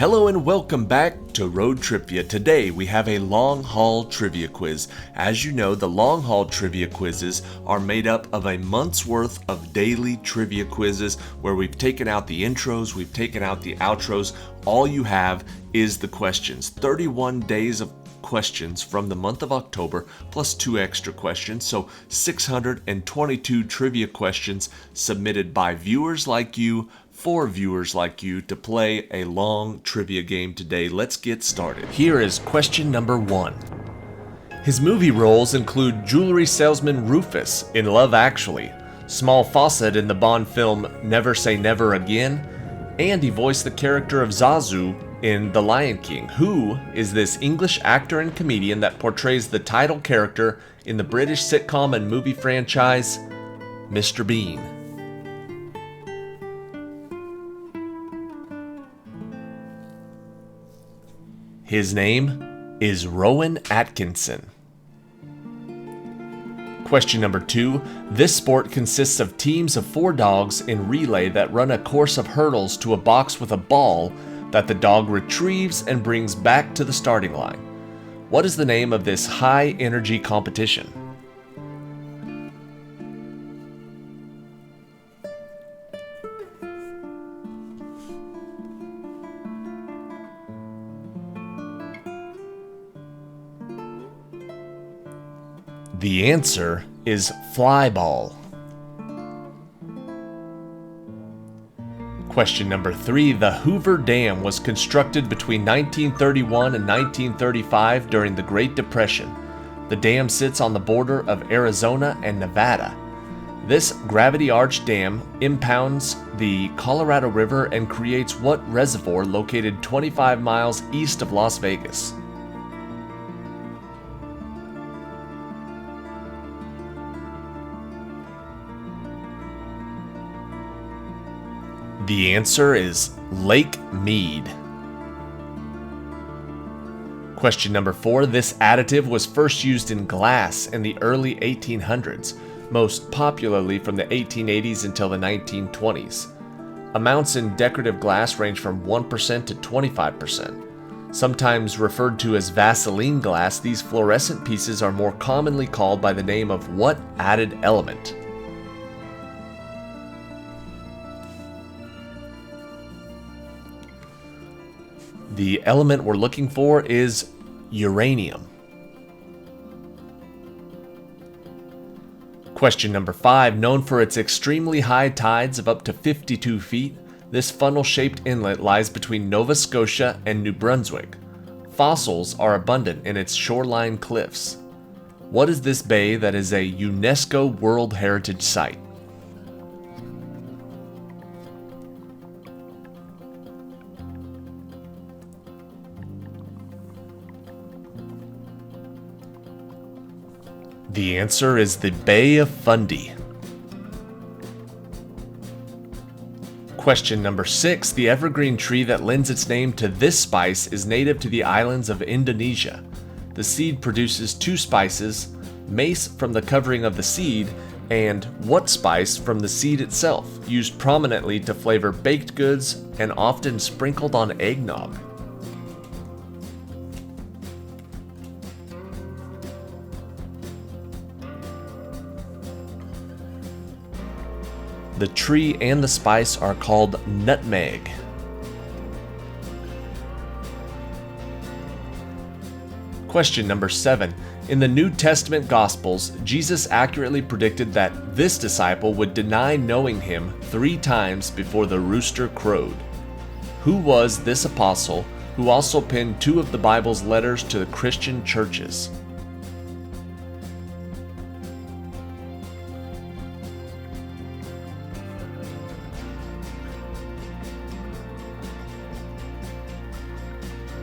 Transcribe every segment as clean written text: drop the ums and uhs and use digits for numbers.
Hello and welcome back to ROADTRIpVIA. Today we have a long haul trivia quiz. As you know, the long haul trivia quizzes are made up of a month's worth of daily trivia quizzes where we've taken out the intros, we've taken out the outros. All you have is the questions. 31 days of questions from the month of October plus 2 extra questions, so 622 trivia questions submitted by viewers like you for viewers like you to play a long trivia game today. Let's get started. Here is question number 1. His movie roles include jewelry salesman Rufus in Love Actually, Small Fawcett in the Bond film Never Say Never Again, and he voiced the character of Zazu in The Lion King. Who is this English actor and comedian that portrays the title character in the British sitcom and movie franchise Mr. Bean? His name is Rowan Atkinson. Question number 2. This sport consists of teams of 4 dogs in relay that run a course of hurdles to a box with a ball that the dog retrieves and brings back to the starting line. What is the name of this high-energy competition? The answer is flyball. Question number 3. The Hoover Dam was constructed between 1931 and 1935 during the Great Depression. The dam sits on the border of Arizona and Nevada. This gravity-arch dam impounds the Colorado River and creates what reservoir located 25 miles east of Las Vegas? The answer is Lake Mead. Question number 4. This additive was first used in glass in the early 1800s, most popularly from the 1880s until the 1920s. Amounts in decorative glass range from 1% to 25%. Sometimes referred to as Vaseline glass, these fluorescent pieces are more commonly called by the name of what added element? The element we're looking for is uranium. Question number 5. Known for its extremely high tides of up to 52 feet, this funnel-shaped inlet lies between Nova Scotia and New Brunswick. Fossils are abundant in its shoreline cliffs. What is this bay that is a UNESCO World Heritage Site? The answer is the Bay of Fundy. Question number 6. The evergreen tree that lends its name to this spice is native to the islands of Indonesia. The seed produces 2 spices, mace from the covering of the seed, and what spice from the seed itself, used prominently to flavor baked goods and often sprinkled on eggnog. The tree and the spice are called nutmeg. Question number 7. In the New Testament Gospels, Jesus accurately predicted that this disciple would deny knowing him 3 times before the rooster crowed. Who was this apostle who also penned 2 of the Bible's letters to the Christian churches?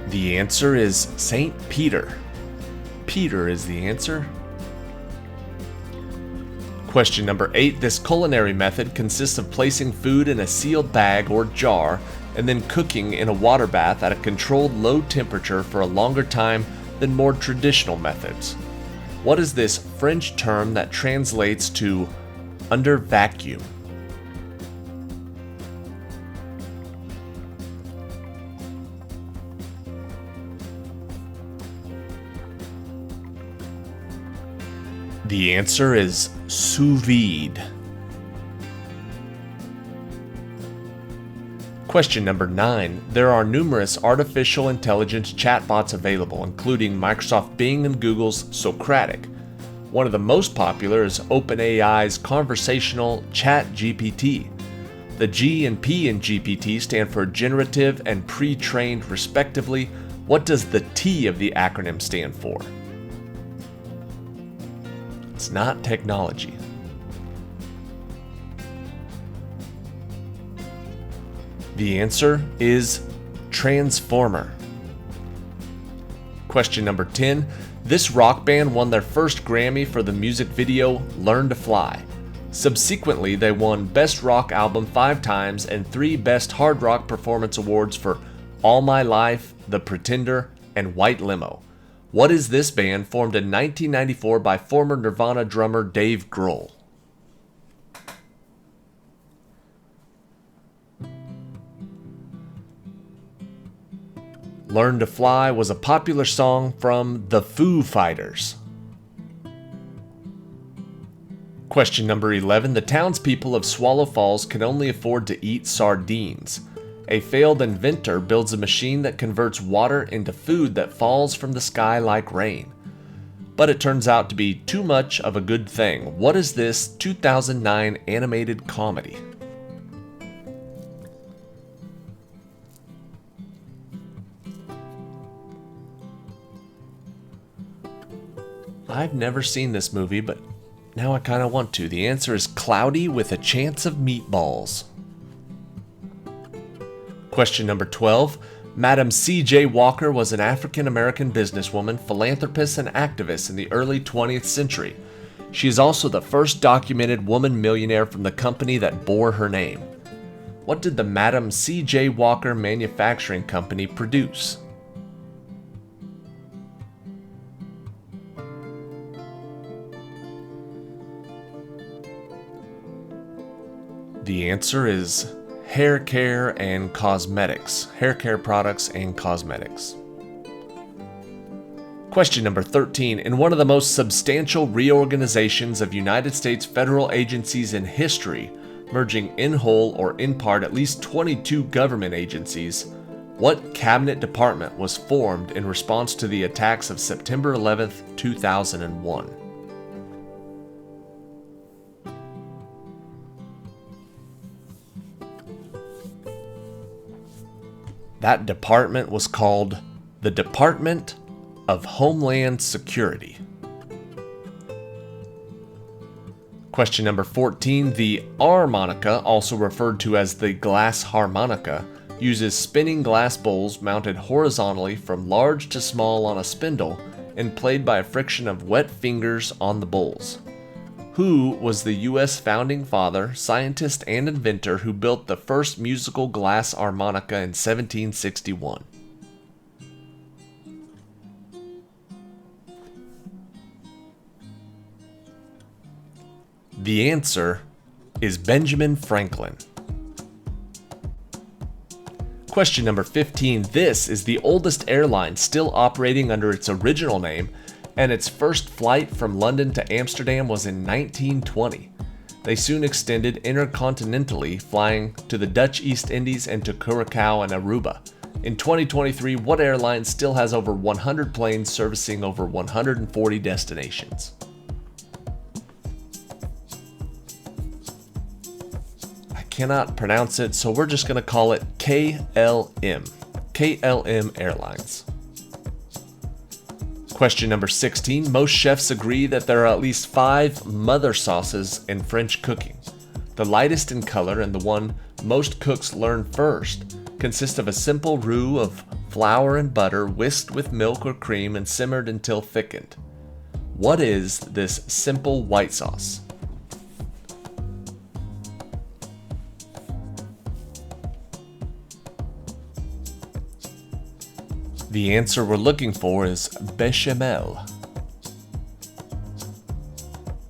The answer is Saint Peter. Peter is the answer. Question number 8. This culinary method consists of placing food in a sealed bag or jar and then cooking in a water bath at a controlled low temperature for a longer time than more traditional methods. What is this French term that translates to under vacuum? The answer is sous vide. Question number 9. There are numerous artificial intelligence chatbots available, including Microsoft Bing and Google's Socratic. One of the most popular is OpenAI's conversational ChatGPT. The G and P in GPT stand for generative and pre-trained respectively. What does the T of the acronym stand for? It's not technology. The answer is transformer. Question number 10. This rock band won their first Grammy for the music video Learn to Fly. Subsequently, they won Best Rock Album 5 times and 3 Best Hard Rock Performance Awards for All My Life, The Pretender, and White Limo. What is this band formed in 1994 by former Nirvana drummer Dave Grohl? Learn to Fly was a popular song from the Foo Fighters. Question number 11. The townspeople of Swallow Falls can only afford to eat sardines. A failed inventor builds a machine that converts water into food that falls from the sky like rain. But it turns out to be too much of a good thing. What is this 2009 animated comedy? I've never seen this movie, but now I kind of want to. The answer is Cloudy with a Chance of Meatballs. Question number 12. Madam C.J. Walker was an African-American businesswoman, philanthropist, and activist in the early 20th century. She is also the first documented woman millionaire from the company that bore her name. What did the Madam C.J. Walker Manufacturing Company produce? The answer is hair care and cosmetics. Hair care products and cosmetics. Question number 13. In one of the most substantial reorganizations of United States federal agencies in history, merging in whole or in part at least 22 government agencies, what cabinet department was formed in response to the attacks of September 11, 2001? That department was called the Department of Homeland Security. Question number 14. The armonica, also referred to as the glass harmonica, uses spinning glass bowls mounted horizontally from large to small on a spindle and played by a friction of wet fingers on the bowls. Who was the U.S. founding father, scientist, and inventor who built the first musical glass harmonica in 1761? The answer is Benjamin Franklin. Question number 15. This is the oldest airline still operating under its original name, and its first flight from London to Amsterdam was in 1920. They soon extended intercontinentally, flying to the Dutch East Indies and to Curacao and Aruba. In 2023, what airline still has over 100 planes servicing over 140 destinations? I cannot pronounce it, so we're just going to call it KLM. KLM Airlines. Question number 16. Most chefs agree that there are at least 5 mother sauces in French cooking. The lightest in color and the one most cooks learn first consists of a simple roux of flour and butter whisked with milk or cream and simmered until thickened. What is this simple white sauce? The answer we're looking for is bechamel.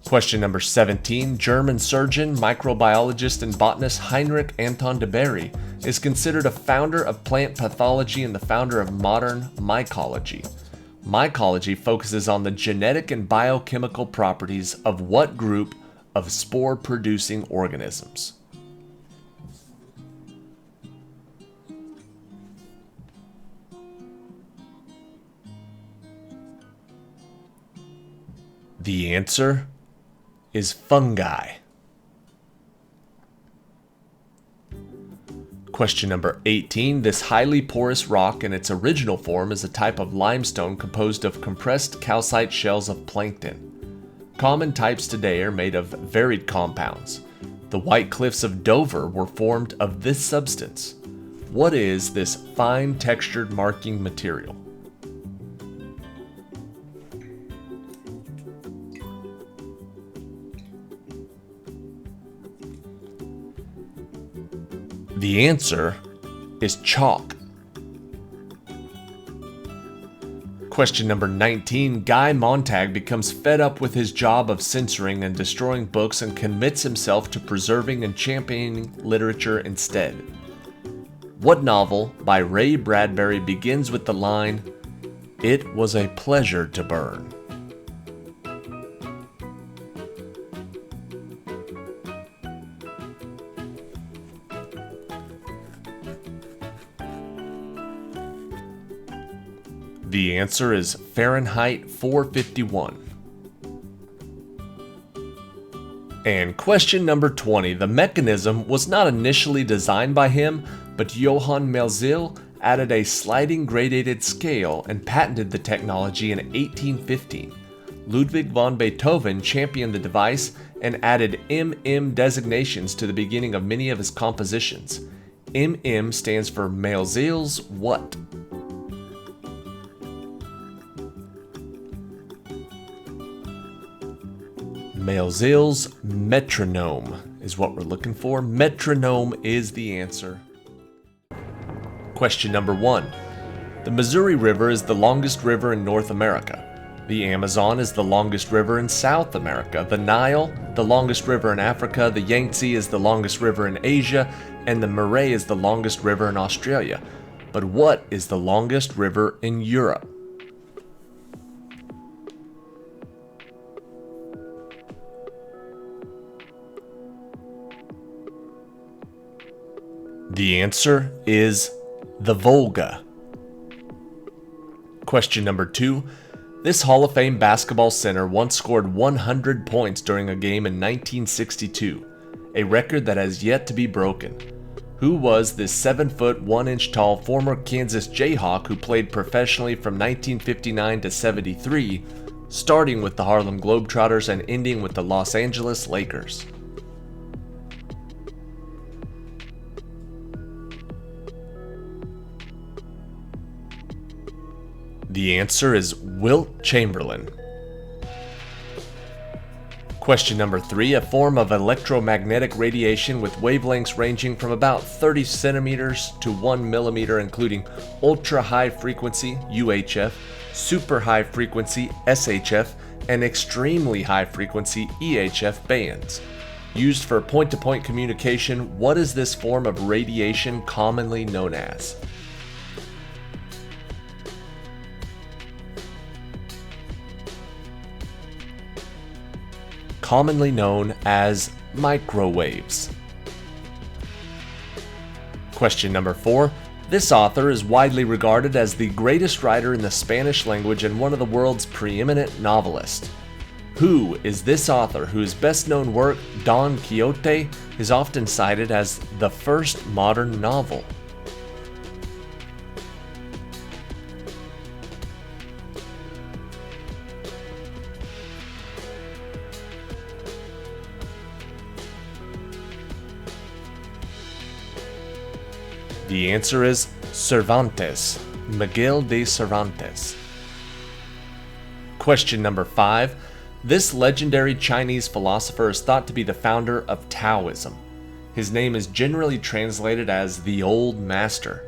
Question number 17. German surgeon, microbiologist, and botanist Heinrich Anton de Berry is considered a founder of plant pathology and the founder of modern mycology. mycology focuses on the genetic and biochemical properties of what group of spore-producing organisms? The answer is fungi. Question number 18. This highly porous rock in its original form is a type of limestone composed of compressed calcite shells of plankton. Common types today are made of varied compounds. The White Cliffs of Dover were formed of this substance. What is this fine textured marking material? The answer is chalk. Question number 19. Guy Montag becomes fed up with his job of censoring and destroying books and commits himself to preserving and championing literature instead. What novel by Ray Bradbury begins with the line, "It was a pleasure to burn"? The answer is Fahrenheit 451. And question number 20. The mechanism was not initially designed by him, but Johann Melzil added a sliding gradated scale and patented the technology in 1815. Ludwig van Beethoven championed the device and added MM designations to the beginning of many of his compositions. MM stands for Melzil's what? Melzil's metronome is what we're looking for. Metronome is the answer. Question number 1. The Missouri River is the longest river in North America. The Amazon is the longest river in South America. The Nile, the longest river in Africa. The Yangtze is the longest river in Asia. And the Murray is the longest river in Australia. But what is the longest river in Europe? The answer is the Volga. Question number 2. This Hall of Fame basketball center once scored 100 points during a game in 1962, a record that has yet to be broken. Who was this 7-foot, 1-inch tall former Kansas Jayhawk who played professionally from 1959 to 73, starting with the Harlem Globetrotters and ending with the Los Angeles Lakers? The answer is Wilt Chamberlain. Question number 3. A form of electromagnetic radiation with wavelengths ranging from about 30 centimeters to 1 millimeter, including ultra-high frequency UHF, super high frequency SHF, and extremely high frequency EHF bands. Used for point-to-point communication, what is this form of radiation commonly known as? Commonly known as microwaves. Question number 4. This author is widely regarded as the greatest writer in the Spanish language and one of the world's preeminent novelists. Who is this author whose best-known work, Don Quixote, is often cited as the first modern novel? The answer is Cervantes, Miguel de Cervantes. Question number 5. This legendary Chinese philosopher is thought to be the founder of Taoism. His name is generally translated as the Old Master.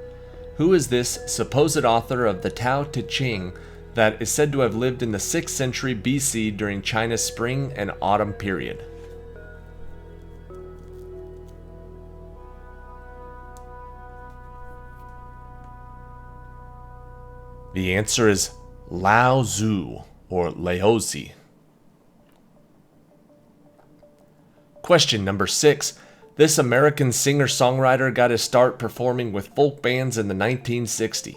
Who is this supposed author of the Tao Te Ching that is said to have lived in the 6th century BC during China's spring and autumn period? The answer is Lao Tzu or Laozi. Question number 6. This American singer-songwriter got his start performing with folk bands in the 1960s.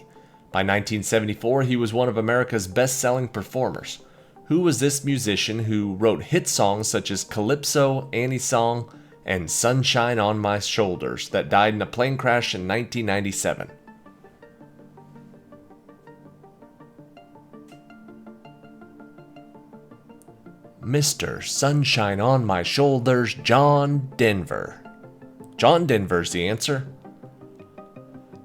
By 1974, he was one of America's best-selling performers. Who was this musician who wrote hit songs such as Calypso, Annie Song, and Sunshine on My Shoulders that died in a plane crash in 1997? Mr. Sunshine on My Shoulders, John Denver. John Denver's the answer.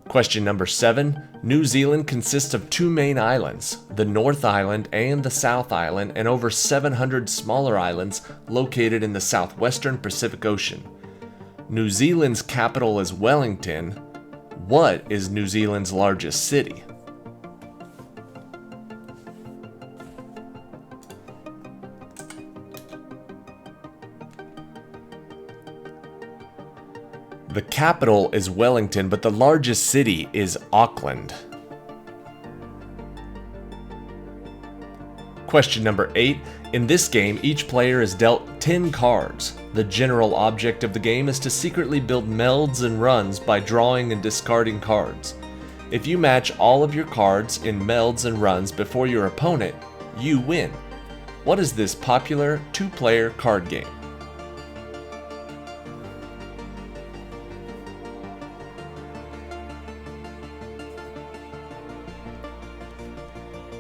Question number 7. New Zealand consists of 2 main islands, the North Island and the South Island, and over 700 smaller islands located in the southwestern Pacific Ocean. New Zealand's capital is Wellington. What is New Zealand's largest city? The capital is Wellington, but the largest city is Auckland. Question number 8. In this game, each player is dealt 10 cards. The general object of the game is to secretly build melds and runs by drawing and discarding cards. If you match all of your cards in melds and runs before your opponent, you win. What is this popular 2-player card game?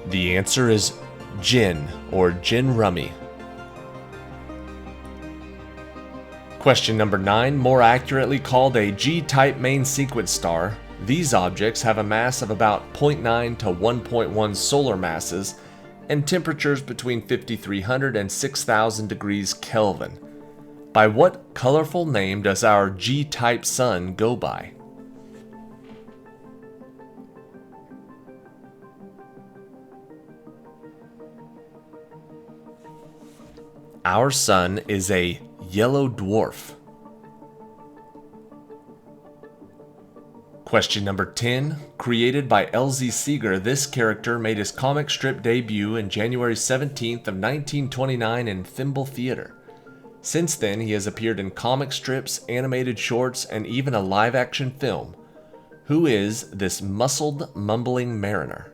The answer is Gin or Gin Rummy. Question number 9, more accurately called a G-type main sequence star. These objects have a mass of about 0.9 to 1.1 solar masses and temperatures between 5,300 and 6,000 degrees Kelvin. By what colorful name does our G-type sun go by? Our sun is a yellow dwarf. Question number 10. Created by L.Z. Seeger, this character made his comic strip debut in January 17th of 1929 in Thimble Theater. Since then, he has appeared in comic strips, animated shorts, and even a live-action film. Who is this muscled, mumbling mariner?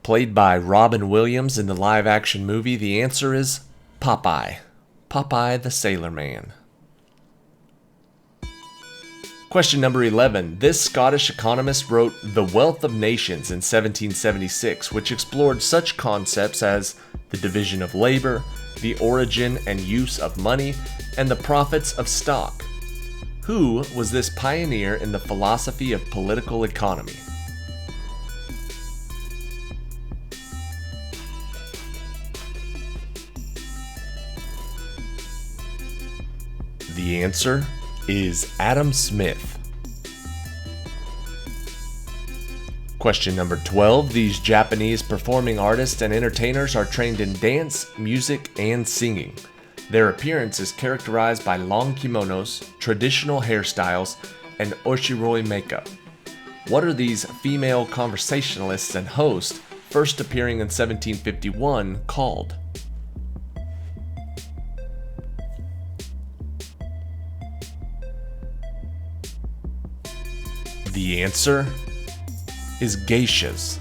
Played by Robin Williams in the live-action movie, the answer is Popeye. Popeye the Sailor Man. Question number 11. This Scottish economist wrote The Wealth of Nations in 1776, which explored such concepts as the division of labor, the origin and use of money, and the profits of stock. Who was this pioneer in the philosophy of political economy? The answer is Adam Smith. Question number 12. These Japanese performing artists and entertainers are trained in dance, music, and singing. Their appearance is characterized by long kimonos, traditional hairstyles, and oshiroi makeup. What are these female conversationalists and hosts, first appearing in 1751, called? The answer is geishas.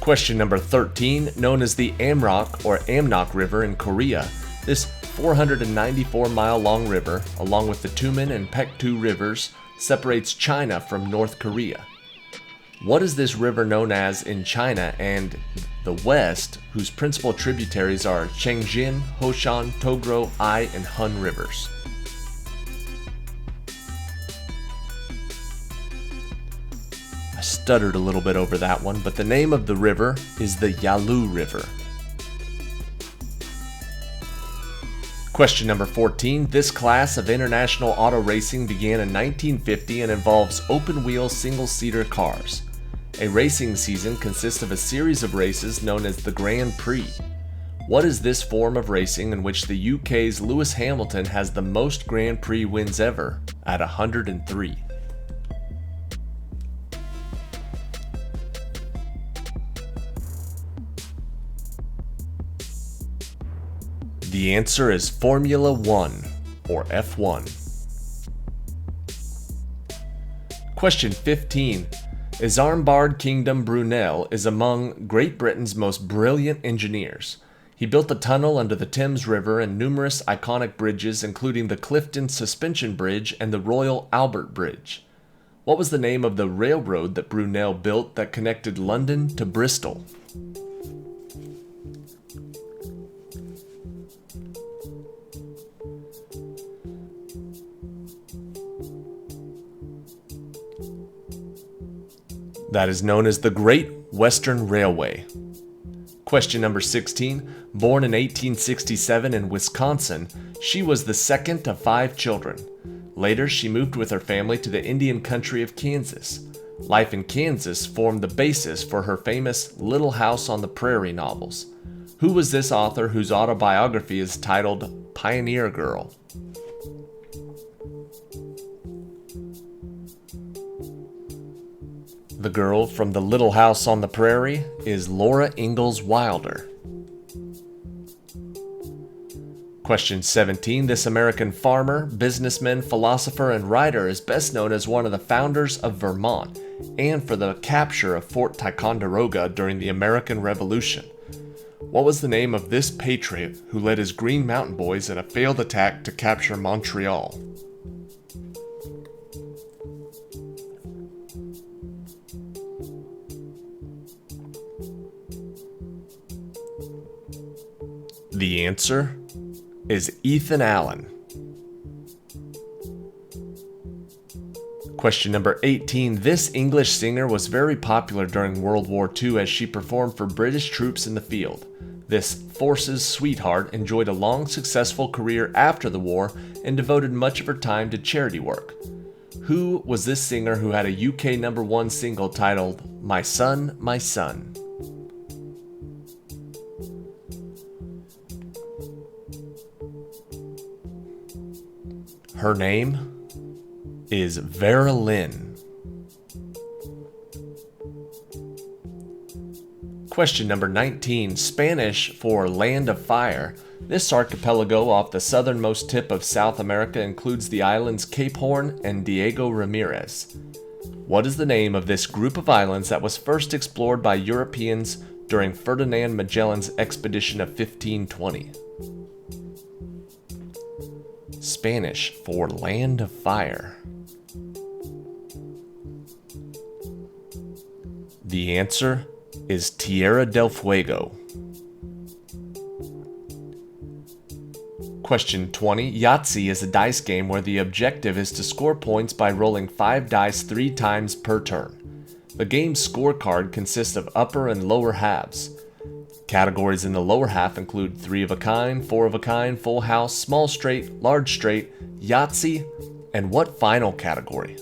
Question number 13, known as the Amrok or Amnok River in Korea. This 494-mile-long river, along with the Tumen and Paektu rivers, separates China from North Korea. What is this river known as in China and the West, whose principal tributaries are Changjin, Hoshan, Togro, Ai, and Hun rivers? I stuttered a little bit over that one, but the name of the river is the Yalu River. Question number 14. This class of international auto racing began in 1950 and involves open-wheel single-seater cars. A racing season consists of a series of races known as the Grand Prix. What is this form of racing in which the UK's Lewis Hamilton has the most Grand Prix wins ever at 103? The answer is Formula One, or F1. Question 15. Isambard Kingdom Brunel is among Great Britain's most brilliant engineers. He built a tunnel under the Thames River and numerous iconic bridges, including the Clifton Suspension Bridge and the Royal Albert Bridge. What was the name of the railroad that Brunel built that connected London to Bristol? That is known as the Great Western Railway. Question number 16. Born in 1867 in Wisconsin, she was the second of 5 children. Later, she moved with her family to the Indian country of Kansas. Life in Kansas formed the basis for her famous Little House on the Prairie novels. Who was this author whose autobiography is titled Pioneer Girl? The girl from the Little House on the Prairie is Laura Ingalls Wilder. Question 17. This American farmer, businessman, philosopher, and writer is best known as one of the founders of Vermont and for the capture of Fort Ticonderoga during the American Revolution. What was the name of this patriot who led his Green Mountain Boys in a failed attack to capture Montreal? The answer is Ethan Allen. Question number 18. This English singer was very popular during World War II as she performed for British troops in the field. This Forces sweetheart enjoyed a long, successful career after the war and devoted much of her time to charity work. Who was this singer who had a UK #1 single titled My Son, My Son? Her name is Vera Lynn. Question number 19. Spanish for Land of Fire. This archipelago off the southernmost tip of South America includes the islands Cape Horn and Diego Ramirez. What is the name of this group of islands that was first explored by Europeans during Ferdinand Magellan's expedition of 1520? Spanish for Land of Fire. The answer is Tierra del Fuego. Question 20. Yahtzee is a dice game where the objective is to score points by rolling 5 dice 3 times per turn. The game's scorecard consists of upper and lower halves. Categories in the lower half include 3 of a kind, 4 of a kind, full house, small straight, large straight, Yahtzee, and what final category?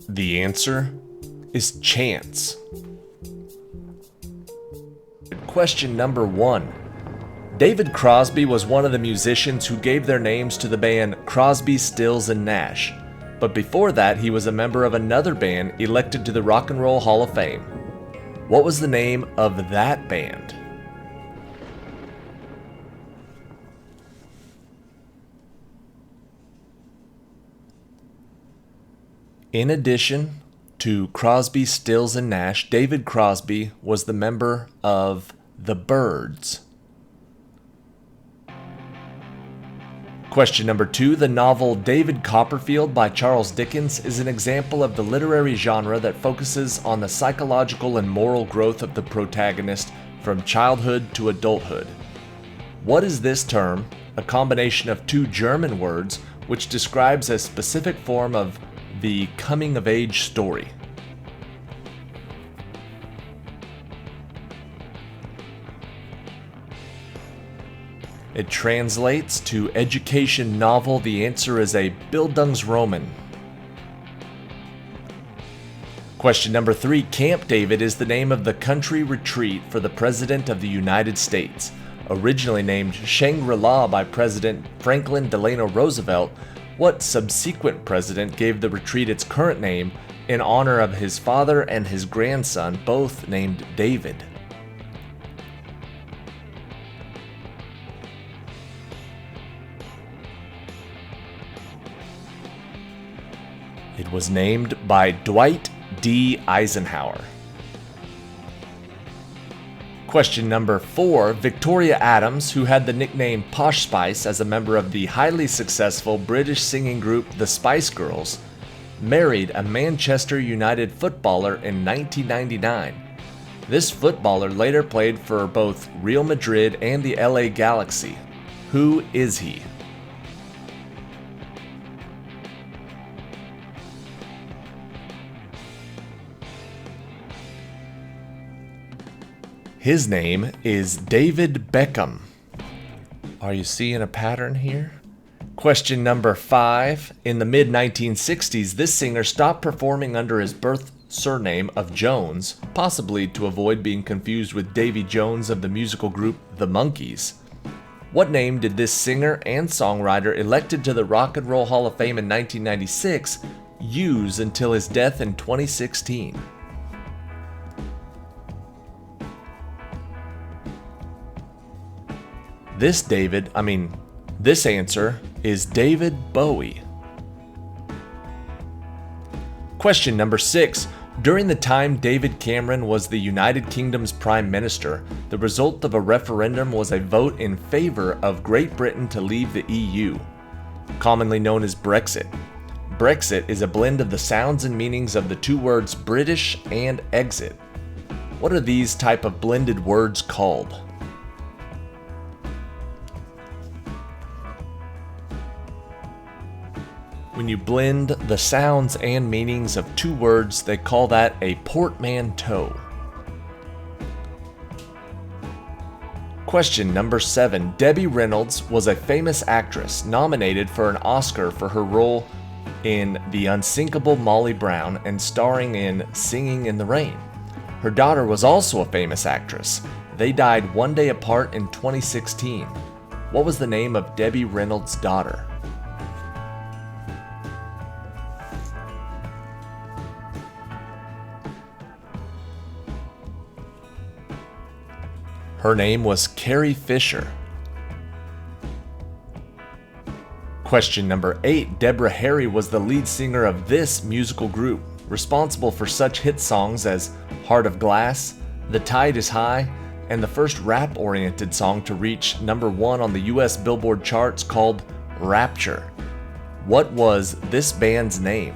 The answer is chance. Question number 1. David Crosby was one of the musicians who gave their names to the band Crosby, Stills and Nash. But before that, he was a member of another band elected to the Rock and Roll Hall of Fame. What was the name of that band? In addition to Crosby, Stills and Nash, David Crosby was the member of the Byrds. Question number 2. The novel David Copperfield by Charles Dickens is an example of the literary genre that focuses on the psychological and moral growth of the protagonist from childhood to adulthood. What is this term, a combination of 2 German words, which describes a specific form of the coming-of-age story? It translates to education novel. The answer is a Bildungsroman. Question number 3. Camp David is the name of the country retreat for the President of the United States. Originally named Shangri-La by President Franklin Delano Roosevelt, what subsequent president gave the retreat its current name in honor of his father and his grandson, both named David? It was named by Dwight D. Eisenhower. Question number 4. Victoria Adams, who had the nickname Posh Spice as a member of the highly successful British singing group the Spice Girls, married a Manchester United footballer in 1999. This footballer later played for both Real Madrid and the LA Galaxy. Who is he? His name is David Beckham. Are you seeing a pattern here? Question number 5. In the mid-1960s, this singer stopped performing under his birth surname of Jones, possibly to avoid being confused with Davy Jones of the musical group The Monkees. What name did this singer and songwriter, elected to the Rock and Roll Hall of Fame in 1996, use until his death in 2016? This answer is David Bowie. Question number 6. During the time David Cameron was the United Kingdom's Prime Minister, the result of a referendum was a vote in favor of Great Britain to leave the EU, commonly known as Brexit. Brexit is a blend of the sounds and meanings of the two words British and exit. What are these type of blended words called? When you blend the sounds and meanings of two words, they call that a portmanteau. Question number 7. Debbie Reynolds was a famous actress nominated for an Oscar for her role in The Unsinkable Molly Brown and starring in Singing in the Rain. Her daughter was also a famous actress. They died one day apart in 2016. What was the name of Debbie Reynolds' daughter? Her name was Carrie Fisher. Question number 8. Deborah Harry was the lead singer of this musical group, responsible for such hit songs as Heart of Glass, The Tide is High, and the first rap-oriented song to reach number 1 on the US Billboard charts called Rapture. What was this band's name?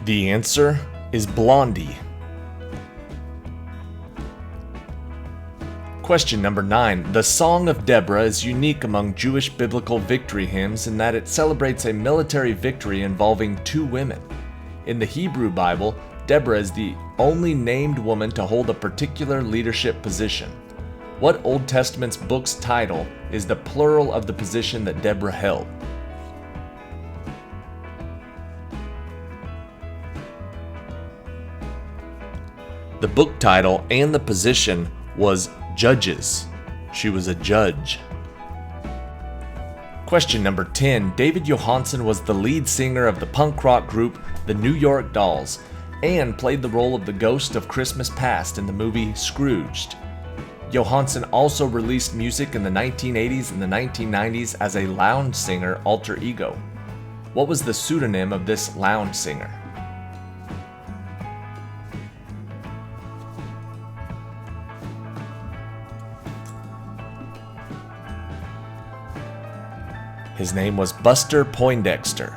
The answer is Blondie. Question number 9. The Song of Deborah is unique among Jewish biblical victory hymns in that it celebrates a military victory involving two women. In the Hebrew Bible, Deborah is the only named woman to hold a particular leadership position. What Old Testament's book's title is the plural of the position that Deborah held? The book title and the position was Judges. She was a judge. Question number 10. David Johansen was the lead singer of the punk rock group The New York Dolls and played the role of the ghost of Christmas Past in the movie Scrooged. Johansen also released music in the 1980s and the 1990s as a lounge singer alter ego. What was the pseudonym of this lounge singer? His name was Buster Poindexter.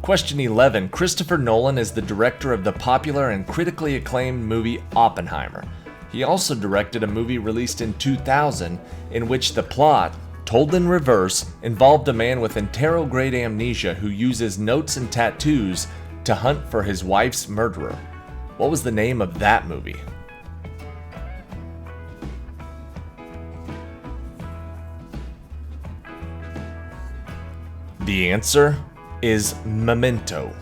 Question 11. Christopher Nolan is the director of the popular and critically acclaimed movie Oppenheimer. He also directed a movie released in 2000 in which the plot, told in reverse, involved a man with interrograde amnesia who uses notes and tattoos to hunt for his wife's murderer. What was the name of that movie? The answer is Memento.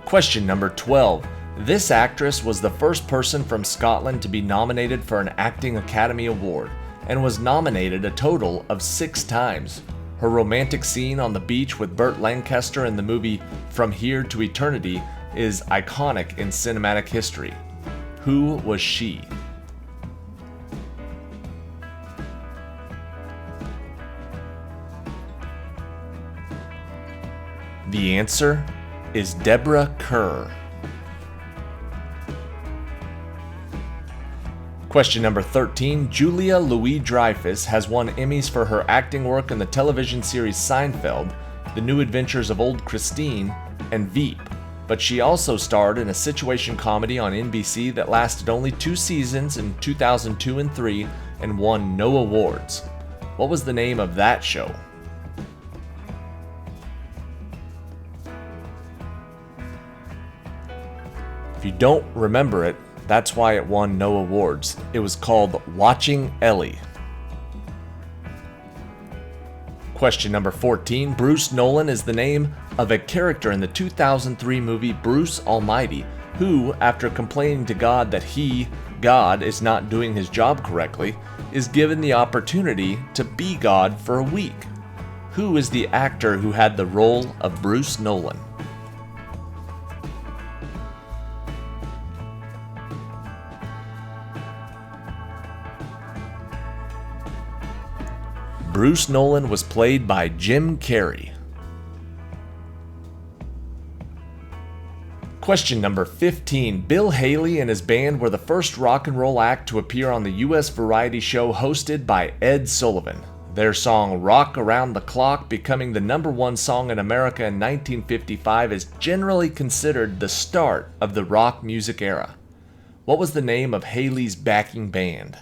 Question number 12. This actress was the first person from Scotland to be nominated for an Acting Academy Award and was nominated a total of 6 times. Her romantic scene on the beach with Burt Lancaster in the movie From Here to Eternity is iconic in cinematic history. Who was she? The answer is Deborah Kerr. Question number 13. Julia Louis-Dreyfus has won Emmys for her acting work in the television series Seinfeld, The New Adventures of Old Christine, and Veep, but she also starred in a situation comedy on NBC that lasted only 2 seasons in 2002 and 3 and won no awards. What was the name of that show? If you don't remember it, that's why it won no awards. It was called Watching Ellie. Question number 14. Bruce Nolan is the name of a character in the 2003 movie Bruce Almighty, who, after complaining to God that he, God, is not doing his job correctly, is given the opportunity to be God for a week. Who is the actor who had the role of Bruce Nolan? Bruce Nolan was played by Jim Carrey. Question number 15. Bill Haley and his band were the first rock and roll act to appear on the U.S. variety show hosted by Ed Sullivan. Their song Rock Around the Clock, becoming the #1 song in America in 1955, is generally considered the start of the rock music era. What was the name of Haley's backing band?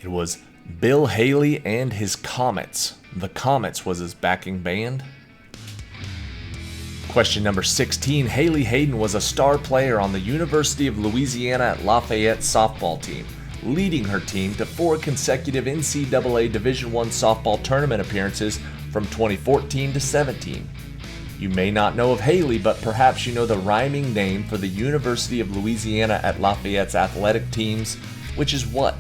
It was Bill Haley and his Comets. The Comets was his backing band. Question number 16. Haley Hayden was a star player on the University of Louisiana at Lafayette softball team, leading her team to 4 consecutive NCAA Division I softball tournament appearances from 2014 to 17. You may not know of Haley, but perhaps you know the rhyming name for the University of Louisiana at Lafayette's athletic teams, which is what?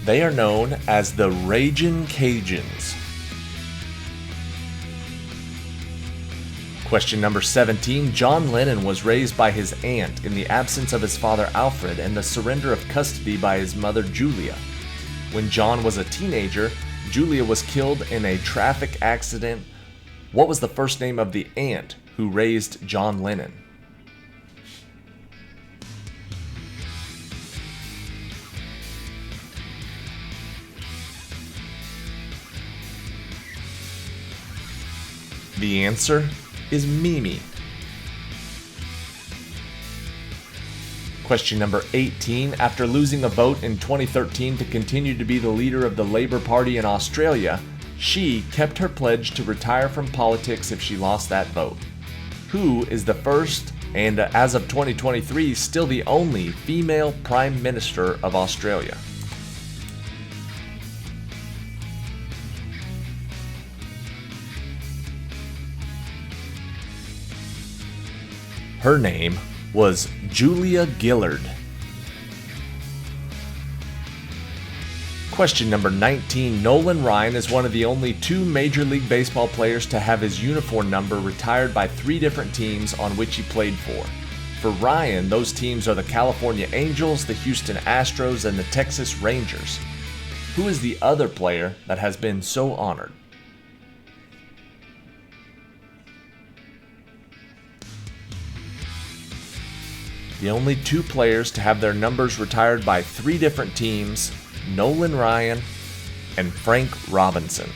They are known as the Ragin' Cajuns. Question number 17. John Lennon was raised by his aunt in the absence of his father Alfred and the surrender of custody by his mother Julia. When John was a teenager, Julia was killed in a traffic accident. What was the first name of the aunt who raised John Lennon? The answer is Mimi. Question number 18. After losing a vote in 2013 to continue to be the leader of the Labour Party in Australia, she kept her pledge to retire from politics if she lost that vote. Who is the first and, as of 2023, still the only female Prime Minister of Australia? Her name was Julia Gillard. Question number 19. Nolan Ryan is one of the only 2 Major League Baseball players to have his uniform number retired by 3 different teams on which he played for. For Ryan, those teams are the California Angels, the Houston Astros, and the Texas Rangers. Who is the other player that has been so honored? The only 2 players to have their numbers retired by 3 different teams, Nolan Ryan and Frank Robinson.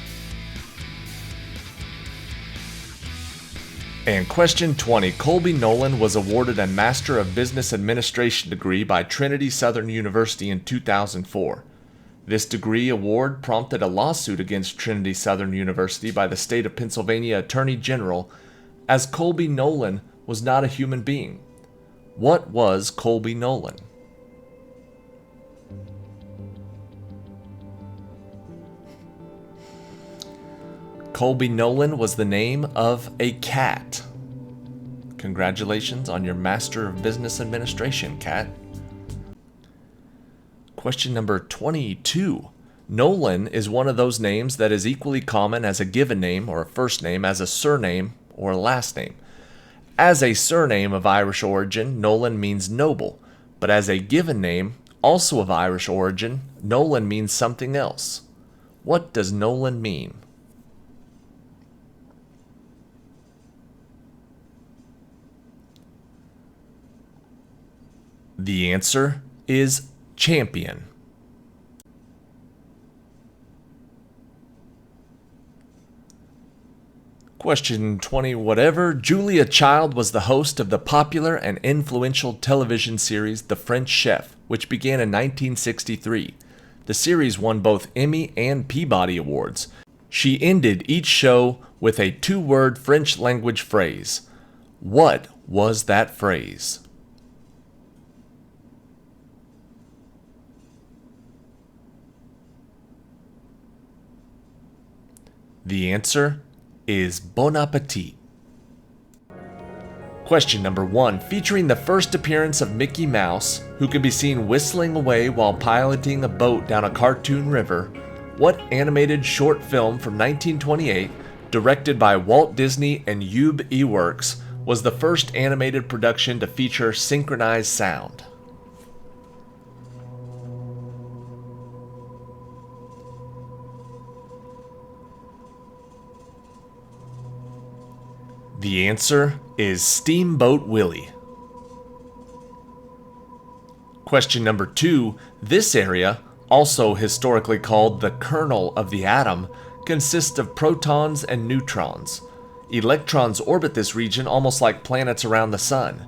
And question 20, Colby Nolan was awarded a Master of Business Administration degree by Trinity Southern University in 2004. This degree award prompted a lawsuit against Trinity Southern University by the state of Pennsylvania Attorney General, as Colby Nolan was not a human being. What was Colby Nolan? Colby Nolan was the name of a cat. Congratulations on your Master of Business Administration, cat. Question number 22. Nolan is one of those names that is equally common as a given name or a first name as a surname or a last name. As a surname of Irish origin, Nolan means noble, but as a given name, also of Irish origin, Nolan means something else. What does Nolan mean? The answer is champion. Question 20, whatever. Julia Child was the host of the popular and influential television series The French Chef, which began in 1963. The series won both Emmy and Peabody Awards. She ended each show with a two-word French language phrase. What was that phrase? The answer is Bon Appetit. Question number 1. Featuring the first appearance of Mickey Mouse, who can be seen whistling away while piloting a boat down a cartoon river, what animated short film from 1928, directed by Walt Disney and Ube Iwerks, was the first animated production to feature synchronized sound? The answer is Steamboat Willie. Question number 2. This area, also historically called the kernel of the atom, consists of protons and neutrons. Electrons orbit this region almost like planets around the sun.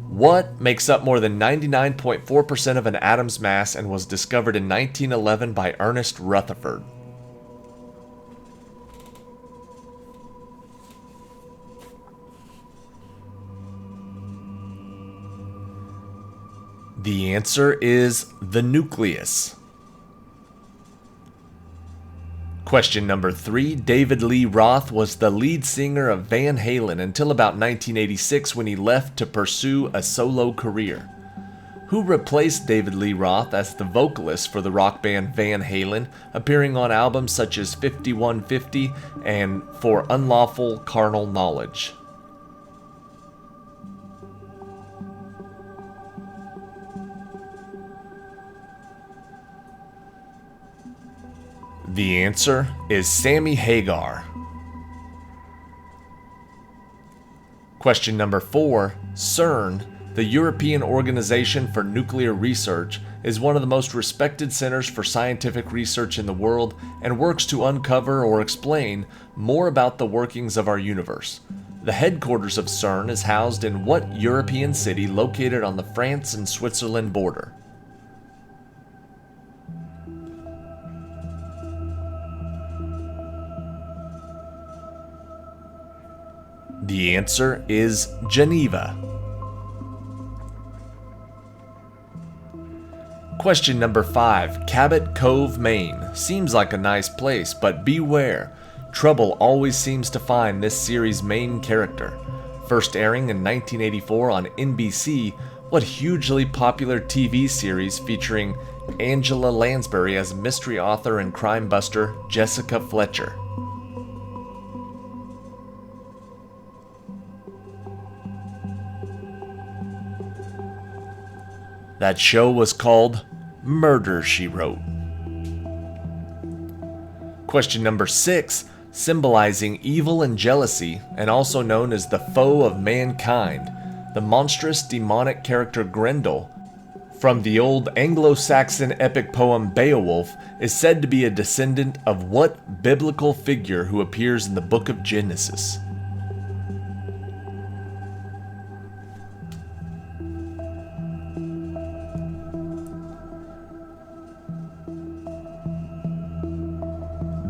What makes up more than 99.4% of an atom's mass and was discovered in 1911 by Ernest Rutherford? The answer is the nucleus. Question number 3. David Lee Roth was the lead singer of Van Halen until about 1986 when he left to pursue a solo career. Who replaced David Lee Roth as the vocalist for the rock band Van Halen, appearing on albums such as 5150 and For Unlawful Carnal Knowledge? The answer is Sammy Hagar. Question number 4. CERN, the European Organization for Nuclear Research, is one of the most respected centers for scientific research in the world and works to uncover or explain more about the workings of our universe. The headquarters of CERN is housed in what European city located on the France and Switzerland border? The answer is Geneva. Question number 5. Cabot Cove, Maine. Seems like a nice place, but beware. Trouble always seems to find this series' main character. First airing in 1984 on NBC, what hugely popular TV series featuring Angela Lansbury as mystery author and crime buster Jessica Fletcher? That show was called Murder, She Wrote. Question number 6. Symbolizing evil and jealousy, and also known as the foe of mankind, the monstrous demonic character Grendel, from the old Anglo-Saxon epic poem Beowulf, is said to be a descendant of what biblical figure who appears in the book of Genesis?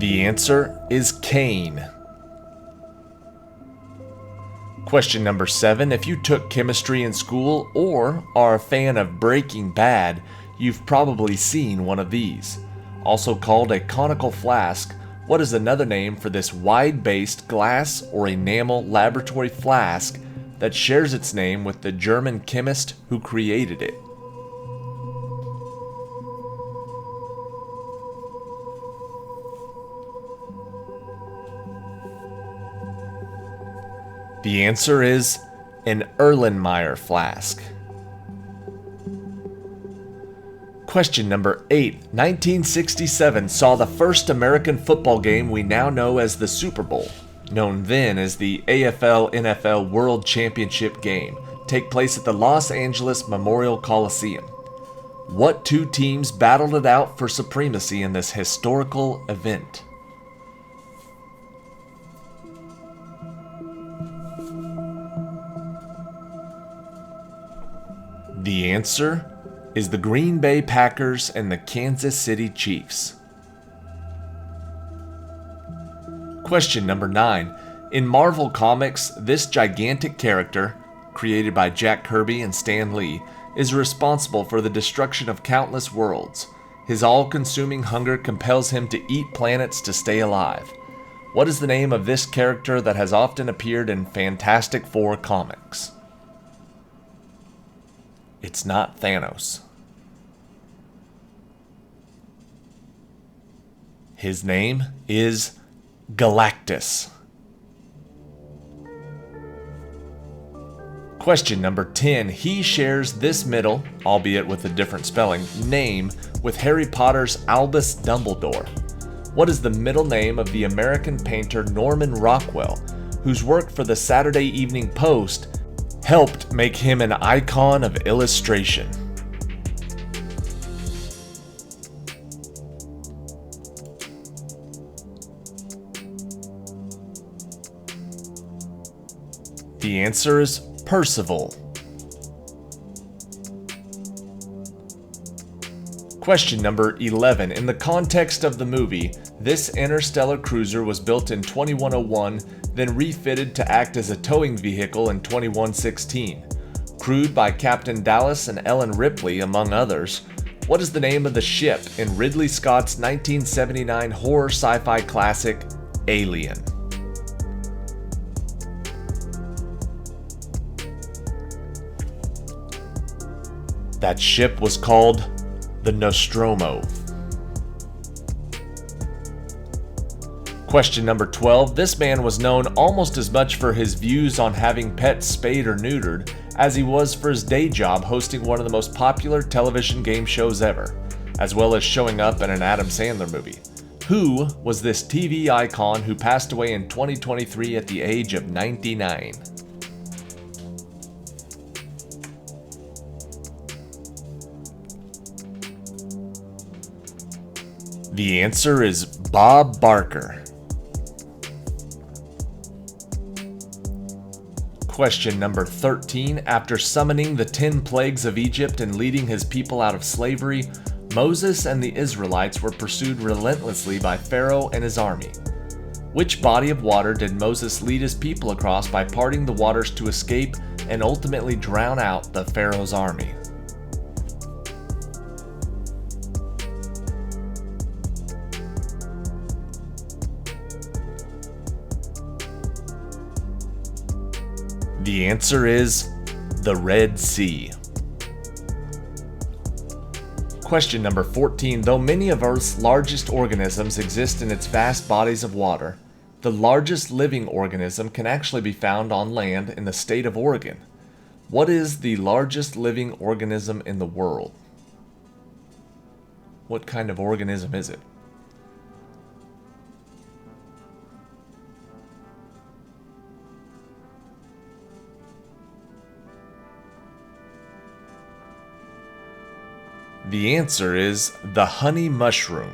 The answer is cane. Question number 7. If you took chemistry in school or are a fan of Breaking Bad, you've probably seen one of these. Also called a conical flask, what is another name for this wide-based glass or enamel laboratory flask that shares its name with the German chemist who created it? The answer is an Erlenmeyer flask. Question number 8. 1967 saw the first American football game we now know as the Super Bowl, known then as the AFL-NFL World Championship game, take place at the Los Angeles Memorial Coliseum. What two teams battled it out for supremacy in this historical event? The answer is the Green Bay Packers and the Kansas City Chiefs. Question number 9. In Marvel Comics, this gigantic character, created by Jack Kirby and Stan Lee, is responsible for the destruction of countless worlds. His all-consuming hunger compels him to eat planets to stay alive. What is the name of this character that has often appeared in Fantastic Four comics? It's not Thanos. His name is Galactus. Question number 10. He shares this middle, albeit with a different spelling, name with Harry Potter's Albus Dumbledore. What is the middle name of the American painter Norman Rockwell, whose work for the Saturday Evening Post helped make him an icon of illustration? The answer is Percival. Question number 11. In the context of the movie, this interstellar cruiser was built in 2101, then refitted to act as a towing vehicle in 2116. Crewed by Captain Dallas and Ellen Ripley, among others, what is the name of the ship in Ridley Scott's 1979 horror sci-fi classic, Alien? That ship was called the Nostromo. Question number 12. This man was known almost as much for his views on having pets spayed or neutered as he was for his day job hosting one of the most popular television game shows ever, as well as showing up in an Adam Sandler movie. Who was this TV icon who passed away in 2023 at the age of 99? The answer is Bob Barker. Question number 13. After summoning the 10 plagues of Egypt and leading his people out of slavery, Moses and the Israelites were pursued relentlessly by Pharaoh and his army. Which body of water did Moses lead his people across by parting the waters to escape and ultimately drown out the Pharaoh's army? The answer is the Red Sea. Question number 14. Though many of Earth's largest organisms exist in its vast bodies of water, the largest living organism can actually be found on land in the state of Oregon. What is the largest living organism in the world? What kind of organism is it? The answer is the honey mushroom.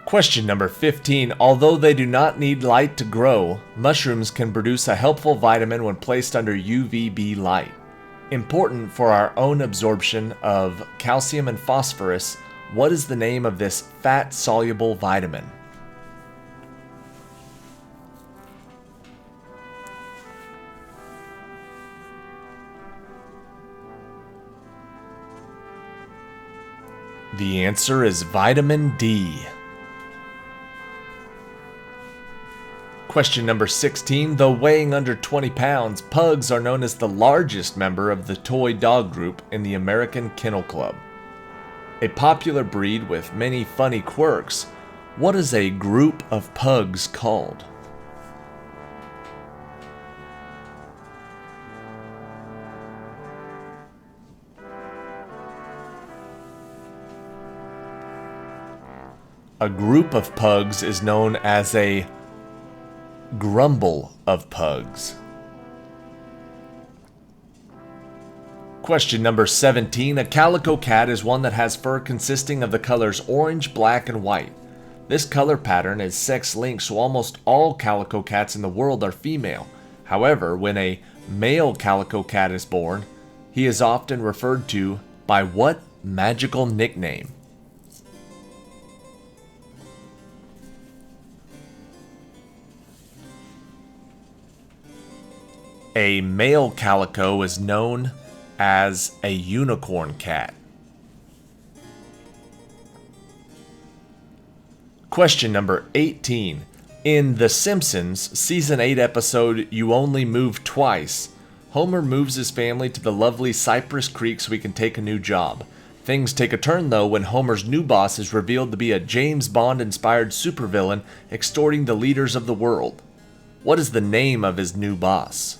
Question number 15. Although they do not need light to grow, mushrooms can produce a helpful vitamin when placed under UVB light. Important for our own absorption of calcium and phosphorus, What is the name of this fat-soluble vitamin? The answer is vitamin D. Question number 16. Though weighing under 20 pounds, pugs are known as the largest member of the toy dog group in the American Kennel Club. A popular breed with many funny quirks, what is a group of pugs called? A group of pugs is known as a grumble of pugs. Question number 17. A calico cat is one that has fur consisting of the colors orange, black, and white. This color pattern is sex-linked, so almost all calico cats in the world are female. However, when a male calico cat is born, he is often referred to by what magical nickname? A male calico is known as a unicorn cat. Question number 18. In The Simpsons, Season 8 episode You Only Move Twice, Homer moves his family to the lovely Cypress Creek so he can take a new job. Things take a turn though when Homer's new boss is revealed to be a James Bond-inspired supervillain extorting the leaders of the world. What is the name of his new boss?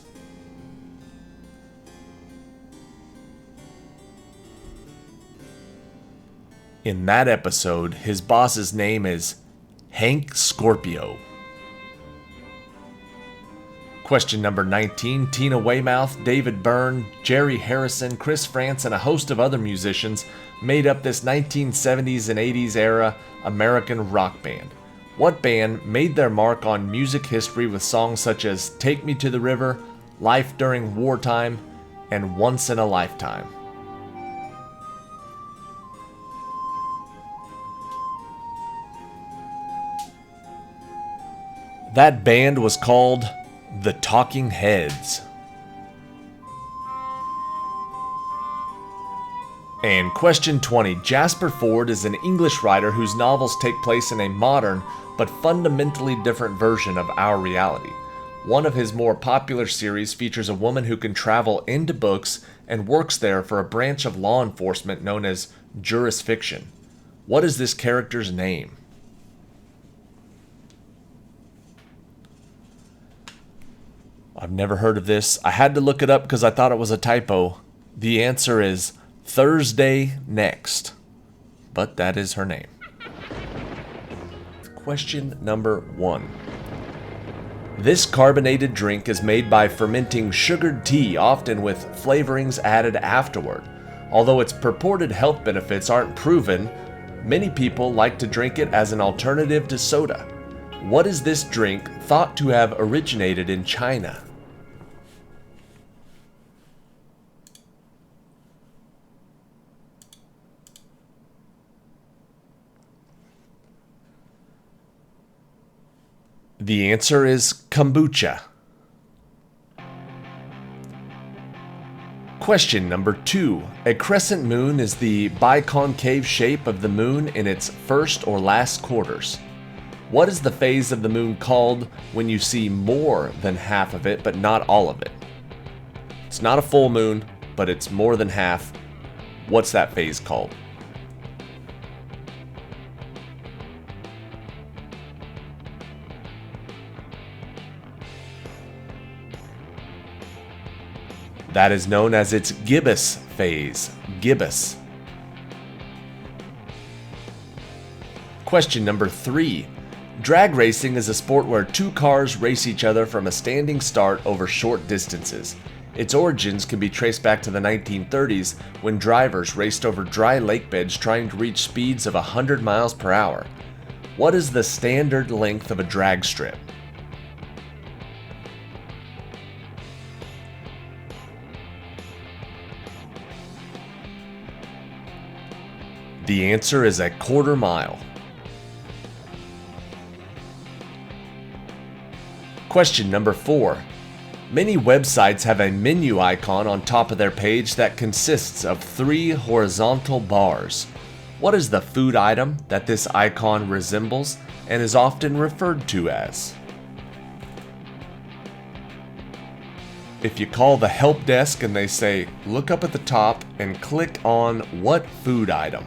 In that episode, his boss's name is Hank Scorpio. Question number 19. Tina Weymouth, David Byrne, Jerry Harrison, Chris Frantz, and a host of other musicians made up this 1970s and 80s era American rock band. What band made their mark on music history with songs such as Take Me to the River, Life During Wartime, and Once in a Lifetime? That band was called The Talking Heads. And question 20. Jasper Fforde is an English writer whose novels take place in a modern but fundamentally different version of our reality. One of his more popular series features a woman who can travel into books and works there for a branch of law enforcement known as jurisfiction. What is this character's name? I've never heard of this. I had to look it up because I thought it was a typo. The answer is Thursday Next. But that is her name. Question number 1. This carbonated drink is made by fermenting sugared tea, often with flavorings added afterward. Although its purported health benefits aren't proven, many people like to drink it as an alternative to soda. What is this drink thought to have originated in China? The answer is kombucha. Question number 2. A crescent moon is the biconcave shape of the moon in its first or last quarters. What is the phase of the moon called when you see more than half of it but not all of it? It's not a full moon, but it's more than half. What's that phase called? That is known as its gibbous phase. Gibbous. Question number 3. Drag racing is a sport where two cars race each other from a standing start over short distances. Its origins can be traced back to the 1930s when drivers raced over dry lake beds trying to reach speeds of 100 miles per hour. What is the standard length of a drag strip? The answer is a quarter mile. Question number 4. Many websites have a menu icon on top of their page that consists of 3 horizontal bars. What is the food item that this icon resembles and is often referred to as? If you call the help desk and they say, look up at the top and click on what food item?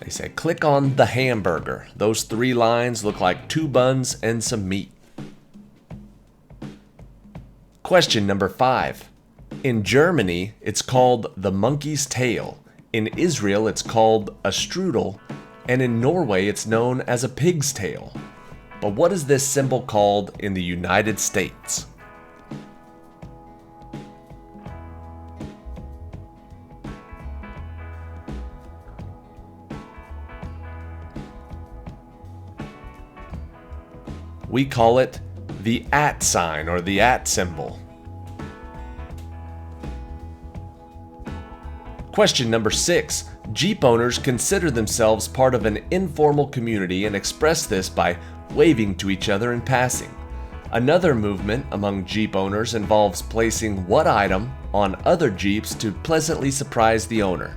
They say, click on the hamburger. Those 3 lines look like 2 buns and some meat. Question number 5. In Germany, it's called the monkey's tail. In Israel, it's called a strudel. And in Norway, it's known as a pig's tail. But what is this symbol called in the United States? We call it the @ sign or the @ symbol. Question number 6. Jeep owners consider themselves part of an informal community and express this by waving to each other in passing. Another movement among Jeep owners involves placing what item on other Jeeps to pleasantly surprise the owner?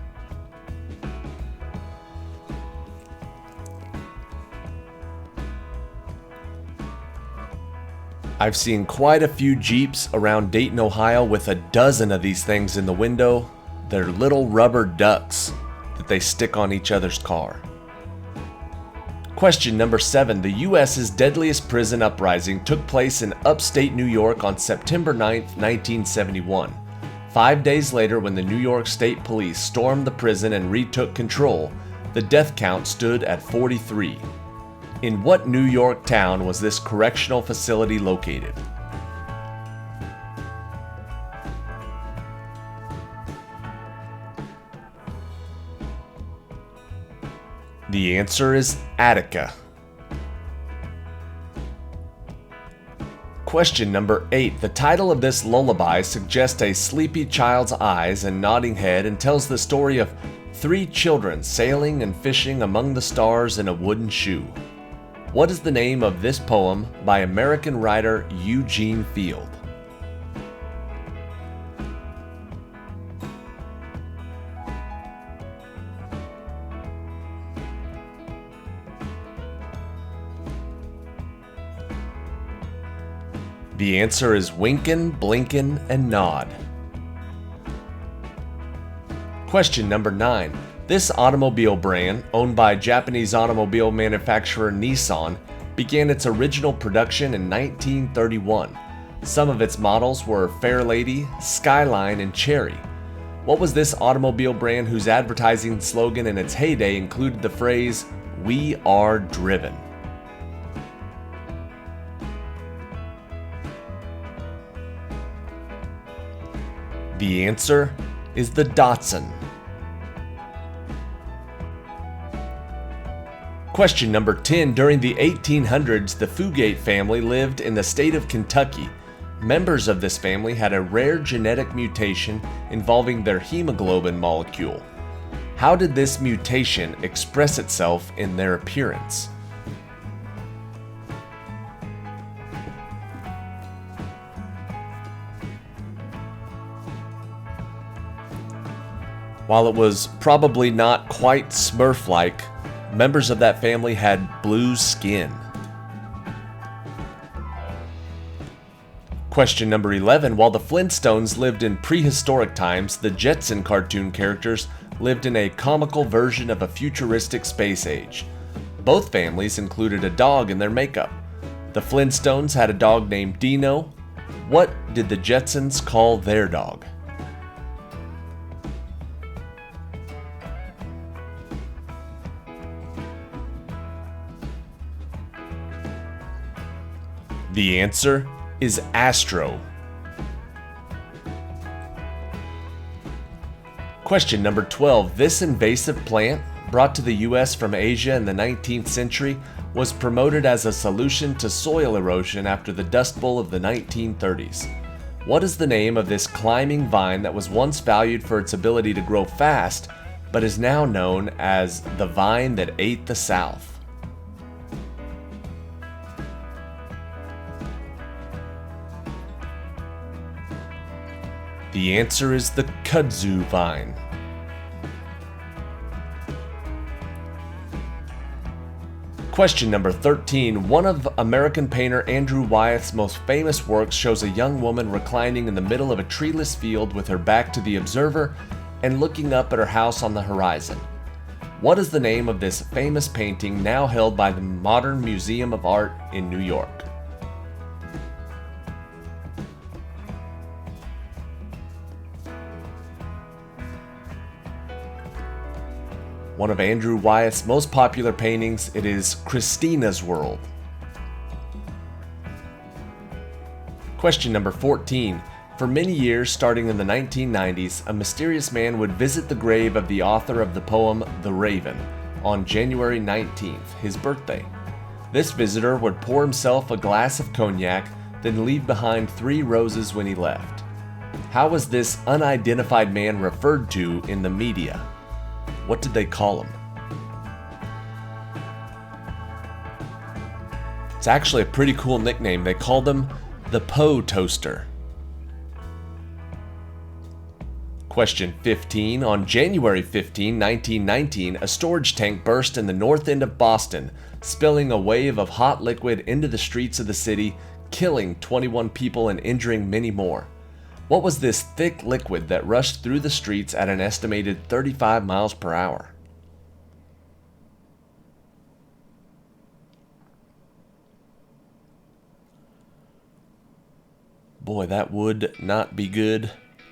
I've seen quite a few Jeeps around Dayton, Ohio with a dozen of these things in the window. They're little rubber ducks that they stick on each other's car. Question number 7. The U.S.'s deadliest prison uprising took place in upstate New York on September 9, 1971. 5 days later, when the New York State Police stormed the prison and retook control, the death count stood at 43. In what New York town was this correctional facility located? The answer is Attica. Question number 8. The title of this lullaby suggests a sleepy child's eyes and nodding head and tells the story of 3 children sailing and fishing among the stars in a wooden shoe. What is the name of this poem by American writer Eugene Field? The answer is Winkin', Blinkin', and Nod. Question number 9. This automobile brand, owned by Japanese automobile manufacturer Nissan, began its original production in 1931. Some of its models were Fairlady, Skyline, and Cherry. What was this automobile brand whose advertising slogan in its heyday included the phrase, "We are driven"? The answer is the Datsun. Question number 10. During the 1800s, the Fugate family lived in the state of Kentucky. Members of this family had a rare genetic mutation involving their hemoglobin molecule. How did this mutation express itself in their appearance? While it was probably not quite Smurf-like, members of that family had blue skin. Question number 11. While the Flintstones lived in prehistoric times, the Jetson cartoon characters lived in a comical version of a futuristic space age. Both families included a dog in their makeup. The Flintstones had a dog named Dino. What did the Jetsons call their dog? The answer is Astro. Question number 12. This invasive plant, brought to the U.S. from Asia in the 19th century, was promoted as a solution to soil erosion after the Dust Bowl of the 1930s. What is the name of this climbing vine that was once valued for its ability to grow fast, but is now known as the vine that ate the South? The answer is the kudzu vine. Question number 13. One of American painter Andrew Wyeth's most famous works shows a young woman reclining in the middle of a treeless field with her back to the observer and looking up at her house on the horizon. What is the name of this famous painting now held by the Modern Museum of Art in New York? One of Andrew Wyeth's most popular paintings, it is Christina's World. Question number 14. For many years, starting in the 1990s, a mysterious man would visit the grave of the author of the poem The Raven on January 19th, his birthday. This visitor would pour himself a glass of cognac, then leave behind 3 roses when he left. How was this unidentified man referred to in the media? What did they call him? It's actually a pretty cool nickname. They called him the Poe Toaster. Question 15. On January 15, 1919, a storage tank burst in the north end of Boston, spilling a wave of hot liquid into the streets of the city, killing 21 people and injuring many more. What was this thick liquid that rushed through the streets at an estimated 35 miles per hour? Boy, that would not be good.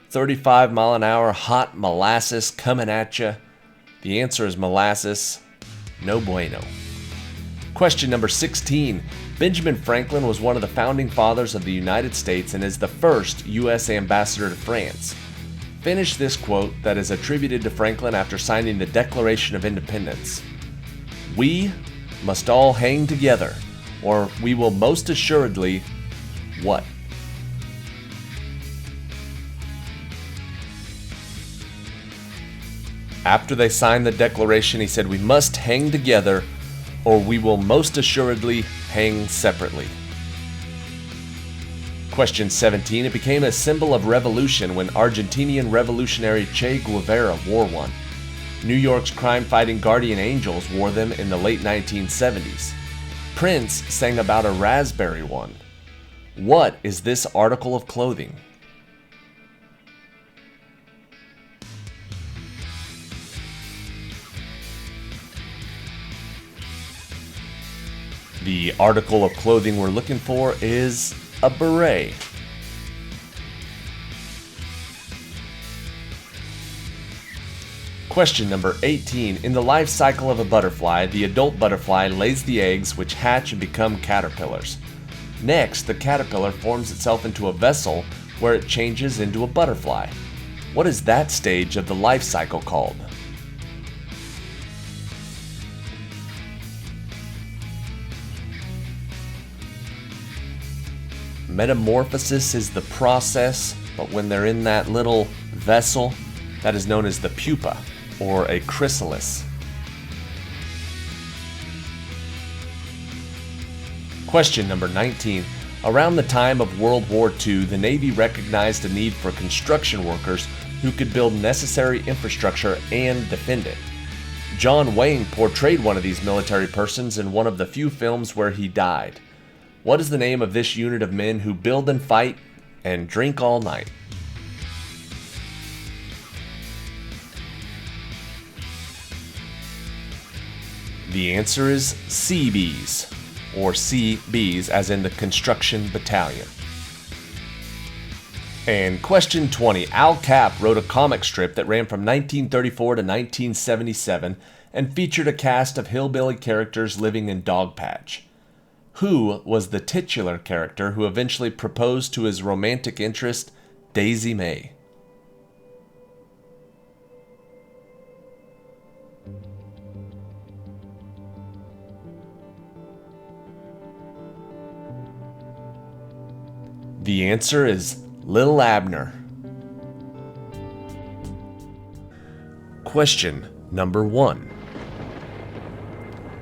35 mile an hour hot molasses coming at you. The answer is molasses. No bueno. Question number 16. Benjamin Franklin was one of the founding fathers of the United States and is the first U.S. ambassador to France. Finish this quote that is attributed to Franklin after signing the Declaration of Independence. We must all hang together, or we will most assuredly what? After they signed the Declaration, he said, we must hang together, or we will most assuredly hang separately. Question 17. It became a symbol of revolution when Argentinian revolutionary Che Guevara wore one. New York's crime-fighting Guardian Angels wore them in the late 1970s. Prince sang about a raspberry one. What is this article of clothing? The article of clothing we're looking for is a beret. Question number 18. In the life cycle of a butterfly, the adult butterfly lays the eggs which hatch and become caterpillars. Next, the caterpillar forms itself into a vessel where it changes into a butterfly. What is that stage of the life cycle called? Metamorphosis is the process, but when they're in that little vessel, that is known as the pupa, or a chrysalis. Question number 19. Around the time of World War II, the Navy recognized a need for construction workers who could build necessary infrastructure and defend it. John Wayne portrayed one of these military persons in one of the few films where he died. What is the name of this unit of men who build and fight and drink all night? The answer is Seabees, or CBs as in the construction battalion. And question 20. Al Capp wrote a comic strip that ran from 1934 to 1977 and featured a cast of hillbilly characters living in Dogpatch. Who was the titular character who eventually proposed to his romantic interest, Daisy May? The answer is Lil Abner. Question number 1.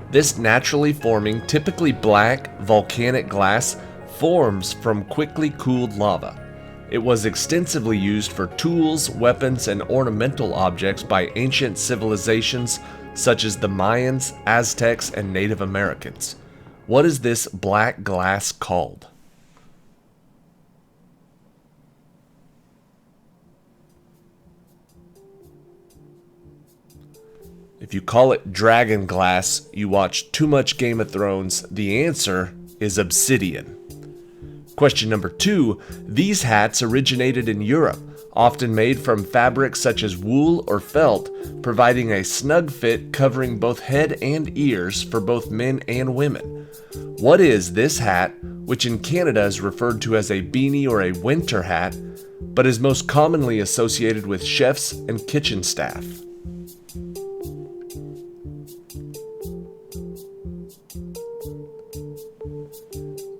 This naturally forming, typically black, volcanic glass forms from quickly cooled lava. It was extensively used for tools, weapons, and ornamental objects by ancient civilizations such as the Mayans, Aztecs, and Native Americans. What is this black glass called? If you call it dragon glass, you watch too much Game of Thrones. The answer is obsidian. Question number 2. These hats originated in Europe, often made from fabrics such as wool or felt, providing a snug fit covering both head and ears for both men and women. What is this hat, which in Canada is referred to as a beanie or a winter hat, but is most commonly associated with chefs and kitchen staff?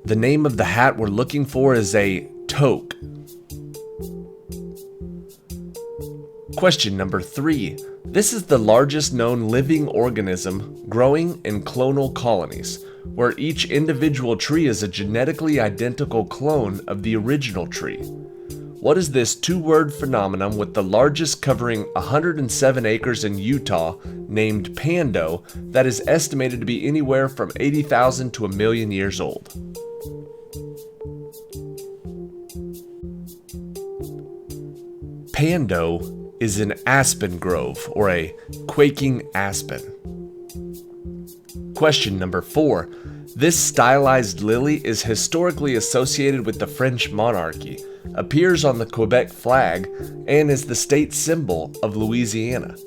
The name of the hat we're looking for is a toque. Question number 3. This is the largest known living organism growing in clonal colonies, where each individual tree is a genetically identical clone of the original tree. What is this two-word phenomenon with the largest covering 107 acres in Utah named Pando that is estimated to be anywhere from 80,000 to 1 million years old? Pando is an aspen grove, or a quaking aspen. Question number 4. This stylized lily is historically associated with the French monarchy, appears on the Quebec flag, and is the state symbol of Louisiana.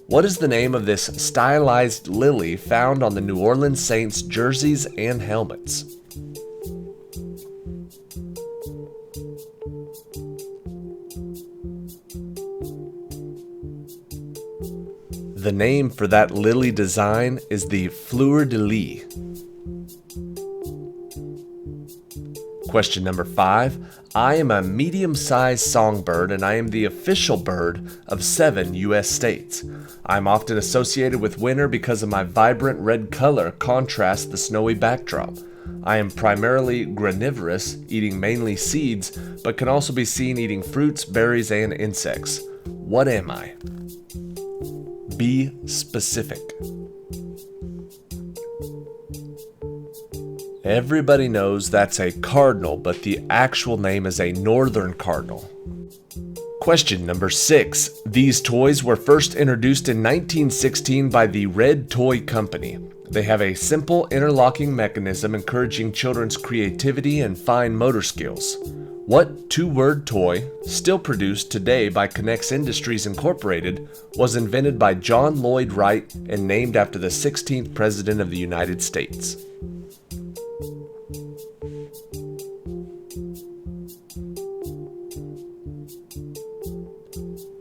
What is the name of this stylized lily found on the New Orleans Saints jerseys and helmets? The name for that lily design is the fleur-de-lis. Question number 5. I am a medium-sized songbird and I am the official bird of 7 U.S. states. I am often associated with winter because of my vibrant red color contrasts the snowy backdrop. I am primarily granivorous, eating mainly seeds, but can also be seen eating fruits, berries, and insects. What am I? Be specific. Everybody knows that's a cardinal, but the actual name is a northern cardinal. Question number 6. These toys were first introduced in 1916 by the Red Toy Company. They have a simple interlocking mechanism encouraging children's creativity and fine motor skills. What two-word toy, still produced today by Connex Industries Incorporated, was invented by John Lloyd Wright and named after the 16th President of the United States?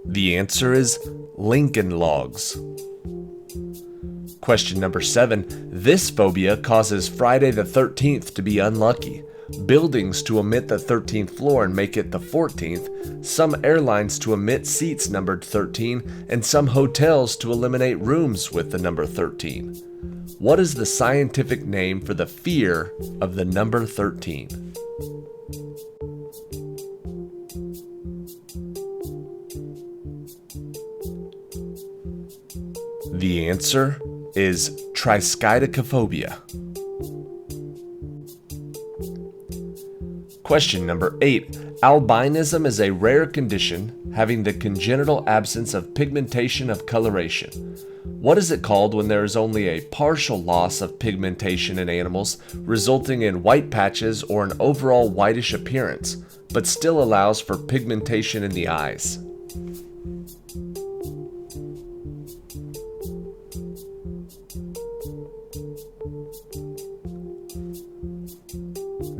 The answer is Lincoln Logs. Question number 7. This phobia causes Friday the 13th to be unlucky. Buildings to omit the 13th floor and make it the 14th, some airlines to omit seats numbered 13, and some hotels to eliminate rooms with the number 13. What is the scientific name for the fear of the number 13? The answer is triskaidekaphobia. Question number 8. Albinism is a rare condition having the congenital absence of pigmentation of coloration. What is it called when there is only a partial loss of pigmentation in animals, resulting in white patches or an overall whitish appearance, but still allows for pigmentation in the eyes?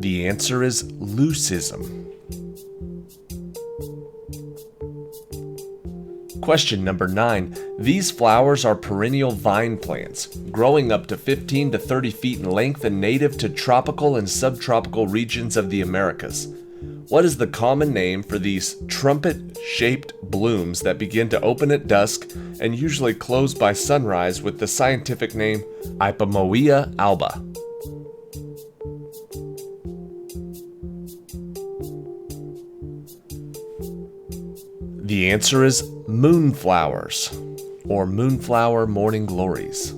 The answer is leucism. Question number 9. These flowers are perennial vine plants, growing up to 15 to 30 feet in length and native to tropical and subtropical regions of the Americas. What is the common name for these trumpet-shaped blooms that begin to open at dusk and usually close by sunrise with the scientific name Ipomoea alba? The answer is moonflowers, or moonflower morning glories.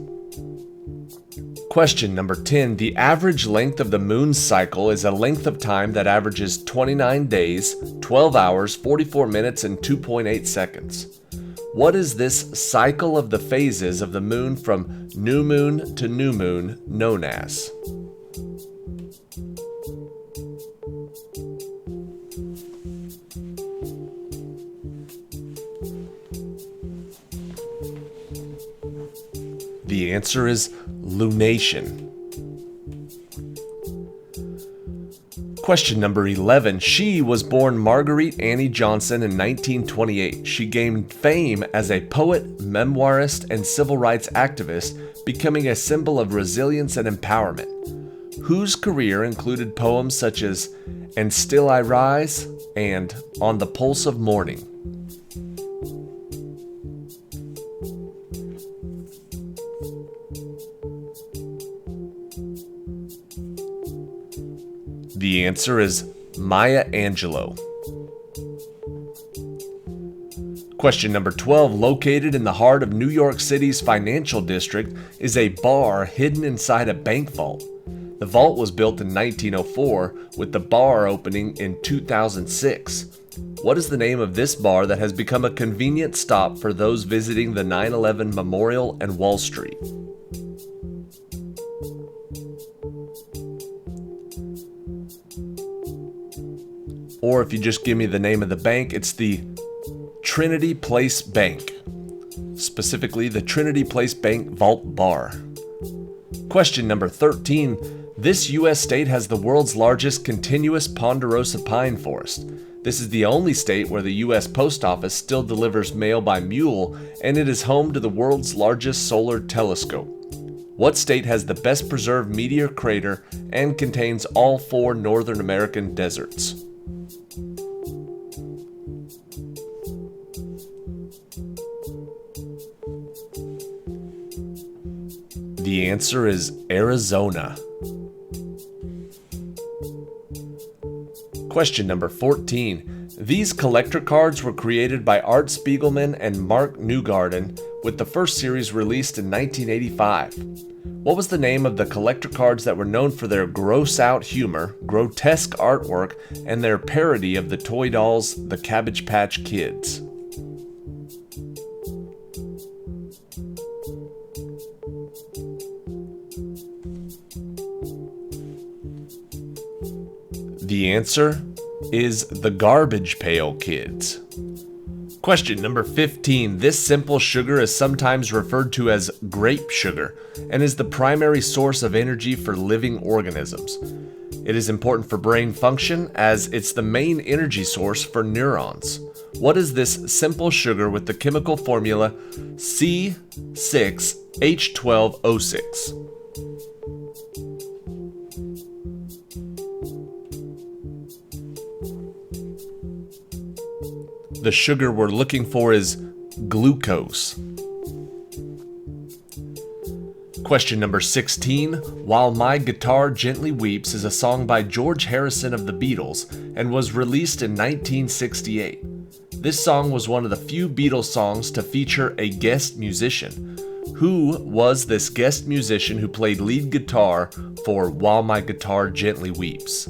Question number 10. The average length of the moon's cycle is a length of time that averages 29 days, 12 hours, 44 minutes, and 2.8 seconds. What is this cycle of the phases of the moon from new moon to new moon known as? The answer is lunation. Question number 11. She was born Marguerite Annie Johnson in 1928. She gained fame as a poet, memoirist, and civil rights activist, becoming a symbol of resilience and empowerment. Whose career included poems such as "And Still I Rise" and "On the Pulse of Morning"? The answer is Maya Angelou. Question number 12. Located in the heart of New York City's financial district is a bar hidden inside a bank vault. The vault was built in 1904, with the bar opening in 2006. What is the name of this bar that has become a convenient stop for those visiting the 9/11 Memorial and Wall Street? Or if you just give me the name of the bank, it's the Trinity Place Bank. Specifically, the Trinity Place Bank Vault Bar. Question number 13. This U.S. state has the world's largest continuous ponderosa pine forest. This is the only state where the U.S. Post Office still delivers mail by mule, and it is home to the world's largest solar telescope. What state has the best preserved meteor crater and contains all 4 Northern American deserts? The answer is Arizona. Question number 14. These collector cards were created by Art Spiegelman and Mark Newgarden, with the first series released in 1985. What was the name of the collector cards that were known for their gross-out humor, grotesque artwork, and their parody of the toy dolls, the Cabbage Patch Kids? The answer is the Garbage Pail Kids. Question number 15. This simple sugar is sometimes referred to as grape sugar and is the primary source of energy for living organisms. It is important for brain function as it's the main energy source for neurons. What is this simple sugar with the chemical formula C6H12O6? The sugar we're looking for is glucose. Question number 16. While My Guitar Gently Weeps is a song by George Harrison of the Beatles and was released in 1968. This song was one of the few Beatles songs to feature a guest musician. Who was this guest musician who played lead guitar for While My Guitar Gently Weeps?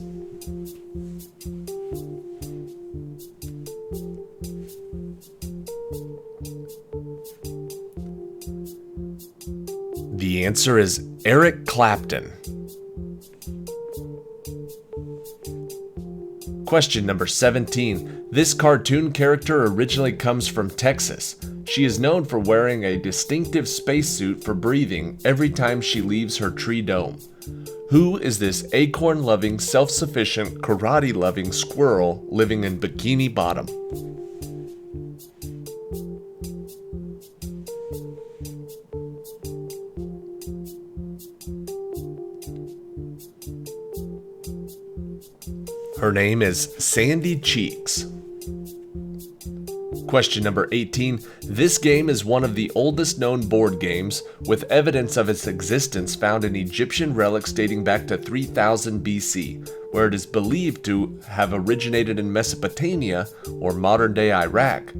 The answer is Eric Clapton. Question number 17. This cartoon character originally comes from Texas. She is known for wearing a distinctive spacesuit for breathing every time she leaves her tree dome. Who is this acorn-loving, self-sufficient, karate-loving squirrel living in Bikini Bottom? Her name is Sandy Cheeks. Question number 18. This game is one of the oldest known board games, with evidence of its existence found in Egyptian relics dating back to 3000 BC, where it is believed to have originated in Mesopotamia or modern-day Iraq.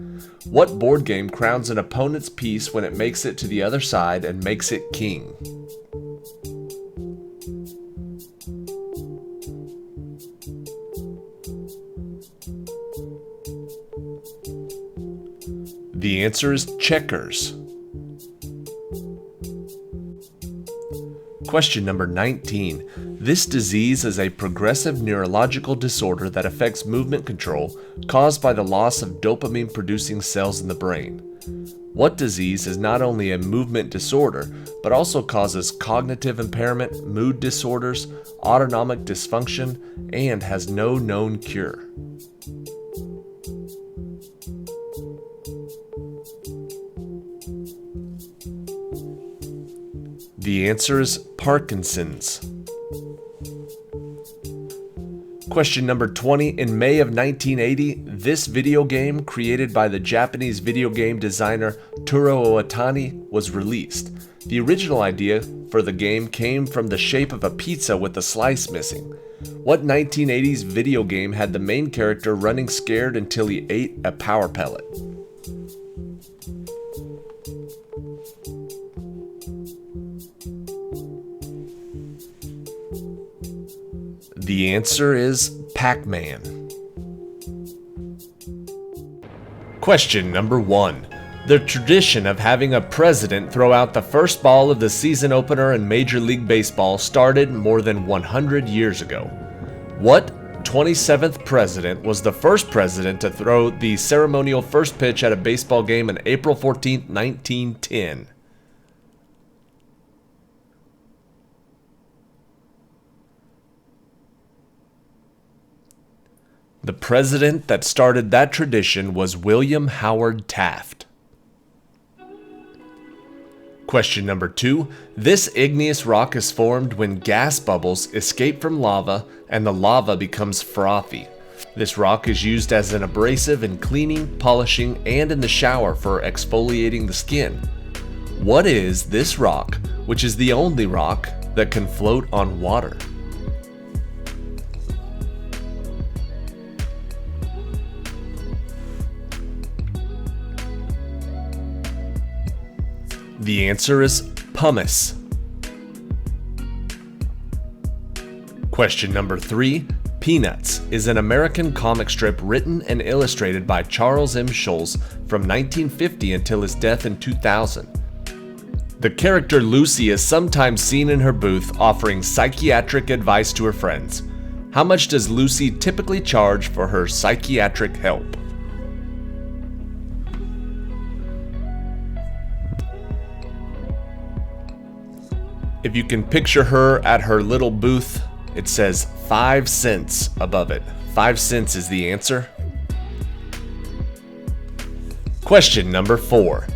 What board game crowns an opponent's piece when it makes it to the other side and makes it king? The answer is checkers. Question number 19. This disease is a progressive neurological disorder that affects movement control caused by the loss of dopamine-producing cells in the brain. What disease is not only a movement disorder, but also causes cognitive impairment, mood disorders, autonomic dysfunction, and has no known cure? The answer is Parkinson's. Question number 20. In May of 1980, this video game, created by the Japanese video game designer Taro Otani, was released. The original idea for the game came from the shape of a pizza with a slice missing. What 1980s video game had the main character running scared until he ate a power pellet? The answer is Pac-Man. Question number 1. The tradition of having a president throw out the first ball of the season opener in Major League Baseball started more than 100 years ago. What 27th president was the first president to throw the ceremonial first pitch at a baseball game on April 14, 1910? The president that started that tradition was William Howard Taft. Question number 2. This igneous rock is formed when gas bubbles escape from lava and the lava becomes frothy. This rock is used as an abrasive in cleaning, polishing, and in the shower for exfoliating the skin. What is this rock, which is the only rock that can float on water? The answer is pumice. Question number 3. Peanuts is an American comic strip written and illustrated by Charles M. Schulz from 1950 until his death in 2000. The character Lucy is sometimes seen in her booth offering psychiatric advice to her friends. How much does Lucy typically charge for her psychiatric help? If you can picture her at her little booth, it says 5 cents above it. 5 cents is the answer. Question number 4.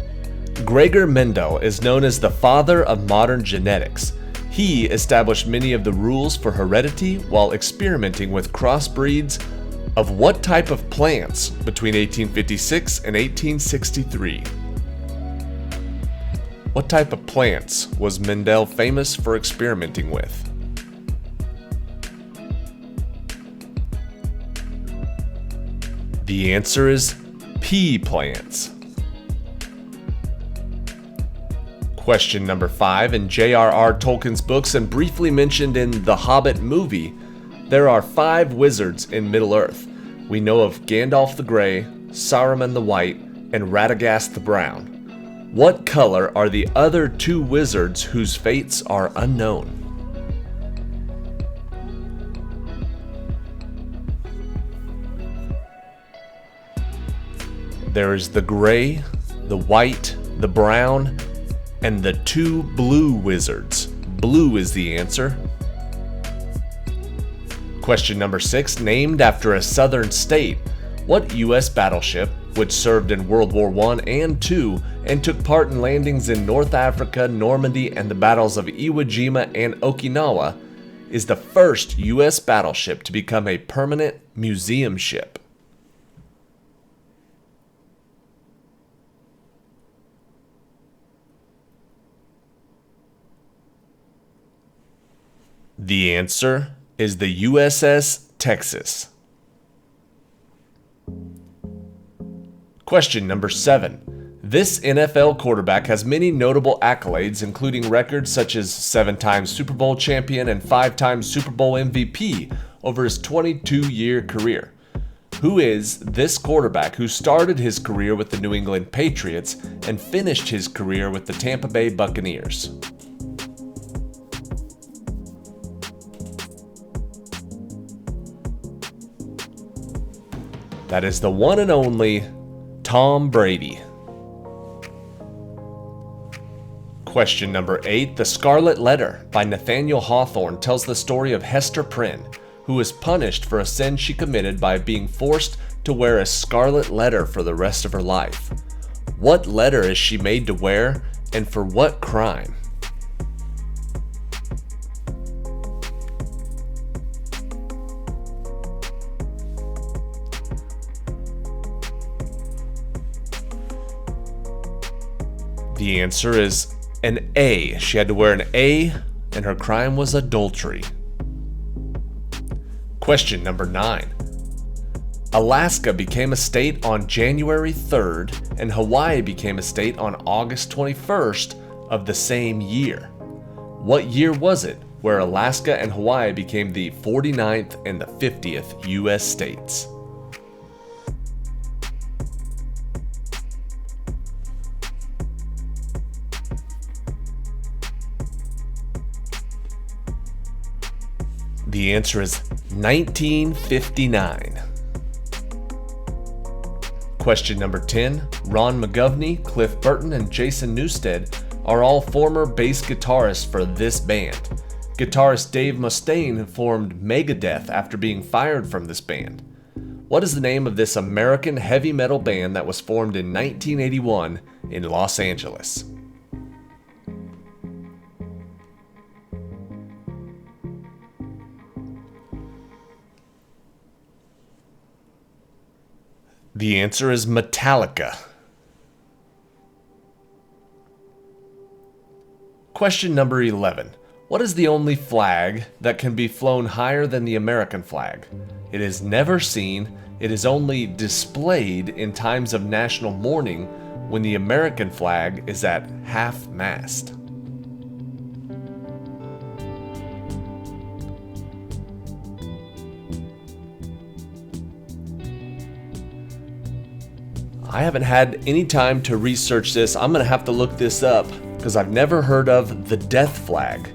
Gregor Mendel is known as the father of modern genetics. He established many of the rules for heredity while experimenting with crossbreeds of what type of plants between 1856 and 1863? What type of plants was Mendel famous for experimenting with? The answer is pea plants. Question number 5. In J.R.R. Tolkien's books and briefly mentioned in The Hobbit movie, there are 5 wizards in Middle-earth. We know of Gandalf the Grey, Saruman the White, and Radagast the Brown. What color are the other 2 wizards whose fates are unknown? There is the gray, the white, the brown, and the 2 blue wizards. Blue is the answer. Question number 6. Named after a southern state, what U.S. battleship, which served in World War I and II and took part in landings in North Africa, Normandy, and the battles of Iwo Jima and Okinawa, is the first U.S. battleship to become a permanent museum ship? The answer is the USS Texas. Question number 7. This NFL quarterback has many notable accolades, including records such as 7-time Super Bowl champion and 5-time Super Bowl MVP over his 22-year career. Who is this quarterback who started his career with the New England Patriots and finished his career with the Tampa Bay Buccaneers? That is the one and only Tom Brady. Question number 8. The Scarlet Letter by Nathaniel Hawthorne tells the story of Hester Prynne, who was punished for a sin she committed by being forced to wear a scarlet letter for the rest of her life. What letter is she made to wear, and for what crime? The answer is an A. She had to wear an A, and her crime was adultery. Question number 9. Alaska became a state on January 3rd, and Hawaii became a state on August 21st of the same year. What year was it where Alaska and Hawaii became the 49th and the 50th U.S. states? The answer is 1959. Question number 10. Ron McGovney, Cliff Burton, and Jason Newsted are all former bass guitarists for this band. Guitarist Dave Mustaine formed Megadeth after being fired from this band. What is the name of this American heavy metal band that was formed in 1981 in Los Angeles? The answer is Metallica. Question number 11. What is the only flag that can be flown higher than the American flag? It is never seen, it is only displayed in times of national mourning when the American flag is at half-mast. I haven't had any time to research this. I'm going to have to look this up because I've never heard of the death flag,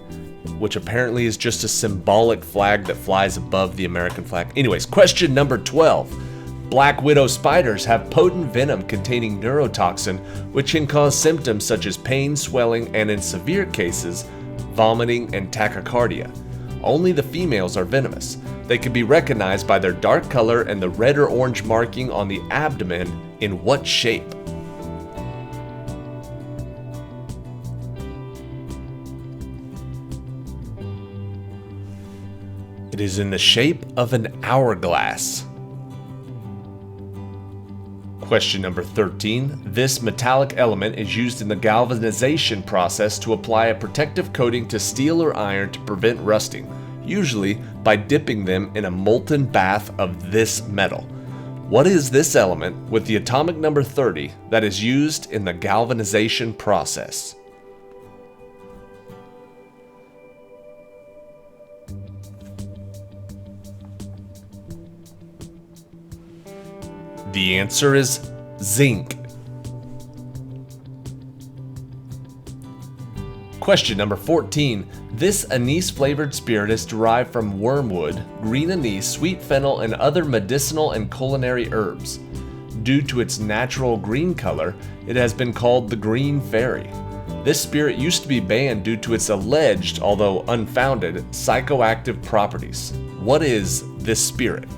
which apparently is just a symbolic flag that flies above the American flag. Anyways, question number 12. Black widow spiders have potent venom containing neurotoxin, which can cause symptoms such as pain, swelling, and in severe cases, vomiting and tachycardia. Only the females are venomous. They can be recognized by their dark color and the red or orange marking on the abdomen. In what shape? It is in the shape of an hourglass. Question number 13. This metallic element is used in the galvanization process to apply a protective coating to steel or iron to prevent rusting, usually by dipping them in a molten bath of this metal. What is this element with the atomic number 30 that is used in the galvanization process? The answer is zinc. Question number 14. This anise-flavored spirit is derived from wormwood, green anise, sweet fennel, and other medicinal and culinary herbs. Due to its natural green color, it has been called the Green Fairy. This spirit used to be banned due to its alleged, although unfounded, psychoactive properties. What is this spirit?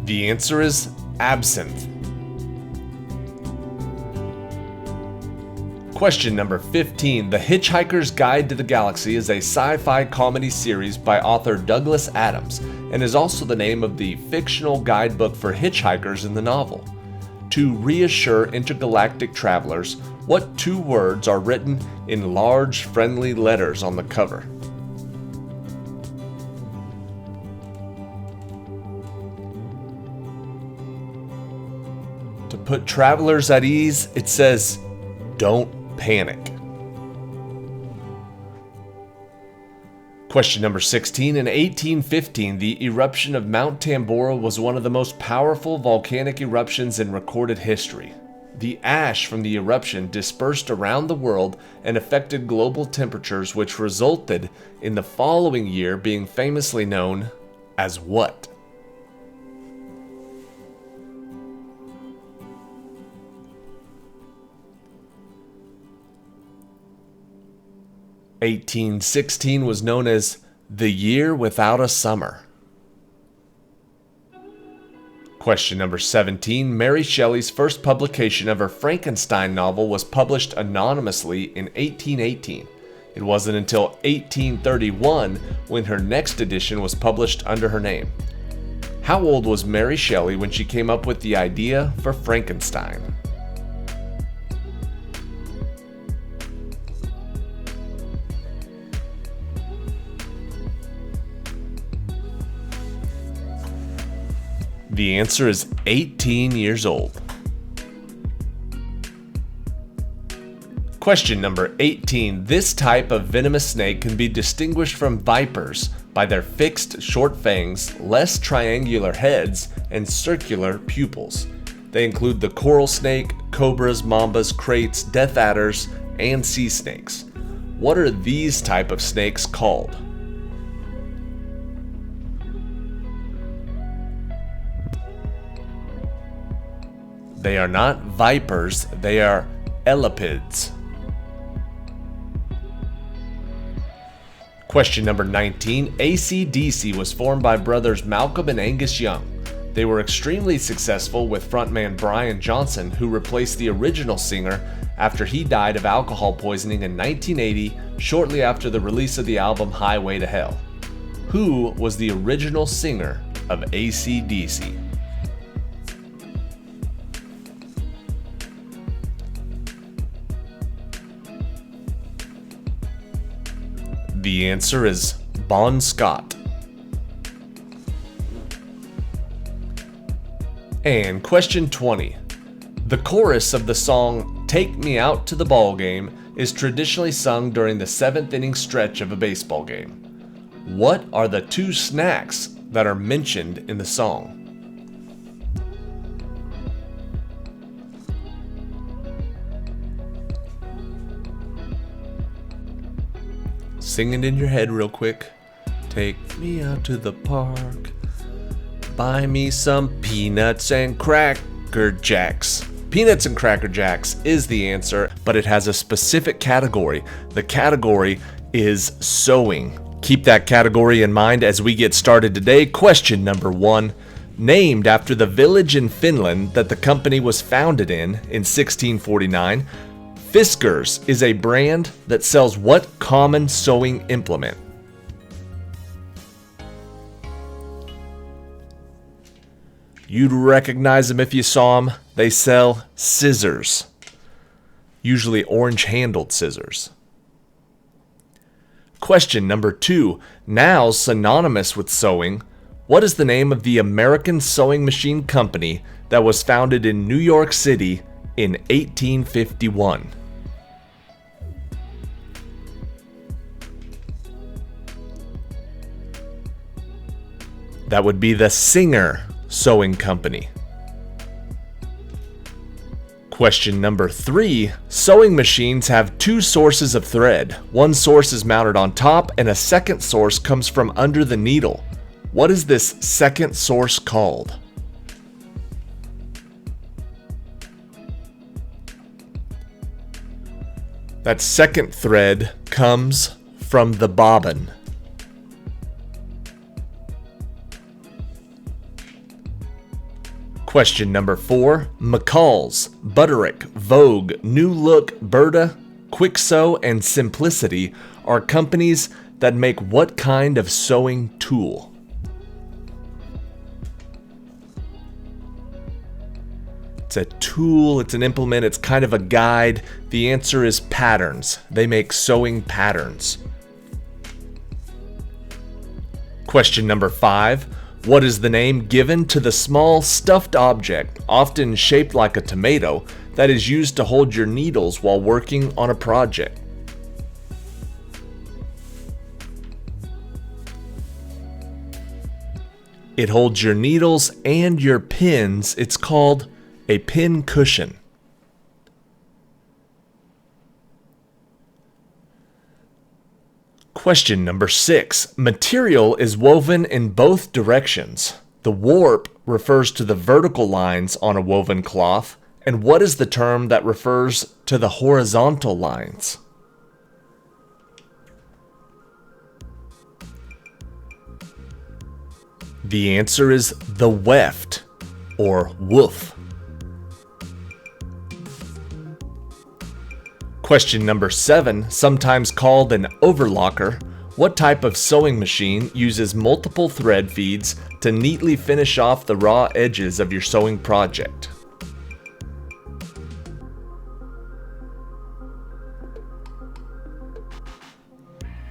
The answer is absinthe. Question number 15. The Hitchhiker's Guide to the Galaxy is a sci-fi comedy series by author Douglas Adams and is also the name of the fictional guidebook for hitchhikers in the novel. To reassure intergalactic travelers, what two words are written in large friendly letters on the cover? To put travelers at ease, it says, "Don't panic." Question number 16. In 1815, the eruption of Mount Tambora was one of the most powerful volcanic eruptions in recorded history. The ash from the eruption dispersed around the world and affected global temperatures, which resulted in the following year being famously known as what? (1816) was known as the year without a summer. Question number 17. Mary Shelley's first publication of her Frankenstein novel was published anonymously in 1818. It wasn't until 1831 when her next edition was published under her name. How old was Mary Shelley when she came up with the idea for Frankenstein? The answer is 18 years old. Question number 18. This type of venomous snake can be distinguished from vipers by their fixed short fangs, less triangular heads, and circular pupils. They include the coral snake, cobras, mambas, kraits, death adders, and sea snakes. What are these type of snakes called? They are not vipers, they are elapids. Question number 19. AC/DC was formed by brothers Malcolm and Angus Young. They were extremely successful with frontman Brian Johnson, who replaced the original singer after he died of alcohol poisoning in 1980, shortly after the release of the album Highway to Hell. Who was the original singer of AC/DC? The answer is Bon Scott. And question 20. The chorus of the song "Take Me Out to the Ball Game" is traditionally sung during the 7th inning stretch of a baseball game. What are the two snacks that are mentioned in the song? Sing it in your head real quick. Take me out to the park. Buy me some peanuts and Cracker Jacks. Peanuts and Cracker Jacks is the answer, but it has a specific category. The category is sewing. Keep that category in mind as we get started today. Question number 1. Named after the village in Finland that the company was founded in 1649, Fiskars is a brand that sells what common sewing implement? You'd recognize them if you saw them. They sell scissors, usually orange-handled scissors. Question number 2. Now synonymous with sewing, what is the name of the American sewing machine company that was founded in New York City in 1851? That would be the Singer Sewing Company. Question number 3. Sewing machines have two sources of thread. One source is mounted on top and a second source comes from under the needle. What is this second source called? That second thread comes from the bobbin. Question number 4. McCall's, Butterick, Vogue, New Look, Berta, Quick Sew and Simplicity are companies that make what kind of sewing tool? It's a tool, it's an implement, it's kind of a guide. The answer is patterns. They make sewing patterns. Question number 5. What is the name given to the small stuffed object, often shaped like a tomato, that is used to hold your needles while working on a project? It holds your needles and your pins. It's called a pin cushion. Question number 6. Material is woven in both directions. The warp refers to the vertical lines on a woven cloth, and what is the term that refers to the horizontal lines? The answer is the weft, or woof. Question number 7, sometimes called an overlocker. What type of sewing machine uses multiple thread feeds to neatly finish off the raw edges of your sewing project?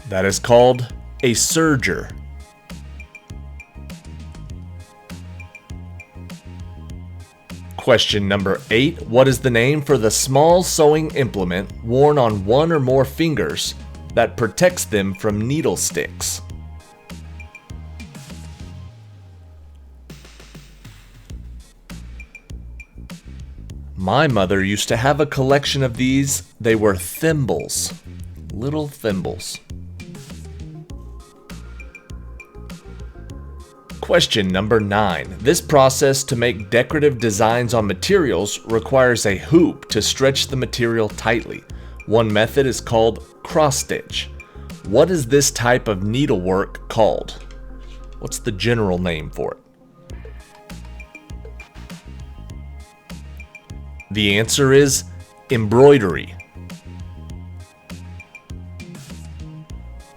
That is called a serger. Question number 8. What is the name for the small sewing implement worn on one or more fingers that protects them from needle sticks? My mother used to have a collection of these. They were thimbles, little thimbles. Question number 9. This process to make decorative designs on materials requires a hoop to stretch the material tightly. One method is called cross-stitch. What is this type of needlework called? What's the general name for it? The answer is embroidery.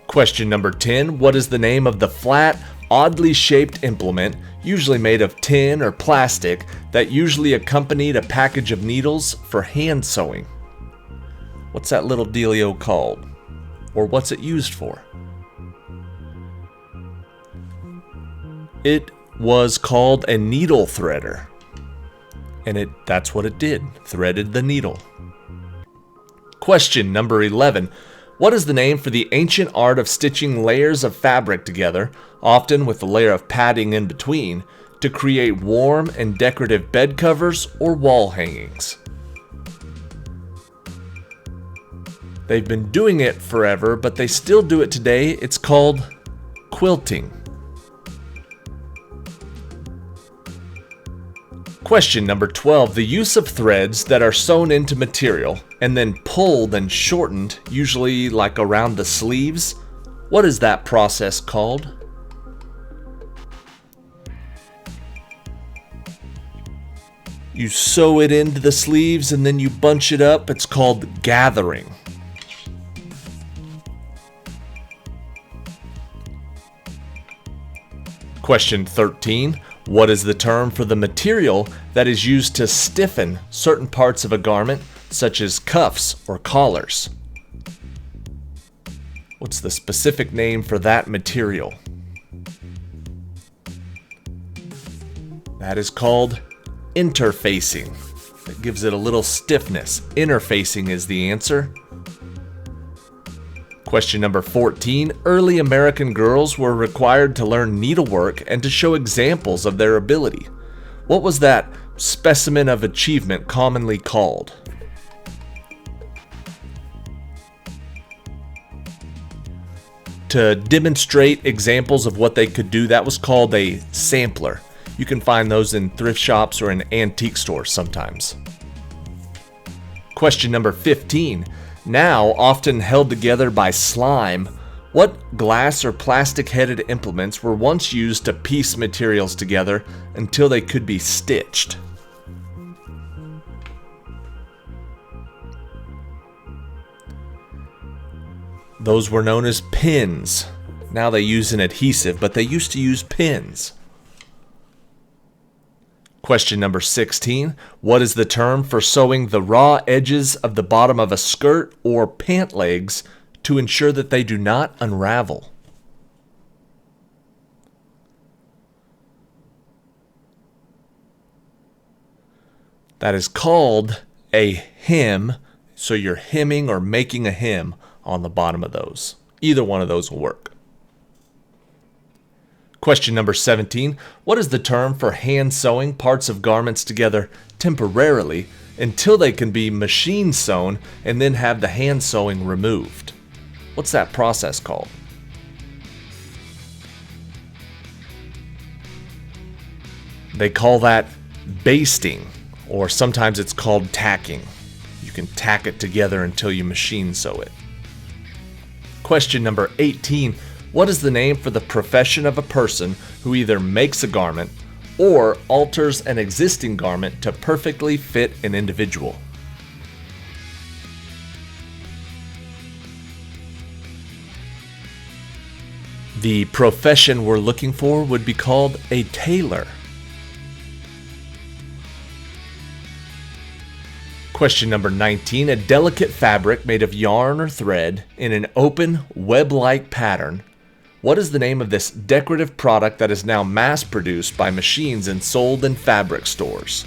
Question number 10. What is the name of the flat, oddly shaped implement, usually made of tin or plastic, that usually accompanied a package of needles for hand sewing? What's that little dealio called? Or what's it used for? It was called a needle threader. And that's what it did, threaded the needle. Question number 11. What is the name for the ancient art of stitching layers of fabric together, often with a layer of padding in between, to create warm and decorative bed covers or wall hangings? They've been doing it forever, but they still do it today. It's called quilting. Question number 12. The use of threads that are sewn into material and then pulled and shortened, usually like around the sleeves. What is that process called? You sew it into the sleeves and then you bunch it up. It's called gathering. Question 13. What is the term for the material that is used to stiffen certain parts of a garment, such as cuffs or collars? What's the specific name for that material? That is called interfacing. That gives it a little stiffness. Interfacing is the answer. Question number 14. Early American girls were required to learn needlework and to show examples of their ability. What was that specimen of achievement commonly called? To demonstrate examples of what they could do, that was called a sampler. You can find those in thrift shops or in antique stores sometimes. Question number 15. Now often held together by slime, what glass or plastic-headed implements were once used to piece materials together until they could be stitched? Those were known as pins. Now they use an adhesive, but they used to use pins. Question number 16. What is the term for sewing the raw edges of the bottom of a skirt or pant legs to ensure that they do not unravel? That is called a hem. So you're hemming or making a hem on the bottom of those. Either one of those will work. Question number 17. What is the term for hand sewing parts of garments together temporarily until they can be machine sewn and then have the hand sewing removed? What's that process called? They call that basting, or sometimes it's called tacking. You can tack it together until you machine sew it. Question number 18. What is the name for the profession of a person who either makes a garment or alters an existing garment to perfectly fit an individual? The profession we're looking for would be called a tailor. Question number 19. A delicate fabric made of yarn or thread in an open, web-like pattern. What is the name of this decorative product that is now mass-produced by machines and sold in fabric stores?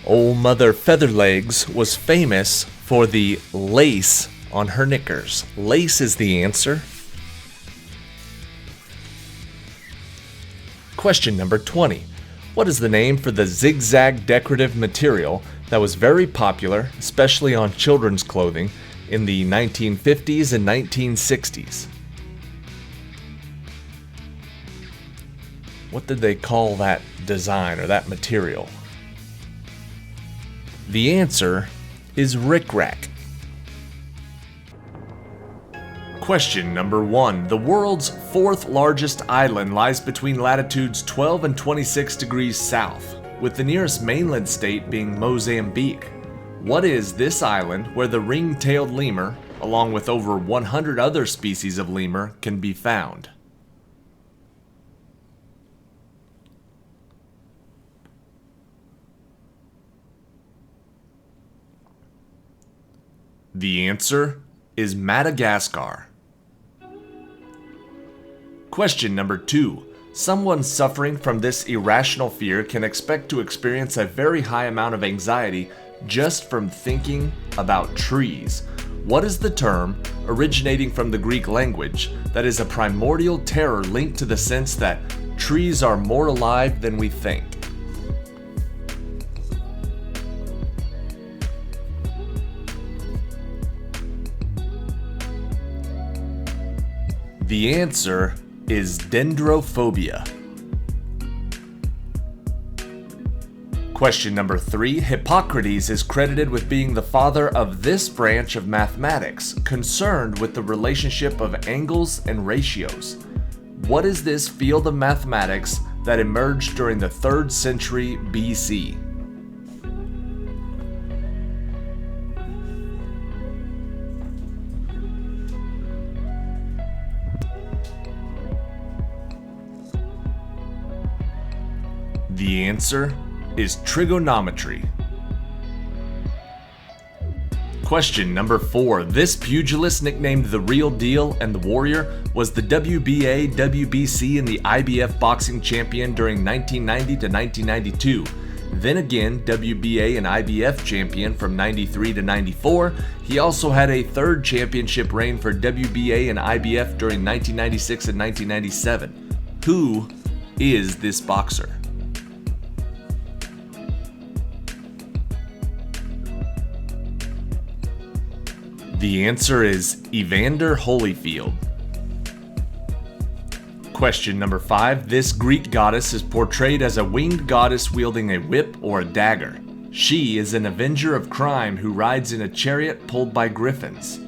Old Mother Featherlegs was famous for the lace on her knickers. Lace is the answer. Question number 20. What is the name for the zigzag decorative material that was very popular, especially on children's clothing, in the 1950s and 1960s? What did they call that design or that material? The answer is rickrack. Question number 1. The world's fourth largest island lies between latitudes 12 and 26 degrees south, with the nearest mainland state being Mozambique. What is this island where the ring-tailed lemur, along with over 100 other species of lemur, can be found? The answer is Madagascar. Question number 2. Someone suffering from this irrational fear can expect to experience a very high amount of anxiety just from thinking about trees. What is the term, originating from the Greek language, that is a primordial terror linked to the sense that trees are more alive than we think? The answer is dendrophobia. Question number 3. Hippocrates is credited with being the father of this branch of mathematics, concerned with the relationship of angles and ratios. What is this field of mathematics that emerged during the 3rd century BC? The answer is trigonometry. Question number 4. This pugilist, nicknamed the Real Deal and the Warrior, was the WBA, WBC, and the IBF boxing champion during 1990 to 1992. Then again, WBA and IBF champion from 93 to 94. He also had a 3rd championship reign for WBA and IBF during 1996 and 1997. Who is this boxer? The answer is Evander Holyfield. Question number 5. This Greek goddess is portrayed as a winged goddess wielding a whip or a dagger. She is an avenger of crime who rides in a chariot pulled by griffins.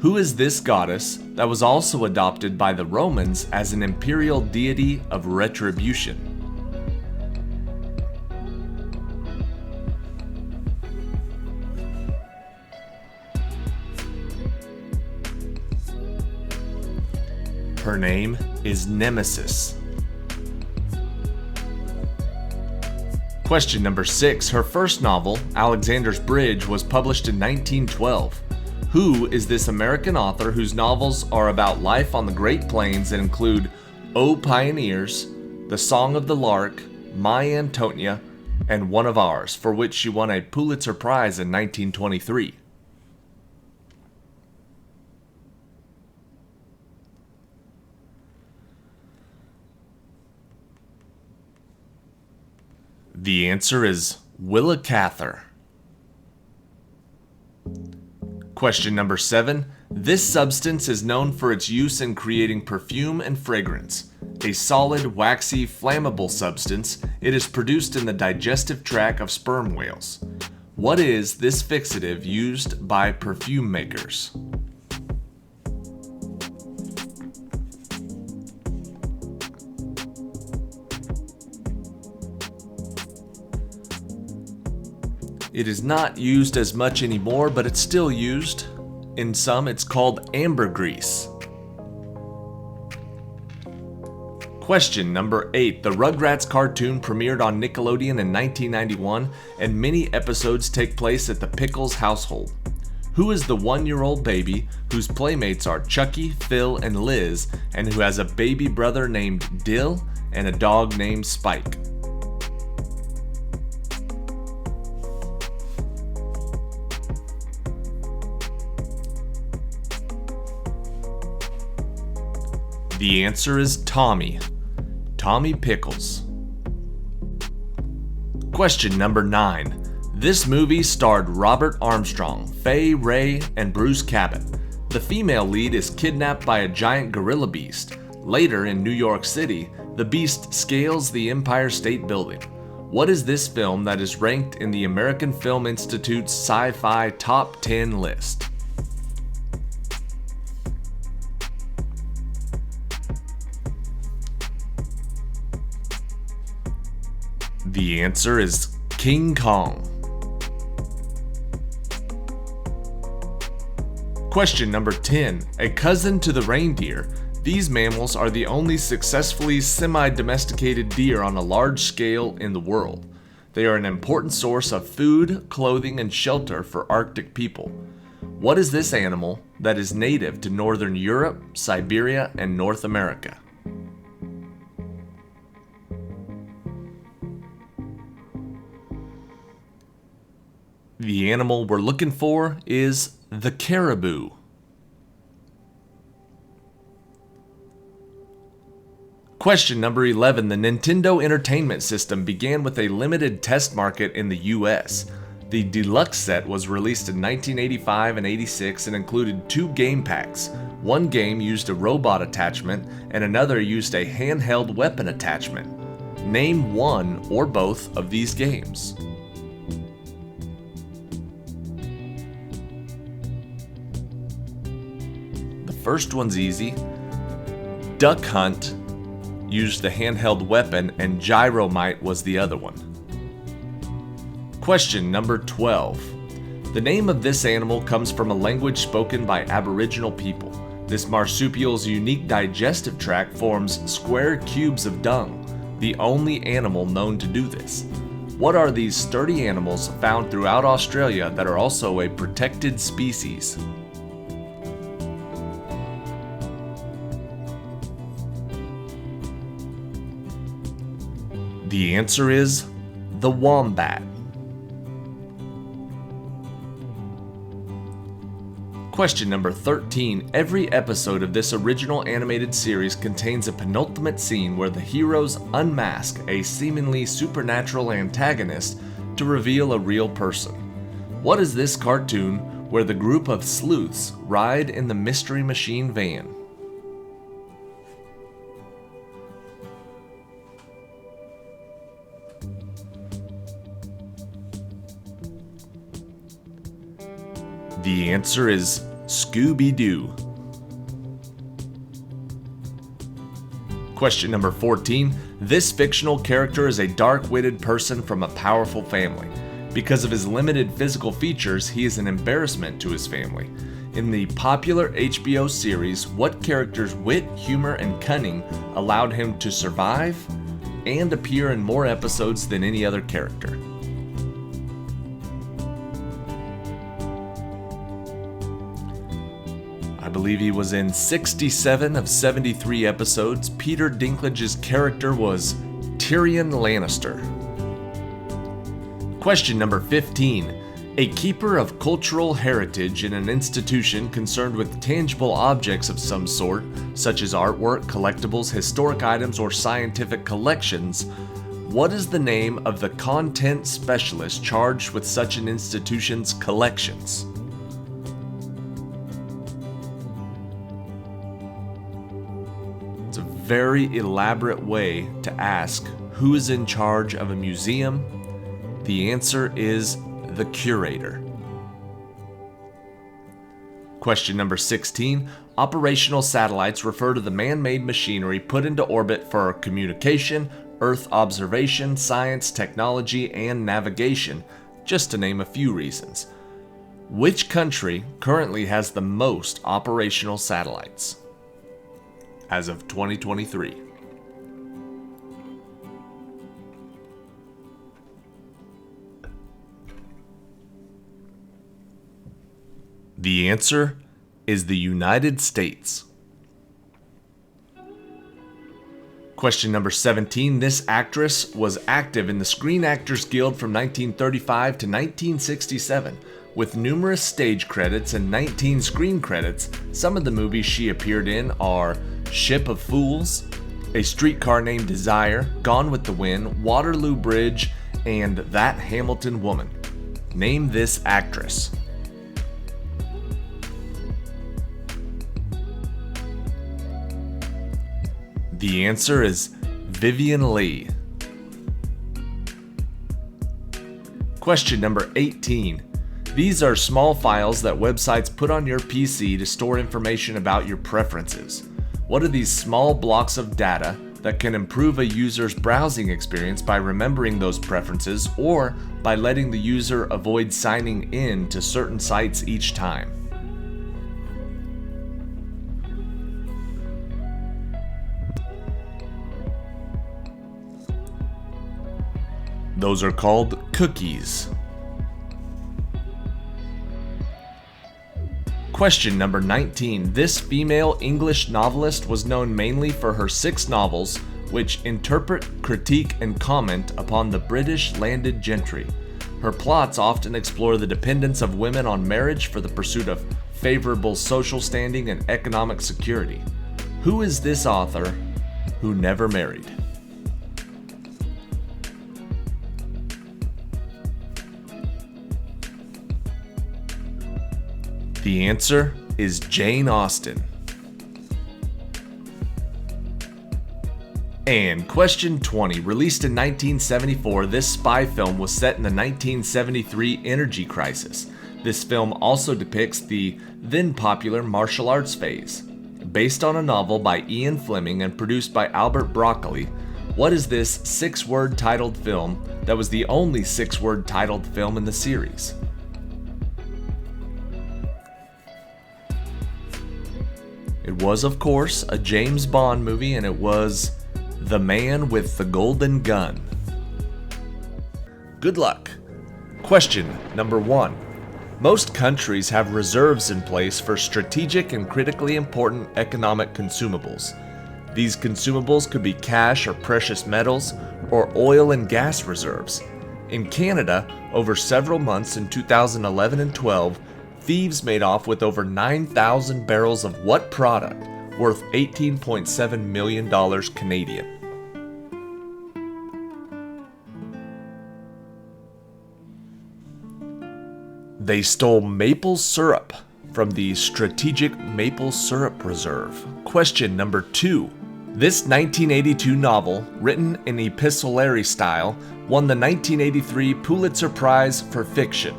Who is this goddess that was also adopted by the Romans as an imperial deity of retribution? Her name is Nemesis. Question number 6. Her first novel, Alexander's Bridge, was published in 1912. Who is this American author whose novels are about life on the Great Plains and include O Pioneers, The Song of the Lark, My Antonia, and One of Ours, for which she won a Pulitzer Prize in 1923? The answer is Willa Cather. Question number 7. This substance is known for its use in creating perfume and fragrance. A solid, waxy, flammable substance, it is produced in the digestive tract of sperm whales. What is this fixative used by perfume makers? It is not used as much anymore, but it's still used. In some, it's called ambergris. Question number 8. The Rugrats cartoon premiered on Nickelodeon in 1991, and many episodes take place at the Pickles household. Who is the 1-year-old baby whose playmates are Chucky, Phil, and Liz, and who has a baby brother named Dill and a dog named Spike? The answer is Tommy. Tommy Pickles. Question number 9. This movie starred Robert Armstrong, Fay Wray, and Bruce Cabot. The female lead is kidnapped by a giant gorilla beast. Later in New York City, the beast scales the Empire State Building. What is this film that is ranked in the American Film Institute's Sci-Fi Top 10 list? The answer is King Kong. Question number 10. A cousin to the reindeer, these mammals are the only successfully semi-domesticated deer on a large scale in the world. They are an important source of food, clothing, and shelter for Arctic people. What is this animal that is native to northern Europe, Siberia, and North America? The animal we're looking for is the caribou. Question number 11. The Nintendo Entertainment System began with a limited test market in the US. The deluxe set was released in 1985 and 86 and included 2 game packs. One game used a robot attachment and another used a handheld weapon attachment. Name one or both of these games. First one's easy. Duck Hunt used the handheld weapon and Gyromite was the other one. Question number 12. The name of this animal comes from a language spoken by Aboriginal people. This marsupial's unique digestive tract forms square cubes of dung, the only animal known to do this. What are these sturdy animals found throughout Australia that are also a protected species? The answer is the wombat. Question number 13. Every episode of this original animated series contains a penultimate scene where the heroes unmask a seemingly supernatural antagonist to reveal a real person. What is this cartoon where the group of sleuths ride in the Mystery Machine van? The answer is Scooby-Doo. Question number 14. This fictional character is a dark-witted person from a powerful family. Because of his limited physical features, he is an embarrassment to his family. In the popular HBO series, what character's wit, humor, and cunning allowed him to survive and appear in more episodes than any other character? I believe he was in 67 of 73 episodes. Peter Dinklage's character was Tyrion Lannister. Question number 15. A keeper of cultural heritage in an institution concerned with tangible objects of some sort, such as artwork, collectibles, historic items, or scientific collections, what is the name of the content specialist charged with such an institution's collections? It's a very elaborate way to ask who is in charge of a museum. The answer is the curator. Question number 16. Operational satellites refer to the man-made machinery put into orbit for communication, Earth observation, science, technology, and navigation, just to name a few reasons. Which country currently has the most operational satellites as of 2023? The answer is the United States. Question number 17. This actress was active in the Screen Actors Guild from 1935 to 1967. With numerous stage credits and 19 screen credits, some of the movies she appeared in are Ship of Fools, A Streetcar Named Desire, Gone with the Wind, Waterloo Bridge, and That Hamilton Woman. Name this actress. The answer is Vivian Leigh. Question number 18. These are small files that websites put on your PC to store information about your preferences. What are these small blocks of data that can improve a user's browsing experience by remembering those preferences or by letting the user avoid signing in to certain sites each time? Those are called cookies. Question number 19. This female English novelist was known mainly for her 6 novels, which interpret, critique, and comment upon the British landed gentry. Her plots often explore the dependence of women on marriage for the pursuit of favorable social standing and economic security. Who is this author who never married? The answer is Jane Austen. And question 20. Released in 1974, this spy film was set in the 1973 energy crisis. This film also depicts the then popular martial arts phase. Based on a novel by Ian Fleming and produced by Albert Broccoli, what is this 6-word titled film that was the only 6-word titled film in the series? It was, of course, a James Bond movie, and it was The Man with the Golden Gun. Good luck. Question number 1. Most countries have reserves in place for strategic and critically important economic consumables. These consumables could be cash or precious metals, or oil and gas reserves. In Canada, over several months in 2011 and 12, thieves made off with over 9,000 barrels of what product, worth $18.7 million Canadian? They stole maple syrup from the Strategic Maple Syrup Reserve. Question number 2. This 1982 novel, written in epistolary style, won the 1983 Pulitzer Prize for Fiction.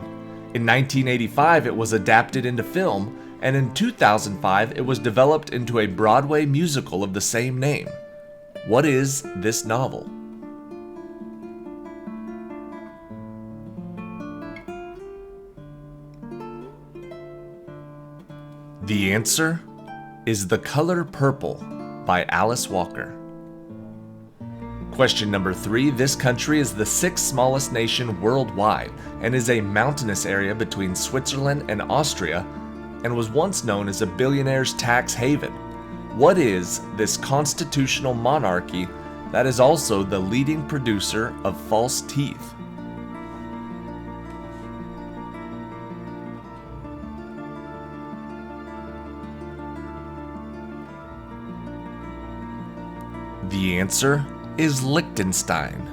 In 1985, it was adapted into film, and in 2005, it was developed into a Broadway musical of the same name. What is this novel? The answer is The Color Purple by Alice Walker. Question number 3. This country is the 6th smallest nation worldwide and is a mountainous area between Switzerland and Austria and was once known as a billionaire's tax haven. What is this constitutional monarchy that is also the leading producer of false teeth? The answer is Liechtenstein.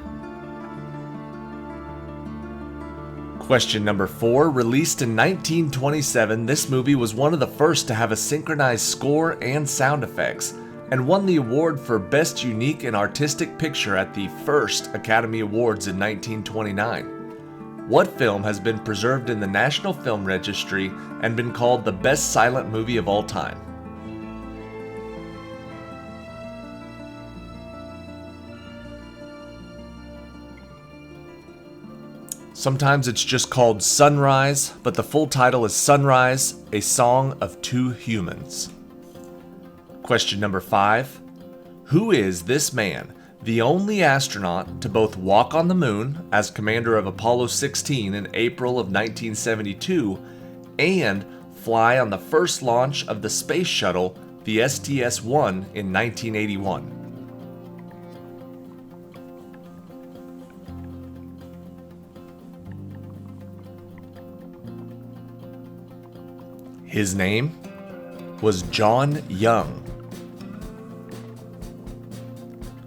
Question number 4. Released in 1927, this movie was one of the first to have a synchronized score and sound effects, and won the award for Best Unique and Artistic Picture at the first Academy Awards in 1929. What film has been preserved in the National Film Registry and been called the best silent movie of all time? Sometimes it's just called Sunrise, but the full title is Sunrise, A Song of Two Humans. Question number 5. Who is this man, the only astronaut to both walk on the moon as commander of Apollo 16 in April of 1972 and fly on the first launch of the space shuttle, the STS-1, in 1981? His name was John Young.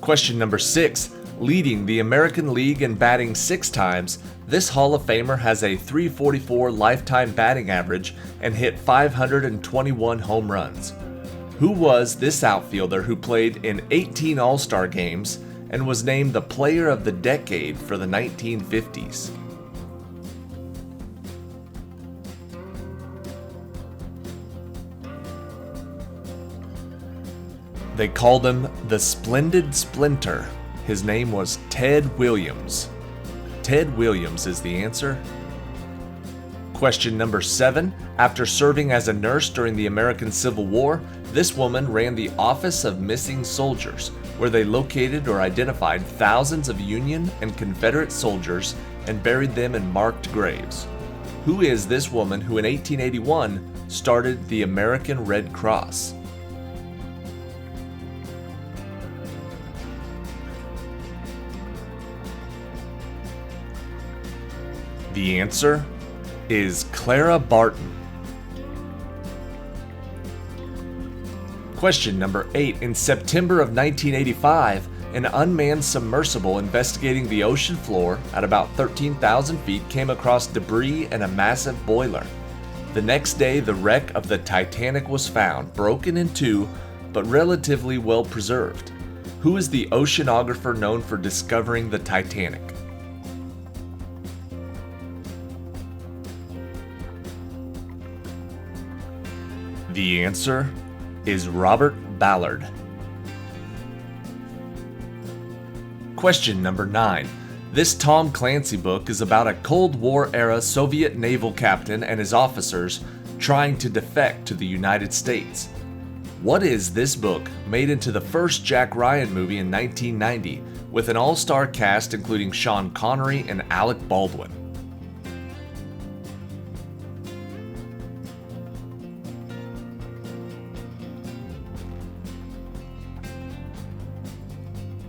Question number 6. Leading the American League in batting 6 times, this Hall of Famer has a .344 lifetime batting average and hit 521 home runs. Who was this outfielder who played in 18 All-Star games and was named the Player of the Decade for the 1950s? They called him the Splendid Splinter. His name was Ted Williams. Ted Williams is the answer. Question number 7. After serving as a nurse during the American Civil War, this woman ran the Office of Missing Soldiers, where they located or identified thousands of Union and Confederate soldiers and buried them in marked graves. Who is this woman who in 1881 started the American Red Cross? The answer is Clara Barton. Question number 8. In September of 1985, an unmanned submersible investigating the ocean floor at about 13,000 feet came across debris and a massive boiler. The next day, the wreck of the Titanic was found, broken in two, but relatively well preserved. Who is the oceanographer known for discovering the Titanic? The answer is Robert Ballard. Question number 9. This Tom Clancy book is about a Cold War-era Soviet naval captain and his officers trying to defect to the United States. What is this book made into the first Jack Ryan movie in 1990 with an all-star cast including Sean Connery and Alec Baldwin?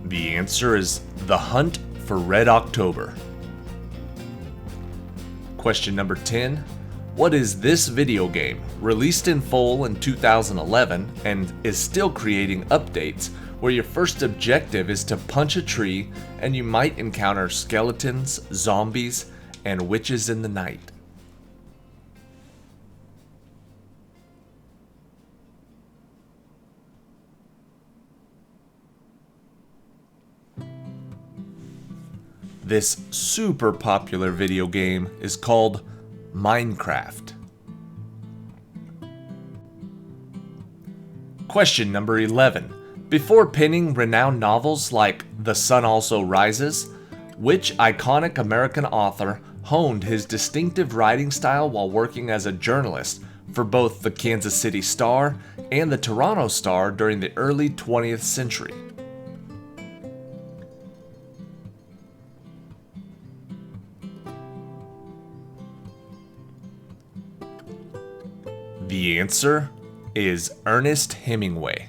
The answer is The Hunt for Red October. Question number 10. What is this video game, released in full in 2011 and is still creating updates, where your first objective is to punch a tree and you might encounter skeletons, zombies, and witches in the night? This super popular video game is called Minecraft. Question number 11. Before penning renowned novels like The Sun Also Rises, which iconic American author honed his distinctive writing style while working as a journalist for both the Kansas City Star and the Toronto Star during the early 20th century? The answer is Ernest Hemingway.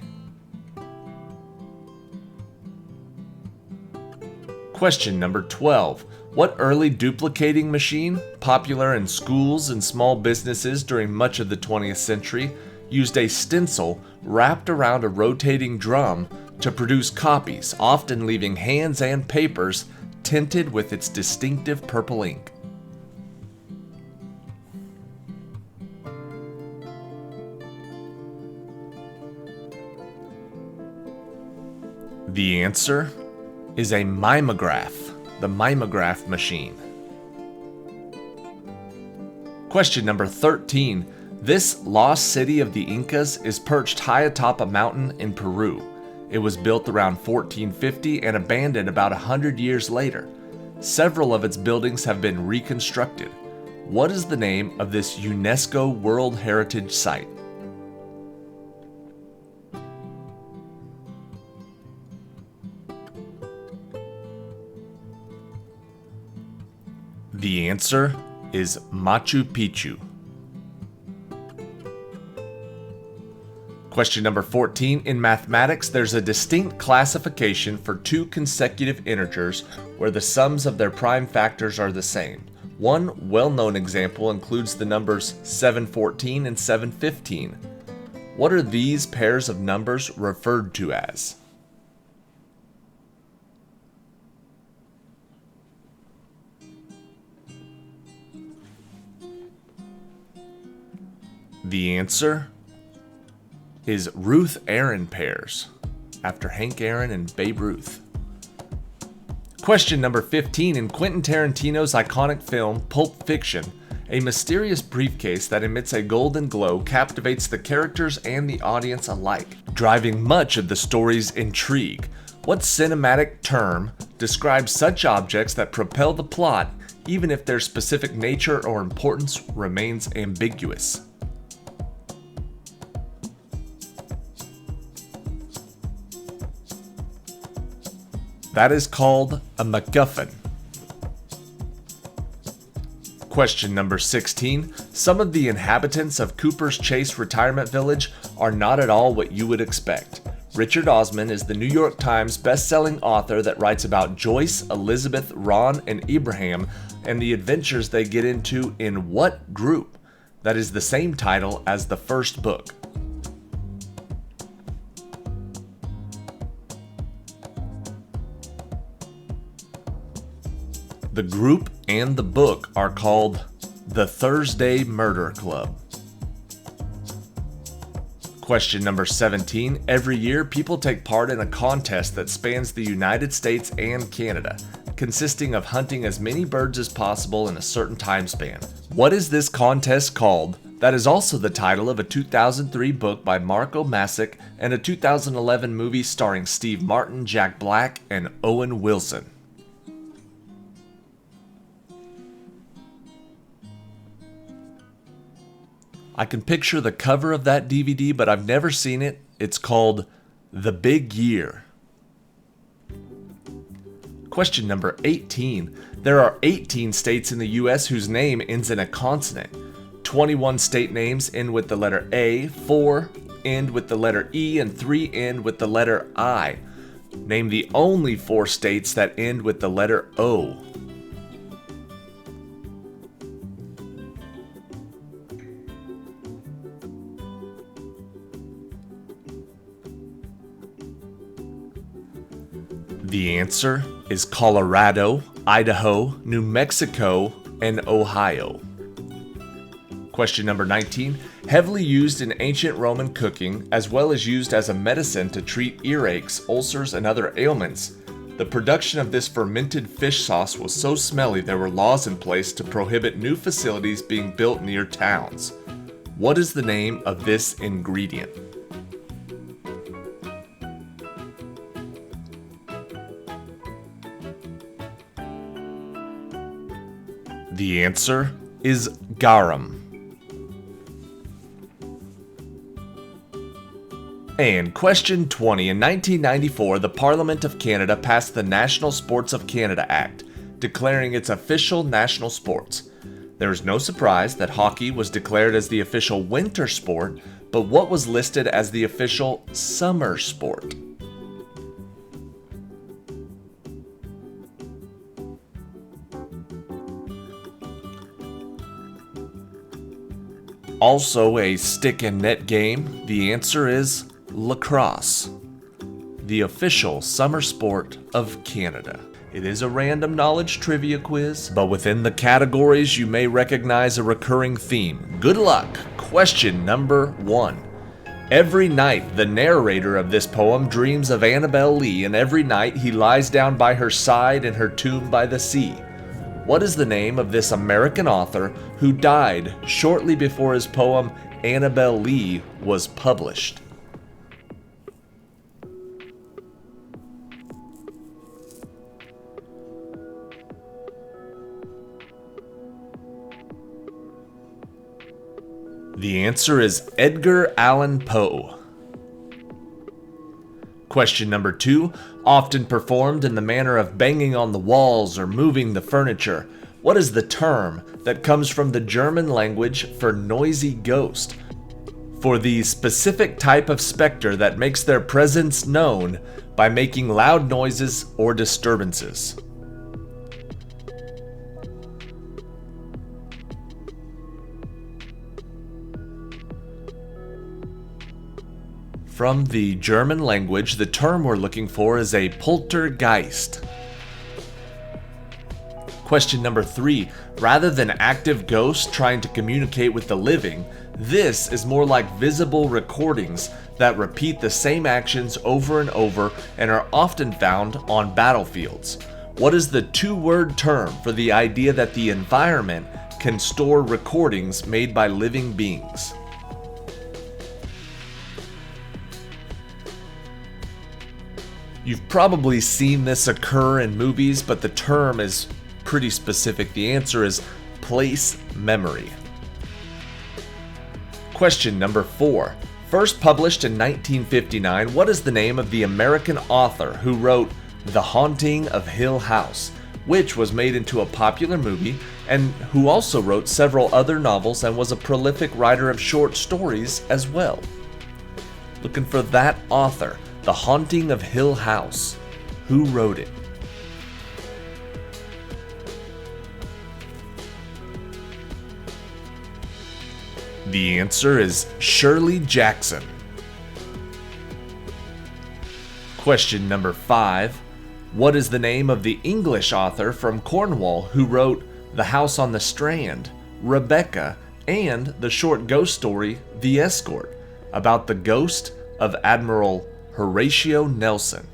Question number 12. What early duplicating machine, popular in schools and small businesses during much of the 20th century, used a stencil wrapped around a rotating drum to produce copies, often leaving hands and papers tinted with its distinctive purple ink? The answer is a mimeograph, the mimeograph machine. Question number 13. This lost city of the Incas is perched high atop a mountain in Peru. It was built around 1450 and abandoned about 100 years later. Several of its buildings have been reconstructed. What is the name of this UNESCO World Heritage Site? The answer is Machu Picchu. Question number 14. In mathematics, there's a distinct classification for two consecutive integers where the sums of their prime factors are the same. One well-known example includes the numbers 714 and 715. What are these pairs of numbers referred to as? The answer is Ruth-Aaron pairs, after Hank Aaron and Babe Ruth. Question number 15. In Quentin Tarantino's iconic film Pulp Fiction, a mysterious briefcase that emits a golden glow captivates the characters and the audience alike, driving much of the story's intrigue. What cinematic term describes such objects that propel the plot even if their specific nature or importance remains ambiguous? That is called a MacGuffin. Question number 16. Some of the inhabitants of Cooper's Chase Retirement Village are not at all what you would expect. Richard Osman is the New York Times best-selling author that writes about Joyce, Elizabeth, Ron, and Ibrahim and the adventures they get into in what group? That is the same title as the first book. The group and the book are called the Thursday Murder Club. Question number 17. Every year, people take part in a contest that spans the United States and Canada, consisting of hunting as many birds as possible in a certain time span. What is this contest called? That is also the title of a 2003 book by Marco Masick and a 2011 movie starring Steve Martin, Jack Black, and Owen Wilson. I can picture the cover of that DVD, but I've never seen it. It's called The Big Year. Question number 18. There are 18 states in the U.S. whose name ends in a consonant. 21 state names end with the letter A, 4 end with the letter E, and 3 end with the letter I. Name the only 4 states that end with the letter O. The answer is Colorado, Idaho, New Mexico, and Ohio. Question number 19. Heavily used in ancient Roman cooking, as well as used as a medicine to treat earaches, ulcers, and other ailments. The production of this fermented fish sauce was so smelly there were laws in place to prohibit new facilities being built near towns. What is the name of this ingredient? The answer is garum. And question 20. In 1994, the Parliament of Canada passed the National Sports of Canada Act, declaring its official national sports. There is no surprise that hockey was declared as the official winter sport, but what was listed as the official summer sport? Also a stick and net game, the answer is lacrosse, the official summer sport of Canada. It is a random knowledge trivia quiz, but within the categories you may recognize a recurring theme. Good luck! Question number 1. Every night, the narrator of this poem dreams of Annabel Lee, and every night he lies down by her side in her tomb by the sea. What is the name of this American author who died shortly before his poem Annabel Lee was published? The answer is Edgar Allan Poe. Question number 2. Often performed in the manner of banging on the walls or moving the furniture. What is the term that comes from the German language for noisy ghost? For the specific type of specter that makes their presence known by making loud noises or disturbances. From the German language, the term we're looking for is a poltergeist. Question number 3. Rather than active ghosts trying to communicate with the living, this is more like visible recordings that repeat the same actions over and over and are often found on battlefields. What is the two-word term for the idea that the environment can store recordings made by living beings? You've probably seen this occur in movies, but the term is pretty specific. The answer is place memory. Question number 4. First published in 1959, what is the name of the American author who wrote The Haunting of Hill House, which was made into a popular movie, and who also wrote several other novels and was a prolific writer of short stories as well? Looking for that author. The Haunting of Hill House. Who wrote it? The answer is Shirley Jackson. Question number 5. What is the name of the English author from Cornwall who wrote The House on the Strand, Rebecca, and the short ghost story The Escort, about the ghost of Admiral Horatio Nelson?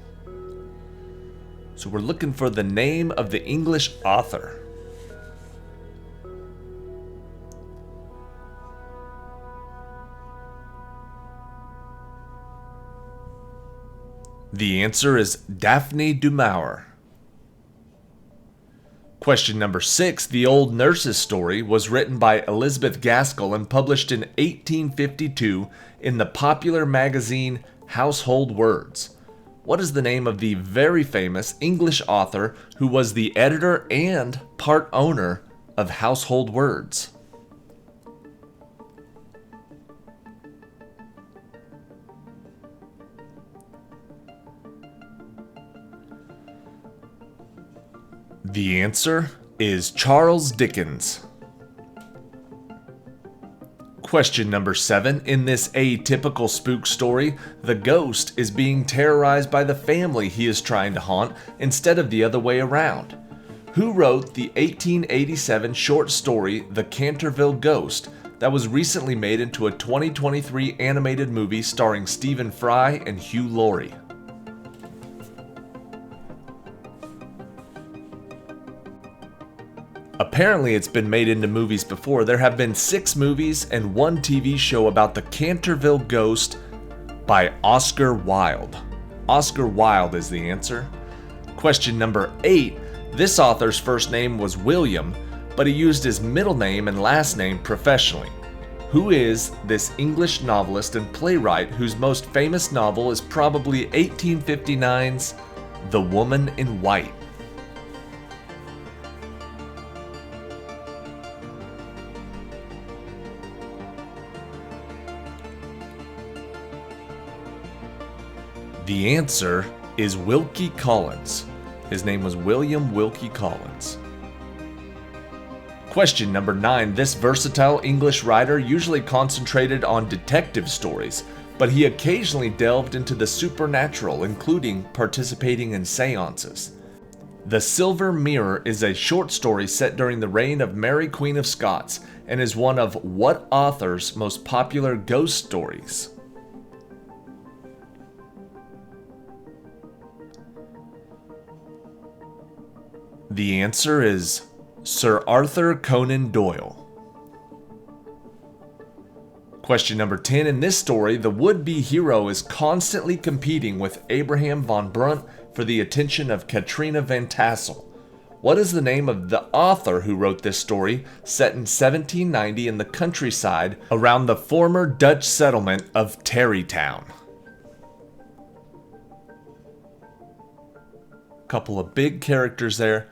So we're looking for the name of the English author. The answer is Daphne du Maurier. Question number 6. The Old Nurse's Story was written by Elizabeth Gaskell and published in 1852 in the popular magazine Household Words. What is the name of the very famous English author who was the editor and part owner of Household Words? The answer is Charles Dickens. Question number 7. In this atypical spook story, the ghost is being terrorized by the family he is trying to haunt instead of the other way around. Who wrote the 1887 short story The Canterville Ghost that was recently made into a 2023 animated movie starring Stephen Fry and Hugh Laurie? Apparently it's been made into movies before. There have been 6 movies and 1 TV show about the Canterville Ghost by Oscar Wilde. Oscar Wilde is the answer. Question number 8. This author's first name was William, but he used his middle name and last name professionally. Who is this English novelist and playwright whose most famous novel is probably 1859's The Woman in White? The answer is Wilkie Collins. His name was William Wilkie Collins. Question number 9. This versatile English writer usually concentrated on detective stories, but he occasionally delved into the supernatural, including participating in seances. The Silver Mirror is a short story set during the reign of Mary Queen of Scots and is one of what author's most popular ghost stories? The answer is Sir Arthur Conan Doyle. Question number 10. In this story, the would-be hero is constantly competing with Abraham von Brunt for the attention of Katrina Van Tassel. What is the name of the author who wrote this story, set in 1790 in the countryside around the former Dutch settlement of Tarrytown? Couple of big characters there.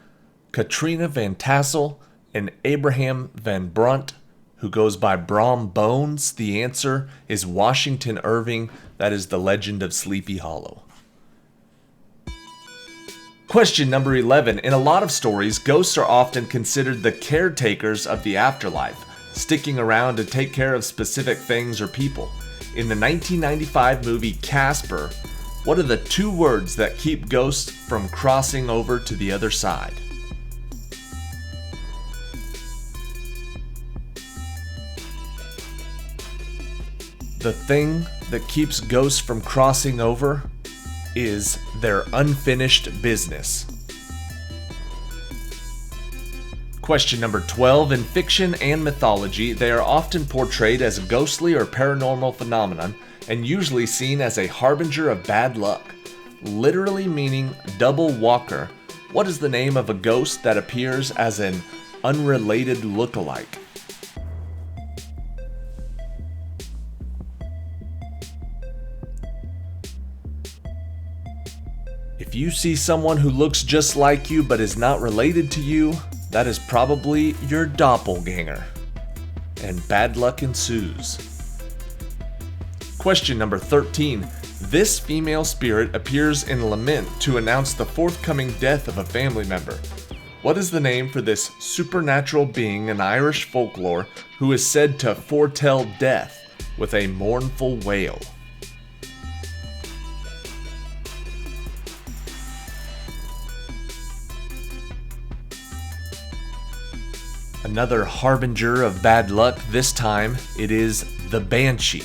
Katrina Van Tassel and Abraham Van Brunt, who goes by Brom Bones. The answer is Washington Irving. That is the Legend of Sleepy Hollow. Question number 11. In a lot of stories, ghosts are often considered the caretakers of the afterlife, sticking around to take care of specific things or people. In the 1995 movie Casper, what are the 2 words that keep ghosts from crossing over to the other side? The thing that keeps ghosts from crossing over is their unfinished business. Question number 12. In fiction and mythology, they are often portrayed as a ghostly or paranormal phenomenon and usually seen as a harbinger of bad luck, literally meaning double walker. What is the name of a ghost that appears as an unrelated look-alike? If you see someone who looks just like you but is not related to you, that is probably your doppelganger. And bad luck ensues. Question number 13. This female spirit appears in lament to announce the forthcoming death of a family member. What is the name for this supernatural being in Irish folklore who is said to foretell death with a mournful wail? Another harbinger of bad luck. This time it is the Banshee.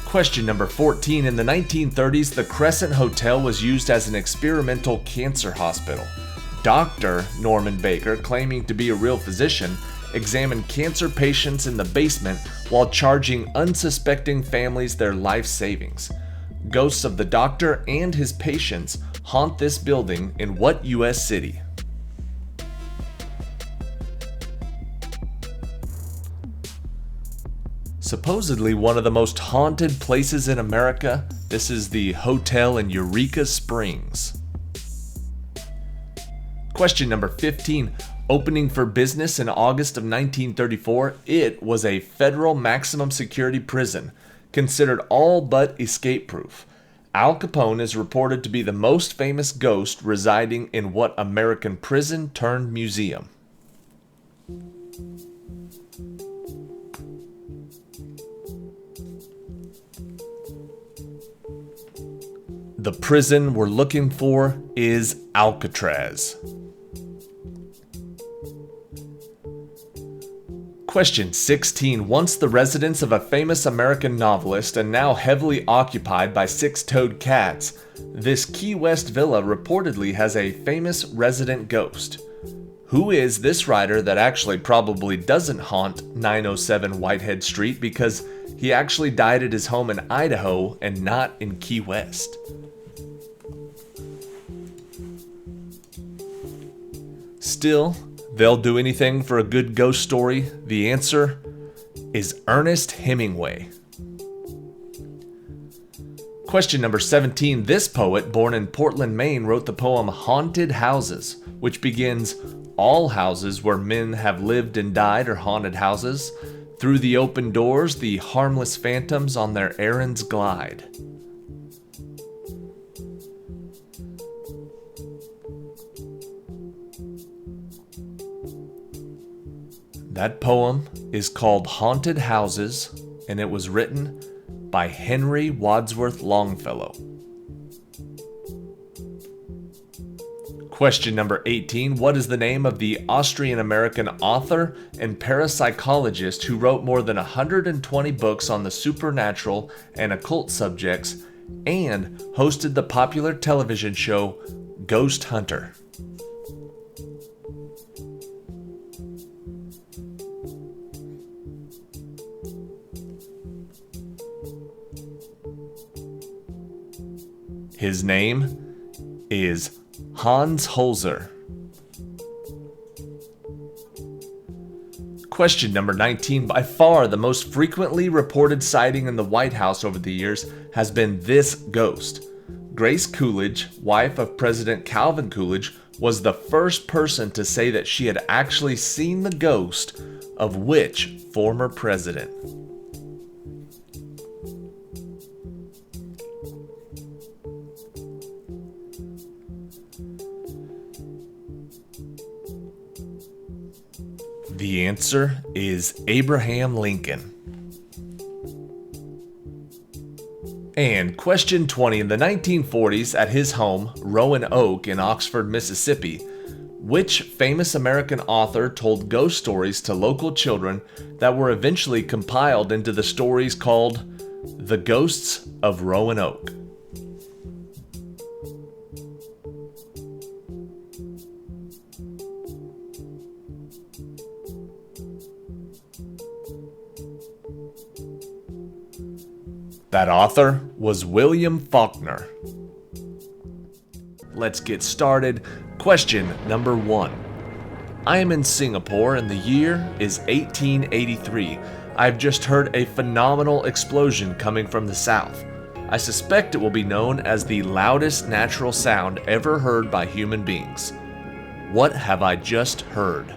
Question number 14. In the 1930s, the Crescent Hotel was used as an experimental cancer hospital. Dr. Norman Baker, claiming to be a real physician, examined cancer patients in the basement while charging unsuspecting families their life savings. Ghosts of the doctor and his patients haunt this building in what U.S. city? Supposedly one of the most haunted places in America, this is the hotel in Eureka Springs. Question number 15. Opening for business in August of 1934, it was a federal maximum security prison, considered all but escape-proof. Al Capone is reported to be the most famous ghost residing in what American prison turned museum? The prison we're looking for is Alcatraz. Question 16. Once the residence of a famous American novelist and now heavily occupied by six-toed cats, this Key West villa reportedly has a famous resident ghost. Who is this writer that actually probably doesn't haunt 907 Whitehead Street because he actually died at his home in Idaho and not in Key West? Still, They'll do anything for a good ghost story. The answer is Ernest Hemingway. Question number 17. This poet, born in Portland, Maine, wrote the poem Haunted Houses, which begins, "All houses where men have lived and died are haunted houses. Through the open doors, the harmless phantoms on their errands glide." That poem is called Haunted Houses, and it was written by Henry Wadsworth Longfellow. Question number 18. What is the name of the Austrian-American author and parapsychologist who wrote more than 120 books on the supernatural and occult subjects and hosted the popular television show Ghost Hunter? His name is Hans Holzer. Question number 19. By far the most frequently reported sighting in the White House over the years has been this ghost. Grace Coolidge, wife of President Calvin Coolidge, was the first person to say that she had actually seen the ghost of which former president? The answer is Abraham Lincoln. And question 20. In the 1940s, at his home, Roanoke in Oxford, Mississippi, which famous American author told ghost stories to local children that were eventually compiled into the stories called The Ghosts of Roanoke? That author was William Faulkner. Let's get started. Question number 1. I am in Singapore and the year is 1883. I've just heard a phenomenal explosion coming from the south. I suspect it will be known as the loudest natural sound ever heard by human beings. What have I just heard?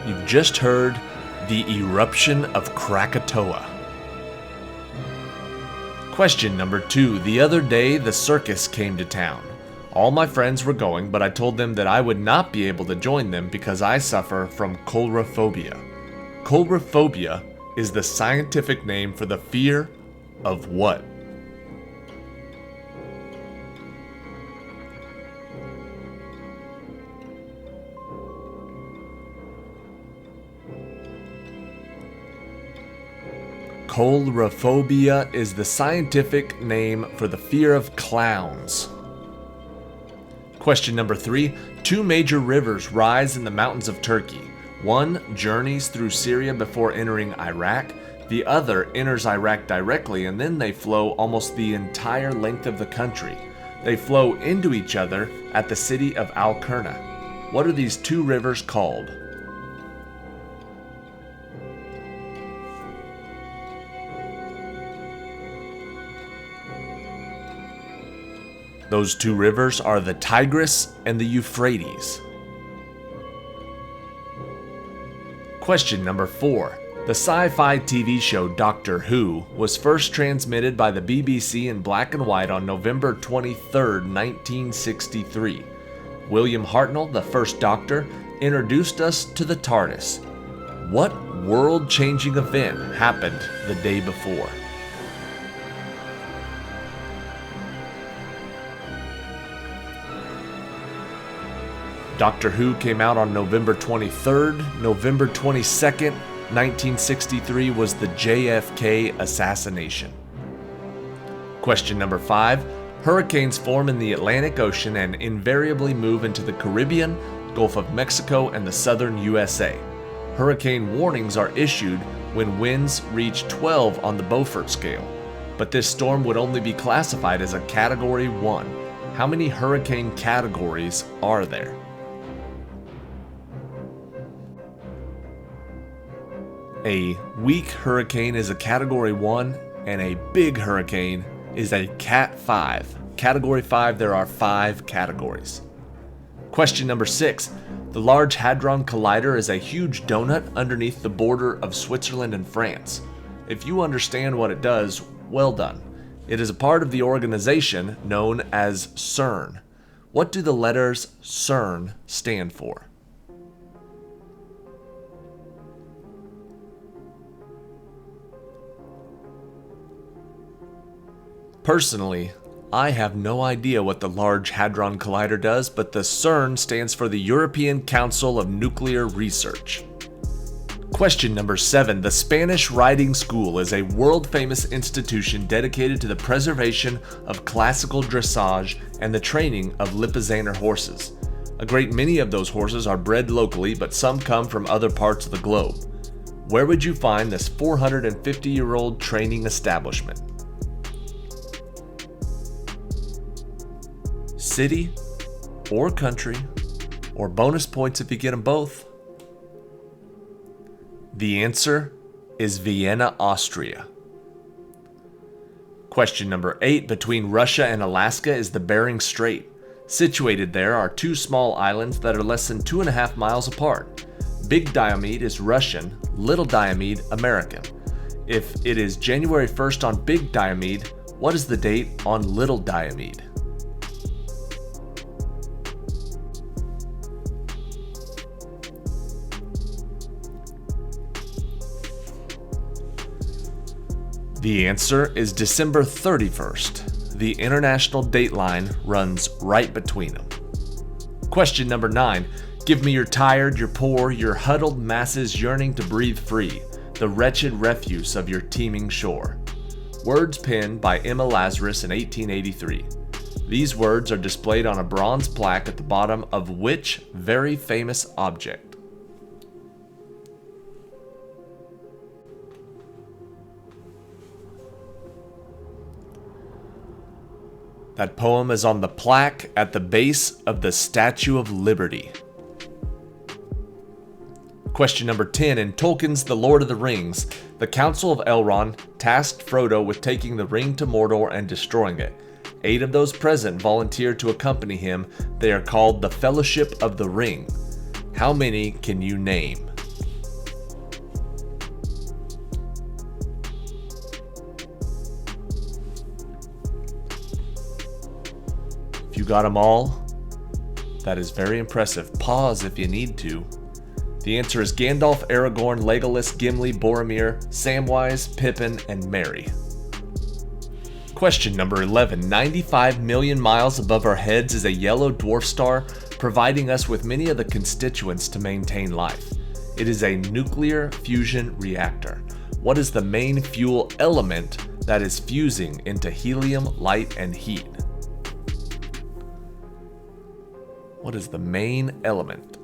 You've just heard the eruption of Krakatoa. Question number 2. The other day, the circus came to town. All my friends were going, but I told them that I would not be able to join them because I suffer from coulrophobia. Coulrophobia is the scientific name for the fear of what? Coulrophobia is the scientific name for the fear of clowns. Question number 3. 2 major rivers rise in the mountains of Turkey. One journeys through Syria before entering Iraq. The other enters Iraq directly, and then they flow almost the entire length of the country. They flow into each other at the city of Al-Qurna. What are these 2 rivers called? Those 2 rivers are the Tigris and the Euphrates. Question number 4. The sci-fi TV show Doctor Who was first transmitted by the BBC in black and white on November 23, 1963. William Hartnell, the first Doctor, introduced us to the TARDIS. What world-changing event happened the day before? Doctor Who came out on November 23rd. November 22nd, 1963 was the JFK assassination. Question number 5. Hurricanes form in the Atlantic Ocean and invariably move into the Caribbean, Gulf of Mexico, and the southern USA. Hurricane warnings are issued when winds reach 12 on the Beaufort scale, but this storm would only be classified as a Category 1. How many hurricane categories are there? A weak hurricane is a Category 1, and a big hurricane is a Cat 5. Category 5, there are 5 categories. Question number 6. The Large Hadron Collider is a huge donut underneath the border of Switzerland and France. If you understand what it does, well done. It is a part of the organization known as CERN. What do the letters CERN stand for? Personally, I have no idea what the Large Hadron Collider does, but the CERN stands for the European Council of Nuclear Research. Question number 7. The Spanish Riding School is a world-famous institution dedicated to the preservation of classical dressage and the training of Lipizzaner horses. A great many of those horses are bred locally, but some come from other parts of the globe. Where would you find this 450-year-old training establishment? City or country, or bonus points if you get them both? The answer is Vienna, Austria. Question number 8. Between Russia and Alaska is the Bering Strait. Situated there are 2 small islands that are less than 2.5 miles apart. Big Diomede is Russian, Little Diomede American. If it is January 1st on Big Diomede, what is the date on Little Diomede? The answer is December 31st. The international dateline runs right between them. Question number 9. Give me your tired, your poor, your huddled masses yearning to breathe free, the wretched refuse of your teeming shore. Words penned by Emma Lazarus in 1883. These words are displayed on a bronze plaque at the bottom of which very famous object? That poem is on the plaque at the base of the Statue of Liberty. Question number 10. In Tolkien's The Lord of the Rings, the Council of Elrond tasked Frodo with taking the ring to Mordor and destroying it. 8 of those present volunteered to accompany him. They are called the Fellowship of the Ring. How many can you name? If you got them all, that is very impressive. Pause if you need to. The answer is Gandalf, Aragorn, Legolas, Gimli, Boromir, Samwise, Pippin, and Merry. Question number 11. 95 million miles above our heads is a yellow dwarf star, providing us with many of the constituents to maintain life. It is a nuclear fusion reactor. What is the main fuel element that is fusing into helium, light, and heat? What is the main element?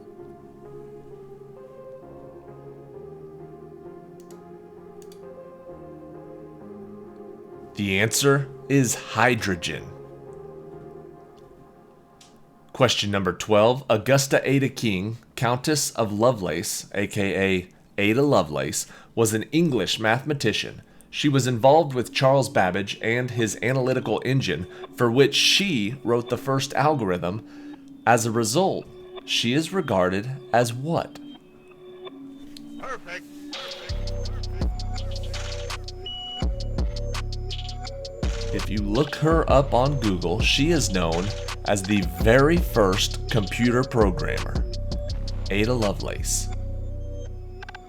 The answer is hydrogen. Question number 12. Augusta Ada King, Countess of Lovelace, aka Ada Lovelace, was an English mathematician. She was involved with Charles Babbage and his analytical engine, for which she wrote the first algorithm. As a result, she is regarded as what? Perfect. If you look her up on Google, she is known as the very first computer programmer, Ada Lovelace.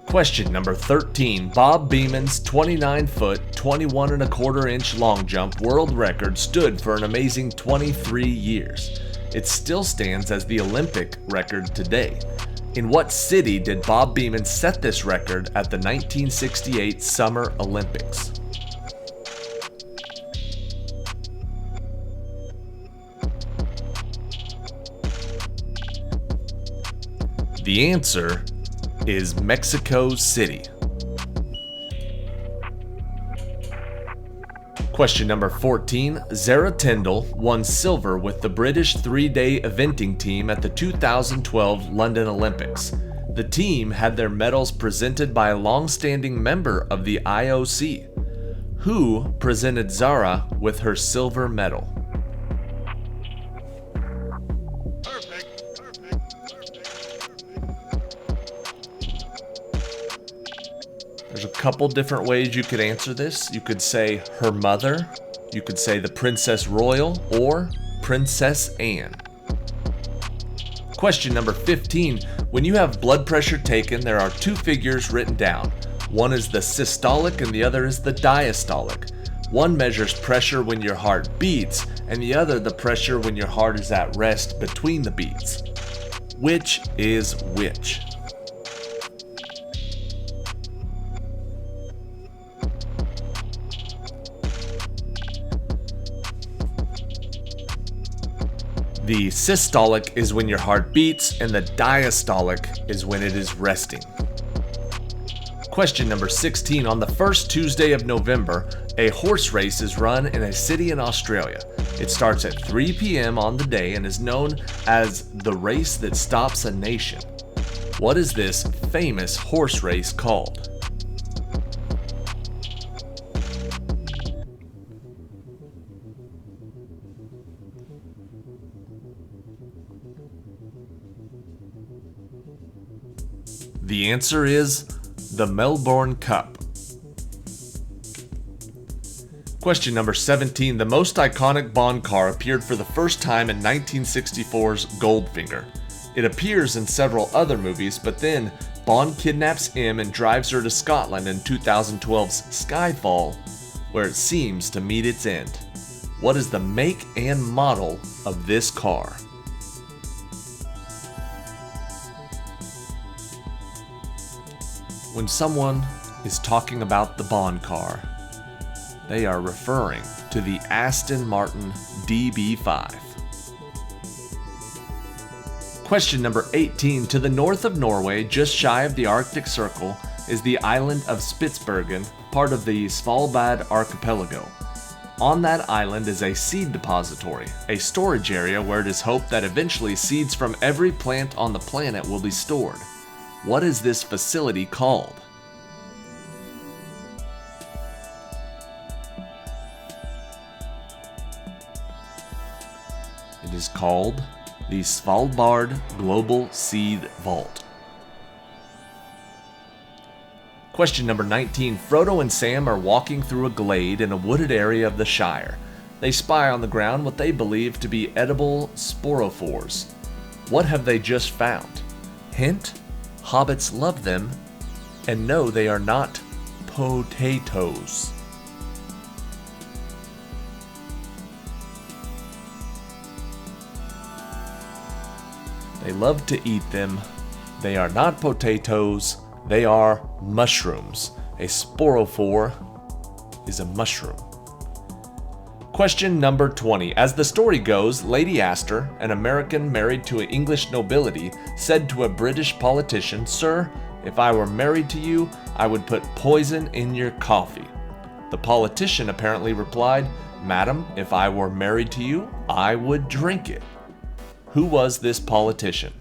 Question number 13. Bob Beeman's 29-foot, 21.25-inch long jump world record stood for an amazing 23 years. It still stands as the Olympic record today. In what city did Bob Beeman set this record at the 1968 Summer Olympics? The answer is Mexico City? Question number 14. Zara Tindall won silver with the British three-day eventing team at the 2012 London Olympics. The team had their medals presented by a long-standing member of the IOC. Who presented Zara with her silver medal? There's a couple different ways you could answer this. You could say her mother, you could say the Princess Royal, or Princess Anne. Question number 15. When you have blood pressure taken, there are two figures written down. One is the systolic and the other is the diastolic. One measures pressure when your heart beats, and the other the pressure when your heart is at rest between the beats. Which is which? The systolic is when your heart beats, and the diastolic is when it is resting. Question number 16. On the first Tuesday of November, a horse race is run in a city in Australia. It starts at 3 p.m. on the day and is known as the race that stops a nation. What is this famous horse race called? The answer is the Melbourne Cup. Question number 17. The most iconic Bond car appeared for the first time in 1964's Goldfinger. It appears in several other movies, but then Bond kidnaps M and drives her to Scotland in 2012's Skyfall, where it seems to meet its end. What is the make and model of this car? When someone is talking about the Bond car, they are referring to the Aston Martin DB5. Question number 18. To the north of Norway, just shy of the Arctic Circle, is the island of Spitsbergen, part of the Svalbard archipelago. On that island is a seed depository, a storage area where it is hoped that eventually seeds from every plant on the planet will be stored. What is this facility called? It is called the Svalbard Global Seed Vault. Question number 19. Frodo and Sam are walking through a glade in a wooded area of the Shire. They spy on the ground what they believe to be edible sporophores. What have they just found? Hint: hobbits love them, and no, they are not potatoes. They love to eat them. They are not potatoes, they are mushrooms. A sporophore is a mushroom. Question number 20. As the story goes, Lady Astor, an American married to an English nobility, said to a British politician, "Sir, if I were married to you, I would put poison in your coffee." The politician apparently replied, "Madam, if I were married to you, I would drink it." Who was this politician?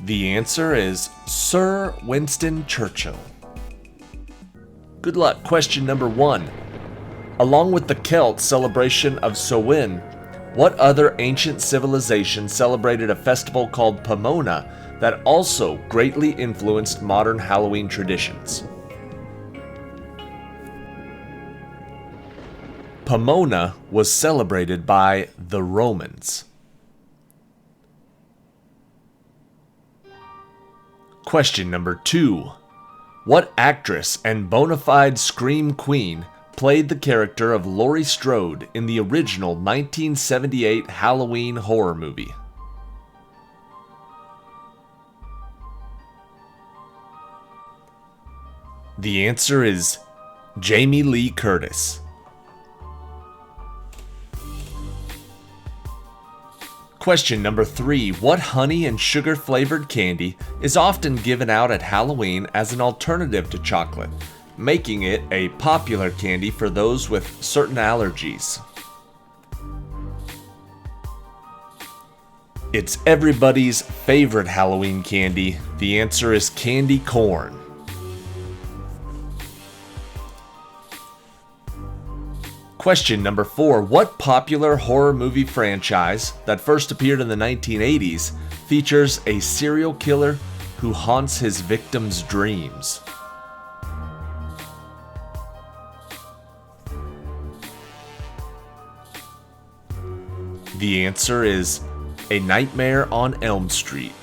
The answer is Sir Winston Churchill. Good luck. Question number 1. Along with the Celts' celebration of Samhain, what other ancient civilization celebrated a festival called Pomona that also greatly influenced modern Halloween traditions? Pomona was celebrated by the Romans. Question number 2. What actress and bona fide scream queen played the character of Laurie Strode in the original 1978 Halloween horror movie? The answer is Jamie Lee Curtis. Question number 3. What honey and sugar flavored candy is often given out at Halloween as an alternative to chocolate, making it a popular candy for those with certain allergies? It's everybody's favorite Halloween candy. The answer is candy corn. Question number 4. What popular horror movie franchise that first appeared in the 1980s features a serial killer who haunts his victims' dreams? The answer is A Nightmare on Elm Street.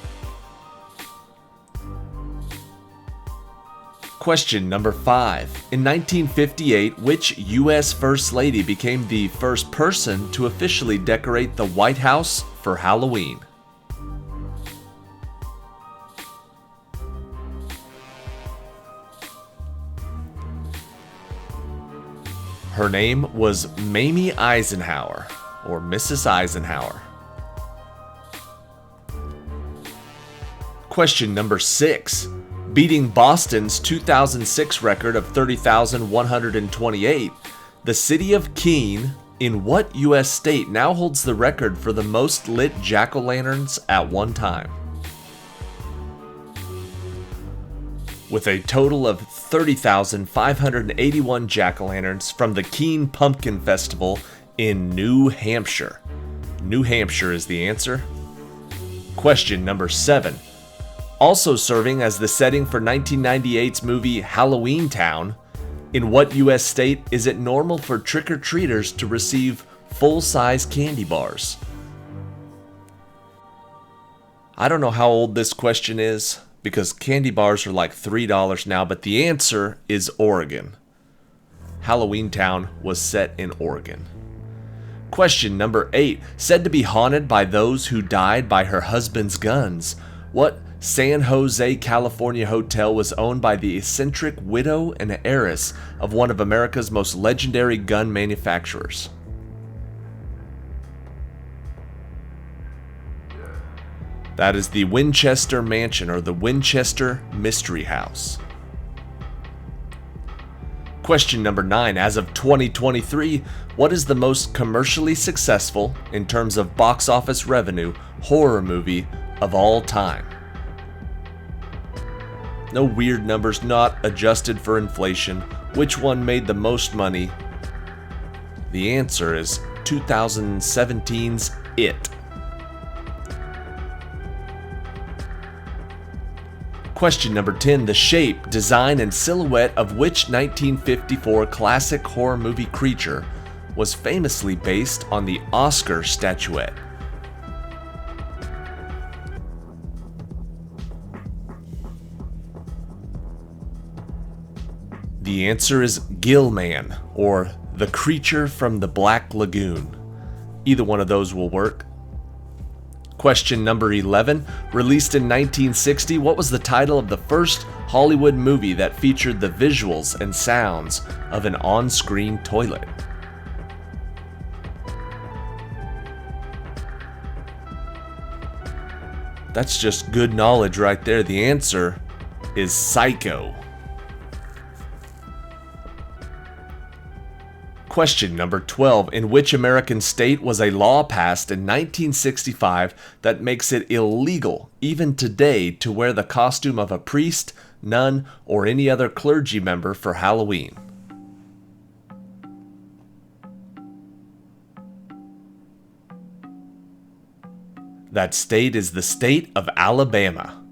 Question number 5. In 1958, which U.S. First Lady became the first person to officially decorate the White House for Halloween? Her name was Mamie Eisenhower, or Mrs. Eisenhower. Question number 6. Beating Boston's 2006 record of 30,128, the city of Keene, in what U.S. state now holds the record for the most lit jack-o'-lanterns at one time? With a total of 30,581 jack-o'-lanterns from the Keene Pumpkin Festival in New Hampshire. New Hampshire is the answer. Question number 7. Also serving as the setting for 1998's movie Halloween Town, in what U.S. state is it normal for trick-or-treaters to receive full-size candy bars? I don't know how old this question is, because candy bars are like $3 now, but the answer is Oregon. Halloween Town was set in Oregon. Question number 8. Said to be haunted by those who died by her husband's guns, what San Jose, California hotel was owned by the eccentric widow and heiress of one of America's most legendary gun manufacturers? That is the Winchester Mansion, or the Winchester Mystery House. Question number 9. As of 2023, what is the most commercially successful, in terms of box office revenue, horror movie of all time? No weird numbers, not adjusted for inflation. Which one made the most money? The answer is 2017's It. Question number 10. The shape, design, and silhouette of which 1954 classic horror movie creature was famously based on the Oscar statuette? The answer is Gillman, or the creature from the Black Lagoon. Either one of those will work. Question number 11. Released in 1960, what was the title of the first Hollywood movie that featured the visuals and sounds of an on-screen toilet? That's just good knowledge right there. The answer is Psycho. Question number 12. In which American state was a law passed in 1965 that makes it illegal, even today, to wear the costume of a priest, nun, or any other clergy member for Halloween? That state is the state of Alabama.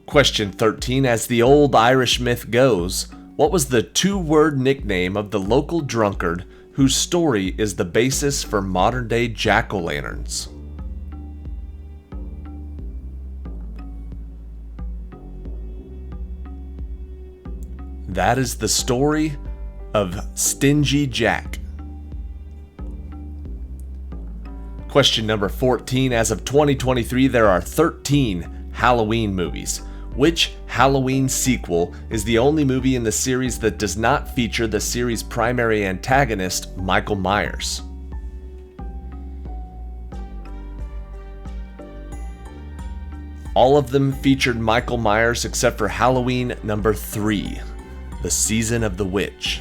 Question 13. As the old Irish myth goes, what was the two-word nickname of the local drunkard whose story is the basis for modern-day jack-o'-lanterns? That is the story of Stingy Jack. Question number 14. As of 2023, there are 13 Halloween movies. Which Halloween sequel is the only movie in the series that does not feature the series' primary antagonist, Michael Myers? All of them featured Michael Myers except for Halloween number 3, The Season of the Witch.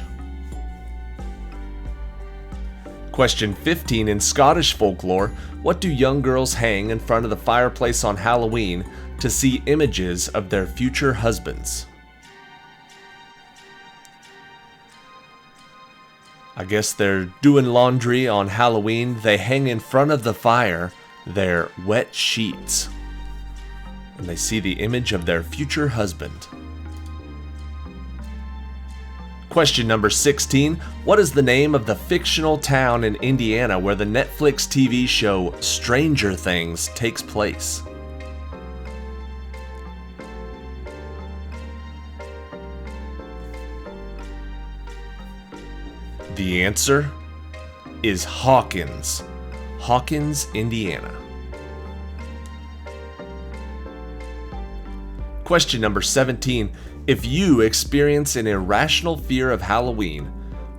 Question 15. In Scottish folklore, what do young girls hang in front of the fireplace on Halloween to see images of their future husbands? I guess they're doing laundry on Halloween. They hang in front of the fire their wet sheets, and they see the image of their future husband. Question number 16. What is the name of the fictional town in Indiana where the Netflix TV show Stranger Things takes place? The answer is Hawkins. Hawkins, Indiana. Question number 17. If you experience an irrational fear of Halloween,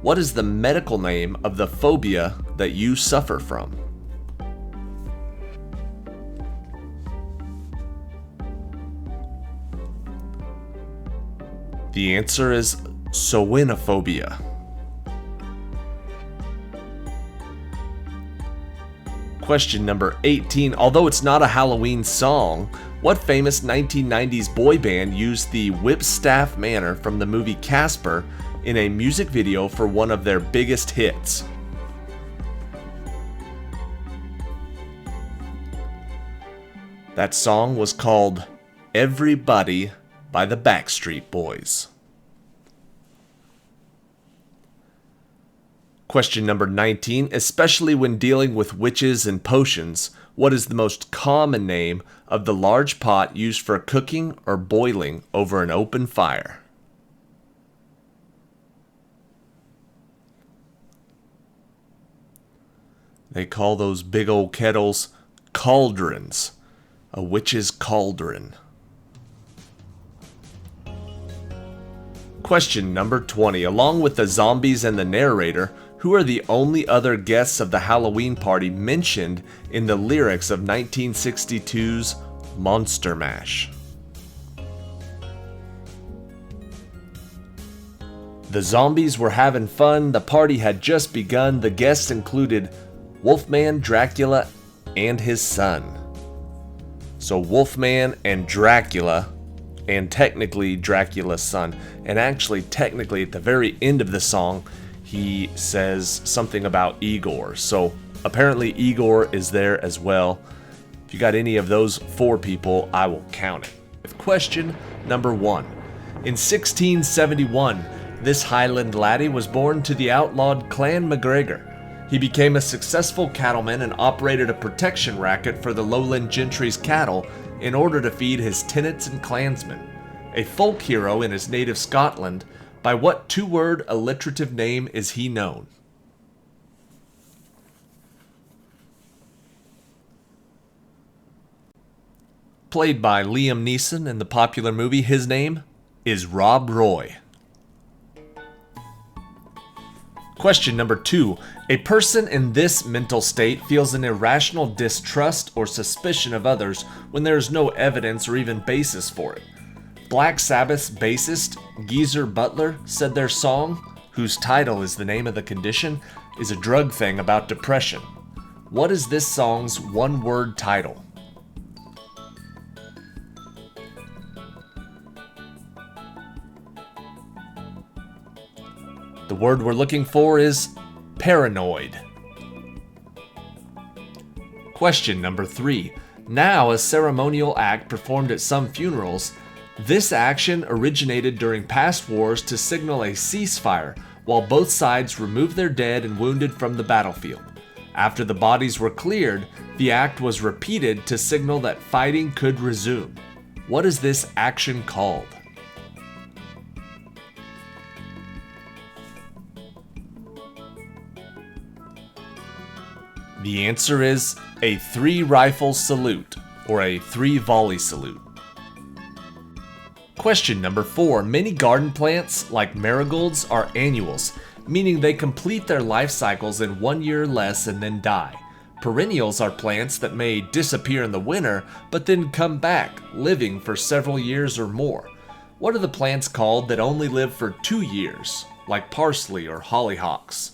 what is the medical name of the phobia that you suffer from? The answer is soinophobia. Question number 18. Although it's not a Halloween song, what famous 1990s boy band used the whipstaff manner from the movie Casper in a music video for one of their biggest hits? That song was called Everybody by the Backstreet Boys. Question number 19. Especially when dealing with witches and potions, what is the most common name of the large pot used for cooking or boiling over an open fire? They call those big old kettles cauldrons. A witch's cauldron. Question number 20. Along with the zombies and the narrator, who are the only other guests of the Halloween party mentioned in the lyrics of 1962's Monster Mash? The zombies were having fun, the party had just begun, the guests included Wolfman, Dracula, and his son. So Wolfman and Dracula, and technically Dracula's son, and actually technically at the very end of the song, he says something about Igor. So apparently Igor is there as well. If you got any of those 4 people, I will count it. Question number 1. In 1671, this Highland laddie was born to the outlawed Clan MacGregor. He became a successful cattleman and operated a protection racket for the lowland gentry's cattle in order to feed his tenants and clansmen. A folk hero in his native Scotland, by what 2-word alliterative name is he known? Played by Liam Neeson in the popular movie, his name is Rob Roy. Question number 2. A person in this mental state feels an irrational distrust or suspicion of others when there is no evidence or even basis for it. Black Sabbath's bassist, Geezer Butler, said their song, whose title is the name of the condition, is a drug thing about depression. What is this song's 1-word title? The word we're looking for is paranoid. Question number 3. Now a ceremonial act performed at some funerals, this action originated during past wars to signal a ceasefire while both sides removed their dead and wounded from the battlefield. After the bodies were cleared, the act was repeated to signal that fighting could resume. What is this action called? The answer is a 3-rifle salute, or a 3-volley salute. Question number 4. Many garden plants, like marigolds, are annuals, meaning they complete their life cycles in 1 year or less and then die. Perennials are plants that may disappear in the winter, but then come back, living for several years or more. What are the plants called that only live for 2 years, like parsley or hollyhocks?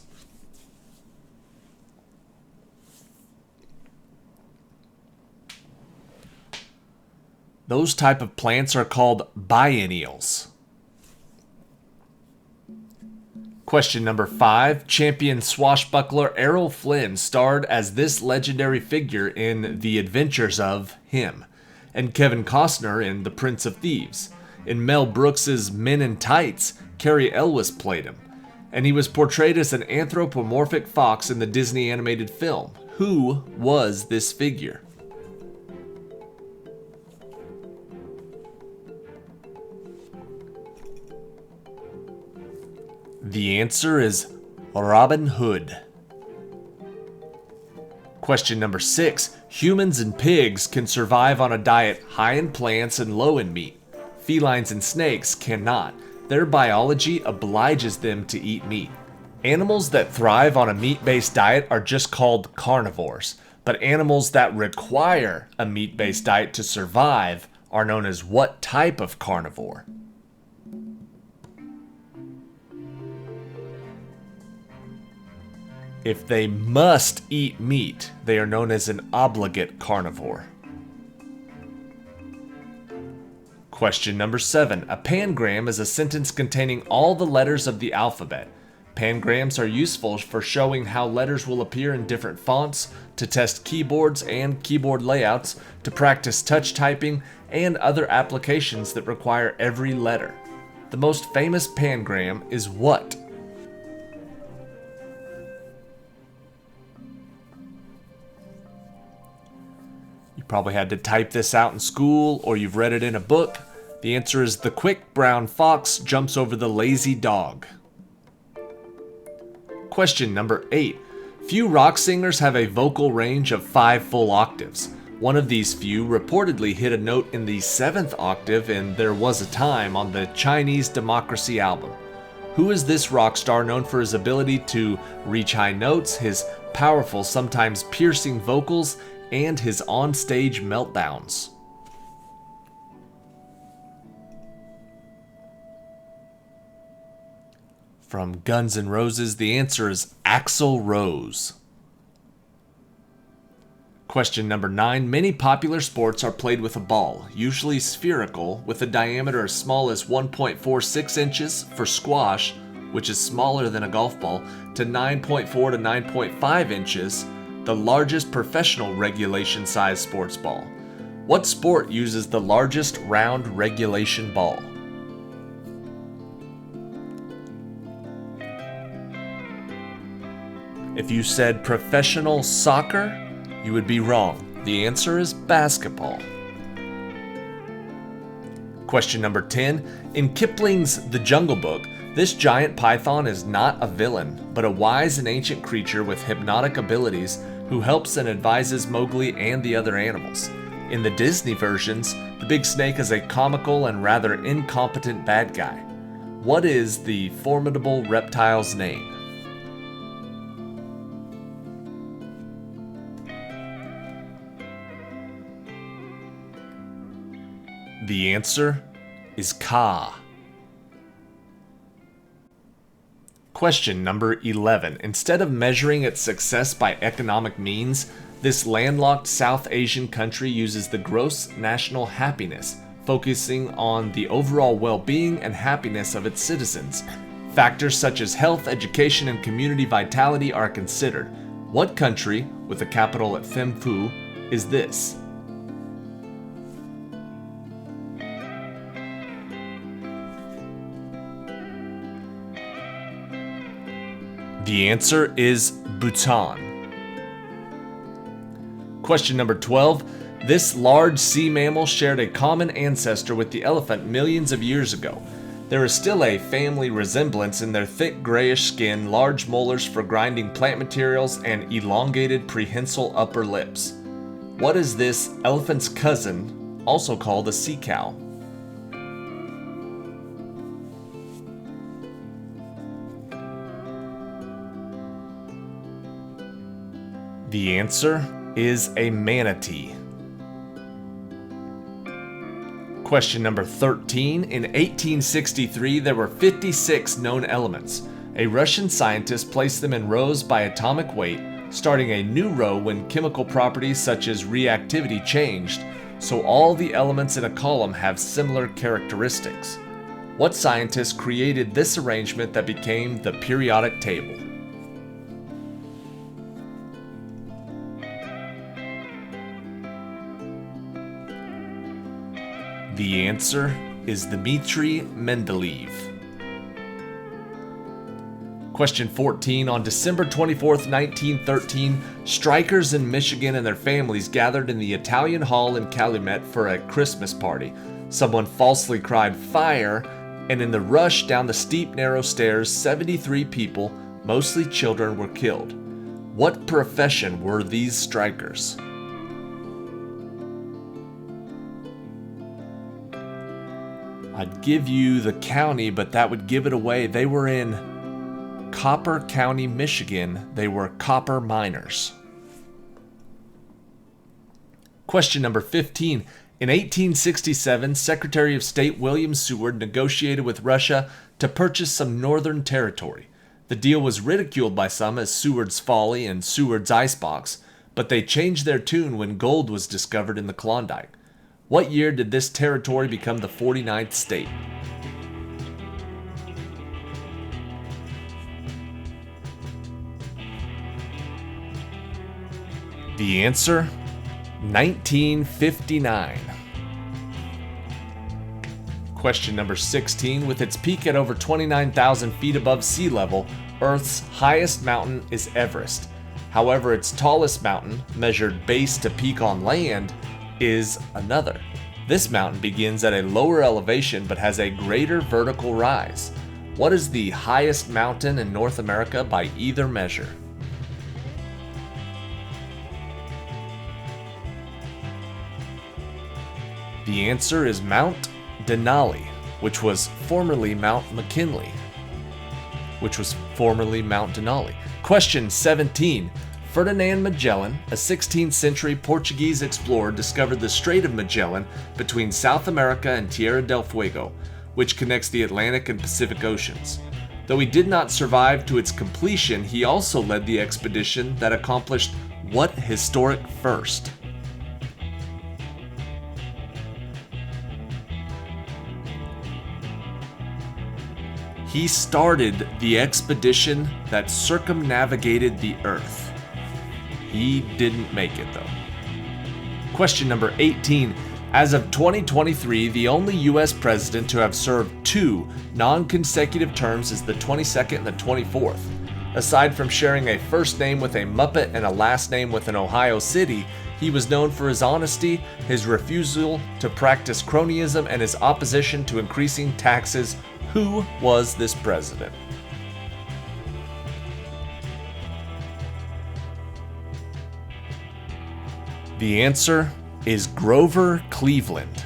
Those type of plants are called biennials. Question number 5. Champion swashbuckler Errol Flynn starred as this legendary figure in The Adventures of him, and Kevin Costner in The Prince of Thieves. In Mel Brooks's Men in Tights, Cary Elwes played him, and he was portrayed as an anthropomorphic fox in the Disney animated film. Who was this figure? The answer is Robin Hood. Question number 6. Humans and pigs can survive on a diet high in plants and low in meat. Felines and snakes cannot. Their biology obliges them to eat meat. Animals that thrive on a meat-based diet are just called carnivores, but animals that require a meat-based diet to survive are known as what type of carnivore? If they must eat meat, they are known as an obligate carnivore. Question number 7. A pangram is a sentence containing all the letters of the alphabet. Pangrams are useful for showing how letters will appear in different fonts, to test keyboards and keyboard layouts, to practice touch typing, and other applications that require every letter. The most famous pangram is what? Probably had to type this out in school, or you've read it in a book. The answer is the quick brown fox jumps over the lazy dog. Question number 8. Few rock singers have a vocal range of 5 full octaves. One of these few reportedly hit a note in the 7th octave in There Was a Time on the Chinese Democracy album. Who is this rock star known for his ability to reach high notes, his powerful, sometimes piercing vocals, and his on-stage meltdowns? From Guns N' Roses, the answer is Axl Rose. Question number 9. Many popular sports are played with a ball, usually spherical, with a diameter as small as 1.46 inches for squash, which is smaller than a golf ball, to 9.4 to 9.5 inches, the largest professional regulation size sports ball. What sport uses the largest round regulation ball? If you said professional soccer, you would be wrong. The answer is basketball. Question number 10. In Kipling's The Jungle Book, this giant python is not a villain, but a wise and ancient creature with hypnotic abilities who helps and advises Mowgli and the other animals. In the Disney versions, the big snake is a comical and rather incompetent bad guy. What is the formidable reptile's name? The answer is Kaa. Question number 11. Instead of measuring its success by economic means, this landlocked South Asian country uses the gross national happiness, focusing on the overall well-being and happiness of its citizens. Factors such as health, education, and community vitality are considered. What country, with a capital at Thimphu, is this? The answer is Bhutan. Question number 12. This large sea mammal shared a common ancestor with the elephant millions of years ago. There is still a family resemblance in their thick grayish skin, large molars for grinding plant materials, and elongated prehensile upper lips. What is this elephant's cousin, also called a sea cow? The answer is a manatee. Question number 13. In 1863, there were 56 known elements. A Russian scientist placed them in rows by atomic weight, starting a new row when chemical properties such as reactivity changed, so all the elements in a column have similar characteristics. What scientist created this arrangement that became the periodic table? The answer is Dmitri Mendeleev. Question 14. On December 24th, 1913, strikers in Michigan and their families gathered in the Italian Hall in Calumet for a Christmas party. Someone falsely cried fire, and in the rush down the steep, narrow stairs, 73 people, mostly children, were killed. What profession were these strikers? I'd give you the county, but that would give it away. They were in Copper County, Michigan. They were copper miners. Question number 15. In 1867, Secretary of State William Seward negotiated with Russia to purchase some northern territory. The deal was ridiculed by some as Seward's folly and Seward's icebox, but they changed their tune when gold was discovered in the Klondike. What year did this territory become the 49th state? The answer, 1959. Question number 16. With its peak at over 29,000 feet above sea level, Earth's highest mountain is Everest. However, its tallest mountain, measured base to peak on land, is another. This mountain begins at a lower elevation but has a greater vertical rise. What is the highest mountain in North America by either measure? The answer is Mount Denali, which was formerly Mount McKinley, Question 17. Ferdinand Magellan, a 16th century Portuguese explorer, discovered the Strait of Magellan between South America and Tierra del Fuego, which connects the Atlantic and Pacific Oceans. Though he did not survive to its completion, he also led the expedition that accomplished what historic first? He started the expedition that circumnavigated the Earth. He didn't make it, though. Question number 18. As of 2023, the only U.S. president to have served 2 non-consecutive terms is the 22nd and the 24th. Aside from sharing a first name with a Muppet and a last name with an Ohio city, he was known for his honesty, his refusal to practice cronyism, and his opposition to increasing taxes. Who was this president? The answer is Grover Cleveland.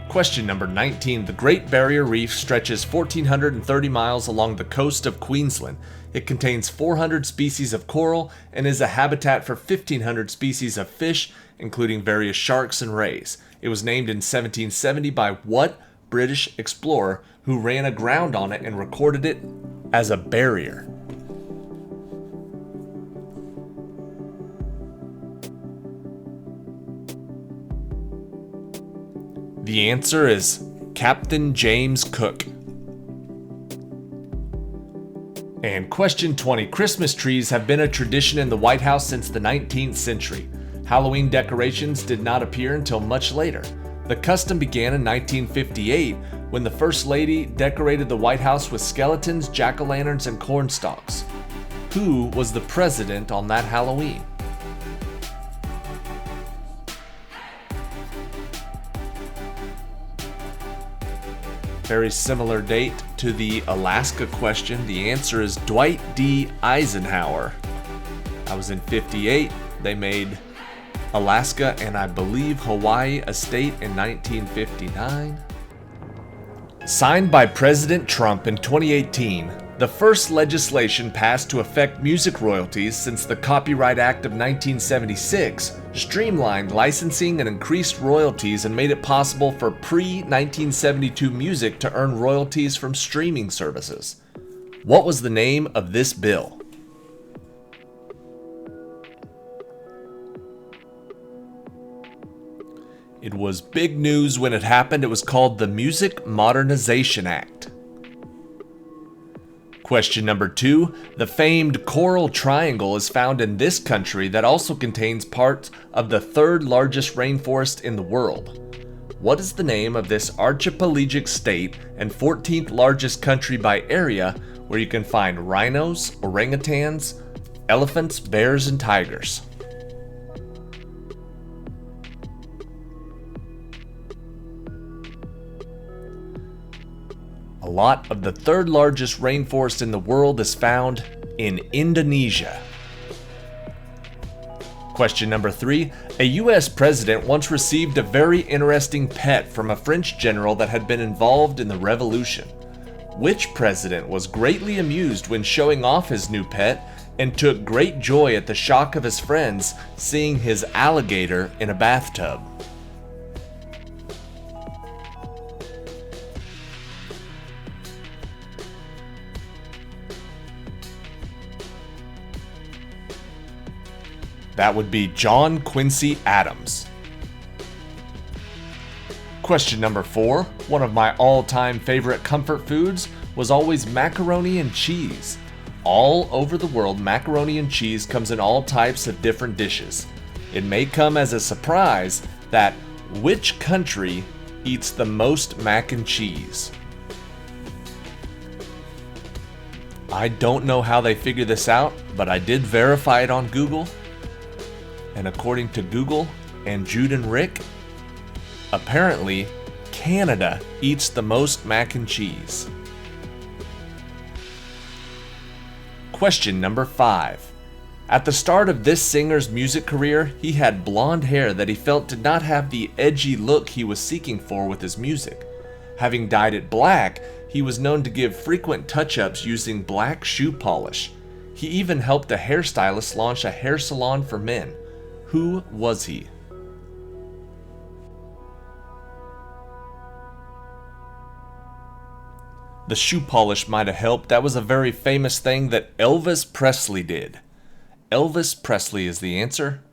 Question number 19. The Great Barrier Reef stretches 1,430 miles along the coast of Queensland. It contains 400 species of coral and is a habitat for 1,500 species of fish, including various sharks and rays. It was named in 1770 by what British explorer who ran aground on it and recorded it as a barrier? The answer is Captain James Cook. And question 20. Christmas trees have been a tradition in the White House since the 19th century. Halloween decorations did not appear until much later. The custom began in 1958 when the First Lady decorated the White House with skeletons, jack-o'-lanterns, and cornstalks. Who was the president on that Halloween? Very similar date to the Alaska question. The answer is Dwight D. Eisenhower. I was in 58. They made Alaska and I believe Hawaii a state in 1959. Signed by President Trump in 2018, The first legislation passed to affect music royalties since the Copyright Act of 1976 streamlined licensing and increased royalties and made it possible for pre-1972 music to earn royalties from streaming services. What was the name of this bill? It was big news when it happened. It was called the Music Modernization Act. Question number 2. The famed Coral Triangle is found in this country that also contains parts of the third largest rainforest in the world. What is the name of this archipelagic state and 14th largest country by area where you can find rhinos, orangutans, elephants, bears, and tigers? A lot of the third largest rainforest in the world is found in Indonesia. Question number 3. A US president once received a very interesting pet from a French general that had been involved in the revolution. Which president was greatly amused when showing off his new pet and took great joy at the shock of his friends seeing his alligator in a bathtub? That would be John Quincy Adams. Question number 4. One of my all-time favorite comfort foods was always macaroni and cheese. All over the world, macaroni and cheese comes in all types of different dishes. It may come as a surprise that which country eats the most mac and cheese? I don't know how they figure this out, but I did verify it on Google. And according to Google and Jude and Rick, apparently Canada eats the most mac and cheese. Question number 5. At the start of this singer's music career, he had blonde hair that he felt did not have the edgy look he was seeking for with his music. Having dyed it black, he was known to give frequent touch-ups using black shoe polish. He even helped a hairstylist launch a hair salon for men. Who was he? The shoe polish might have helped. That was a very famous thing that Elvis Presley did. Elvis Presley is the answer.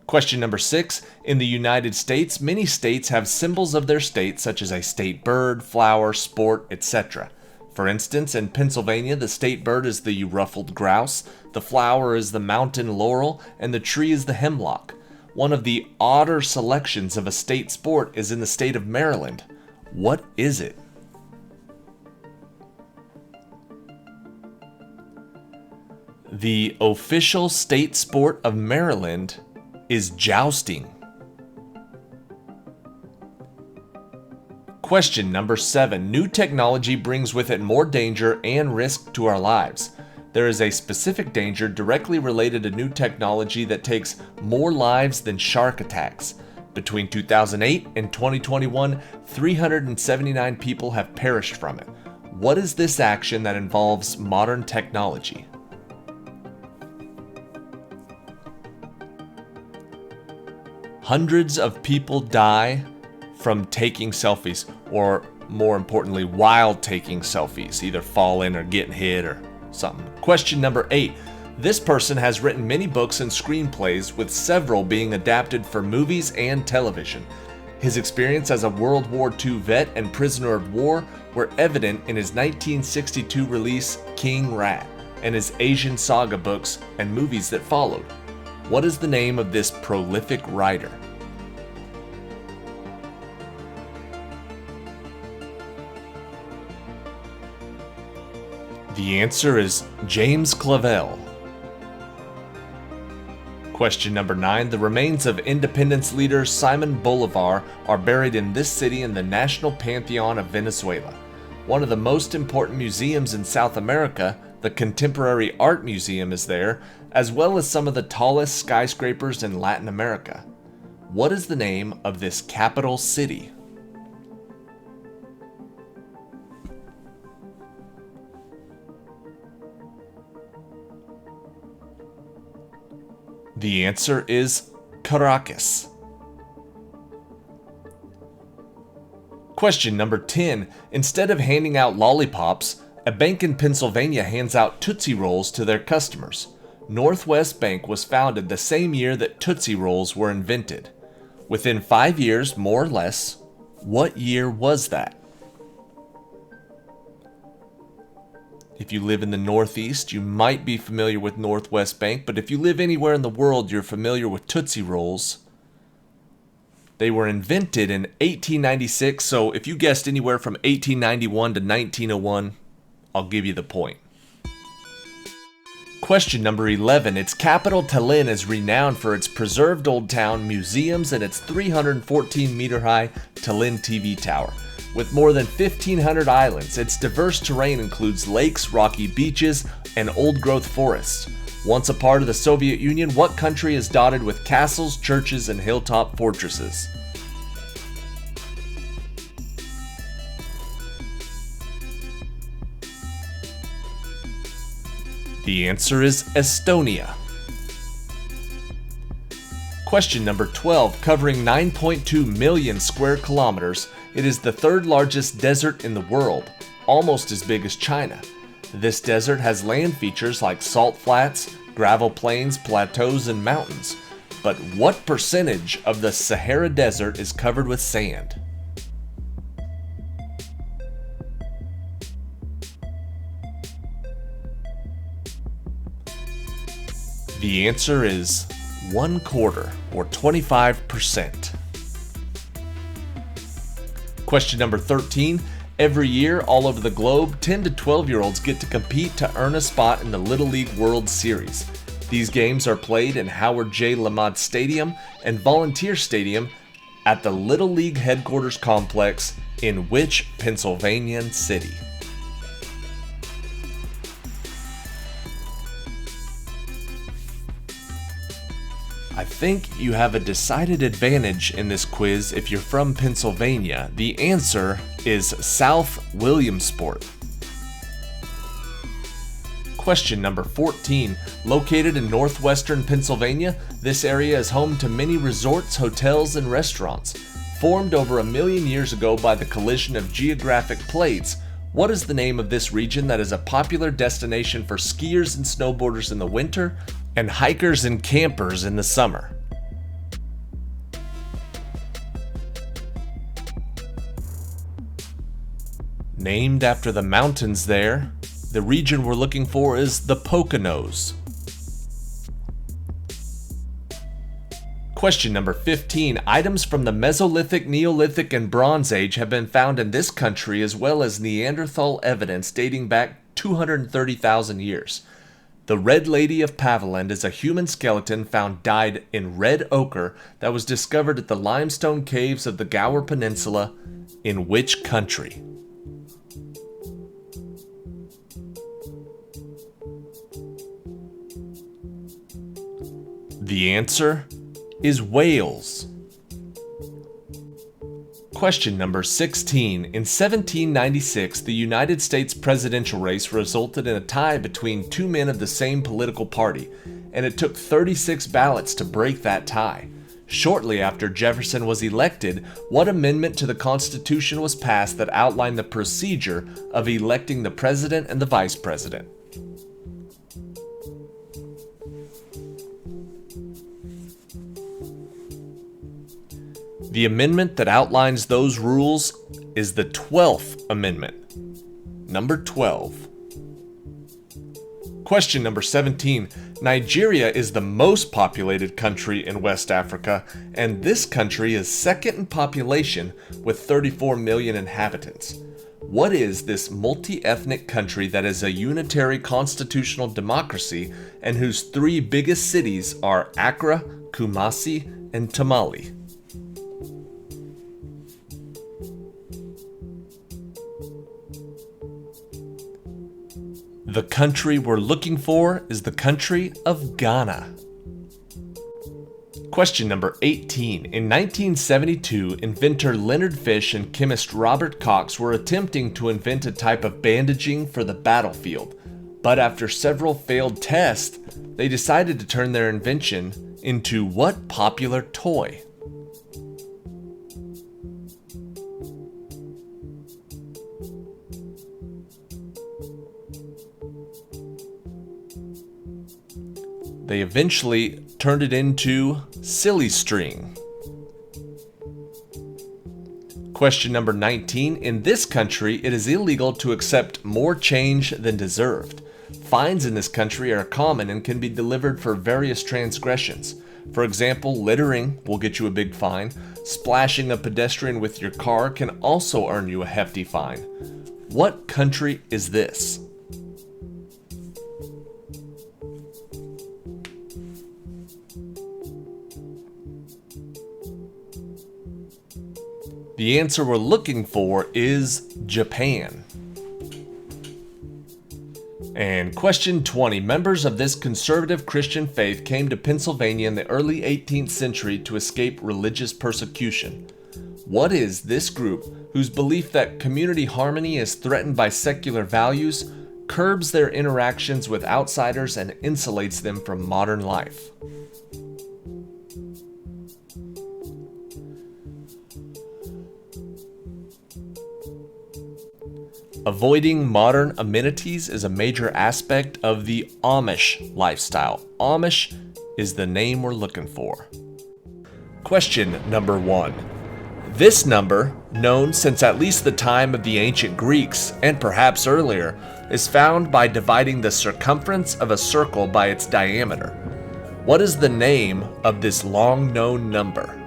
Question number 6. In the United States, many states have symbols of their state, such as a state bird, flower, sport, etc. For instance, in Pennsylvania, the state bird is the ruffled grouse, the flower is the mountain laurel, and the tree is the hemlock. One of the odder selections of a state sport is in the state of Maryland. What is it? The official state sport of Maryland is jousting. Question number 7. New technology brings with it more danger and risk to our lives. There is a specific danger directly related to new technology that takes more lives than shark attacks. Between 2008 and 2021, 379 people have perished from it. What is this action that involves modern technology? Hundreds of people die from taking selfies, or more importantly, while taking selfies, either falling or getting hit or something. Question number 8. This person has written many books and screenplays, with several being adapted for movies and television. His experience as a World War II vet and prisoner of war were evident in his 1962 release King Rat and his Asian saga books and movies that followed. What is the name of this prolific writer? The answer is James Clavell. Question number 9. The remains of independence leader Simon Bolivar are buried in this city in the National Pantheon of Venezuela. One of the most important museums in South America, the Contemporary Art Museum, is there, as well as some of the tallest skyscrapers in Latin America. What is the name of this capital city? The answer is Caracas. Question number 10. Instead of handing out lollipops, a bank in Pennsylvania hands out Tootsie Rolls to their customers. Northwest Bank was founded the same year that Tootsie Rolls were invented. Within 5 years, more or less, what year was that? If you live in the Northeast, you might be familiar with Northwest Bank, but if you live anywhere in the world, you're familiar with Tootsie Rolls. They were invented in 1896, so if you guessed anywhere from 1891 to 1901, I'll give you the point. Question number 11. Its capital, Tallinn, is renowned for its preserved old town, museums, and its 314-meter-high Tallinn TV tower. With more than 1,500 islands, its diverse terrain includes lakes, rocky beaches, and old-growth forests. Once a part of the Soviet Union, what country is dotted with castles, churches, and hilltop fortresses? The answer is Estonia. Question number 12. Covering 9.2 million square kilometers, it is the third largest desert in the world, almost as big as China. This desert has land features like salt flats, gravel plains, plateaus, and mountains. But what percentage of the Sahara Desert is covered with sand? The answer is 1/4, or 25%. Question number 13. Every year, all over the globe, 10 to 12-year-olds get to compete to earn a spot in the Little League World Series. These games are played in Howard J. Lamont Stadium and Volunteer Stadium at the Little League Headquarters Complex in which Pennsylvania city? I think you have a decided advantage in this quiz if you're from Pennsylvania. The answer is South Williamsport. Question number 14. Located in northwestern Pennsylvania, this area is home to many resorts, hotels, and restaurants. Formed over 1 million years ago by the collision of geographic plates, what is the name of this region that is a popular destination for skiers and snowboarders in the winter and hikers and campers in the summer? Named after the mountains there, the region we're looking for is the Poconos. Question number 15. Items from the Mesolithic, Neolithic, and Bronze Age have been found in this country, as well as Neanderthal evidence dating back 230,000 years. The Red Lady of Paviland is a human skeleton found dyed in red ochre that was discovered at the limestone caves of the Gower Peninsula in which country? The answer is Wales. Question number 16. In 1796, the United States presidential race resulted in a tie between two men of the same political party, and it took 36 ballots to break that tie. Shortly after Jefferson was elected, what amendment to the Constitution was passed that outlined the procedure of electing the president and the vice president? The amendment that outlines those rules is the 12th Amendment. Number 12. Question number 17. Nigeria is the most populated country in West Africa, and this country is second in population with 34 million inhabitants. What is this multi-ethnic country that is a unitary constitutional democracy and whose three biggest cities are Accra, Kumasi, and Tamale? The country we're looking for is the country of Ghana. Question number 18. In 1972, inventor Leonard Fish and chemist Robert Cox were attempting to invent a type of bandaging for the battlefield. But after several failed tests, they decided to turn their invention into what popular toy? They eventually turned it into silly string. Question number 19. In this country, it is illegal to accept more change than deserved. Fines in this country are common and can be delivered for various transgressions. For example, littering will get you a big fine. Splashing a pedestrian with your car can also earn you a hefty fine. What country is this? The answer we're looking for is Japan. And question 20. Members of this conservative Christian faith came to Pennsylvania in the early 18th century to escape religious persecution. What is this group whose belief that community harmony is threatened by secular values, curbs their interactions with outsiders, and insulates them from modern life? Avoiding modern amenities is a major aspect of the Amish lifestyle. Amish is the name we're looking for. Question number 1. This number, known since at least the time of the ancient Greeks, and perhaps earlier, is found by dividing the circumference of a circle by its diameter. What is the name of this long-known number?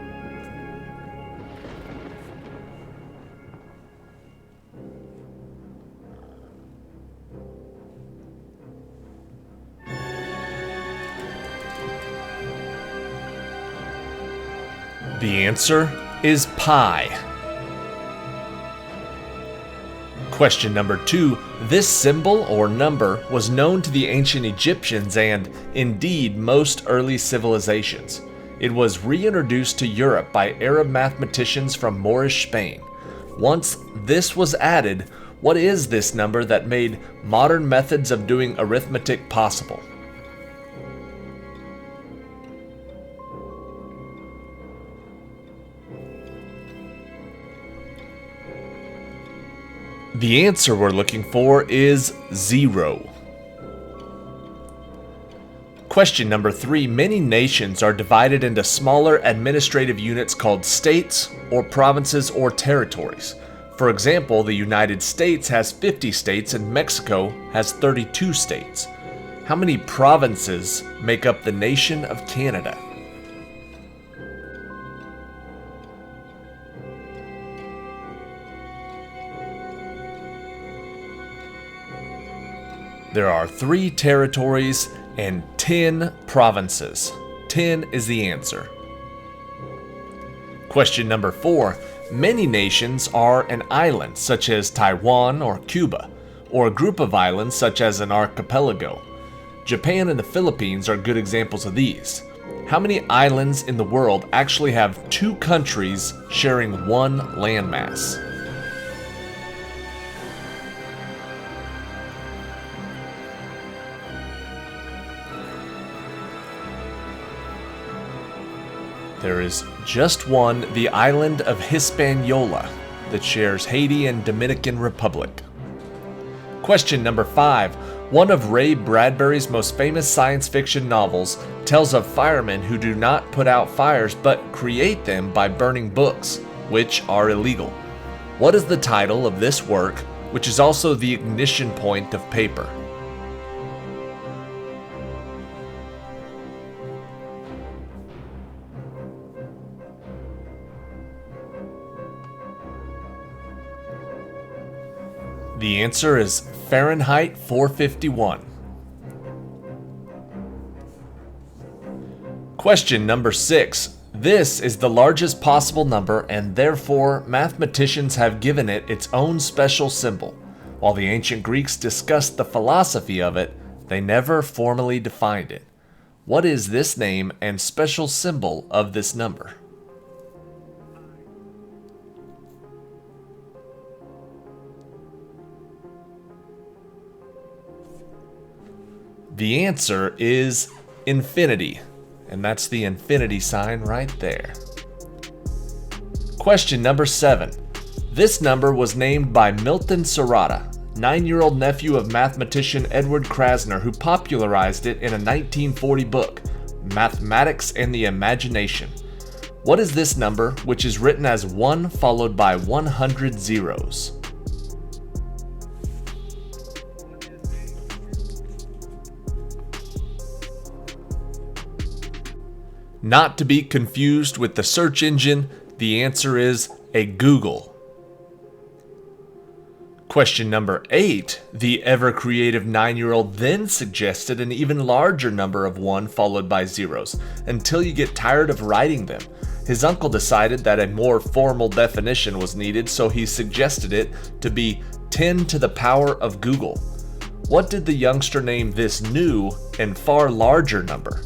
The answer is pi. Question number 2. This symbol or number was known to the ancient Egyptians and, indeed, most early civilizations. It was reintroduced to Europe by Arab mathematicians from Moorish Spain. Once this was added, what is this number that made modern methods of doing arithmetic possible? The answer we're looking for is 0. Question number 3. Many nations are divided into smaller administrative units called states or provinces or territories. For example, the United States has 50 states and Mexico has 32 states. How many provinces make up the nation of Canada? There are 3 territories and 10 provinces. 10 is the answer. Question number 4. Many nations are an island, such as Taiwan or Cuba, or a group of islands, such as an archipelago. Japan and the Philippines are good examples of these. How many islands in the world actually have 2 countries sharing one landmass? There is just one, the island of Hispaniola, that shares Haiti and Dominican Republic. Question number 5. One of Ray Bradbury's most famous science fiction novels tells of firemen who do not put out fires but create them by burning books, which are illegal. What is the title of this work, which is also the ignition point of paper? The answer is Fahrenheit 451. Question number 6. This is the largest possible number, and therefore mathematicians have given it its own special symbol. While the ancient Greeks discussed the philosophy of it, they never formally defined it. What is this name and special symbol of this number? The answer is infinity, and that's the infinity sign right there. Question number 7. This number was named by Milton Serrata, 9-year-old nephew of mathematician Edward Krasner, who popularized it in a 1940 book, Mathematics and the Imagination. What is this number, which is written as 1 followed by 100 zeros? Not to be confused with the search engine, the answer is a Google. Question number 8. The ever-creative 9-year-old then suggested an even larger number of 1 followed by zeros, until you get tired of writing them. His uncle decided that a more formal definition was needed, so he suggested it to be 10 to the power of Google. What did the youngster name this new and far larger number?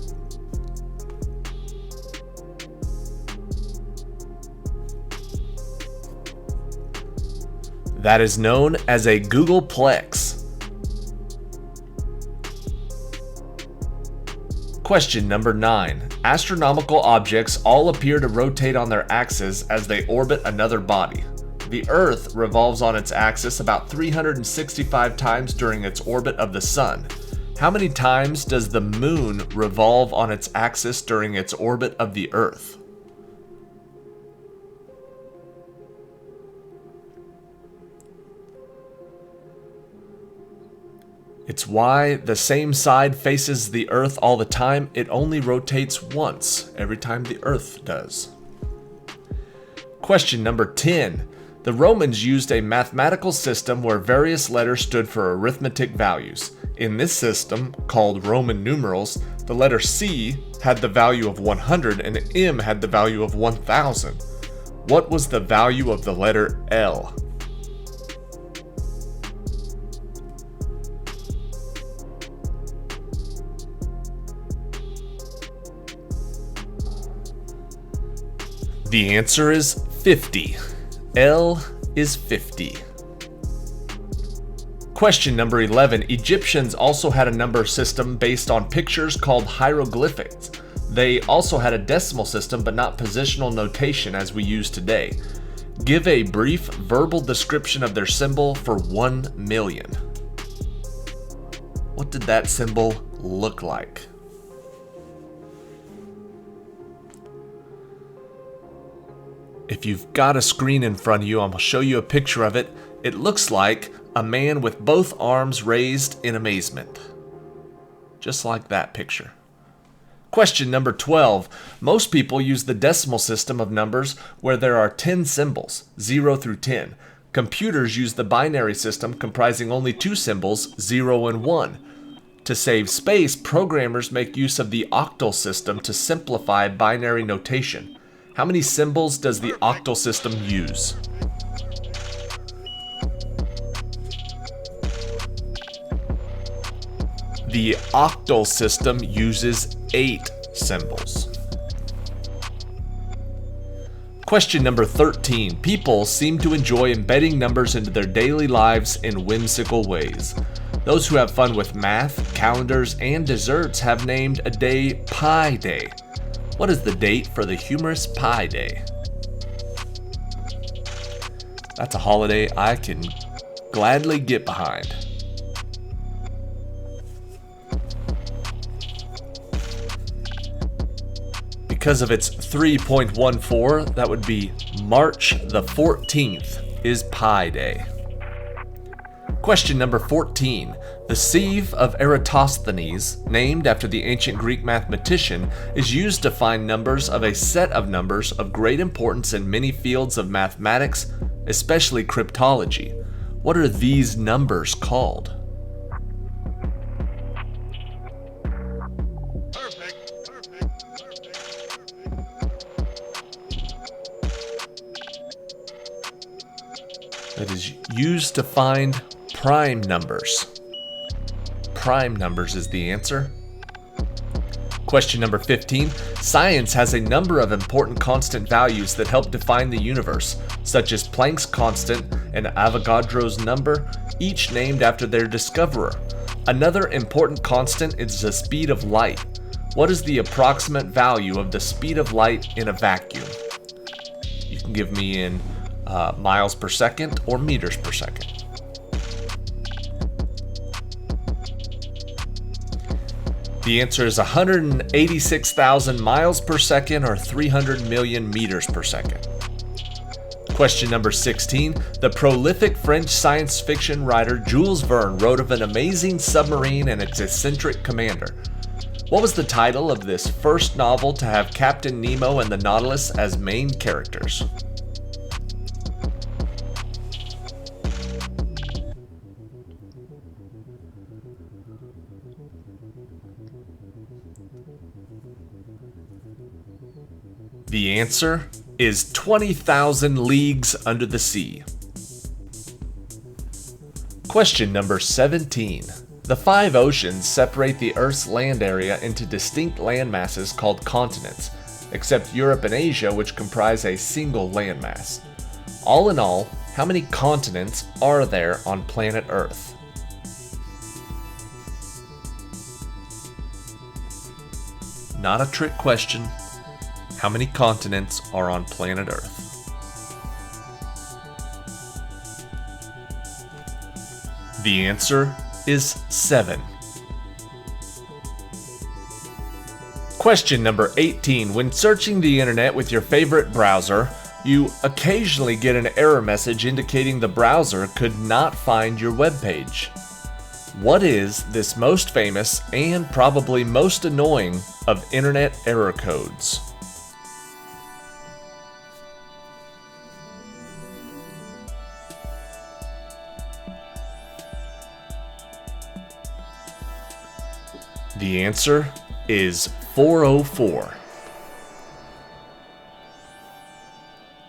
That is known as a Googleplex. Question number 9. Astronomical objects all appear to rotate on their axis as they orbit another body. The Earth revolves on its axis about 365 times during its orbit of the Sun. How many times does the Moon revolve on its axis during its orbit of the Earth? It's why the same side faces the Earth all the time. It only rotates once every time the Earth does. Question number 10. The Romans used a mathematical system where various letters stood for arithmetic values. In this system, called Roman numerals, the letter C had the value of 100 and M had the value of 1000. What was the value of the letter L? The answer is 50. L is 50. Question number 11. Egyptians also had a number system based on pictures called hieroglyphics. They also had a decimal system, but not positional notation as we use today. Give a brief verbal description of their symbol for 1 million. What did that symbol look like? If you've got a screen in front of you, I'm going to show you a picture of it. It looks like a man with both arms raised in amazement. Just like that picture. Question number 12. Most people use the decimal system of numbers where there are 10 symbols, 0 through 10. Computers use the binary system comprising only 2 symbols, 0 and 1. To save space, programmers make use of the octal system to simplify binary notation. How many symbols does the octal system use? The octal system uses 8 symbols. Question number 13. People seem to enjoy embedding numbers into their daily lives in whimsical ways. Those who have fun with math, calendars, and desserts have named a day Pi Day. What is the date for the humorous Pi Day? That's a holiday I can gladly get behind. Because of its 3.14, that would be March the 14th is Pi Day. Question number 14. The sieve of Eratosthenes, named after the ancient Greek mathematician, is used to find numbers of a set of numbers of great importance in many fields of mathematics, especially cryptology. What are these numbers called? That is used to find prime numbers. Prime numbers is the answer. Question number 15. Science has a number of important constant values that help define the universe, such as Planck's constant and Avogadro's number, each named after their discoverer. Another important constant is the speed of light. What is the approximate value of the speed of light in a vacuum? You can give me in miles per second or meters per second. The answer is 186,000 miles per second or 300 million meters per second. Question number 16. The prolific French science fiction writer Jules Verne wrote of an amazing submarine and its eccentric commander. What was the title of this first novel to have Captain Nemo and the Nautilus as main characters? The answer is 20,000 Leagues Under the Sea. Question number 17. The 5 oceans separate the Earth's land area into distinct landmasses called continents, except Europe and Asia, which comprise a single landmass. All in all, how many continents are there on planet Earth? Not a trick question. How many continents are on planet Earth? The answer is 7. Question number 18. When searching the internet with your favorite browser, you occasionally get an error message indicating the browser could not find your web page. What is this most famous and probably most annoying of internet error codes? The answer is 404.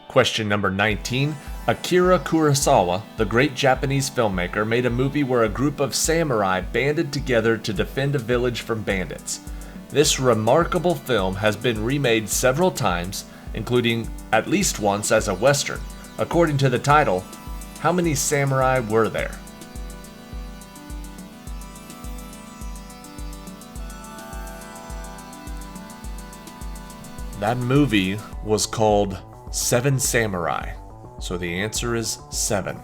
Question number 19. Akira Kurosawa, the great Japanese filmmaker, made a movie where a group of samurai banded together to defend a village from bandits. This remarkable film has been remade several times, including at least once as a western. According to the title, how many samurai were there? That movie was called Seven Samurai, so the answer is 7.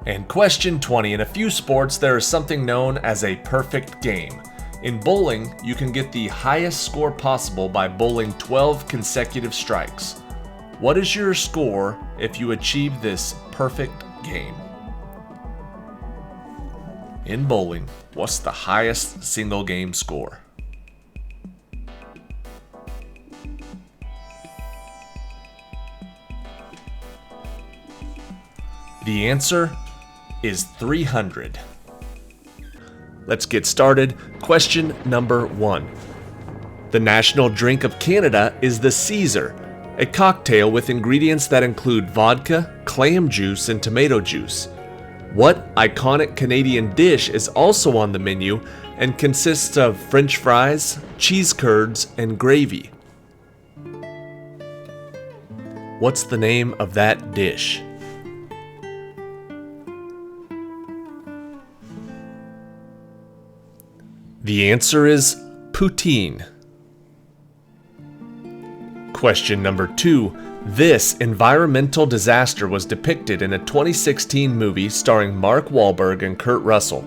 And question 20. In a few sports, there is something known as a perfect game. In bowling, you can get the highest score possible by bowling 12 consecutive strikes. What is your score if you achieve this perfect game? In bowling, what's the highest single game score? The answer is 300. Let's get started. Question number 1. The national drink of Canada is the Caesar, a cocktail with ingredients that include vodka, clam juice, and tomato juice. What iconic Canadian dish is also on the menu and consists of French fries, cheese curds, and gravy? What's the name of that dish? The answer is poutine. Question number 2. This environmental disaster was depicted in a 2016 movie starring Mark Wahlberg and Kurt Russell.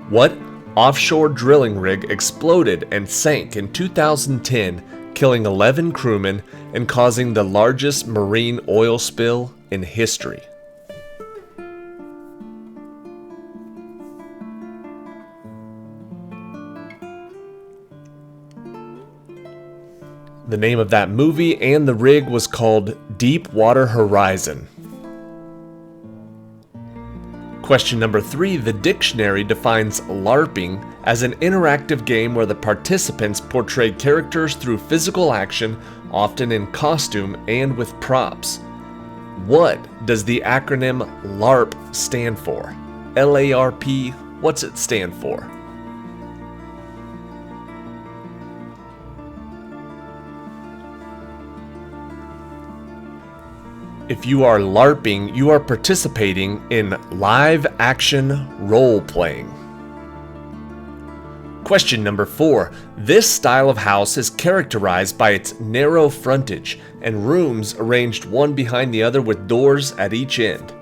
What offshore drilling rig exploded and sank in 2010, killing 11 crewmen and causing the largest marine oil spill in history? The name of that movie and the rig was called Deepwater Horizon. Question number 3. The dictionary defines LARPing as an interactive game where the participants portray characters through physical action, often in costume and with props. What does the acronym LARP stand for? LARP, what's it stand for? If you are LARPing, you are participating in live action role playing. Question number 4. This style of house is characterized by its narrow frontage and rooms arranged one behind the other with doors at each end.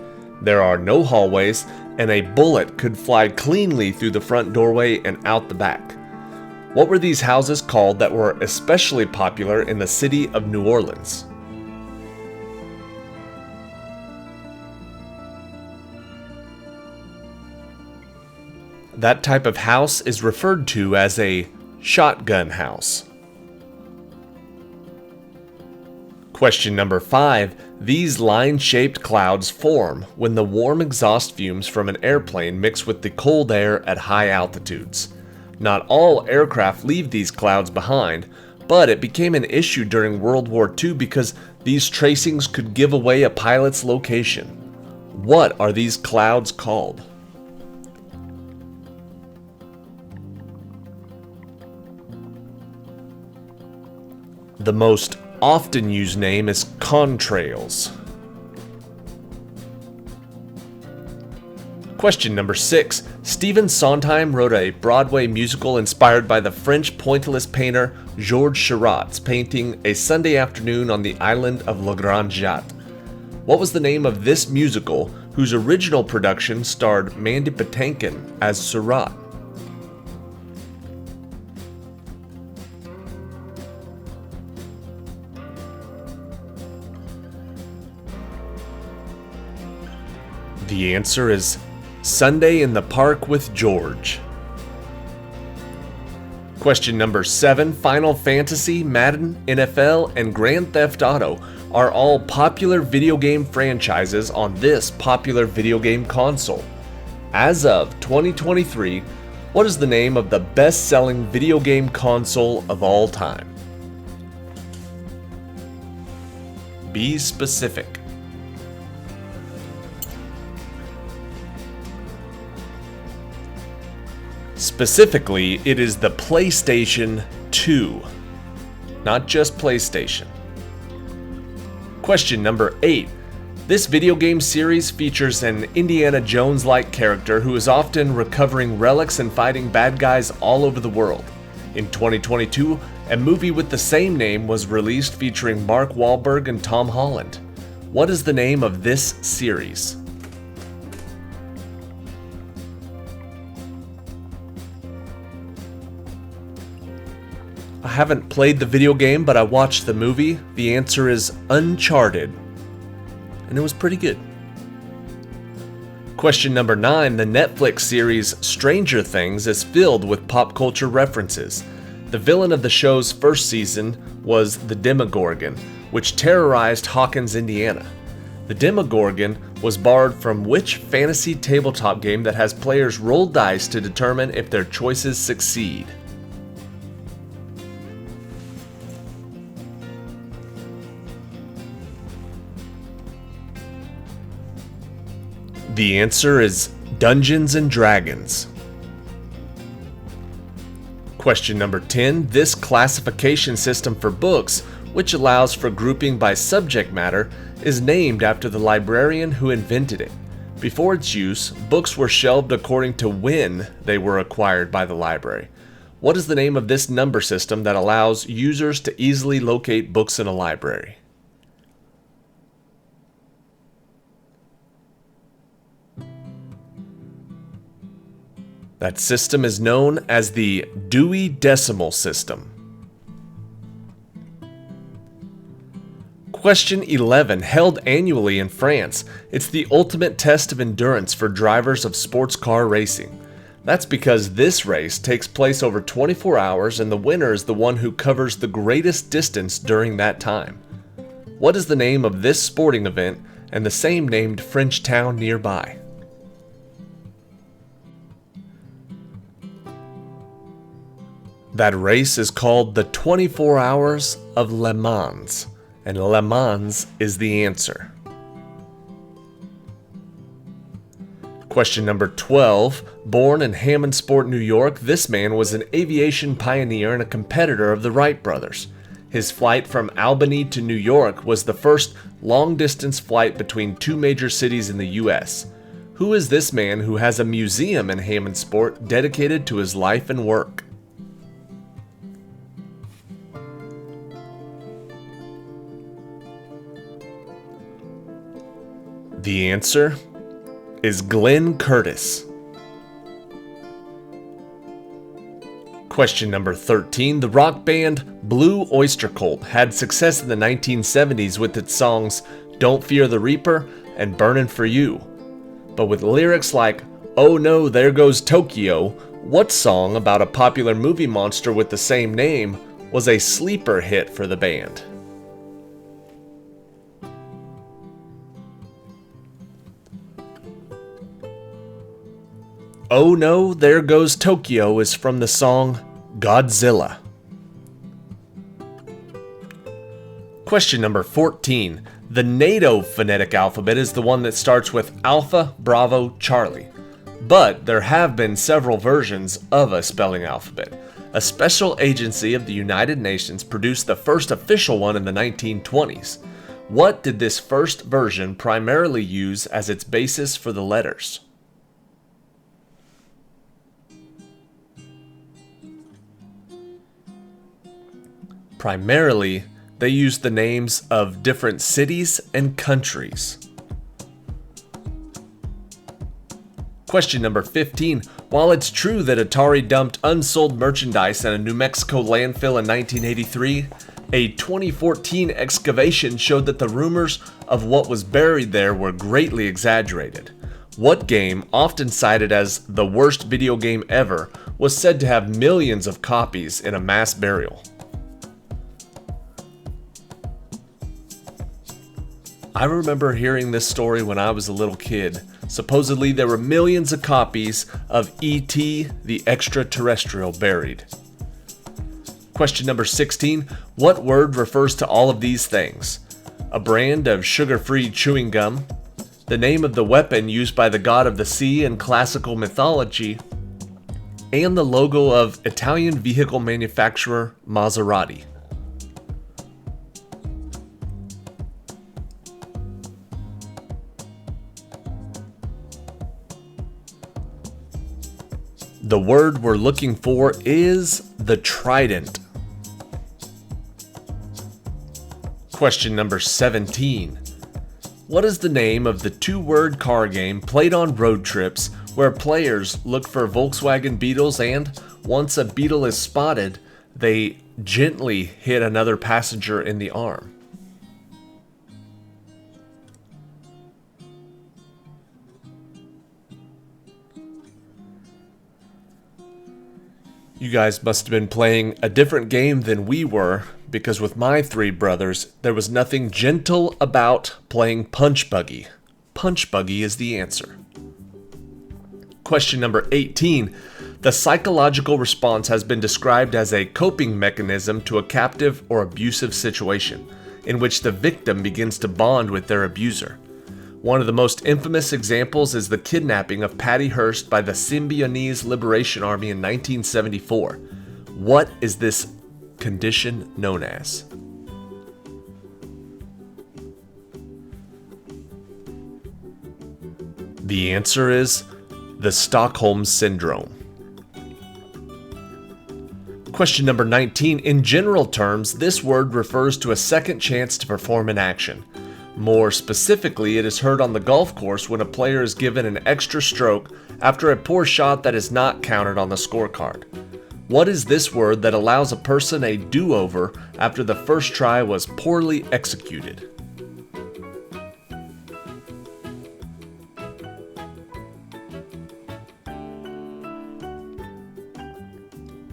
There are no hallways, and a bullet could fly cleanly through the front doorway and out the back. What were these houses called that were especially popular in the city of New Orleans? That type of house is referred to as a shotgun house. Question number 5. These line-shaped clouds form when the warm exhaust fumes from an airplane mix with the cold air at high altitudes. Not all aircraft leave these clouds behind, but it became an issue during World War II because these tracings could give away a pilot's location. What are these clouds called? The most often used name is contrails. Question number 6. Stephen Sondheim wrote a Broadway musical inspired by the French pointillist painter Georges Seurat's painting A Sunday Afternoon on the Island of La Grande Jatte. What was the name of this musical whose original production starred Mandy Patinkin as Seurat? The answer is Sunday in the Park with George. Question number 7. Final Fantasy, Madden, NFL, and Grand Theft Auto are all popular video game franchises on this popular video game console. As of 2023, what is the name of the best-selling video game console of all time? Be specific. Specifically, it is the PlayStation 2, not just PlayStation. Question number 8. This video game series features an Indiana Jones-like character who is often recovering relics and fighting bad guys all over the world. In 2022, a movie with the same name was released featuring Mark Wahlberg and Tom Holland. What is the name of this series? I haven't played the video game, but I watched the movie. The answer is Uncharted, and it was pretty good. Question number 9. The Netflix series Stranger Things is filled with pop culture references. The villain of the show's first season was the Demogorgon, which terrorized Hawkins, Indiana. The Demogorgon was borrowed from which fantasy tabletop game that has players roll dice to determine if their choices succeed? The answer is Dungeons and Dragons. Question number 10. This classification system for books, which allows for grouping by subject matter, is named after the librarian who invented it. Before its use, books were shelved according to when they were acquired by the library. What is the name of this number system that allows users to easily locate books in a library? That system is known as the Dewey Decimal System. Question 11. Held annually in France, it's the ultimate test of endurance for drivers of sports car racing. That's because this race takes place over 24 hours and the winner is the one who covers the greatest distance during that time. What is the name of this sporting event and the same named French town nearby? That race is called the 24 Hours of Le Mans, and Le Mans is the answer. Question number 12. Born in Hammondsport, New York, this man was an aviation pioneer and a competitor of the Wright brothers. His flight from Albany to New York was the first long-distance flight between two major cities in the U.S. Who is this man who has a museum in Hammondsport dedicated to his life and work? The answer is Glenn Curtis. Question number 13. The rock band Blue Oyster Cult had success in the 1970s with its songs Don't Fear the Reaper and Burnin' for You. But with lyrics like, "Oh no, there goes Tokyo," what song about a popular movie monster with the same name was a sleeper hit for the band? "Oh no, there goes Tokyo" is from the song Godzilla. Question number 14. The NATO phonetic alphabet is the one that starts with Alpha, Bravo, Charlie. But there have been several versions of a spelling alphabet. A special agency of the United Nations produced the first official one in the 1920s. What did this first version primarily use as its basis for the letters? Primarily, they used the names of different cities and countries. Question number 15. While it's true that Atari dumped unsold merchandise in a New Mexico landfill in 1983, a 2014 excavation showed that the rumors of what was buried there were greatly exaggerated. What game, often cited as the worst video game ever, was said to have millions of copies in a mass burial? I remember hearing this story when I was a little kid. Supposedly there were millions of copies of E.T. the Extraterrestrial buried. Question number 16. What word refers to all of these things? A brand of sugar-free chewing gum, the name of the weapon used by the god of the sea in classical mythology, and the logo of Italian vehicle manufacturer Maserati. The word we're looking for is the trident. Question number 17. What is the name of the two-word car game played on road trips where players look for Volkswagen Beetles and, once a beetle is spotted, they gently hit another passenger in the arm? You guys must have been playing a different game than we were, because with my three brothers, there was nothing gentle about playing Punch Buggy. Punch Buggy is the answer. Question number 18. The psychological response has been described as a coping mechanism to a captive or abusive situation, in which the victim begins to bond with their abuser. One of the most infamous examples is the kidnapping of Patty Hearst by the Symbionese Liberation Army in 1974. What is this condition known as? The answer is the Stockholm Syndrome. Question number 19. In general terms, this word refers to a second chance to perform an action. More specifically, it is heard on the golf course when a player is given an extra stroke after a poor shot that is not counted on the scorecard. What is this word that allows a person a do-over after the first try was poorly executed?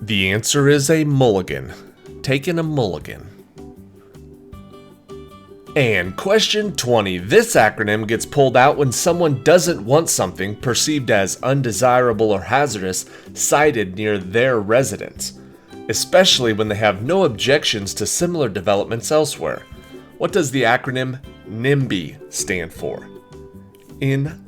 The answer is a mulligan. Taking a mulligan. And question 20. This acronym gets pulled out when someone doesn't want something perceived as undesirable or hazardous sited near their residence, especially when they have no objections to similar developments elsewhere. What does the acronym NIMBY stand for? N-I-M-B-Y.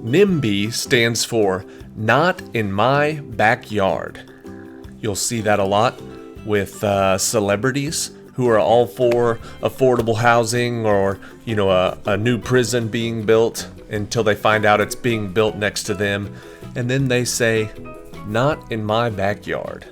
NIMBY stands for Not in My Backyard. You'll see that a lot with celebrities who are all for affordable housing or, a new prison being built until they find out it's being built next to them. And then they say, not in my backyard.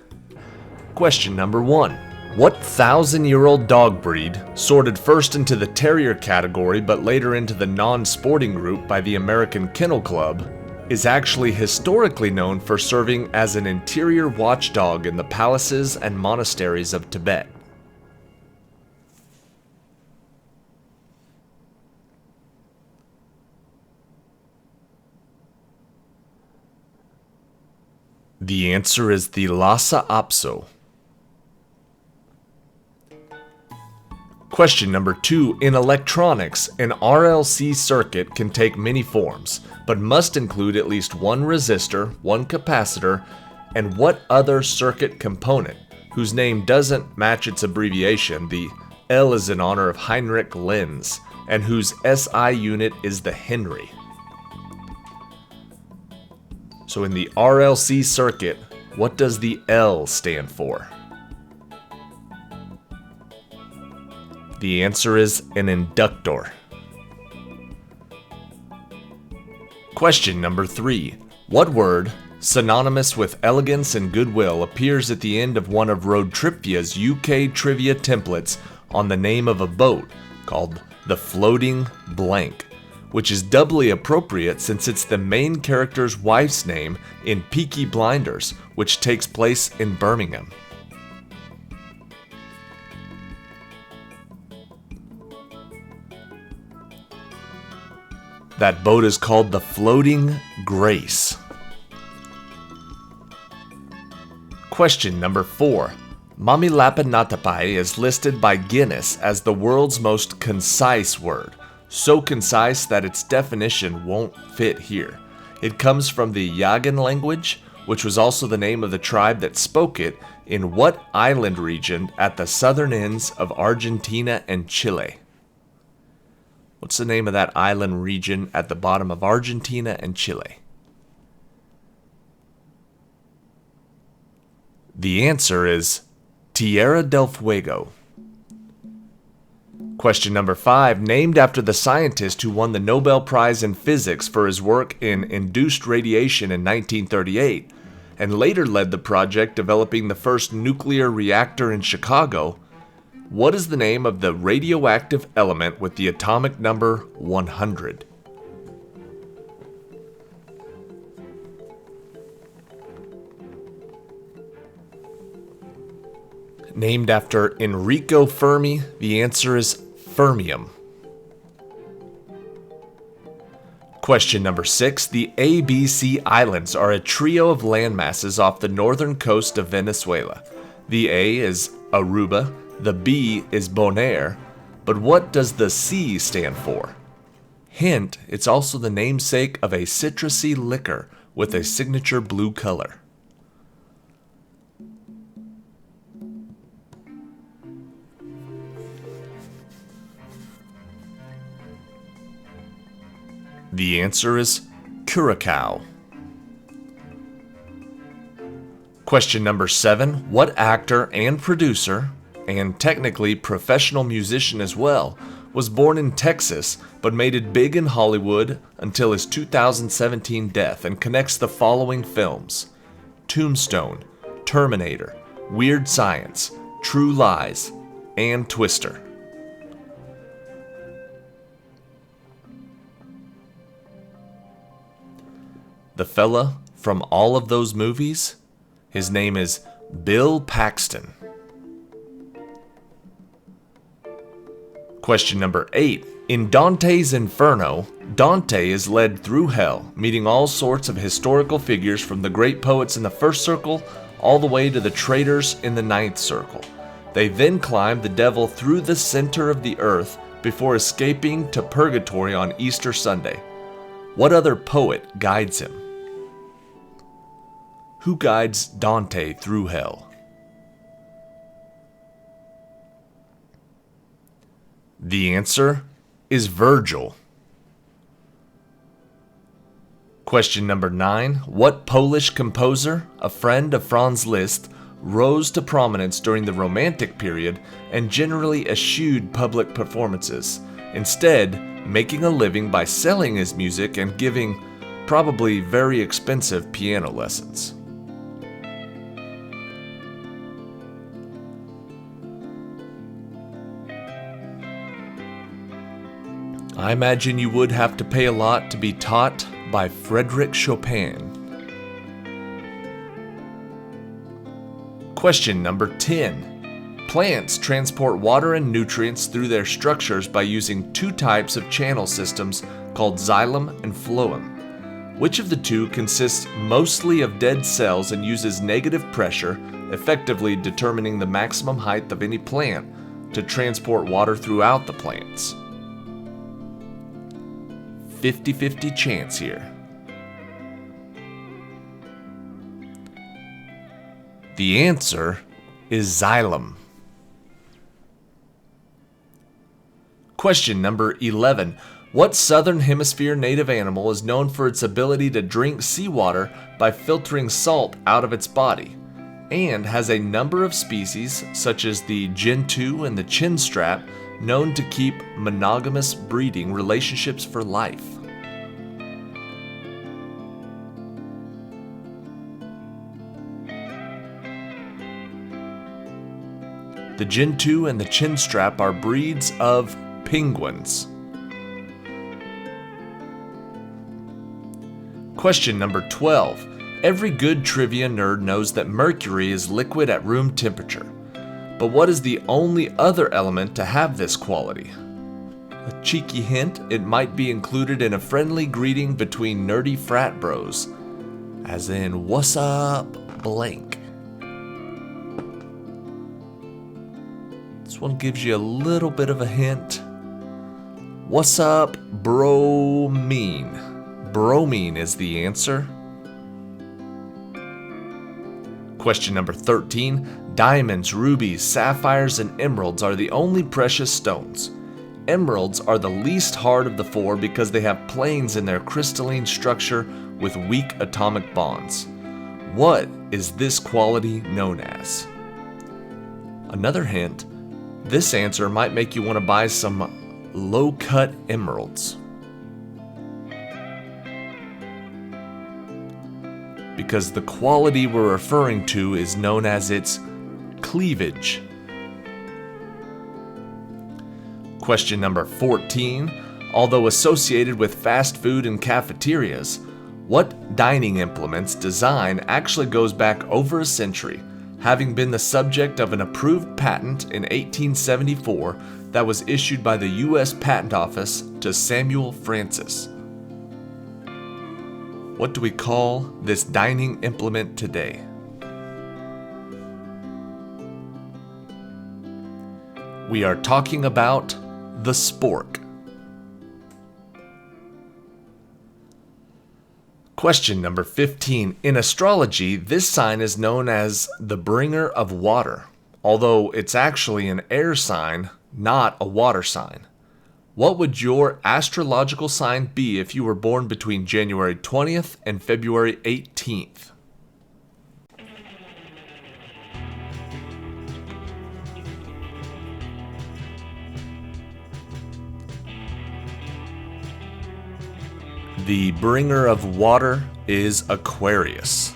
Question number 1. What 1,000-year-old dog breed, sorted first into the terrier category but later into the non-sporting group by the American Kennel Club, is actually historically known for serving as an interior watchdog in the palaces and monasteries of Tibet? The answer is the Lhasa Apso. Question number 2. In electronics, an RLC circuit can take many forms, but must include at least one resistor, one capacitor, and what other circuit component, whose name doesn't match its abbreviation, the L is in honor of Heinrich Lenz, and whose SI unit is the Henry. So in the RLC circuit, what does the L stand for? The answer is an inductor. Question number 3. What word, synonymous with elegance and goodwill, appears at the end of one of ROADTRIpVIA's UK trivia templates on the name of a boat called the Floating Blank, which is doubly appropriate since it's the main character's wife's name in Peaky Blinders, which takes place in Birmingham? That boat is called the Floating Grace. Question number 4. Mamilapinatapai is listed by Guinness as the world's most concise word, so concise that its definition won't fit here. It comes from the Yagan language, which was also the name of the tribe that spoke it, in what island region at the southern ends of Argentina and Chile? What's the name of that island region at the bottom of Argentina and Chile? The answer is Tierra del Fuego. Question number 5. Named after the scientist who won the Nobel Prize in Physics for his work in induced radiation in 1938, and later led the project developing the first nuclear reactor in Chicago, what is the name of the radioactive element with the atomic number 100? Named after Enrico Fermi, the answer is fermium. Question number 6. The ABC Islands are a trio of landmasses off the northern coast of Venezuela. The A is Aruba, the B is Bonaire, but what does the C stand for? Hint, it's also the namesake of a citrusy liquor with a signature blue color. The answer is Curacao. Question number 7. What actor and producer, and technically professional musician as well, was born in Texas but made it big in Hollywood until his 2017 death and connects the following films: Tombstone, Terminator, Weird Science, True Lies, and Twister? The fella from all of those movies, his name is Bill Paxton. Question number 8. In Dante's Inferno, Dante is led through hell, meeting all sorts of historical figures from the great poets in the first circle all the way to the traitors in the ninth circle. They then climb the devil through the center of the earth before escaping to purgatory on Easter Sunday. What other poet guides him? Who guides Dante through hell? The answer is Virgil. Question number 9. What Polish composer, a friend of Franz Liszt, rose to prominence during the Romantic period and generally eschewed public performances, instead making a living by selling his music and giving probably very expensive piano lessons? I imagine you would have to pay a lot to be taught by Frédéric Chopin. Question number 10. Plants transport water and nutrients through their structures by using two types of channel systems called xylem and phloem. Which of the two consists mostly of dead cells and uses negative pressure, effectively determining the maximum height of any plant to transport water throughout the plants? 50-50 chance here. The answer is xylem. Question number 11. What southern hemisphere native animal is known for its ability to drink seawater by filtering salt out of its body, and has a number of species, such as the gentoo and the chinstrap, known to keep monogamous breeding relationships for life? The gentoo and the chinstrap are breeds of penguins. Question number 12. Every good trivia nerd knows that mercury is liquid at room temperature. But what is the only other element to have this quality? A cheeky hint, it might be included in a friendly greeting between nerdy frat bros, as in, "What's up, blank?" This one gives you a little bit of a hint. What's up, bromine? Bromine is the answer. Question number 13. Diamonds, rubies, sapphires, and emeralds are the only precious stones. Emeralds are the least hard of the four because they have planes in their crystalline structure with weak atomic bonds. What is this quality known as? Another hint, this answer might make you want to buy some low-cut emeralds, because the quality we're referring to is known as its cleavage. Question number 14. Although associated with fast food and cafeterias, what dining implement's design actually goes back over a century, having been the subject of an approved patent in 1874 that was issued by the U.S. Patent Office to Samuel Francis? What do we call this dining implement today? We are talking about the spork. Question number 15. In astrology, this sign is known as the bringer of water, although it's actually an air sign, not a water sign. What would your astrological sign be if you were born between January 20th and February 18th? The bringer of water is Aquarius.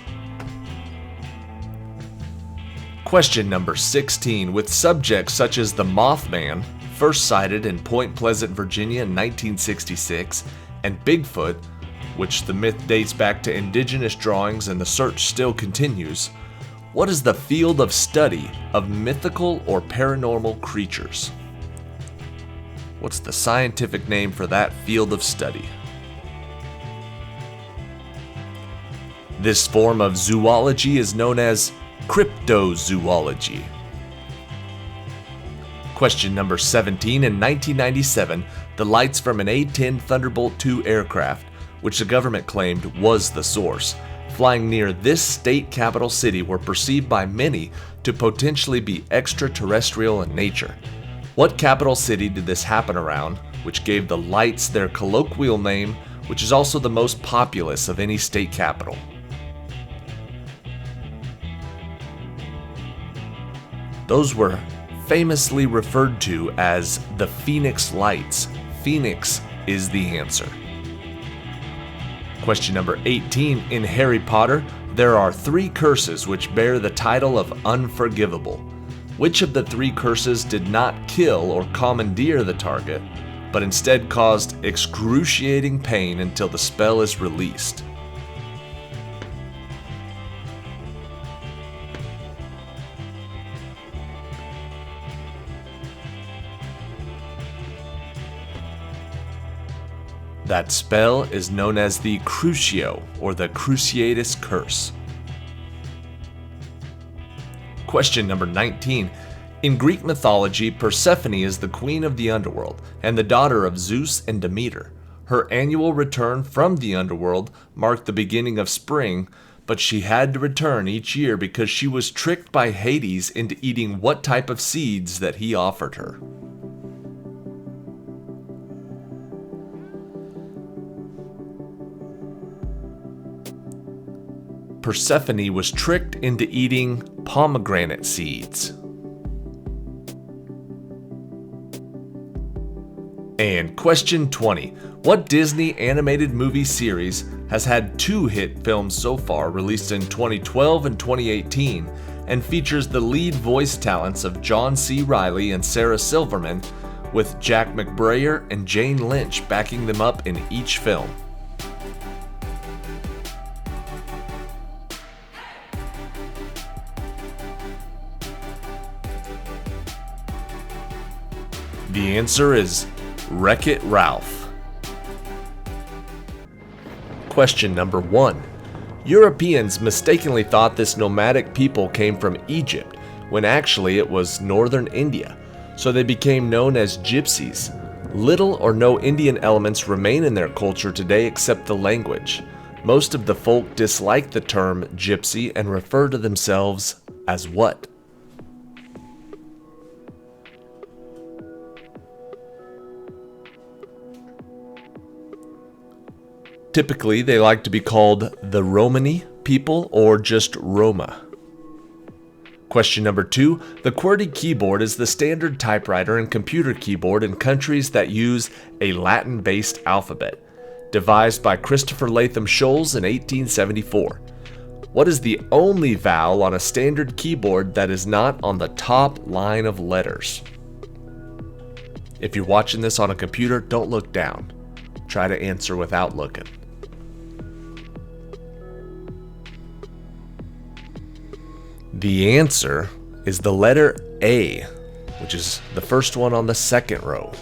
Question number 16. With subjects such as the Mothman, first sighted in Point Pleasant, Virginia in 1966, and Bigfoot, which the myth dates back to indigenous drawings and the search still continues, what is the field of study of mythical or paranormal creatures? What's the scientific name for that field of study? This form of zoology is known as cryptozoology. Question number 17. In 1997, the lights from an A-10 Thunderbolt II aircraft, which the government claimed was the source, flying near this state capital city, were perceived by many to potentially be extraterrestrial in nature. What capital city did this happen around, which gave the lights their colloquial name, which is also the most populous of any state capital? Those were famously referred to as the Phoenix Lights. Phoenix is the answer. Question number 18. In Harry Potter, there are 3 curses which bear the title of unforgivable. Which of the 3 curses did not kill or commandeer the target, but instead caused excruciating pain until the spell is released? That spell is known as the Crucio, or the Cruciatus Curse. Question number 19. In Greek mythology, Persephone is the queen of the underworld and the daughter of Zeus and Demeter. Her annual return from the underworld marked the beginning of spring, but she had to return each year because she was tricked by Hades into eating what type of seeds that he offered her? Persephone was tricked into eating pomegranate seeds. And question 20. What Disney animated movie series has had 2 hit films so far, released in 2012 and 2018, and features the lead voice talents of John C. Reilly and Sarah Silverman, with Jack McBrayer and Jane Lynch backing them up in each film? The answer is Wreck-It Ralph. Question number 1. Europeans mistakenly thought this nomadic people came from Egypt, when actually it was northern India, so they became known as gypsies. Little or no Indian elements remain in their culture today except the language. Most of the folk dislike the term gypsy and refer to themselves as what? Typically, they like to be called the Romani people or just Roma. Question number 2. The QWERTY keyboard is the standard typewriter and computer keyboard in countries that use a Latin-based alphabet, devised by Christopher Latham Scholes in 1874. What is the only vowel on a standard keyboard that is not on the top line of letters? If you're watching this on a computer, don't look down. Try to answer without looking. The answer is the letter A, which is the first one on the second row.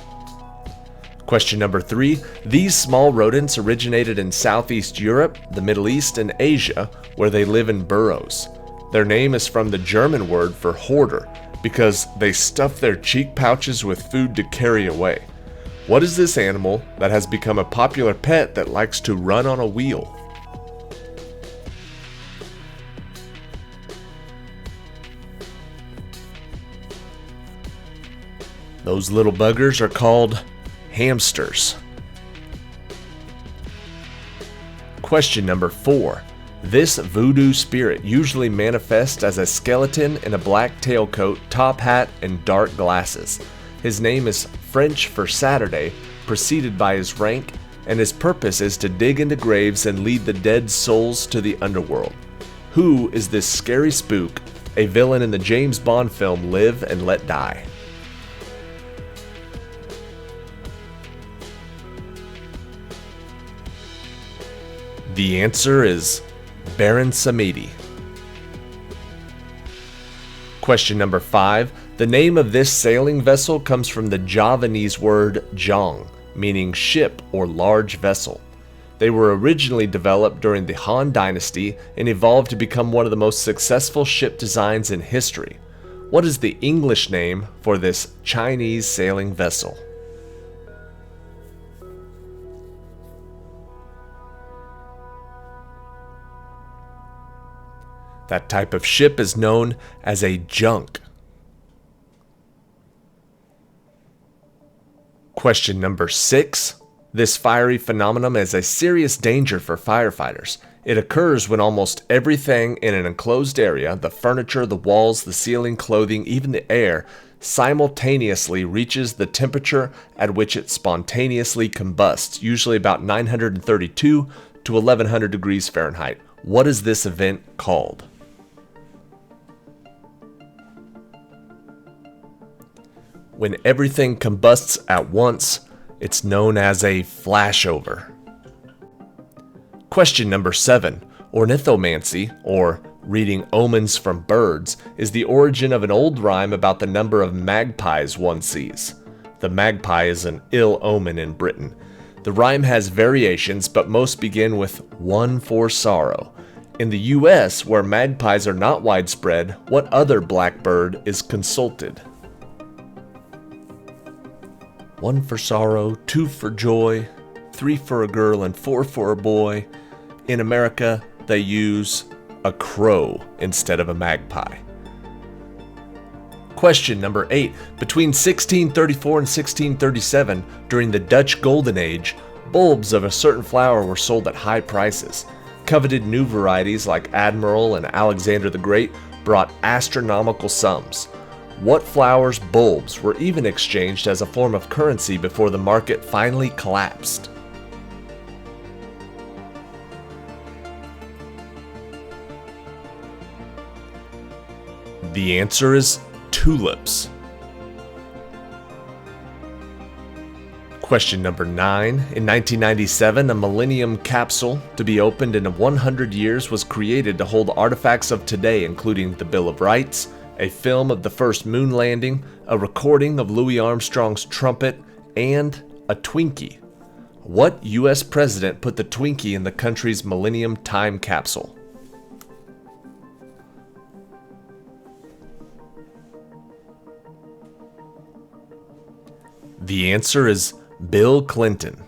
Question number 3. These small rodents originated in Southeast Europe, the Middle East, and Asia, where they live in burrows. Their name is from the German word for hoarder, because they stuff their cheek pouches with food to carry away. What is this animal that has become a popular pet that likes to run on a wheel? Those little buggers are called hamsters. Question number 4. This voodoo spirit usually manifests as a skeleton in a black tailcoat, top hat, and dark glasses. His name is French for Saturday, preceded by his rank, and his purpose is to dig into graves and lead the dead souls to the underworld. Who is this scary spook, a villain in the James Bond film Live and Let Die? The answer is Baron Samedi. Question number 5. The name of this sailing vessel comes from the Javanese word jong, meaning ship or large vessel. They were originally developed during the Han Dynasty and evolved to become one of the most successful ship designs in history. What is the English name for this Chinese sailing vessel? That type of ship is known as a junk. Question number 6. This fiery phenomenon is a serious danger for firefighters. It occurs when almost everything in an enclosed area, the furniture, the walls, the ceiling, clothing, even the air, simultaneously reaches the temperature at which it spontaneously combusts, usually about 932 to 1100 degrees Fahrenheit. What is this event called? When everything combusts at once, it's known as a flashover. Question number 7. Ornithomancy, or reading omens from birds, is the origin of an old rhyme about the number of magpies one sees. The magpie is an ill omen in Britain. The rhyme has variations, but most begin with one for sorrow. In the US, where magpies are not widespread, what other blackbird is consulted? 1 for sorrow, 2 for joy, 3 for a girl, and 4 for a boy. In America, they use a crow instead of a magpie. Question number 8. Between 1634 and 1637, during the Dutch Golden Age, bulbs of a certain flower were sold at high prices. Coveted new varieties like Admiral and Alexander the Great brought astronomical sums. What flower's bulbs were even exchanged as a form of currency before the market finally collapsed? The answer is tulips. Question number 9. In 1997, a Millennium Capsule, to be opened in 100 years, was created to hold artifacts of today, including the Bill of Rights, a film of the first moon landing, a recording of Louis Armstrong's trumpet, and a Twinkie. What U.S. president put the Twinkie in the country's Millennium Time Capsule? The answer is Bill Clinton.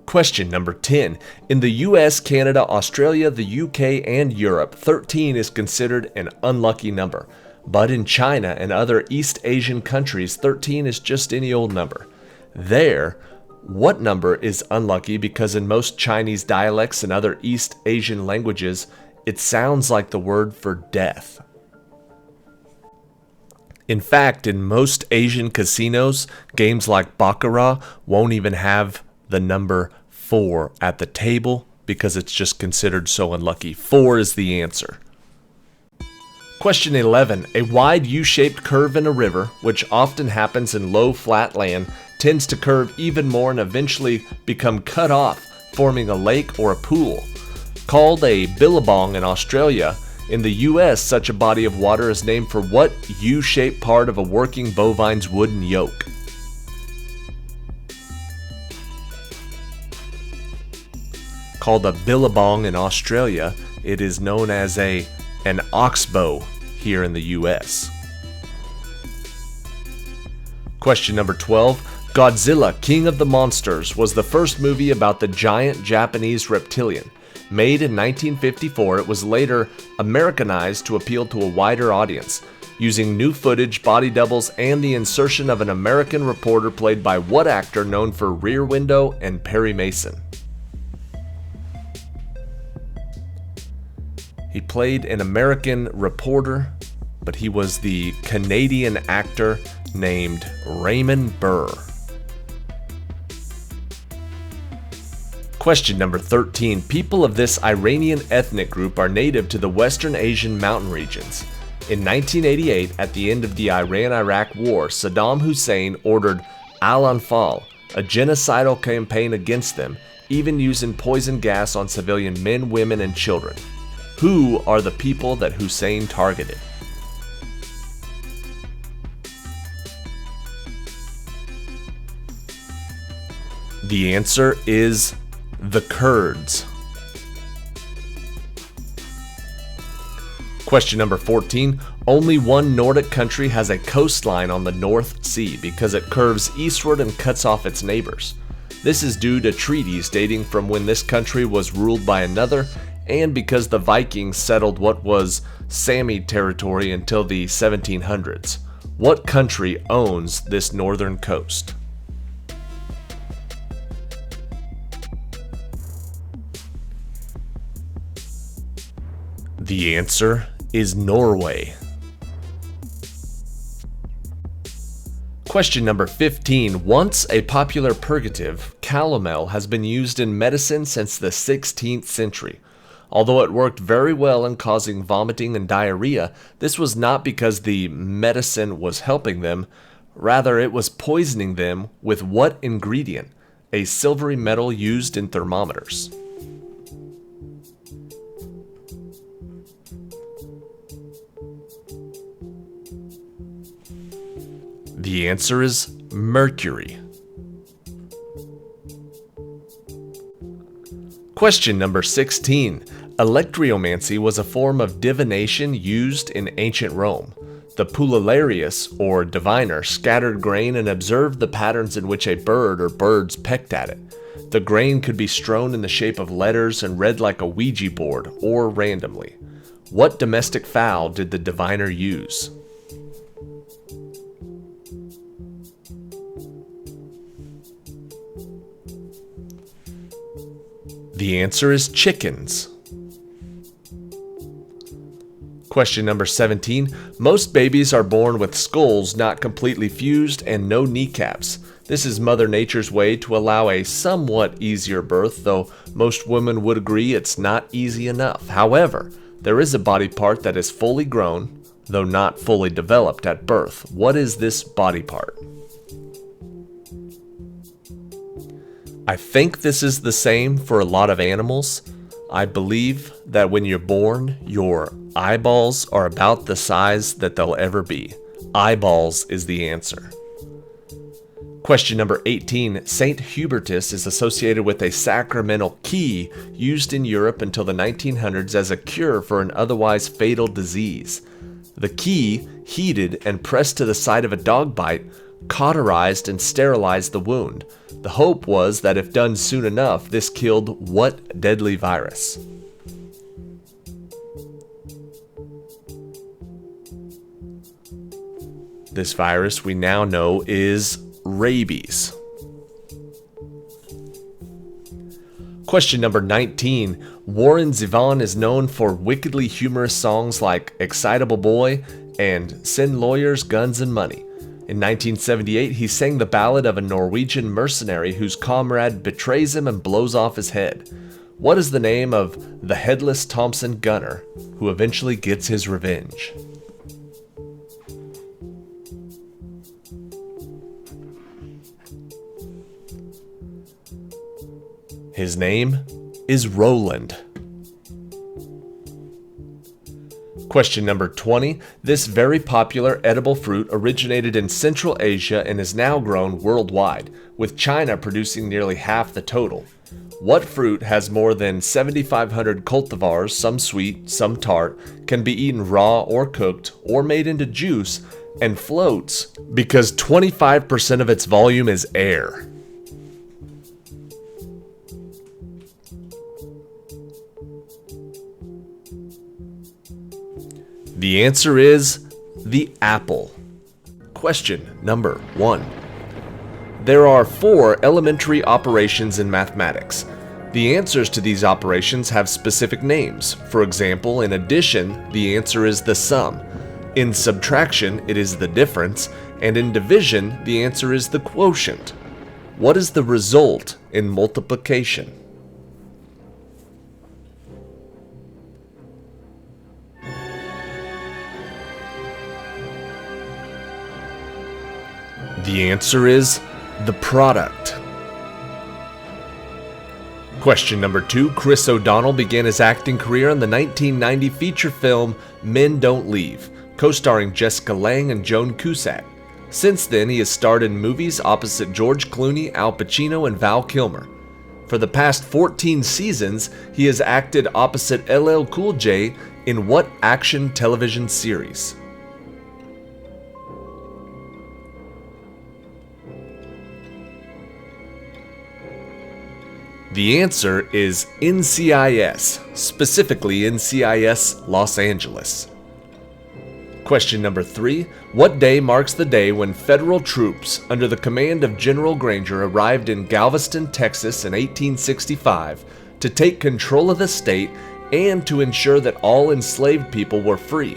Question number 10. In the US, Canada, Australia, the UK, and Europe, 13 is considered an unlucky number. But in China and other East Asian countries, 13 is just any old number. There, what number is unlucky because in most Chinese dialects and other East Asian languages, it sounds like the word for death? In fact, in most Asian casinos, games like Baccarat won't even have the number 4 at the table because it's just considered so unlucky. 4 is the answer. Question 11. A wide U-shaped curve in a river, which often happens in low flat land, tends to curve even more and eventually become cut off, forming a lake or a pool. Called a billabong in Australia, in the US, such a body of water is named for what U-shaped part of a working bovine's wooden yoke? Called a billabong in Australia, it is known as an oxbow here in the US. Question number 12. Godzilla, King of the Monsters was the first movie about the giant Japanese reptilian. Made in 1954, it was later Americanized to appeal to a wider audience, using new footage, body doubles, and the insertion of an American reporter played by what actor known for Rear Window and Perry Mason? He played an American reporter, but he was the Canadian actor named Raymond Burr. Question number 13. People of this Iranian ethnic group are native to the Western Asian mountain regions. In 1988, at the end of the Iran-Iraq War, Saddam Hussein ordered Al-Anfal, a genocidal campaign against them, even using poison gas on civilian men, women, and children. Who are the people that Hussein targeted? The answer is the Kurds. Question number 14. Only one Nordic country has a coastline on the North Sea because it curves eastward and cuts off its neighbors. This is due to treaties dating from when this country was ruled by another, and because the Vikings settled what was Sami territory until the 1700s. What country owns this northern coast? The answer is Norway. Question number 15. Once a popular purgative, calomel has been used in medicine since the 16th century. Although it worked very well in causing vomiting and diarrhea, this was not because the medicine was helping them. Rather, it was poisoning them with what ingredient? A silvery metal used in thermometers. The answer is mercury. Question number 16. Electromancy was a form of divination used in ancient Rome. The pullularius, or diviner, scattered grain and observed the patterns in which a bird or birds pecked at it. The grain could be strewn in the shape of letters and read like a Ouija board, or randomly. What domestic fowl did the diviner use? The answer is chickens. Question number 17. Most babies are born with skulls not completely fused and no kneecaps. This is Mother Nature's way to allow a somewhat easier birth, though most women would agree it's not easy enough. However, there is a body part that is fully grown, though not fully developed at birth. What is this body part? I think this is the same for a lot of animals. I believe that when you're born, your eyeballs are about the size that they'll ever be. Eyeballs is the answer. Question number 18. Saint Hubertus is associated with a sacramental key used in Europe until the 1900s as a cure for an otherwise fatal disease. The key, heated and pressed to the site of a dog bite, cauterized and sterilized the wound. The hope was that if done soon enough, this killed what deadly virus? This virus we now know is rabies. Question number 19. Warren Zevon is known for wickedly humorous songs like Excitable Boy and Send Lawyers, Guns and Money. In 1978, he sang the ballad of a Norwegian mercenary whose comrade betrays him and blows off his head. What is the name of the headless Thompson gunner who eventually gets his revenge? His name is Roland. Question number 20. This very popular edible fruit originated in Central Asia and is now grown worldwide, with China producing nearly half the total. What fruit has more than 7,500 cultivars, some sweet, some tart, can be eaten raw or cooked or made into juice, and floats because 25% of its volume is air? The answer is the apple. Question number 1. There are 4 elementary operations in mathematics. The answers to these operations have specific names. For example, in addition, the answer is the sum. In subtraction, it is the difference. And in division, the answer is the quotient. What is the result in multiplication? The answer is the product. Question number 2. Chris O'Donnell began his acting career in the 1990 feature film Men Don't Leave, co-starring Jessica Lange and Joan Cusack. Since then, he has starred in movies opposite George Clooney, Al Pacino, and Val Kilmer. For the past 14 seasons, he has acted opposite LL Cool J in what action television series? The answer is NCIS, specifically NCIS Los Angeles. Question number 3. What day marks the day when federal troops under the command of General Granger arrived in Galveston, Texas in 1865 to take control of the state and to ensure that all enslaved people were free.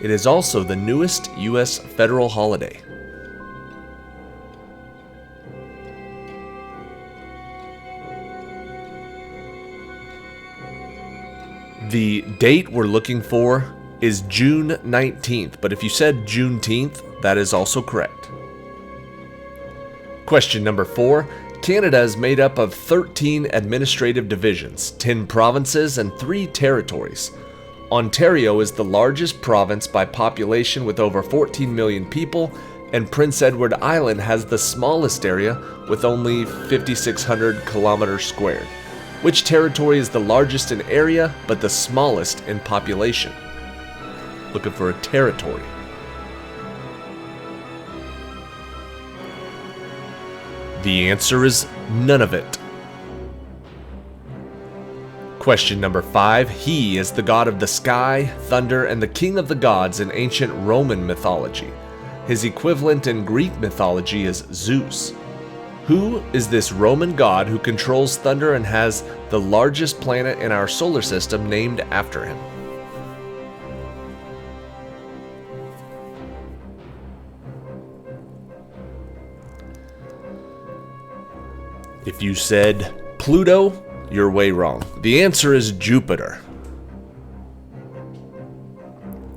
It is also the newest U.S. federal holiday. The date we're looking for is June 19th, but if you said Juneteenth, that is also correct. Question number 4. Canada is made up of 13 administrative divisions, 10 provinces, and 3 territories. Ontario is the largest province by population with over 14 million people, and Prince Edward Island has the smallest area with only 5,600 kilometers squared. Which territory is the largest in area but the smallest in population? Looking for a territory. The answer is none of it. Question number 5. He is the god of the sky, thunder, and the king of the gods in ancient Roman mythology. His equivalent in Greek mythology is Zeus. Who is this Roman god who controls thunder and has the largest planet in our solar system named after him? If you said Pluto, you're way wrong. The answer is Jupiter.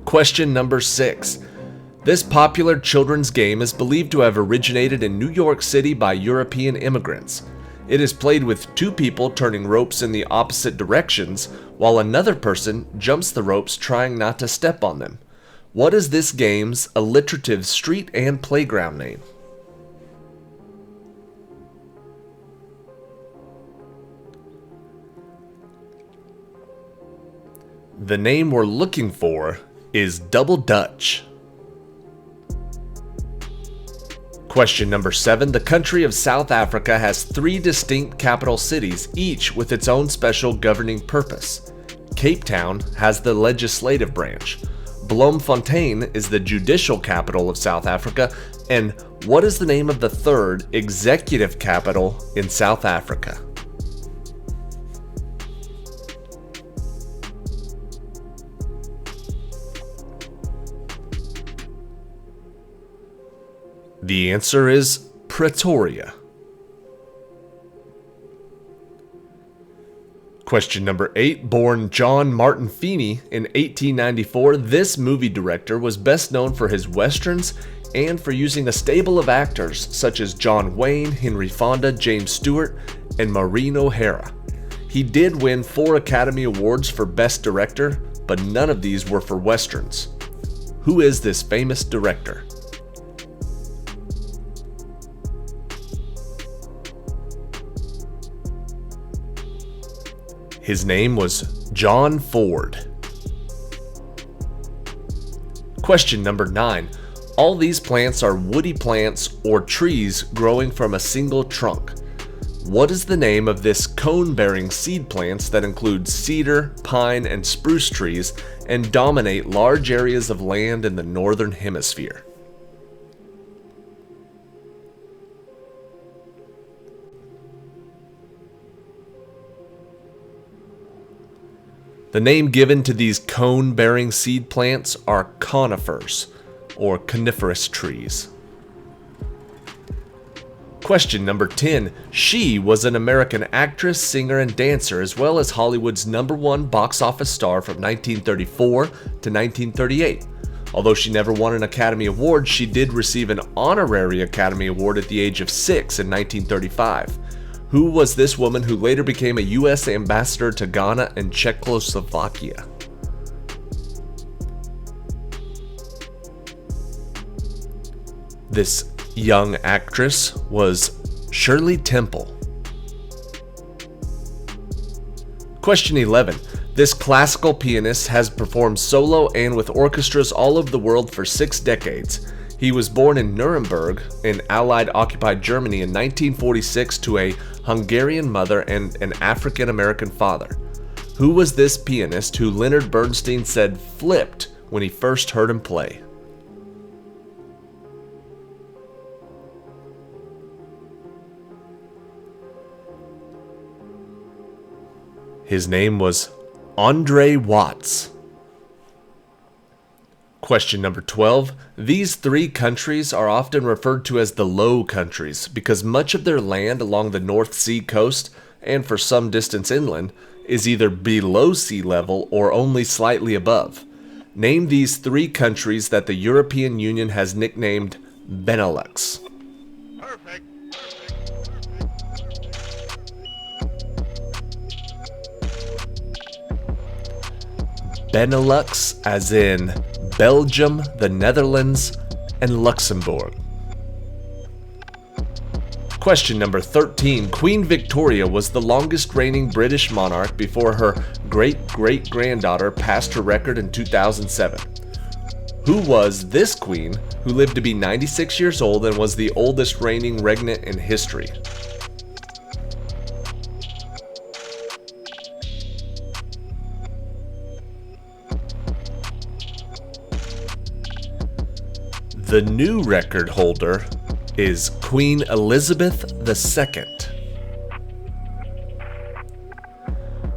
Question number 6. This popular children's game is believed to have originated in New York City by European immigrants. It is played with 2 people turning ropes in the opposite directions, while another person jumps the ropes trying not to step on them. What is this game's alliterative street and playground name? The name we're looking for is Double Dutch. Question number 7. The country of South Africa has 3 distinct capital cities, each with its own special governing purpose. Cape Town has the legislative branch. Bloemfontein is the judicial capital of South Africa. And what is the name of the 3rd executive capital in South Africa? The answer is Pretoria. Question number 8. Born John Martin Feeney in 1894, this movie director was best known for his westerns and for using a stable of actors such as John Wayne, Henry Fonda, James Stewart, and Maureen O'Hara. He did win 4 Academy Awards for Best Director, but none of these were for westerns. Who is this famous director? His name was John Ford. Question number 9. All these plants are woody plants or trees growing from a single trunk. What is the name of this cone-bearing seed plants that include cedar, pine, and spruce trees and dominate large areas of land in the northern hemisphere? The name given to these cone-bearing seed plants are conifers, or coniferous trees. Question number 10. She was an American actress, singer, and dancer, as well as Hollywood's #1 box office star from 1934 to 1938. Although she never won an Academy Award, she did receive an honorary Academy Award at the age of 6 in 1935. Who was this woman who later became a U.S. ambassador to Ghana and Czechoslovakia? This young actress was Shirley Temple. Question 11. This classical pianist has performed solo and with orchestras all over the world for 6 decades. He was born in Nuremberg in Allied-occupied Germany in 1946 to a Hungarian mother and an African-American father. Who was this pianist who Leonard Bernstein said flipped when he first heard him play? His name was Andre Watts. Question number 12. These three countries are often referred to as the Low Countries because much of their land along the North Sea coast, and for some distance inland, is either below sea level or only slightly above. Name these three countries that the European Union has nicknamed Benelux. Perfect. Benelux as in Belgium, the Netherlands, and Luxembourg. Question number 13. Queen Victoria was the longest reigning British monarch before her great-great-granddaughter passed her record in 2007. Who was this queen who lived to be 96 years old and was the oldest reigning regnant in history? The new record holder is Queen Elizabeth II.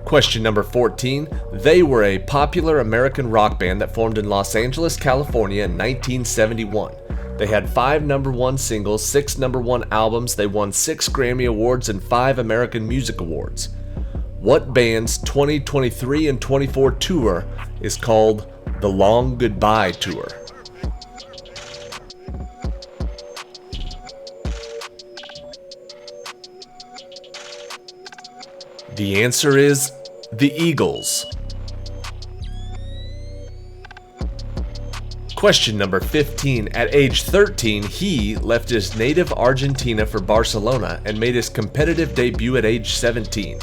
Question number 14. They were a popular American rock band that formed in Los Angeles, California in 1971. They had 5 #1 singles, 6 #1 albums, they won 6 Grammy Awards and 5 American Music Awards. What band's 2023 and 24 tour is called the Long Goodbye Tour? The answer is the Eagles. Question number 15. At age 13, he left his native Argentina for Barcelona and made his competitive debut at age 17.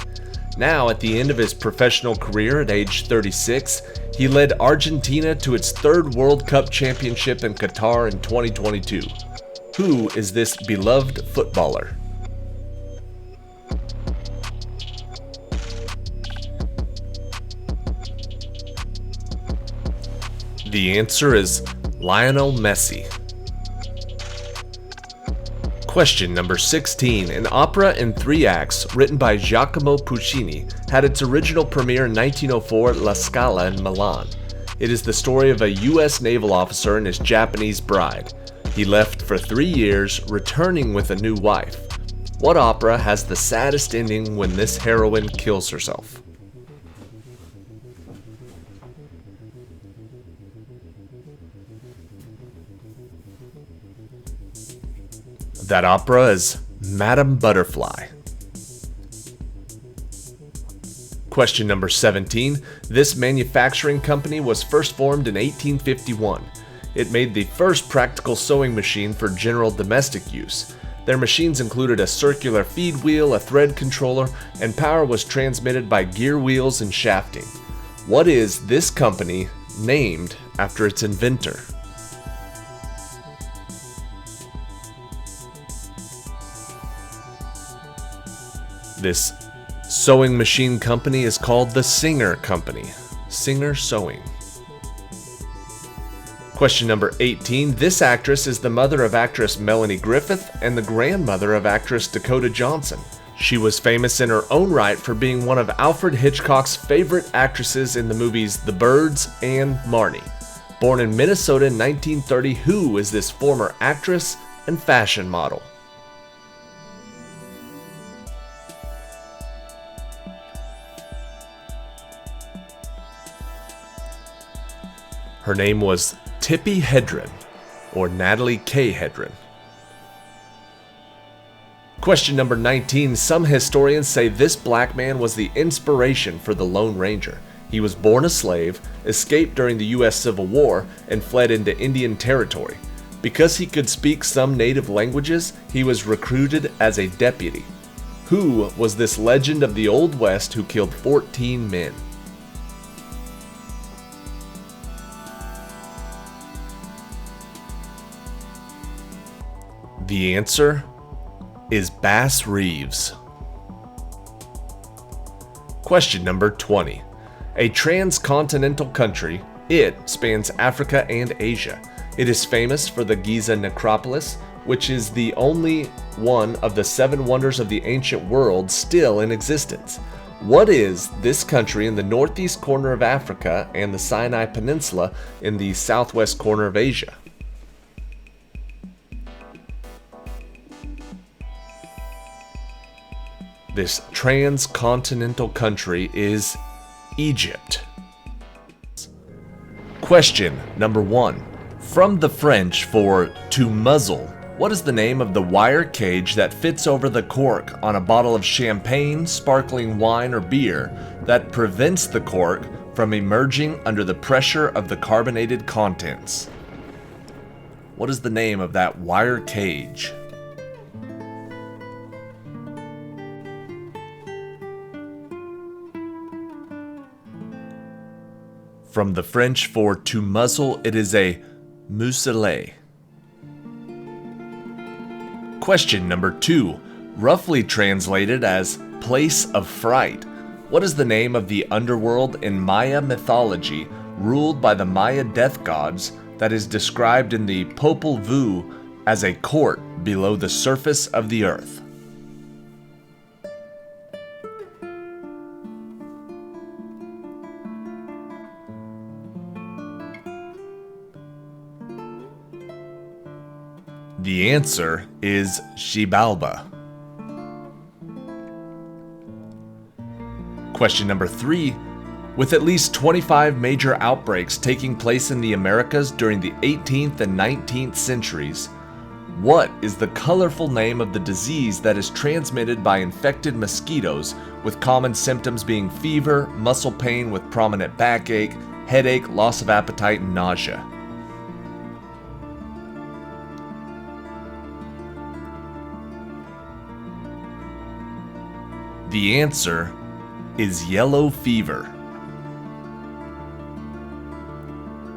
Now, at the end of his professional career at age 36, he led Argentina to its 3rd World Cup championship in Qatar in 2022. Who is this beloved footballer? The answer is Lionel Messi. Question number 16. An opera in 3 acts written by Giacomo Puccini had its original premiere in 1904 at La Scala in Milan. It is the story of a U.S. naval officer and his Japanese bride. He left for 3 years, returning with a new wife. What opera has the saddest ending when this heroine kills herself? That opera is Madame Butterfly. Question number 17. This manufacturing company was first formed in 1851. It made the first practical sewing machine for general domestic use. Their machines included a circular feed wheel, a thread controller, and power was transmitted by gear wheels and shafting. What is this company named after its inventor? This sewing machine company is called the Singer Company. Singer Sewing. Question number 18. This actress is the mother of actress Melanie Griffith and the grandmother of actress Dakota Johnson. She was famous in her own right for being one of Alfred Hitchcock's favorite actresses in the movies The Birds and Marnie. Born in Minnesota in 1930, who is this former actress and fashion model? Her name was Tippi Hedren, or Natalie K. Hedren. Question number 19. Some historians say this black man was the inspiration for the Lone Ranger. He was born a slave, escaped during the U.S. Civil War, and fled into Indian Territory. Because he could speak some native languages, he was recruited as a deputy. Who was this legend of the Old West who killed 14 men? The answer is Bass Reeves. Question number 20. A transcontinental country, it spans Africa and Asia. It is famous for the Giza necropolis, which is the only one of the 7 wonders of the ancient world still in existence. What is this country in the northeast corner of Africa and the Sinai Peninsula in the southwest corner of Asia? This transcontinental country is Egypt. Question number 1. From the French for to muzzle, what is the name of the wire cage that fits over the cork on a bottle of champagne, sparkling wine, or beer that prevents the cork from emerging under the pressure of the carbonated contents? What is the name of that wire cage? From the French for to muzzle, it is a muselet. Question number 2, roughly translated as place of fright. What is the name of the underworld in Maya mythology ruled by the Maya death gods that is described in the Popol Vuh as a court below the surface of the earth? The answer is Xibalba. Question number 3. With at least 25 major outbreaks taking place in the Americas during the 18th and 19th centuries, what is the colorful name of the disease that is transmitted by infected mosquitoes, with common symptoms being fever, muscle pain with prominent backache, headache, loss of appetite, and nausea? The answer is yellow fever.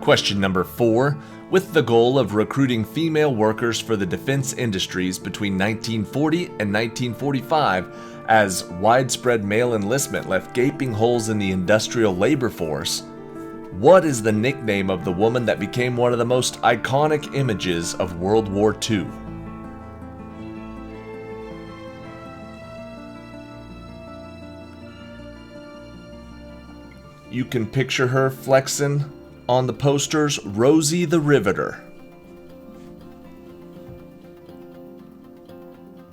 Question number 4. With the goal of recruiting female workers for the defense industries between 1940 and 1945, as widespread male enlistment left gaping holes in the industrial labor force, what is the nickname of the woman that became one of the most iconic images of World War II? You can picture her flexing on the posters, Rosie the Riveter.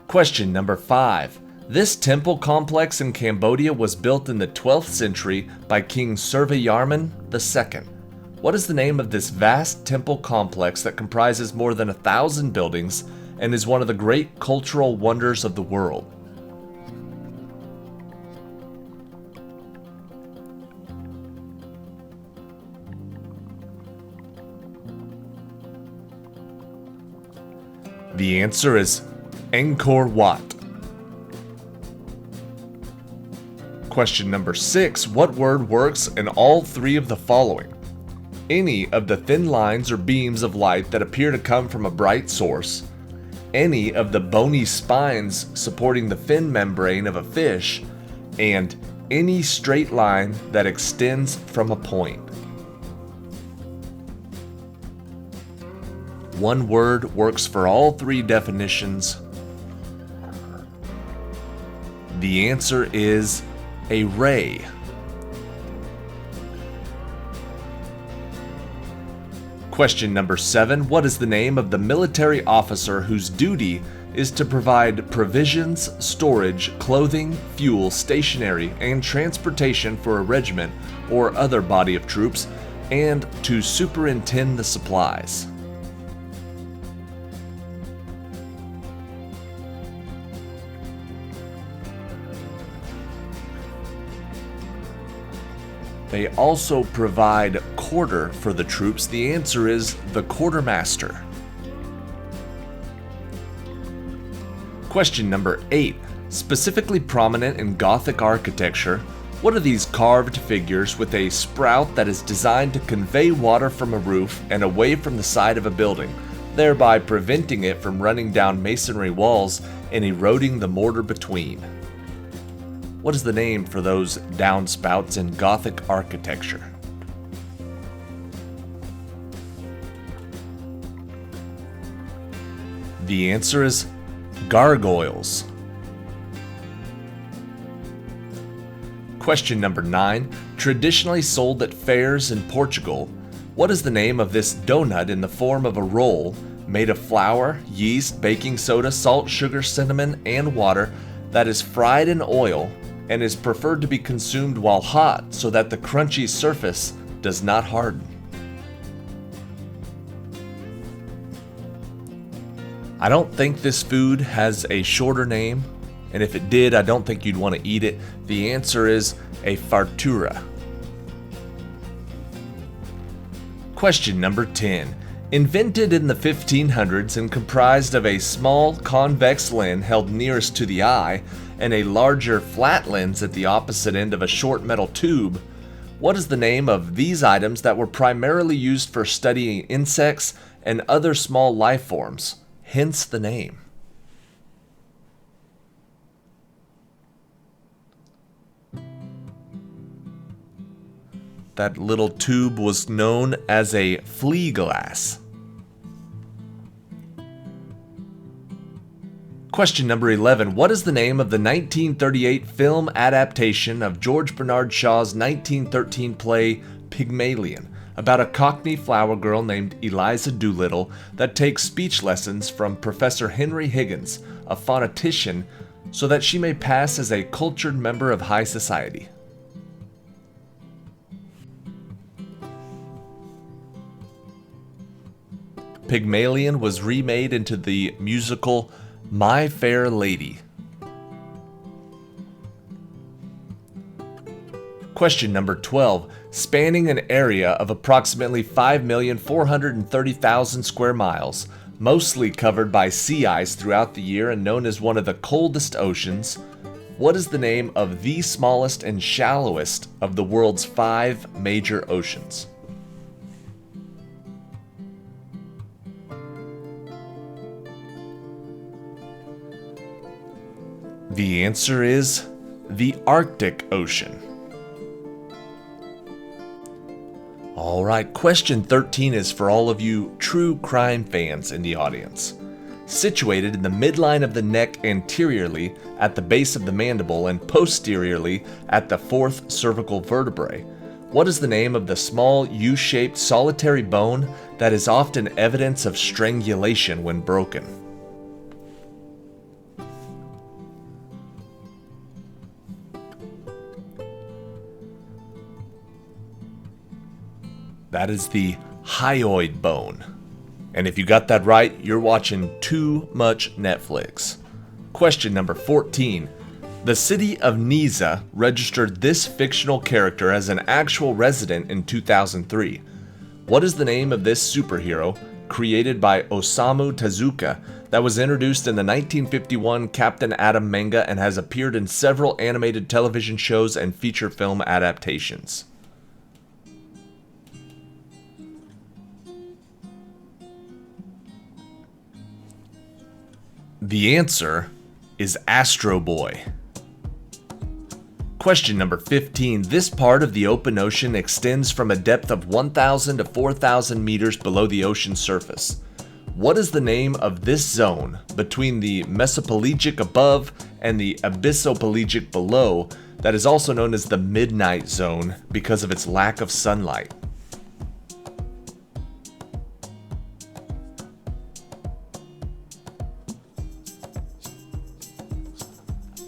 Question number 5. This temple complex in Cambodia was built in the 12th century by King Suryavarman II. What is the name of this vast temple complex that comprises more than 1,000 buildings and is one of the great cultural wonders of the world? The answer is Angkor Wat. Question number 6. What word works in all 3 of the following? Any of the thin lines or beams of light that appear to come from a bright source, any of the bony spines supporting the fin membrane of a fish, and any straight line that extends from a point. One word works for all 3 definitions. The answer is a ray. Question number 7. What is the name of the military officer whose duty is to provide provisions, storage, clothing, fuel, stationery, and transportation for a regiment or other body of troops, and to superintend the supplies? They also provide quarter for the troops. The answer is the quartermaster. Question number 8. Specifically prominent in Gothic architecture, what are these carved figures with a sprout that is designed to convey water from a roof and away from the side of a building, thereby preventing it from running down masonry walls and eroding the mortar between? What is the name for those downspouts in Gothic architecture? The answer is gargoyles. Question number 9. Traditionally sold at fairs in Portugal, what is the name of this donut in the form of a roll made of flour, yeast, baking soda, salt, sugar, cinnamon, and water that is fried in oil and is preferred to be consumed while hot so that the crunchy surface does not harden? I don't think this food has a shorter name, and if it did, I don't think you'd want to eat it. The answer is a fartura. Question number 10. Invented in the 1500s and comprised of a small convex lens held nearest to the eye and a larger flat lens at the opposite end of a short metal tube, what is the name of these items that were primarily used for studying insects and other small life forms? Hence the name. That little tube was known as a flea glass. Question number 11. What is the name of the 1938 film adaptation of George Bernard Shaw's 1913 play Pygmalion, about a Cockney flower girl named Eliza Doolittle that takes speech lessons from Professor Henry Higgins, a phonetician, so that she may pass as a cultured member of high society? Pygmalion was remade into the musical My Fair Lady. Question number 12. Spanning an area of approximately 5,430,000 square miles, mostly covered by sea ice throughout the year and known as one of the coldest oceans, what is the name of the smallest and shallowest of the world's 5 major oceans? The answer is the Arctic Ocean. Alright, question 13 is for all of you true crime fans in the audience. Situated in the midline of the neck anteriorly at the base of the mandible and posteriorly at the 4th cervical vertebrae, what is the name of the small U-shaped solitary bone that is often evidence of strangulation when broken? That is the hyoid bone. And if you got that right, you're watching too much Netflix. Question number 14. The city of Niza registered this fictional character as an actual resident in 2003. What is the name of this superhero created by Osamu Tezuka that was introduced in the 1951 Captain Atom manga and has appeared in several animated television shows and feature film adaptations? The answer is Astro Boy. Question number 15. This part of the open ocean extends from a depth of 1,000 to 4,000 meters below the ocean surface. What is the name of this zone between the mesopelagic above and the abyssopelagic below that is also known as the midnight zone because of its lack of sunlight?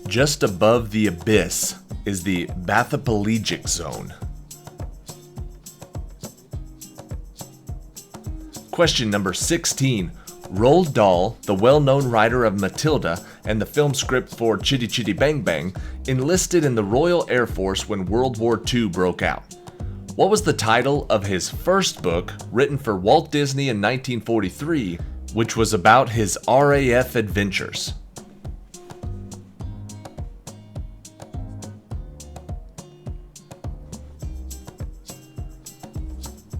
Just above the abyss is the bathypelagic zone. Question number 16. Roald Dahl, the well-known writer of Matilda and the film script for Chitty Chitty Bang Bang, enlisted in the Royal Air Force when World War II broke out. What was the title of his first book, written for Walt Disney in 1943, which was about his RAF adventures?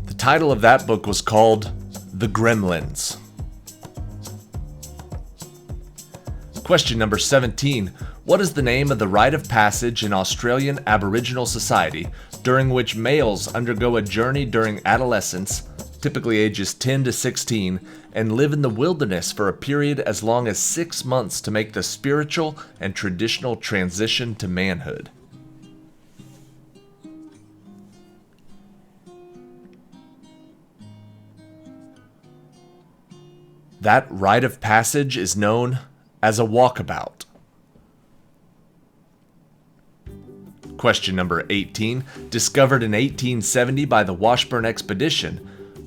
The title of that book was called The Gremlins. Question number 17. What is the name of the rite of passage in Australian Aboriginal society during which males undergo a journey during adolescence, typically ages 10 to 16, and live in the wilderness for a period as long as 6 months to make the spiritual and traditional transition to manhood? That rite of passage is known as a walkabout. Question number 18. Discovered in 1870 by the Washburn Expedition,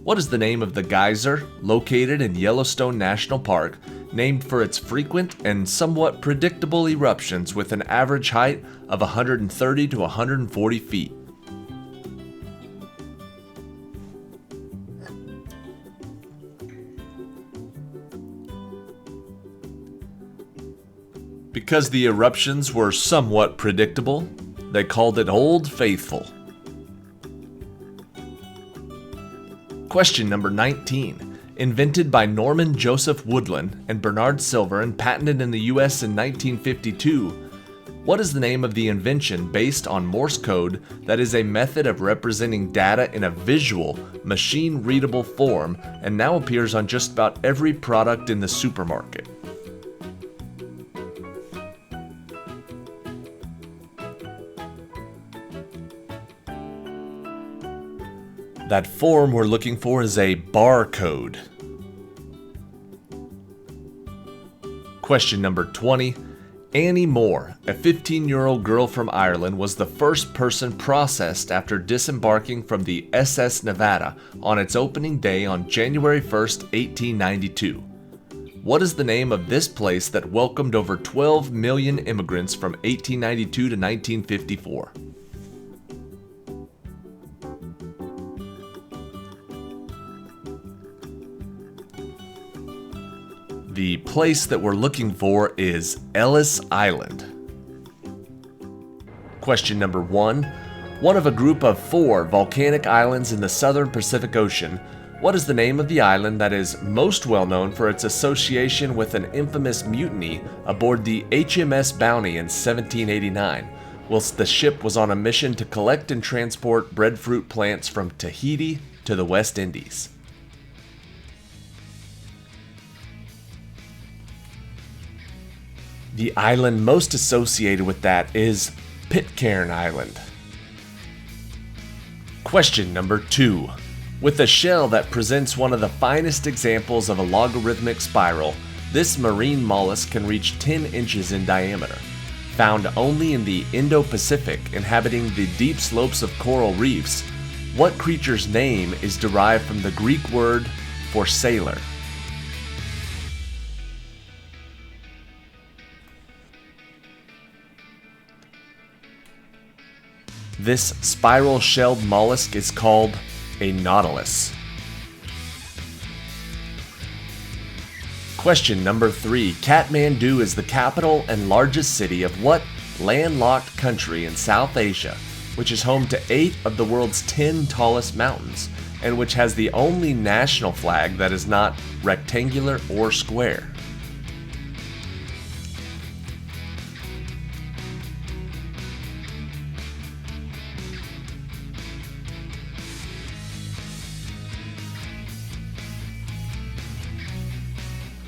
what is the name of the geyser located in Yellowstone National Park, named for its frequent and somewhat predictable eruptions with an average height of 130 to 140 feet? Because the eruptions were somewhat predictable, they called it Old Faithful. Question number 19. Invented by Norman Joseph Woodland and Bernard Silver and patented in the US in 1952, what is the name of the invention based on Morse code that is a method of representing data in a visual, machine-readable form and now appears on just about every product in the supermarket? That form we're looking for is a barcode. Question number 20. Annie Moore, a 15-year-old girl from Ireland, was the first person processed after disembarking from the SS Nevada on its opening day on January 1st, 1892. What is the name of this place that welcomed over 12 million immigrants from 1892 to 1954? The place that we're looking for is Ellis Island. Question number 1. One of a group of 4 volcanic islands in the southern Pacific Ocean, what is the name of the island that is most well known for its association with an infamous mutiny aboard the HMS Bounty in 1789, whilst the ship was on a mission to collect and transport breadfruit plants from Tahiti to the West Indies? The island most associated with that is Pitcairn Island. Question number 2. With a shell that presents one of the finest examples of a logarithmic spiral, this marine mollusk can reach 10 inches in diameter. Found only in the Indo-Pacific, inhabiting the deep slopes of coral reefs, what creature's name is derived from the Greek word for sailor? This spiral-shelled mollusk is called a nautilus. Question number 3. Kathmandu is the capital and largest city of what landlocked country in South Asia, which is home to 8 of the world's 10 tallest mountains, and which has the only national flag that is not rectangular or square?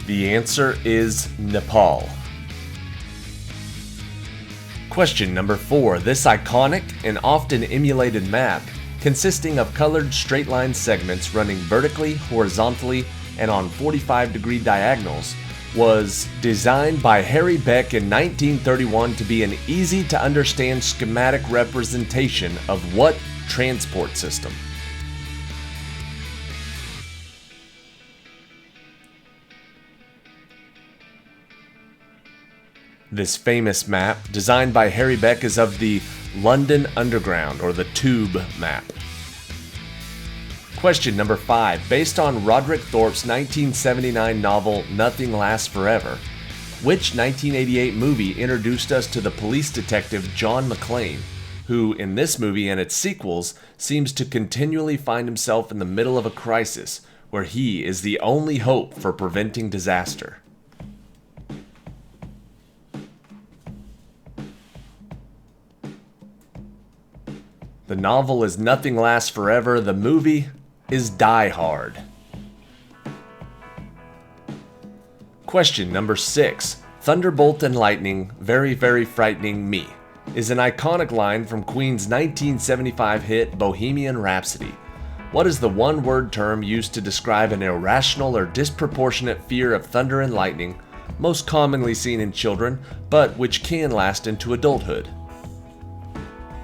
The answer is Nepal. Question number 4. This iconic and often emulated map, consisting of colored straight line segments running vertically, horizontally, and on 45-degree diagonals, was designed by Harry Beck in 1931 to be an easy-to-understand schematic representation of what transport system? This famous map, designed by Harry Beck, is of the London Underground, or the Tube map. Question number 5. Based on Roderick Thorpe's 1979 novel Nothing Lasts Forever, which 1988 movie introduced us to the police detective John McClane, who, in this movie and its sequels, seems to continually find himself in the middle of a crisis, where he is the only hope for preventing disaster? The novel is Nothing Lasts Forever. The movie is Die Hard. Question number 6. Thunderbolt and lightning, very, very frightening me, is an iconic line from Queen's 1975 hit Bohemian Rhapsody. What is the one-word term used to describe an irrational or disproportionate fear of thunder and lightning, most commonly seen in children, but which can last into adulthood?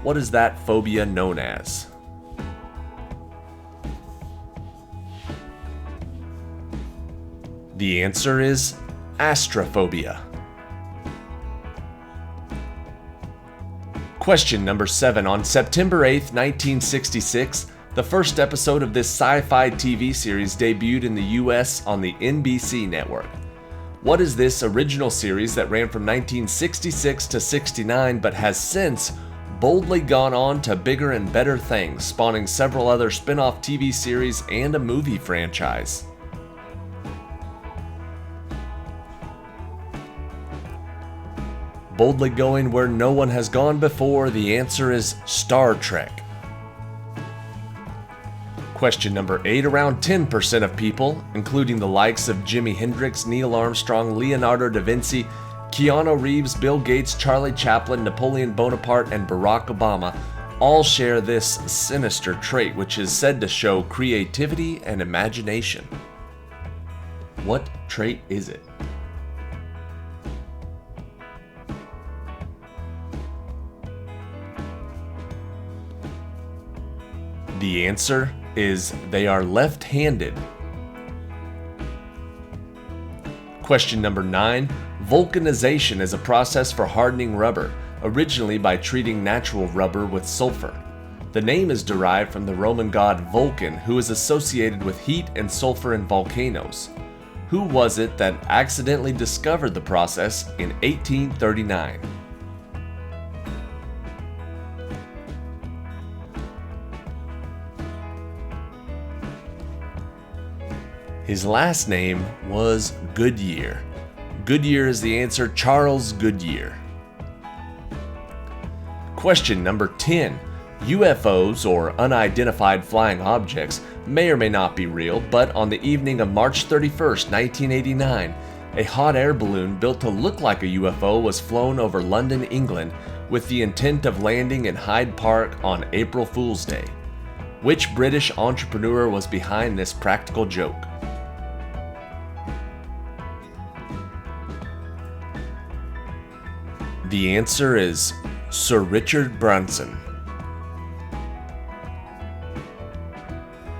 What is that phobia known as? The answer is astrophobia. Question number 7. On September 8th, 1966, the first episode of this sci-fi TV series debuted in the US on the NBC network. What is this original series that ran from 1966 to 69 but has since boldly gone on to bigger and better things, spawning several other spin-off TV series and a movie franchise? Boldly going where no one has gone before, the answer is Star Trek. Question number 8. Around 10% of people, including the likes of Jimi Hendrix, Neil Armstrong, Leonardo da Vinci, Keanu Reeves, Bill Gates, Charlie Chaplin, Napoleon Bonaparte, and Barack Obama, all share this sinister trait which is said to show creativity and imagination. What trait is it? The answer is they are left-handed. Question number 9. Vulcanization is a process for hardening rubber, originally by treating natural rubber with sulfur. The name is derived from the Roman god Vulcan, who is associated with heat and sulfur in volcanoes. Who was it that accidentally discovered the process in 1839? His last name was Goodyear. Goodyear is the answer, Charles Goodyear. Question number 10. UFOs, or unidentified flying objects, may or may not be real, but on the evening of March 31st, 1989, a hot air balloon built to look like a UFO was flown over London, England, with the intent of landing in Hyde Park on April Fool's Day. Which British entrepreneur was behind this practical joke? The answer is Sir Richard Branson.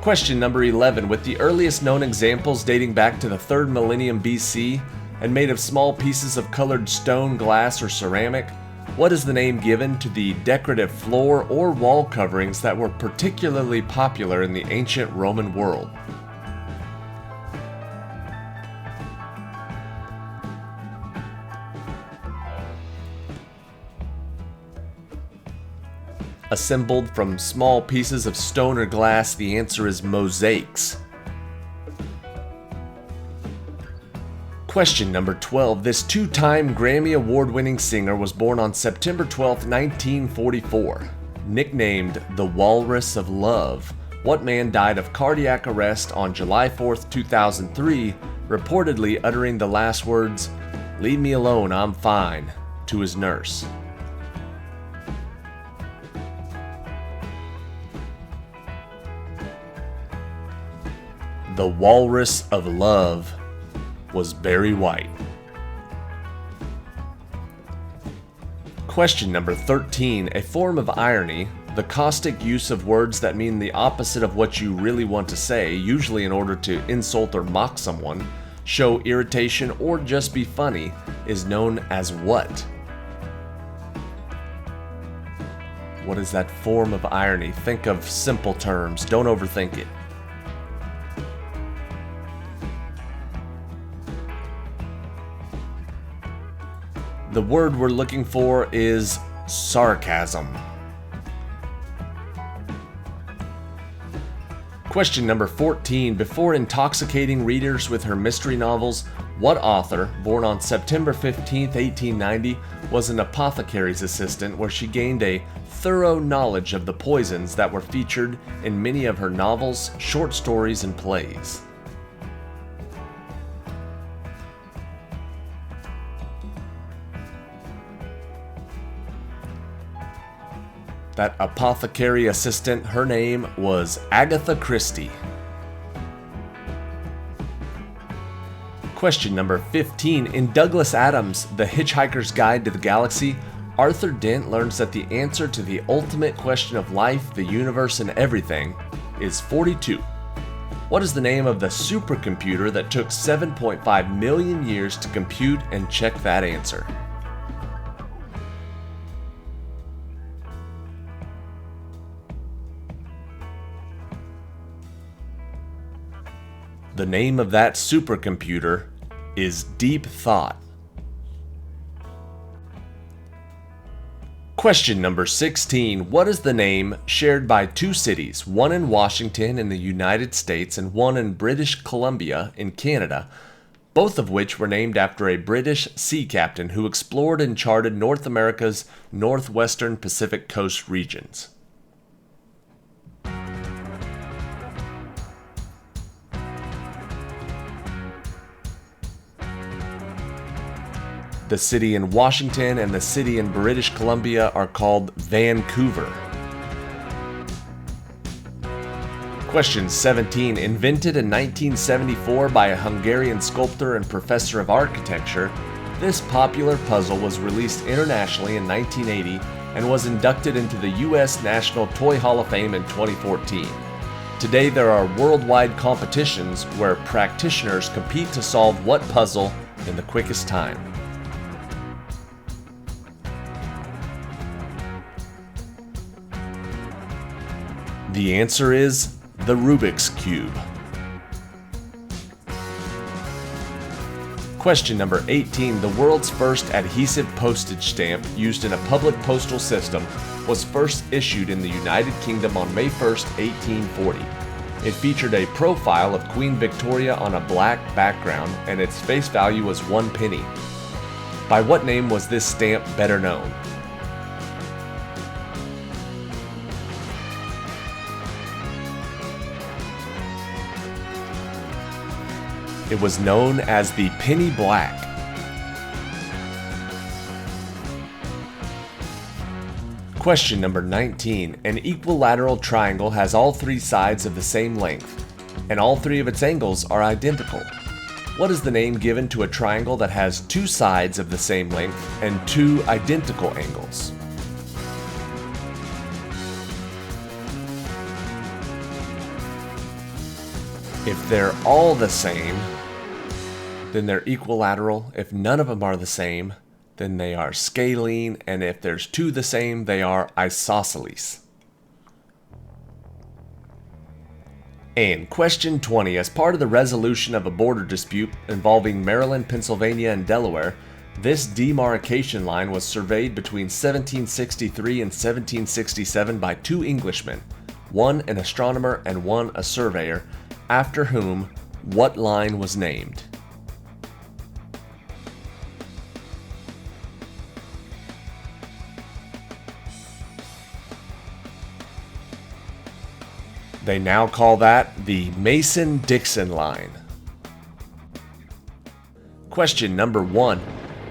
Question number 11. With the earliest known examples dating back to the 3rd millennium BC and made of small pieces of colored stone, glass, or ceramic, what is the name given to the decorative floor or wall coverings that were particularly popular in the ancient Roman world? Assembled from small pieces of stone or glass, the answer is mosaics. Question number 12. This 2-time Grammy Award-winning singer was born on September 12, 1944. Nicknamed the Walrus of Love, what man died of cardiac arrest on July 4, 2003, reportedly uttering the last words, "Leave me alone, I'm fine," to his nurse? The Walrus of Love was Barry White. Question number 13. A form of irony, the caustic use of words that mean the opposite of what you really want to say, usually in order to insult or mock someone, show irritation, or just be funny, is known as what? What is that form of irony? Think of simple terms, don't overthink it. The word we're looking for is sarcasm. Question number 14. Before intoxicating readers with her mystery novels, what author, born on September 15, 1890, was an apothecary's assistant where she gained a thorough knowledge of the poisons that were featured in many of her novels, short stories, and plays? That apothecary assistant, her name was Agatha Christie. Question number 15. In Douglas Adams' The Hitchhiker's Guide to the Galaxy, Arthur Dent learns that the answer to the ultimate question of life, the universe, and everything is 42. What is the name of the supercomputer that took 7.5 million years to compute and check that answer? The name of that supercomputer is Deep Thought. Question number 16. What is the name shared by two cities, one in Washington in the United States and one in British Columbia in Canada, both of which were named after a British sea captain who explored and charted North America's northwestern Pacific coast regions? The city in Washington and the city in British Columbia are called Vancouver. Question 17. Invented in 1974 by a Hungarian sculptor and professor of architecture, this popular puzzle was released internationally in 1980 and was inducted into the U.S. National Toy Hall of Fame in 2014. Today there are worldwide competitions where practitioners compete to solve what puzzle in the quickest time. The answer is the Rubik's Cube. Question number 18. The world's first adhesive postage stamp used in a public postal system was first issued in the United Kingdom on May 1, 1840. It featured a profile of Queen Victoria on a black background and its face value was 1 penny. By what name was this stamp better known? It was known as the Penny Black. Question number 19. An equilateral triangle has all three sides of the same length, and all three of its angles are identical. What is the name given to a triangle that has two sides of the same length and two identical angles? If they're all the same, then they're equilateral. If none of them are the same, then they are scalene. And if there's two the same, they are isosceles. And question 20. As part of the resolution of a border dispute involving Maryland, Pennsylvania, and Delaware, this demarcation line was surveyed between 1763 and 1767 by two Englishmen, one an astronomer and one a surveyor, after whom what line was named? They now call that the Mason-Dixon line. Question number 1.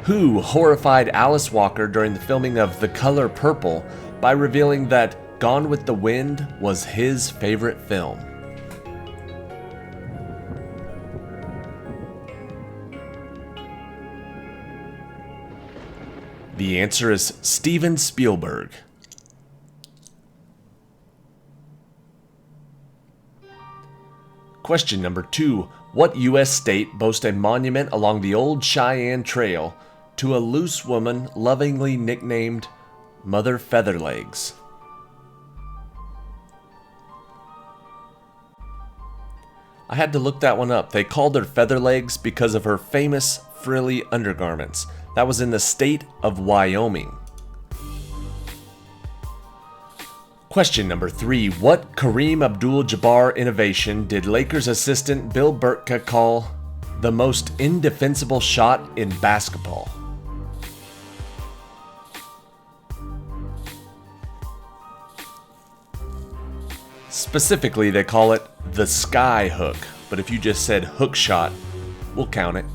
Who horrified Alice Walker during the filming of The Color Purple by revealing that Gone with the Wind was his favorite film? The answer is Steven Spielberg. Question number 2. What U.S. state boasts a monument along the old Cheyenne Trail to a loose woman lovingly nicknamed Mother Featherlegs? I had to look that one up. They called her Featherlegs because of her famous frilly undergarments. That was in the state of Wyoming. Question number 3. What Kareem Abdul-Jabbar innovation did Lakers assistant Bill Burtka call the most indefensible shot in basketball? Specifically, they call it the sky hook, but if you just said hook shot, we'll count it.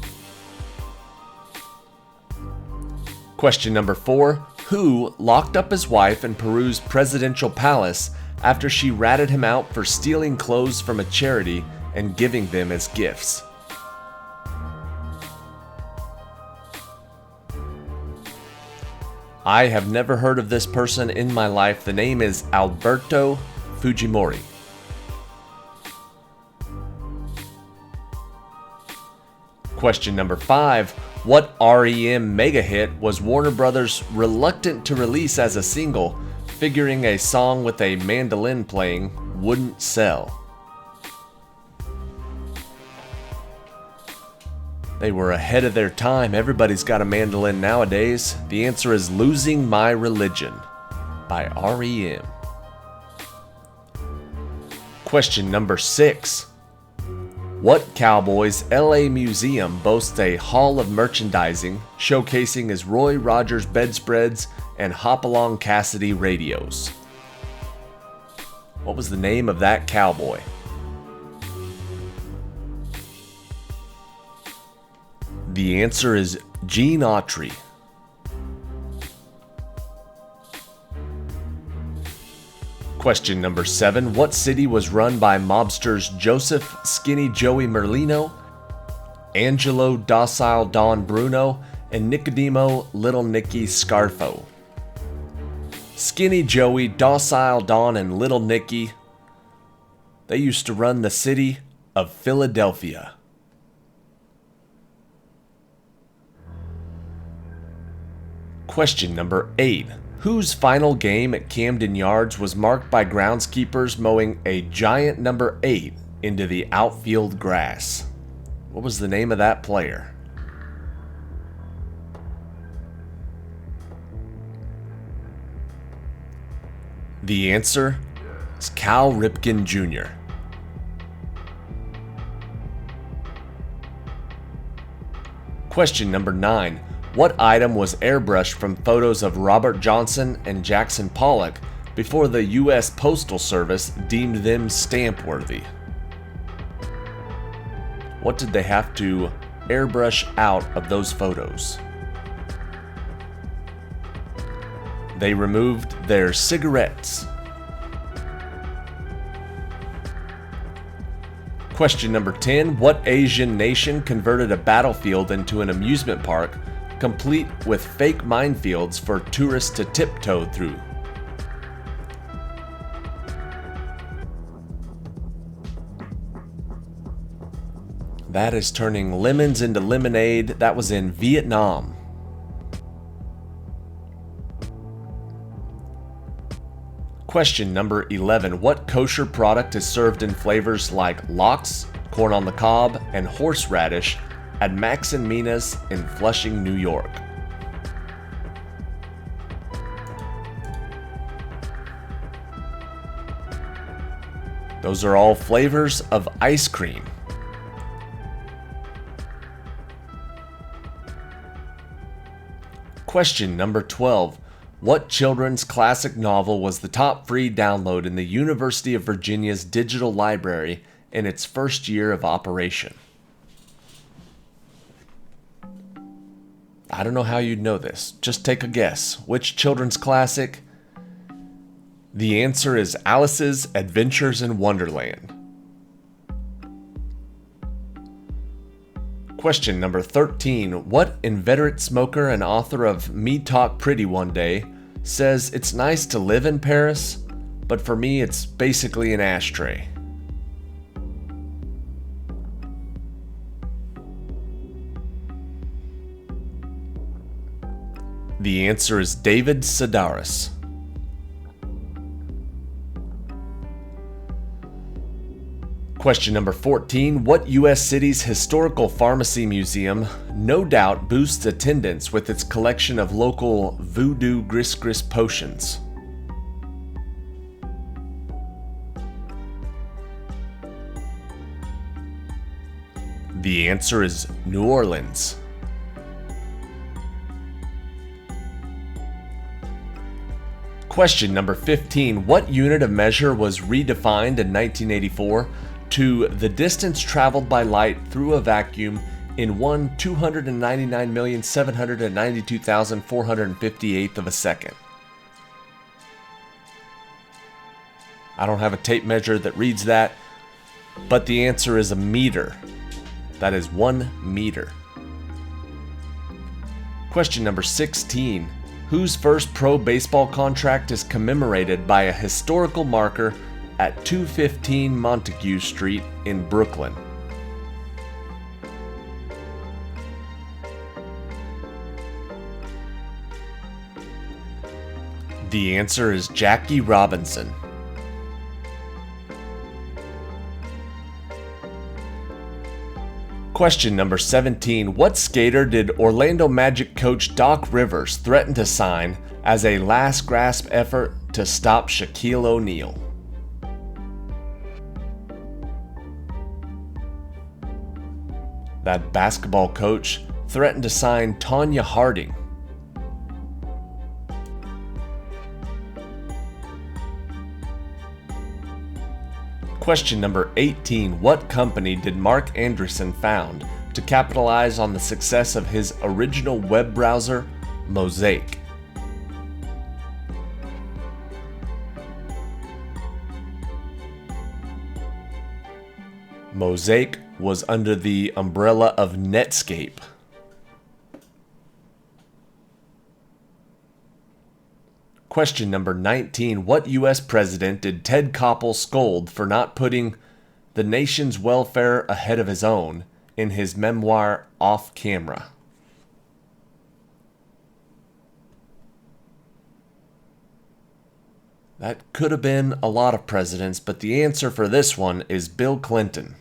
Question number 4. Who locked up his wife in Peru's presidential palace after she ratted him out for stealing clothes from a charity and giving them as gifts? I have never heard of this person in my life. The name is Alberto Fujimori. Question number 5. What REM mega hit was Warner Brothers reluctant to release as a single, figuring a song with a mandolin playing wouldn't sell? They were ahead of their time. Everybody's got a mandolin nowadays. The answer is Losing My Religion by REM. Question number 6. What Cowboys LA museum boasts a hall of merchandising showcasing his Roy Rogers bedspreads and Hopalong Cassidy radios? What was the name of that cowboy? The answer is Gene Autry. Question number 7. What city was run by mobsters Joseph Skinny Joey Merlino, Angelo Docile Don Bruno, and Nicodemo Little Nicky Scarfo? Skinny Joey, Docile Don, and Little Nicky, they used to run the city of Philadelphia. Question number 8. Whose final game at Camden Yards was marked by groundskeepers mowing a giant number 8 into the outfield grass? What was the name of that player? The answer is Cal Ripken Jr. Question number 9. What item was airbrushed from photos of Robert Johnson and Jackson Pollock before the U.S. Postal Service deemed them stamp-worthy? What did they have to airbrush out of those photos? They removed their cigarettes. Question number 10. What Asian nation converted a battlefield into an amusement park complete with fake minefields for tourists to tiptoe through? That is turning lemons into lemonade. That was in Vietnam. Question number 11. What kosher product is served in flavors like lox, corn on the cob, and horseradish at Max and Mina's in Flushing, New York? Those are all flavors of ice cream. Question number 12. What children's classic novel was the top free download in the University of Virginia's digital library in its first year of operation? I don't know how you'd know this. Just take a guess. Which children's classic? The answer is Alice's Adventures in Wonderland. Question number 13. What inveterate smoker and author of Me Talk Pretty One Day says it's nice to live in Paris, but for me it's basically an ashtray? The answer is David Sedaris. Question number 14. What U.S. city's historical pharmacy museum no doubt boosts attendance with its collection of local voodoo gris-gris potions? The answer is New Orleans. Question number 15. What unit of measure was redefined in 1984 to the distance traveled by light through a vacuum in 299,792,458th of a second? I don't have a tape measure that reads that, but the answer is a meter. That is 1 meter. Question number 16. Whose first pro baseball contract is commemorated by a historical marker at 215 Montague Street in Brooklyn? The answer is Jackie Robinson. Question number 17. What skater did Orlando Magic coach Doc Rivers threaten to sign as a last gasp effort to stop Shaquille O'Neal? That basketball coach threatened to sign Tonya Harding. Question number 18. What company did Mark Andreessen found to capitalize on the success of his original web browser, Mosaic? Mosaic was under the umbrella of Netscape. Question number 19. What U.S. president did Ted Koppel scold for not putting the nation's welfare ahead of his own in his memoir, Off Camera? That could have been a lot of presidents, but the answer for this one is Bill Clinton.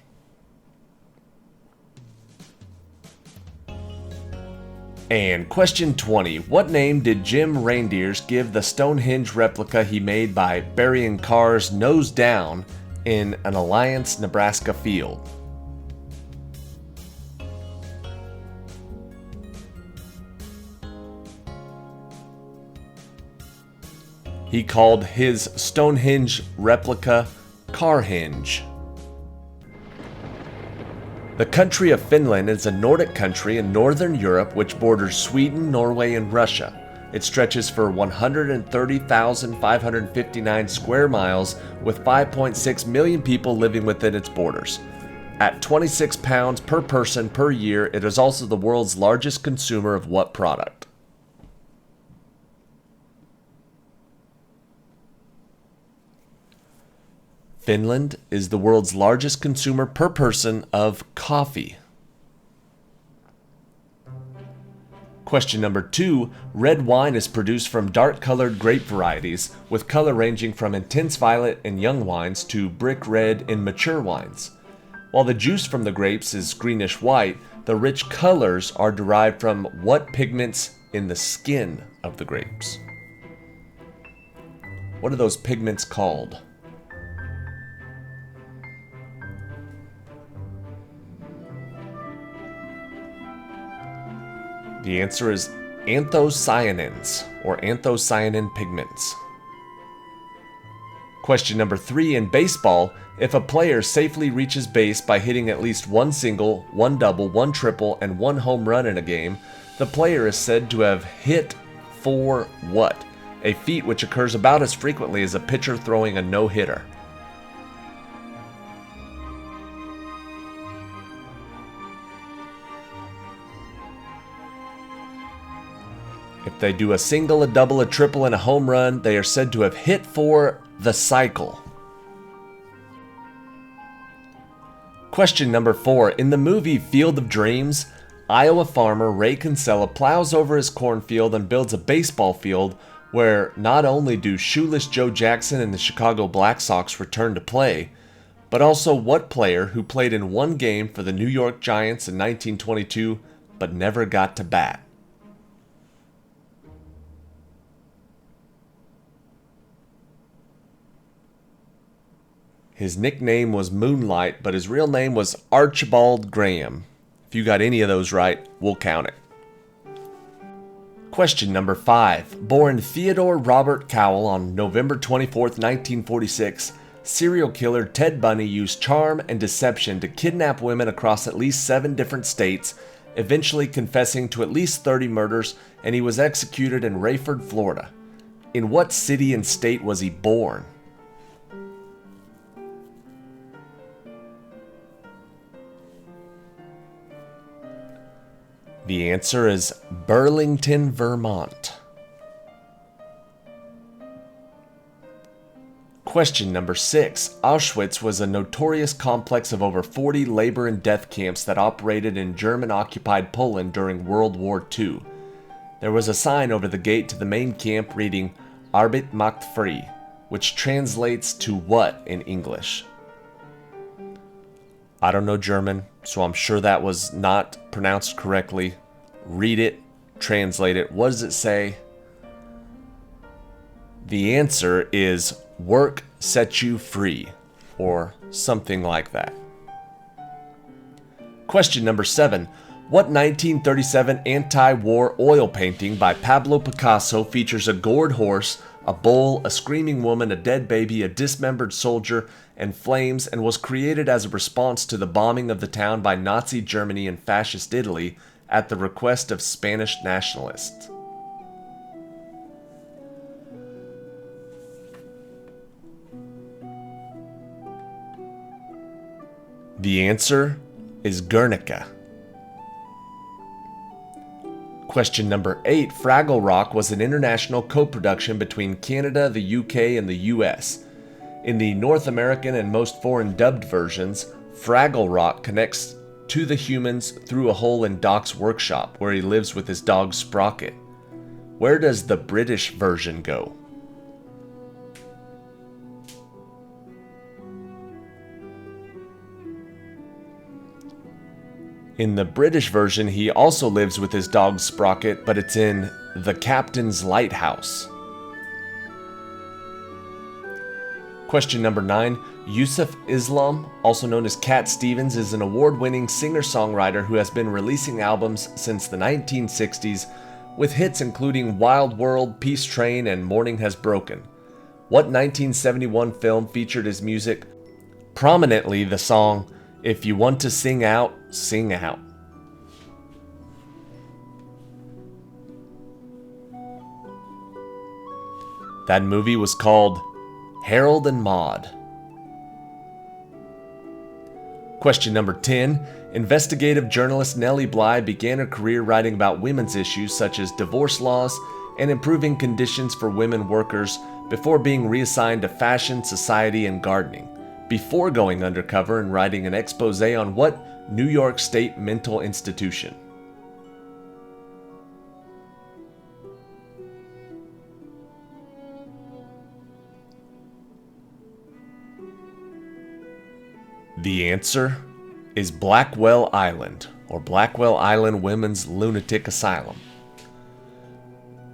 And question 20. What name did Jim Reindeers give the Stonehenge replica he made by burying cars nose down in an Alliance, Nebraska field? He called his Stonehenge replica Carhenge. The country of Finland is a Nordic country in northern Europe which borders Sweden, Norway, and Russia. It stretches for 130,559 square miles with 5.6 million people living within its borders. At 26 pounds per person per year, it is also the world's largest consumer of what product? Finland is the world's largest consumer per person of coffee. Question number 2. Red wine is produced from dark-colored grape varieties, with color ranging from intense violet in young wines to brick red in mature wines. While the juice from the grapes is greenish-white, the rich colors are derived from what pigments in the skin of the grapes? What are those pigments called? The answer is anthocyanins, or anthocyanin pigments. Question number 3. In baseball, if a player safely reaches base by hitting at least one single, one double, one triple, and one home run in a game, the player is said to have hit for what? A feat which occurs about as frequently as a pitcher throwing a no-hitter. If they do a single, a double, a triple, and a home run, they are said to have hit for the cycle. Question number 4. In the movie Field of Dreams, Iowa farmer Ray Kinsella plows over his cornfield and builds a baseball field where not only do shoeless Joe Jackson and the Chicago Black Sox return to play, but also what player who played in one game for the New York Giants in 1922 but never got to bat? His nickname was Moonlight, but his real name was Archibald Graham. If you got any of those right, we'll count it. Question number 5. Born Theodore Robert Cowell on November 24, 1946, serial killer Ted Bundy used charm and deception to kidnap women across at least 7 different states, eventually confessing to at least 30 murders, and he was executed in Rayford, Florida. In what city and state was he born? The answer is Burlington, Vermont. Question number 6. Auschwitz was a notorious complex of over 40 labor and death camps that operated in German-occupied Poland during World War II. There was a sign over the gate to the main camp reading Arbeit macht frei, which translates to what in English? I don't know German, so I'm sure that was not pronounced correctly. Read it, translate it. What does it say? The answer is work sets you free, or something like that. Question number 7. What 1937 anti-war oil painting by Pablo Picasso features a gored horse, a bull, a screaming woman, a dead baby, a dismembered soldier, and flames, and was created as a response to the bombing of the town by Nazi Germany and Fascist Italy at the request of Spanish nationalists? The answer is Guernica. Question number 8. Fraggle Rock was an international co-production between Canada, the UK, and the US. In the North American and most foreign dubbed versions, Fraggle Rock connects to the humans through a hole in Doc's workshop where he lives with his dog Sprocket. Where does the British version go? In the British version, he also lives with his dog Sprocket, but it's in the Captain's Lighthouse. Question number 9. Yusuf Islam, also known as Cat Stevens, is an award-winning singer-songwriter who has been releasing albums since the 1960s, with hits including Wild World, Peace Train, and Morning Has Broken. What 1971 film featured his music? Prominently the song, If You Want to Sing Out, Sing Out. That movie was called Harold and Maude. Question number 10. Investigative journalist Nellie Bly began her career writing about women's issues such as divorce laws and improving conditions for women workers before being reassigned to fashion, society, and gardening, before going undercover and writing an expose on what New York State mental institution? The answer is Blackwell Island, or Blackwell Island Women's Lunatic Asylum.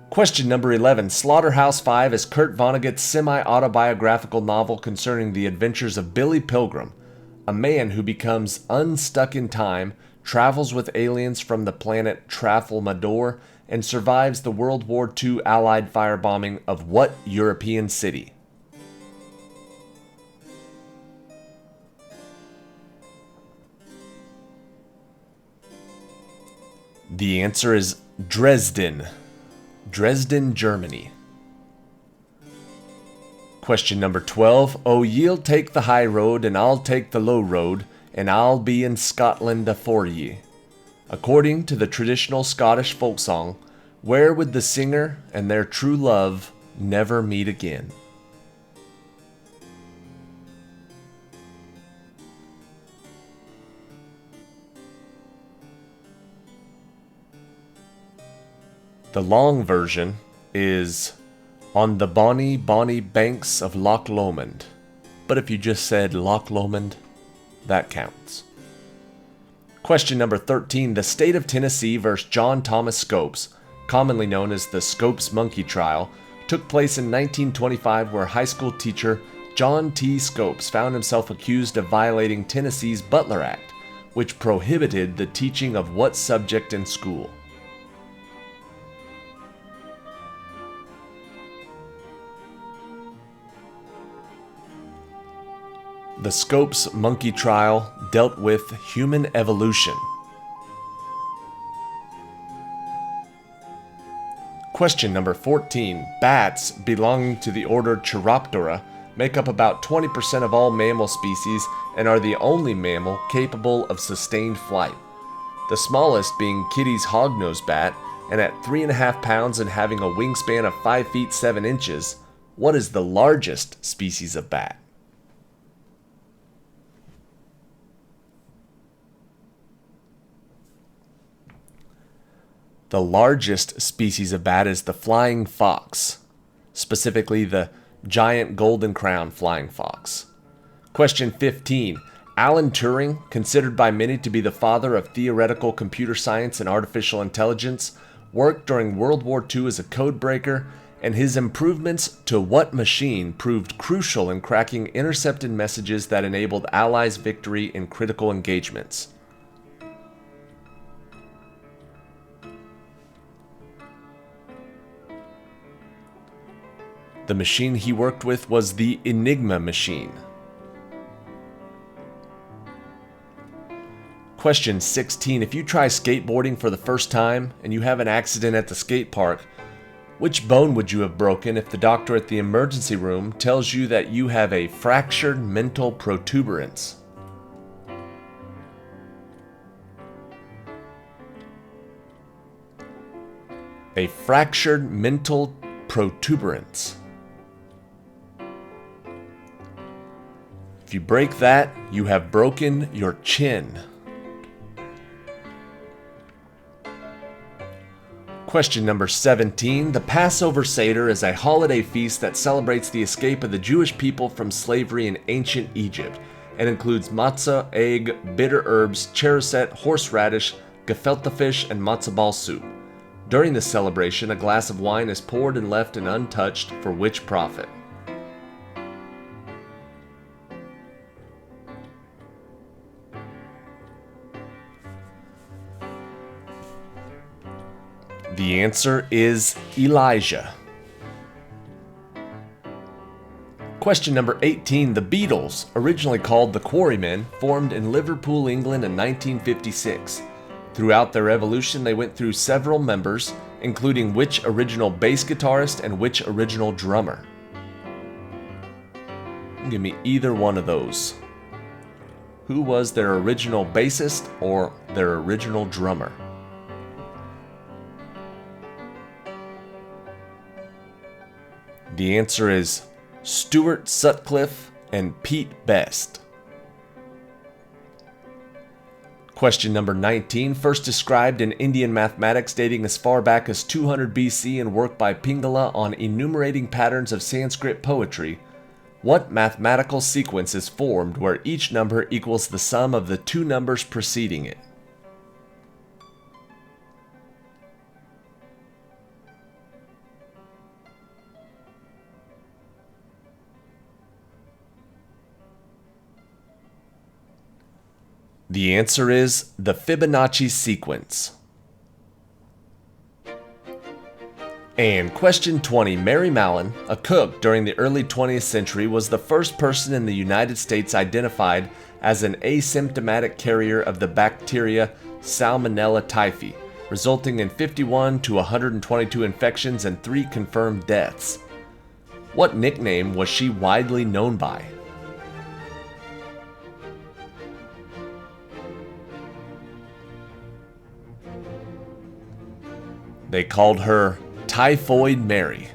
Question number 11. Slaughterhouse-Five is Kurt Vonnegut's semi-autobiographical novel concerning the adventures of Billy Pilgrim, a man who becomes unstuck in time, travels with aliens from the planet Trafalmador, and survives the World War II Allied firebombing of what European city? The answer is Dresden. Dresden, Germany. Question number 12. Oh, ye'll take the high road, and I'll take the low road, and I'll be in Scotland afore ye. According to the traditional Scottish folk song, where would the singer and their true love never meet again? The long version is on the bonny, bonny banks of Loch Lomond. But if you just said Loch Lomond, that counts. Question number 13. The state of Tennessee versus John Thomas Scopes, commonly known as the Scopes Monkey Trial, took place in 1925, where high school teacher John T. Scopes found himself accused of violating Tennessee's Butler Act, which prohibited the teaching of what subject in school? The Scopes monkey trial dealt with human evolution. Question number 14. Bats belonging to the order Chiroptera make up about 20% of all mammal species and are the only mammal capable of sustained flight. The smallest being Kitty's hognose bat, and at 3.5 pounds and having a wingspan of 5 feet 7 inches, what is the largest species of bat? The largest species of bat is the flying fox, specifically the giant golden crown flying fox. Question 15. Alan Turing, considered by many to be the father of theoretical computer science and artificial intelligence, worked during World War II as a code breaker, and his improvements to what machine proved crucial in cracking intercepted messages that enabled Allies' victory in critical engagements? The machine he worked with was the Enigma machine. Question 16. If you try skateboarding for the first time and you have an accident at the skate park, which bone would you have broken if the doctor at the emergency room tells you that you have a fractured mental protuberance? A fractured mental protuberance. If you break that, you have broken your chin. Question number 17. The Passover Seder is a holiday feast that celebrates the escape of the Jewish people from slavery in ancient Egypt and includes matzah, egg, bitter herbs, charoset, horseradish, gefilte fish, and matzo ball soup. During this celebration, a glass of wine is poured and left untouched for which prophet? The answer is Elijah. Question number 18. The Beatles, originally called the Quarrymen, formed in Liverpool, England in 1956. Throughout their evolution, they went through several members, including which original bass guitarist and which original drummer? Give me either one of those. Who was their original bassist or their original drummer? The answer is Stuart Sutcliffe and Pete Best. Question number 19, first described in Indian mathematics dating as far back as 200 BC and work by Pingala on enumerating patterns of Sanskrit poetry. What mathematical sequence is formed where each number equals the sum of the two numbers preceding it? The answer is the Fibonacci sequence. And question 20. Mary Mallon, a cook during the early 20th century, was the first person in the United States identified as an asymptomatic carrier of the bacteria Salmonella typhi, resulting in 51 to 122 infections and 3 confirmed deaths. What nickname was she widely known by? They called her Typhoid Mary.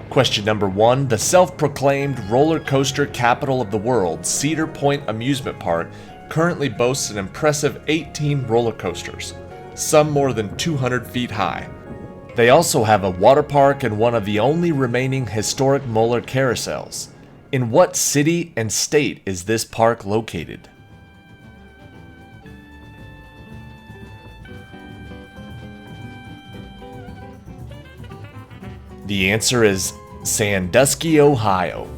Question number 1. The self-proclaimed roller coaster capital of the world, Cedar Point Amusement Park, currently boasts an impressive 18 roller coasters, some more than 200 feet high. They also have a water park and one of the only remaining historic molar carousels. In what city and state is this park located? The answer is Sandusky, Ohio.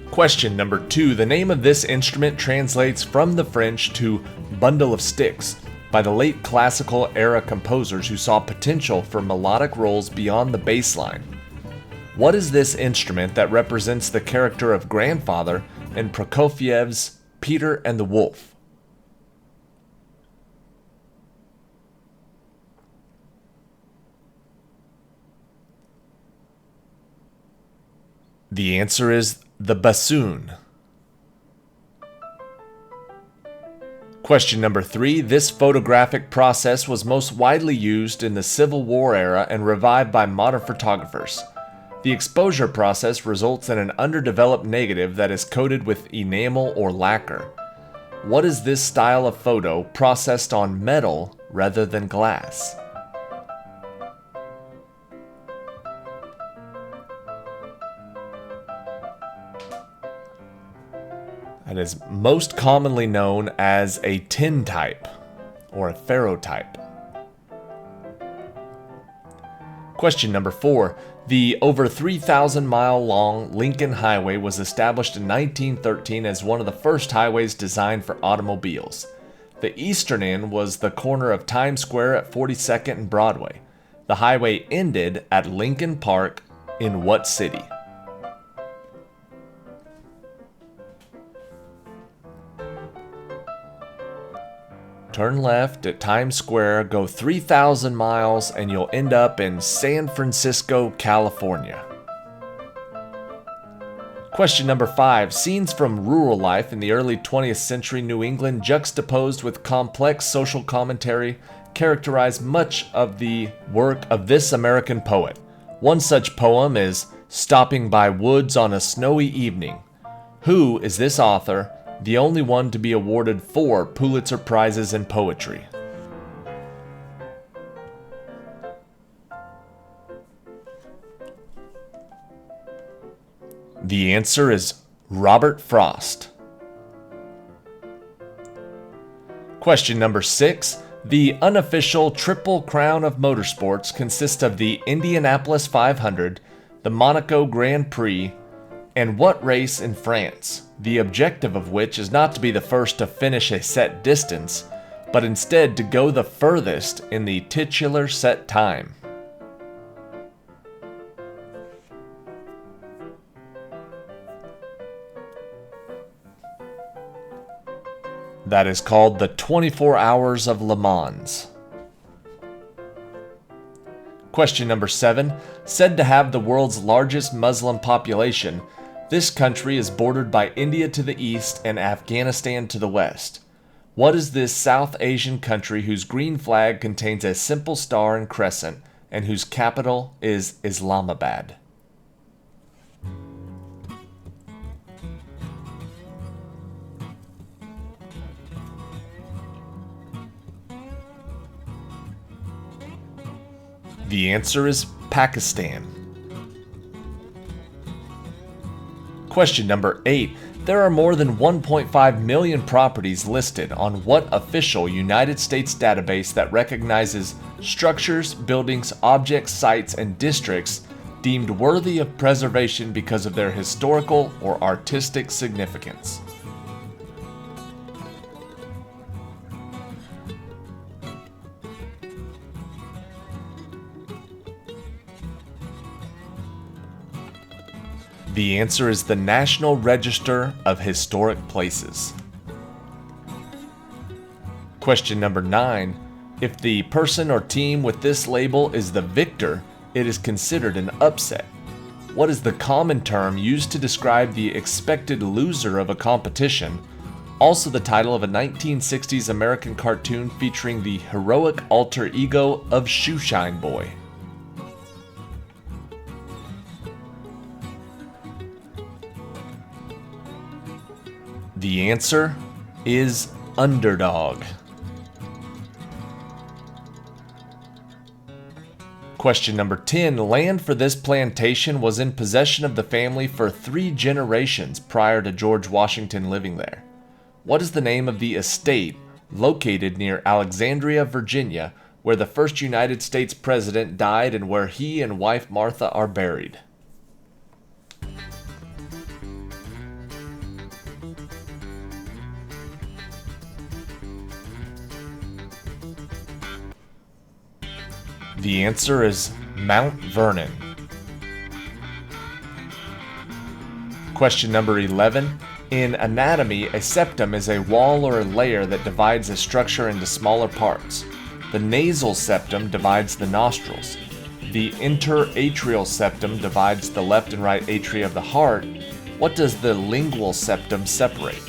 Question number 2. The name of this instrument translates from the French to bundle of sticks by the late classical era composers who saw potential for melodic rolls beyond the bass line. What is this instrument that represents the character of grandfather in Prokofiev's Peter and the Wolf? The answer is the bassoon. Question number 3. This photographic process was most widely used in the Civil War era and revived by modern photographers. The exposure process results in an underdeveloped negative that is coated with enamel or lacquer. What is this style of photo processed on metal rather than glass? That is most commonly known as a tintype or a ferrotype. Question number 4. The over 3,000-mile-long Lincoln Highway was established in 1913 as one of the first highways designed for automobiles. The eastern end was the corner of Times Square at 42nd and Broadway. The highway ended at Lincoln Park in what city? Turn left at Times Square, go 3,000 miles, and you'll end up in San Francisco, California. Question number 5. Scenes from rural life in the early 20th century New England juxtaposed with complex social commentary characterize much of the work of this American poet. One such poem is Stopping by Woods on a Snowy Evening. Who is this author, the only one to be awarded 4 Pulitzer Prizes in poetry? The answer is Robert Frost. Question number 6. The unofficial Triple Crown of Motorsports consists of the Indianapolis 500, the Monaco Grand Prix, and what race in France, the objective of which is not to be the first to finish a set distance, but instead to go the furthest in the titular set time? That is called the 24 Hours of Le Mans. Question number 7. Said to have the world's largest Muslim population, this country is bordered by India to the east and Afghanistan to the west. What is this South Asian country whose green flag contains a simple star and crescent and whose capital is Islamabad? The answer is Pakistan. Question number 8. There are more than 1.5 million properties listed on what official United States database that recognizes structures, buildings, objects, sites, and districts deemed worthy of preservation because of their historical or artistic significance? The answer is the National Register of Historic Places. Question number 9. If the person or team with this label is the victor, it is considered an upset. What is the common term used to describe the expected loser of a competition? Also the title of a 1960s American cartoon featuring the heroic alter ego of Shoeshine Boy. The answer is underdog. Question number 10. Land for this plantation was in possession of the family for 3 generations prior to George Washington living there. What is the name of the estate located near Alexandria, Virginia, where the first United States president died and where he and wife Martha are buried? The answer is Mount Vernon. Question number 11. In anatomy, a septum is a wall or a layer that divides a structure into smaller parts. The nasal septum divides the nostrils. The interatrial septum divides the left and right atria of the heart. What does the lingual septum separate?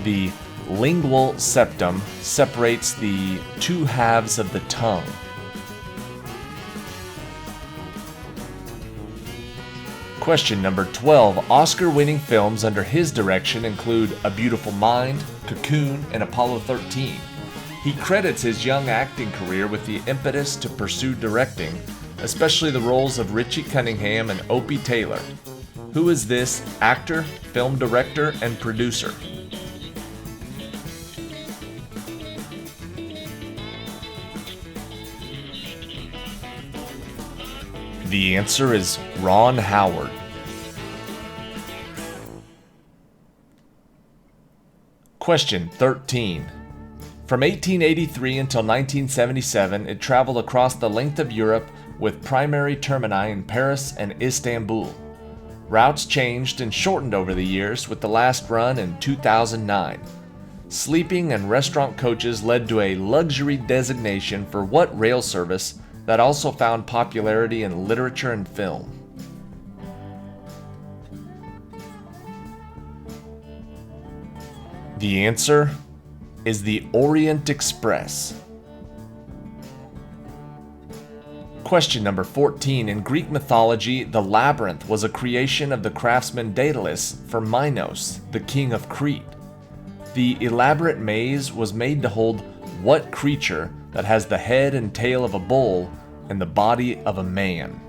The lingual septum separates the two halves of the tongue. Question number 12. Oscar-winning films under his direction include A Beautiful Mind, Cocoon, and Apollo 13. He credits his young acting career with the impetus to pursue directing, especially the roles of Richie Cunningham and Opie Taylor. Who is this actor, film director, and producer? The answer is Ron Howard. Question 13. From 1883 until 1977, it traveled across the length of Europe with primary termini in Paris and Istanbul. Routes changed and shortened over the years, with the last run in 2009. Sleeping and restaurant coaches led to a luxury designation for what rail service that also found popularity in literature and film? The answer is the Orient Express. Question number 14. In Greek mythology, the labyrinth was a creation of the craftsman Daedalus for Minos, the king of Crete. The elaborate maze was made to hold what creature that has the head and tail of a bull and the body of a man?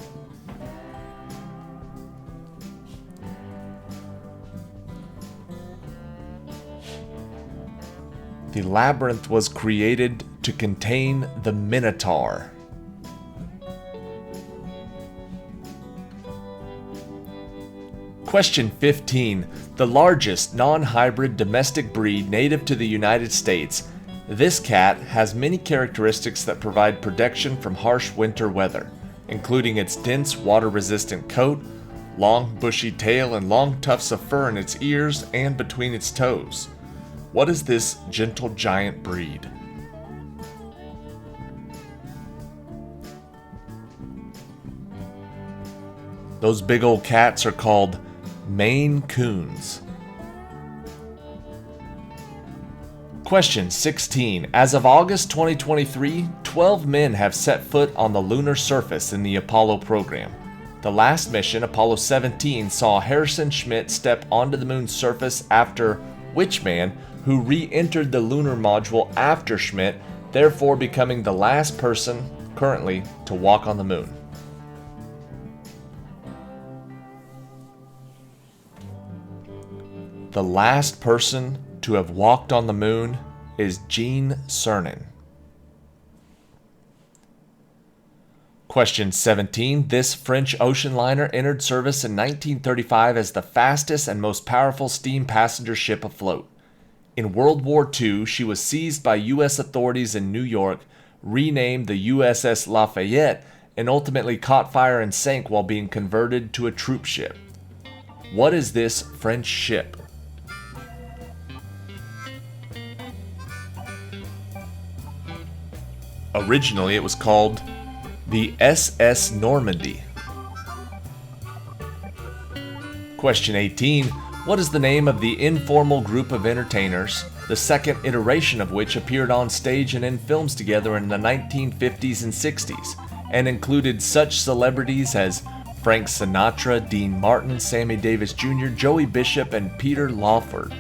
The labyrinth was created to contain the Minotaur. Question 15. The largest non-hybrid domestic breed native to the United States. This cat has many characteristics that provide protection from harsh winter weather, including its dense water-resistant coat, long bushy tail, and long tufts of fur in its ears and between its toes. What is this gentle giant breed? Those big old cats are called Maine Coons. Question 16. As of August 2023, 12 men have set foot on the lunar surface in the Apollo program. The last mission, Apollo 17, saw Harrison Schmitt step onto the moon's surface after which man, who re-entered the lunar module after Schmitt, therefore becoming the last person currently to walk on the moon? The last person to have walked on the moon is Gene Cernan. Question 17. This French ocean liner entered service in 1935 as the fastest and most powerful steam passenger ship afloat. In World War II, she was seized by U.S. authorities in New York, renamed the USS Lafayette, and ultimately caught fire and sank while being converted to a troop ship. What is this French ship? Originally, it was called the SS Normandy. Question 18. What is the name of the informal group of entertainers, the second iteration of which appeared on stage and in films together in the 1950s and 60s, and included such celebrities as Frank Sinatra, Dean Martin, Sammy Davis Jr., Joey Bishop, and Peter Lawford?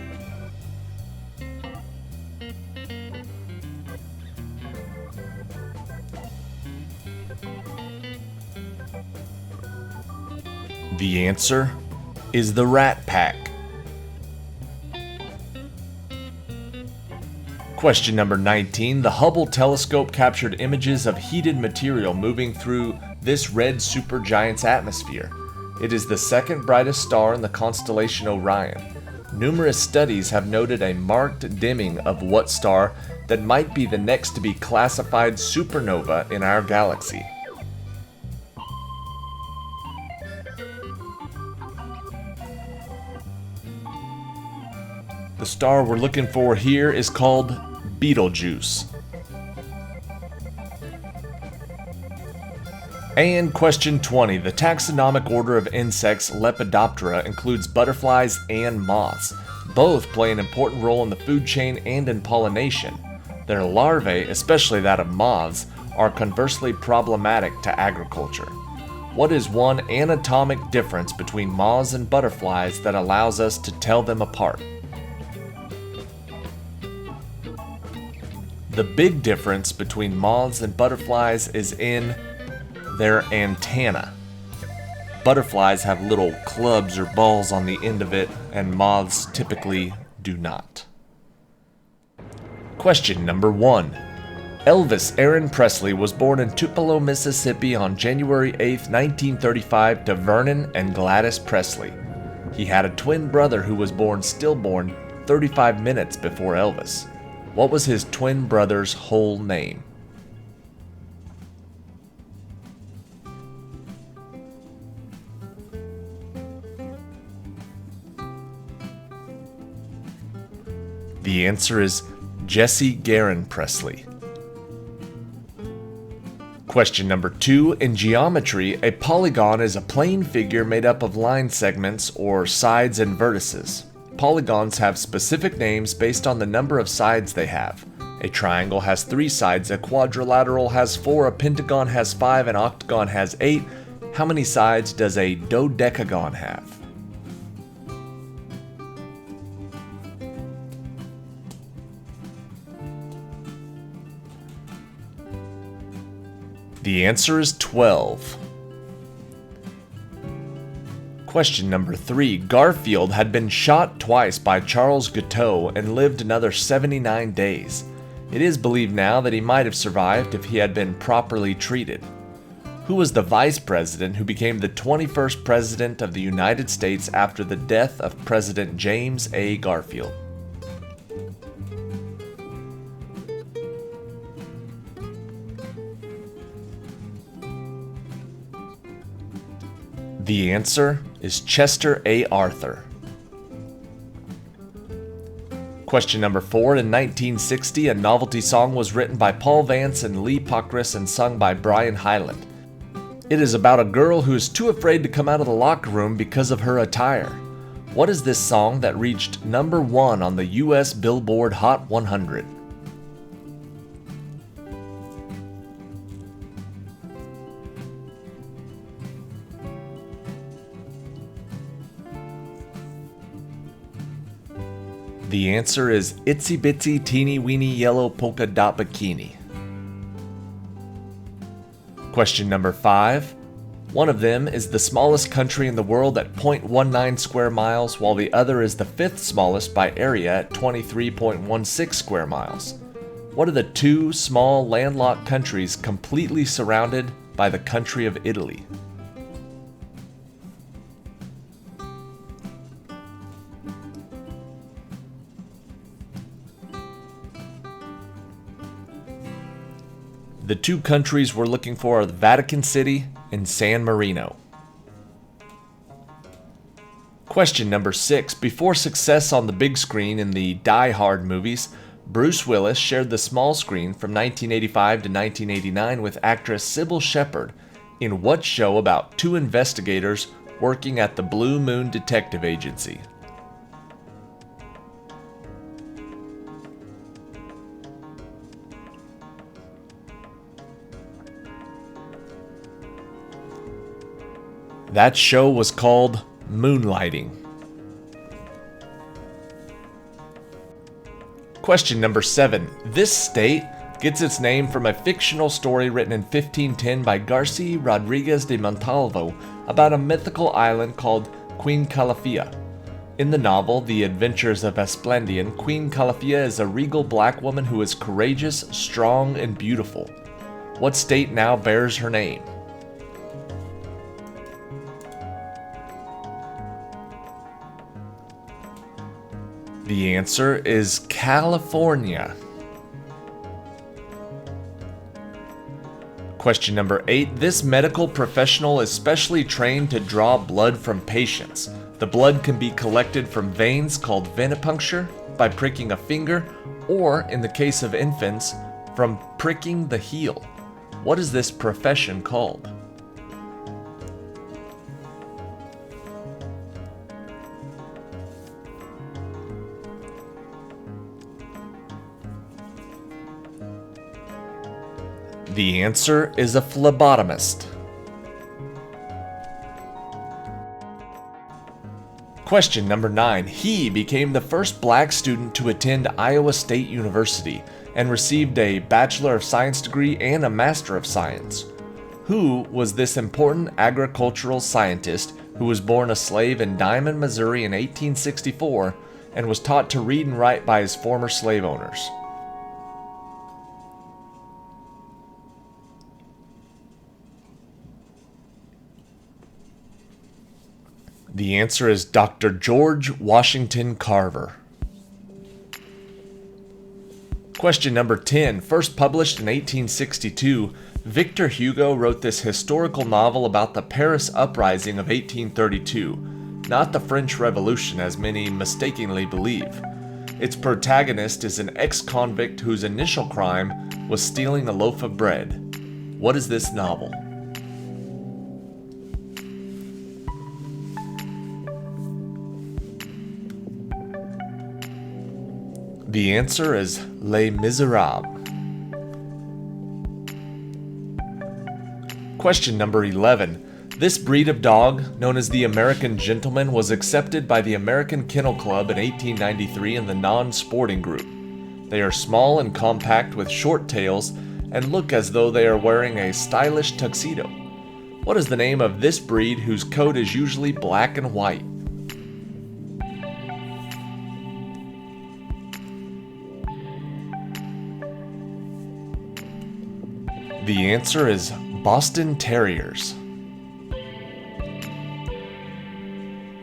The answer is the Rat Pack. Question number 19. The Hubble telescope captured images of heated material moving through this red supergiant's atmosphere. It is the second brightest star in the constellation Orion. Numerous studies have noted a marked dimming of what star that might be the next to be classified supernova in our galaxy. The star we're looking for here is called Betelgeuse. And question 20. The taxonomic order of insects, Lepidoptera, includes butterflies and moths. Both play an important role in the food chain and in pollination. Their larvae, especially that of moths, are conversely problematic to agriculture. What is one anatomic difference between moths and butterflies that allows us to tell them apart? The big difference between moths and butterflies is in their antenna. Butterflies have little clubs or balls on the end of it, and moths typically do not. Question number 1. Elvis Aaron Presley was born in Tupelo, Mississippi on January 8, 1935 to Vernon and Gladys Presley. He had a twin brother who was born stillborn 35 minutes before Elvis. What was his twin brother's whole name? The answer is Jesse Garon Presley. Question number 2. In geometry, a polygon is a plane figure made up of line segments or sides and vertices. Polygons have specific names based on the number of sides they have. A triangle has 3 sides, a quadrilateral has 4, a pentagon has 5, an octagon has 8. How many sides does a dodecagon have? The answer is 12. Question number 3. Garfield had been shot twice by Charles Guiteau and lived another 79 days. It is believed now that he might have survived if he had been properly treated. Who was the vice president who became the 21st president of the United States after the death of President James A. Garfield? The answer is Chester A. Arthur. Question number 4. In 1960, a novelty song was written by Paul Vance and Lee Pockris and sung by Brian Hyland. It is about a girl who is too afraid to come out of the locker room because of her attire. What is this song that reached number 1 on the U.S. Billboard Hot 100? The answer is Itsy Bitsy Teeny Weeny Yellow Polka Dot Bikini. Question number 5. One of them is the smallest country in the world at 0.19 square miles, while the other is the 5th smallest by area at 23.16 square miles. What are the 2 small landlocked countries completely surrounded by the country of Italy? The 2 countries we're looking for are the Vatican City and San Marino. Question number 6. Before success on the big screen in the Die Hard movies, Bruce Willis shared the small screen from 1985 to 1989 with actress Sybil Shepherd in what show about 2 investigators working at the Blue Moon Detective Agency? That show was called Moonlighting. Question number 7. This state gets its name from a fictional story written in 1510 by Garcia Rodriguez de Montalvo about a mythical island called Queen Calafia. In the novel, The Adventures of Esplandian, Queen Calafia is a regal black woman who is courageous, strong, and beautiful. What state now bears her name? The answer is California. Question number 8. This medical professional is specially trained to draw blood from patients. The blood can be collected from veins called venipuncture by pricking a finger, or in the case of infants, from pricking the heel. What is this profession called? The answer is a phlebotomist. Question number 9. He became the first black student to attend Iowa State University and received a Bachelor of Science degree and a Master of Science. Who was this important agricultural scientist who was born a slave in Diamond, Missouri in 1864 and was taught to read and write by his former slave owners? The answer is Dr. George Washington Carver. Question number 10. First published in 1862, Victor Hugo wrote this historical novel about the Paris Uprising of 1832, not the French Revolution as many mistakenly believe. Its protagonist is an ex-convict whose initial crime was stealing a loaf of bread. What is this novel? The answer is Les Miserables. Question number 11. This breed of dog, known as the American Gentleman, was accepted by the American Kennel Club in 1893 in the non-sporting group. They are small and compact with short tails and look as though they are wearing a stylish tuxedo. What is the name of this breed whose coat is usually black and white? The answer is Boston Terriers.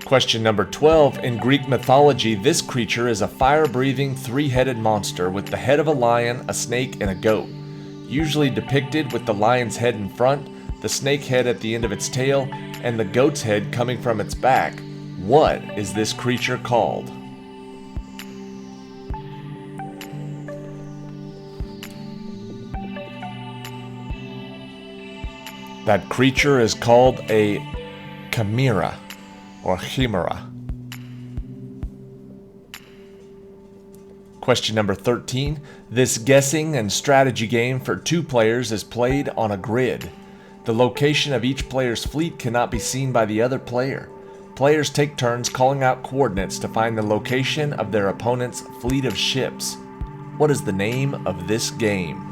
Question number 12. In Greek mythology, this creature is a fire-breathing, three-headed monster with the head of a lion, a snake, and a goat. Usually depicted with the lion's head in front, the snake head at the end of its tail, and the goat's head coming from its back. What is this creature called? That creature is called a chimera or chimera. Question number 13. This guessing and strategy game for two players is played on a grid. The location of each player's fleet cannot be seen by the other player. Players take turns calling out coordinates to find the location of their opponent's fleet of ships. What is the name of this game?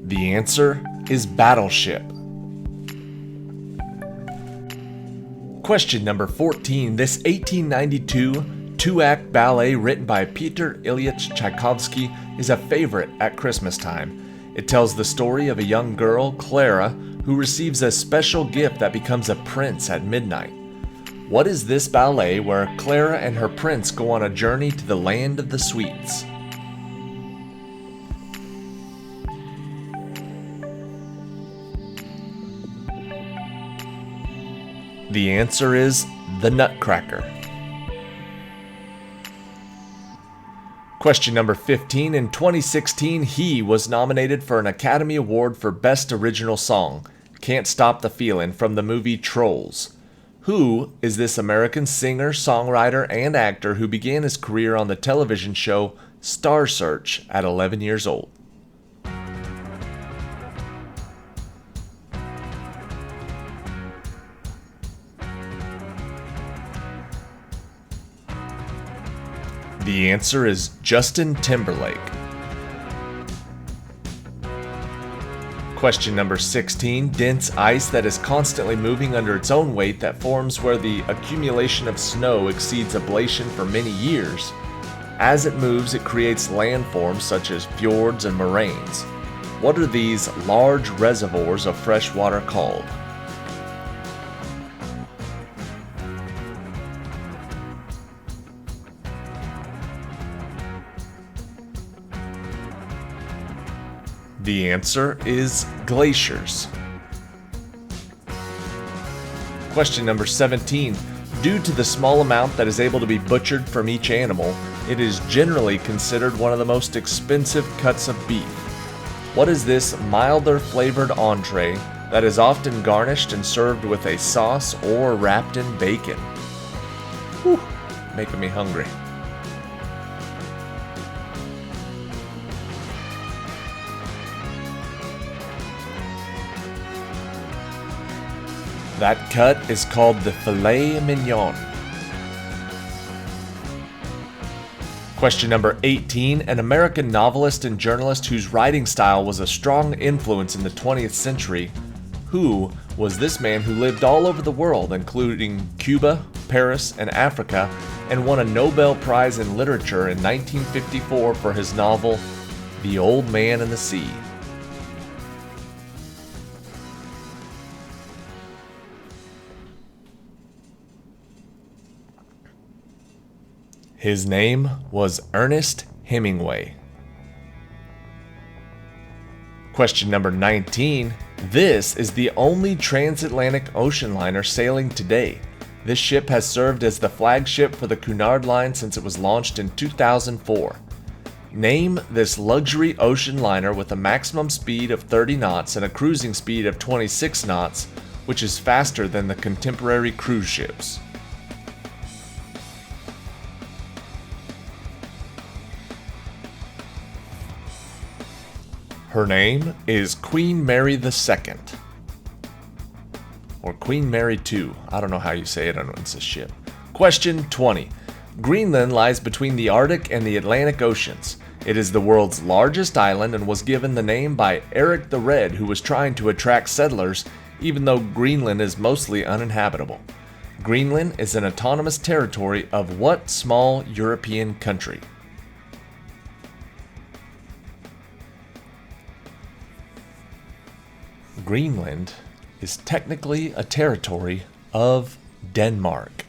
The answer is Battleship. Question number 14. This 1892 two-act ballet written by Peter Ilyich Tchaikovsky is a favorite at Christmas time. It tells the story of a young girl, Clara, who receives a special gift that becomes a prince at midnight. What is this ballet where Clara and her prince go on a journey to the land of the sweets? The answer is The Nutcracker. Question number 15. In 2016, he was nominated for an Academy Award for Best Original Song, Can't Stop the Feelin', from the movie Trolls. Who is this American singer, songwriter, and actor who began his career on the television show Star Search at 11 years old? The answer is Justin Timberlake. Question number 16. Dense ice that is constantly moving under its own weight that forms where the accumulation of snow exceeds ablation for many years. As it moves, it creates landforms such as fjords and moraines. What are these large reservoirs of fresh water called? The answer is glaciers. Question number 17. Due to the small amount that is able to be butchered from each animal, it is generally considered one of the most expensive cuts of beef. What is this milder flavored entree that is often garnished and served with a sauce or wrapped in bacon? Whew, making me hungry. That cut is called the filet mignon. Question number 18. An American novelist and journalist whose writing style was a strong influence in the 20th century. Who was this man who lived all over the world, including Cuba, Paris, and Africa, and won a Nobel Prize in Literature in 1954 for his novel, The Old Man and the Sea? His name was Ernest Hemingway. Question number 19. This is the only transatlantic ocean liner sailing today. This ship has served as the flagship for the Cunard Line since it was launched in 2004. Name this luxury ocean liner with a maximum speed of 30 knots and a cruising speed of 26 knots, which is faster than the contemporary cruise ships. Her name is Queen Mary II. Or Queen Mary II. I don't know how you say it on it's a ship. Question 20. Greenland lies between the Arctic and the Atlantic Oceans. It is the world's largest island and was given the name by Eric the Red, who was trying to attract settlers, even though Greenland is mostly uninhabitable. Greenland is an autonomous territory of what small European country? Greenland is technically a territory of Denmark.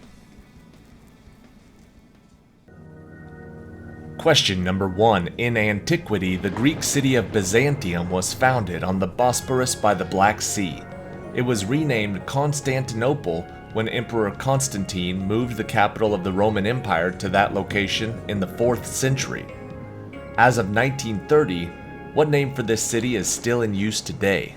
Question number 1. In antiquity, the Greek city of Byzantium was founded on the Bosporus by the Black Sea. It was renamed Constantinople when Emperor Constantine moved the capital of the Roman Empire to that location in the 4th century. As of 1930, what name for this city is still in use today?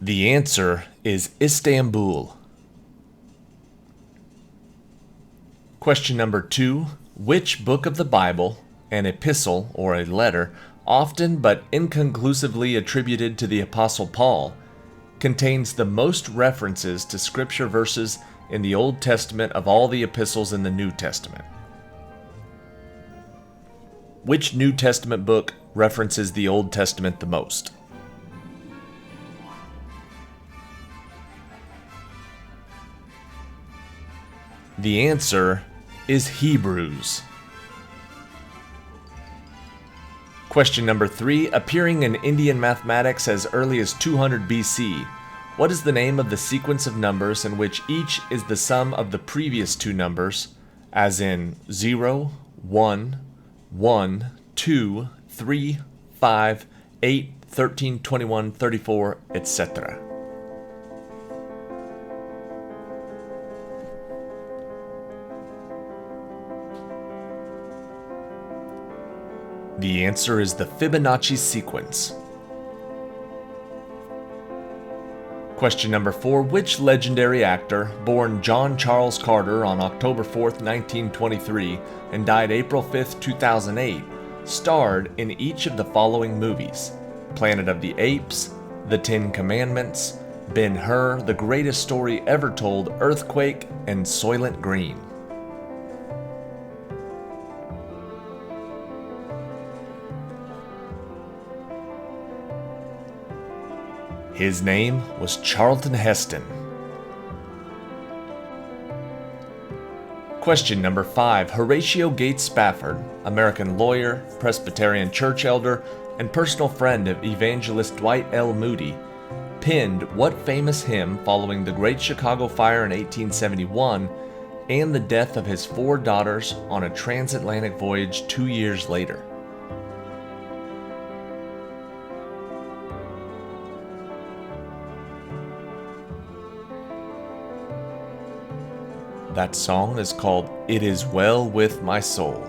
The answer is Istanbul. Question number 2. Which book of the Bible, an epistle or a letter, often but inconclusively attributed to the Apostle Paul, contains the most references to scripture verses in the Old Testament of all the epistles in the New Testament? Which New Testament book references the Old Testament the most? The answer is Hebrews. Question number 3. Appearing in Indian mathematics as early as 200 BC, what is the name of the sequence of numbers in which each is the sum of the previous two numbers, as in 0, 1, 1, 2, 3, 5, 8, 13, 21, 34, etc.? The answer is the Fibonacci sequence. Question number 4. Which legendary actor, born John Charles Carter on October 4th, 1923, and died April 5th, 2008, starred in each of the following movies: Planet of the Apes, The Ten Commandments, Ben-Hur, The Greatest Story Ever Told, Earthquake, and Soylent Green? His name was Charlton Heston. Question number 5. Horatio Gates Spafford, American lawyer, Presbyterian church elder, and personal friend of evangelist Dwight L. Moody, penned what famous hymn following the Great Chicago Fire in 1871 and the death of his 4 daughters on a transatlantic voyage 2 years later? That song is called "It Is Well With My Soul."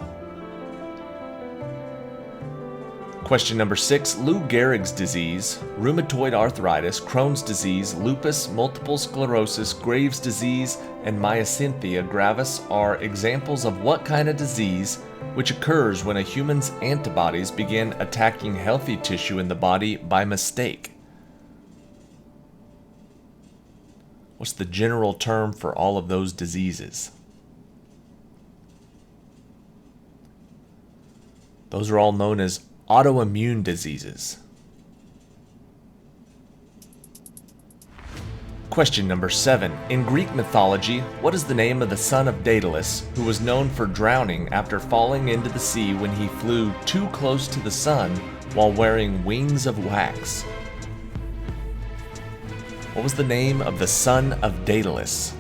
Question number 6. Lou Gehrig's disease, rheumatoid arthritis, Crohn's disease, lupus, multiple sclerosis, Graves' disease, and myasthenia gravis are examples of what kind of disease which occurs when a human's antibodies begin attacking healthy tissue in the body by mistake? What's the general term for all of those diseases? Those are all known as autoimmune diseases. Question number 7. In Greek mythology, what is the name of the son of Daedalus, who was known for drowning after falling into the sea when he flew too close to the sun while wearing wings of wax? What was the name of the son of Daedalus,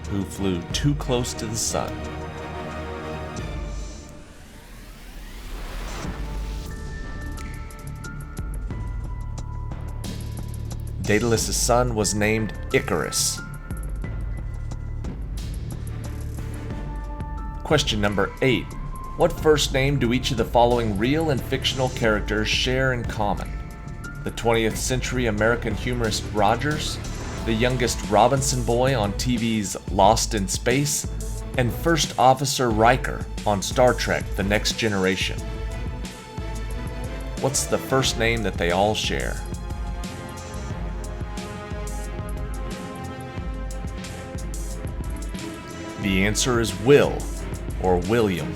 who flew too close to the sun? Daedalus' son was named Icarus. Question number 8. What first name do each of the following real and fictional characters share in common? The 20th century American humorist Rogers, the youngest Robinson boy on TV's Lost in Space, and First Officer Riker on Star Trek: The Next Generation. What's the first name that they all share? The answer is Will, or William.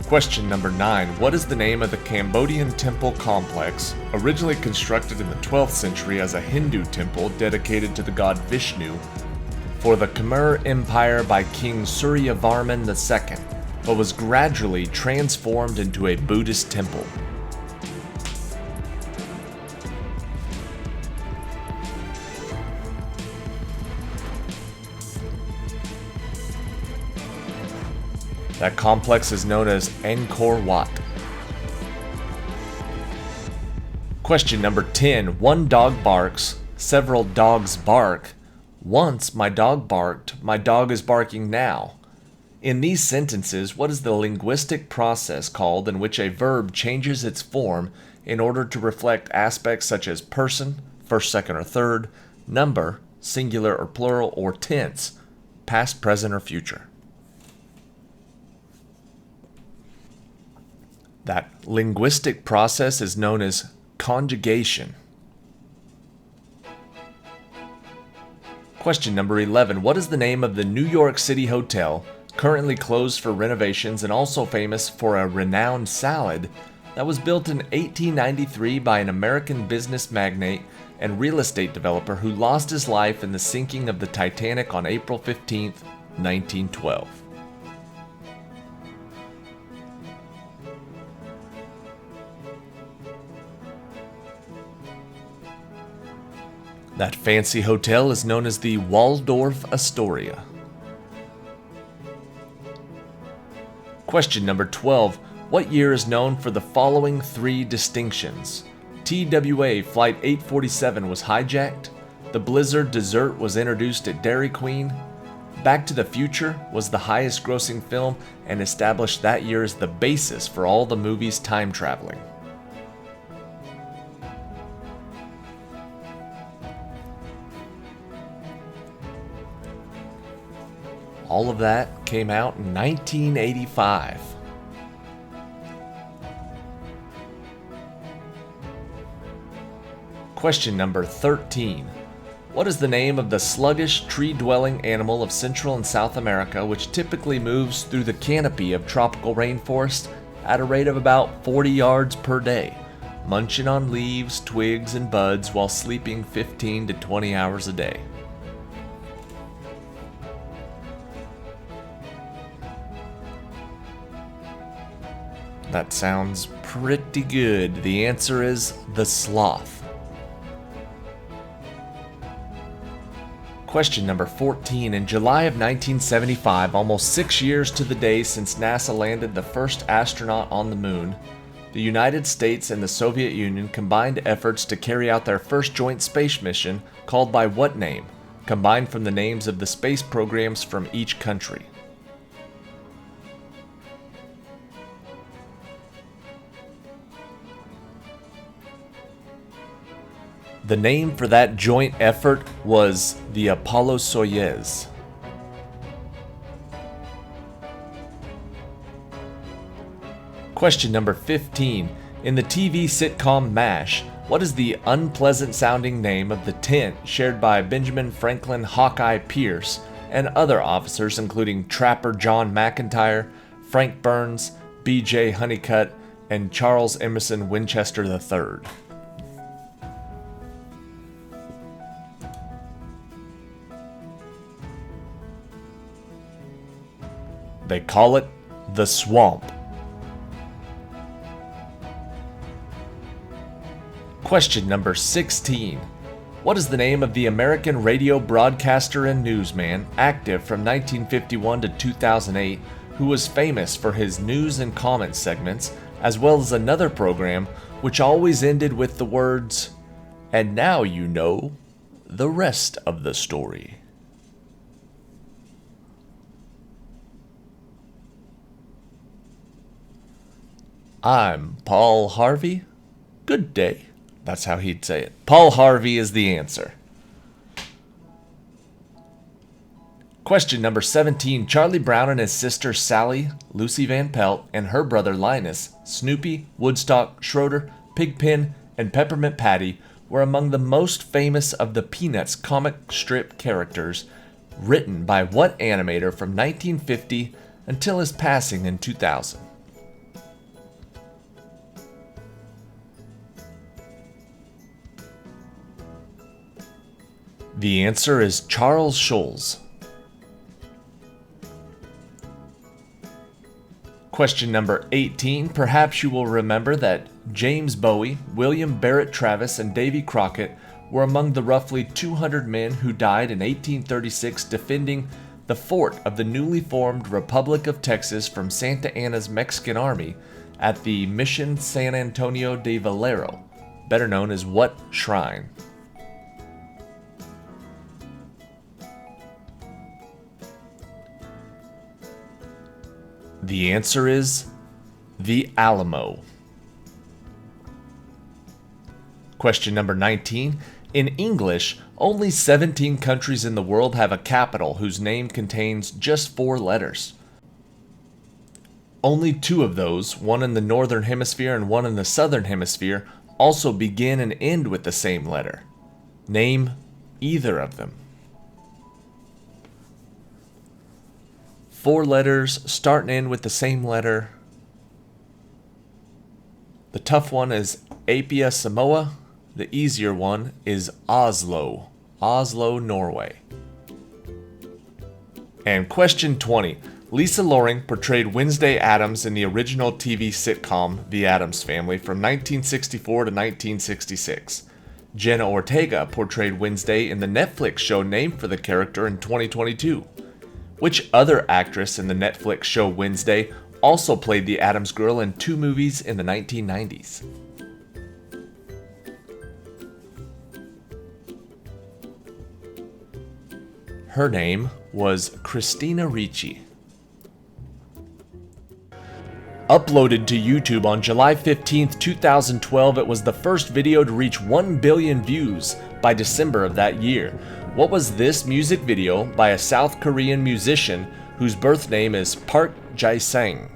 Question number 9. What is the name of the Cambodian temple complex, originally constructed in the 12th century as a Hindu temple dedicated to the god Vishnu for the Khmer Empire by King Suryavarman II, but was gradually transformed into a Buddhist temple? That complex is known as Angkor Wat. Question number 10. One dog barks, several dogs bark. Once my dog barked, my dog is barking now. In these sentences, what is the linguistic process called in which a verb changes its form in order to reflect aspects such as person, first, second, or third, number, singular or plural, or tense, past, present, or future? That linguistic process is known as conjugation. Question number 11. What is the name of the New York City hotel, currently closed for renovations and also famous for a renowned salad, that was built in 1893 by an American business magnate and real estate developer who lost his life in the sinking of the Titanic on April 15, 1912? That fancy hotel is known as the Waldorf Astoria. Question number 12. What year is known for the following 3 distinctions? TWA Flight 847 was hijacked, the Blizzard dessert was introduced at Dairy Queen, Back to the Future was the highest grossing film and established that year as the basis for all the movies time traveling. All of that came out in 1985. Question number 13. What is the name of the sluggish, tree-dwelling animal of Central and South America which typically moves through the canopy of tropical rainforest at a rate of about 40 yards per day, munching on leaves, twigs, and buds while sleeping 15 to 20 hours a day. That sounds pretty good. The answer is the sloth. Question number 14. In July of 1975, almost 6 years to the day since NASA landed the first astronaut on the moon, the United States and the Soviet Union combined efforts to carry out their first joint space mission, called by what name, combined from the names of the space programs from each country? The name for that joint effort was the Apollo-Soyuz. Question number 15. In the TV sitcom MASH, what is the unpleasant sounding name of the tent shared by Benjamin Franklin Hawkeye Pierce and other officers including Trapper John McIntyre, Frank Burns, B.J. Honeycutt, and Charles Emerson Winchester III? They call it the Swamp. Question number 16. What is the name of the American radio broadcaster and newsman, active from 1951 to 2008, who was famous for his news and comment segments, as well as another program which always ended with the words, "And now you know the rest of the story"? I'm Paul Harvey. Good day. That's how he'd say it. Paul Harvey is the answer. Question number 17. Charlie Brown and his sister Sally, Lucy Van Pelt, and her brother Linus, Snoopy, Woodstock, Schroeder, Pigpen, and Peppermint Patty were among the most famous of the Peanuts comic strip characters written by what animator from 1950 until his passing in 2000? The answer is Charles Schulz. Question number 18. Perhaps you will remember that James Bowie, William Barrett Travis, and Davy Crockett were among the roughly 200 men who died in 1836 defending the fort of the newly formed Republic of Texas from Santa Anna's Mexican army at the Mission San Antonio de Valero, better known as what shrine? The answer is the Alamo. Question number 19. In English, only 17 countries in the world have a capital whose name contains just 4 letters. Only 2 of those, one in the northern hemisphere and one in the southern hemisphere, also begin and end with the same letter. Name either of them. 4 letters starting in with the same letter. The tough one is Apia Samoa. The easier one is Oslo. Oslo, Norway. And question 20. Lisa Loring portrayed Wednesday Addams in the original TV sitcom The Addams Family from 1964 to 1966. Jenna Ortega portrayed Wednesday in the Netflix show named for the character in 2022. Which other actress in the Netflix show Wednesday also played the Addams Girl in 2 movies in the 1990s? Her name was Christina Ricci. Uploaded to YouTube on July 15, 2012, it was the first video to reach 1 billion views by December of that year. What was this music video by a South Korean musician whose birth name is Park Jae-sang?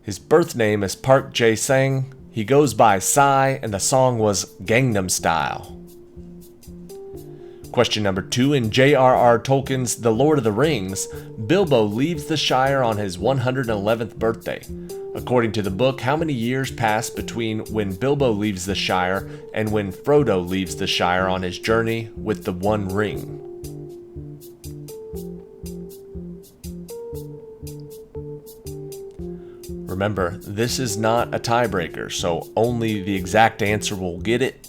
His birth name is Park Jae-sang. He goes by Psy, and the song was Gangnam Style. Question number 2. In J.R.R. Tolkien's The Lord of the Rings, Bilbo leaves the Shire on his 111th birthday. According to the book, how many years pass between when Bilbo leaves the Shire and when Frodo leaves the Shire on his journey with the One Ring? Remember, this is not a tiebreaker, so only the exact answer will get it.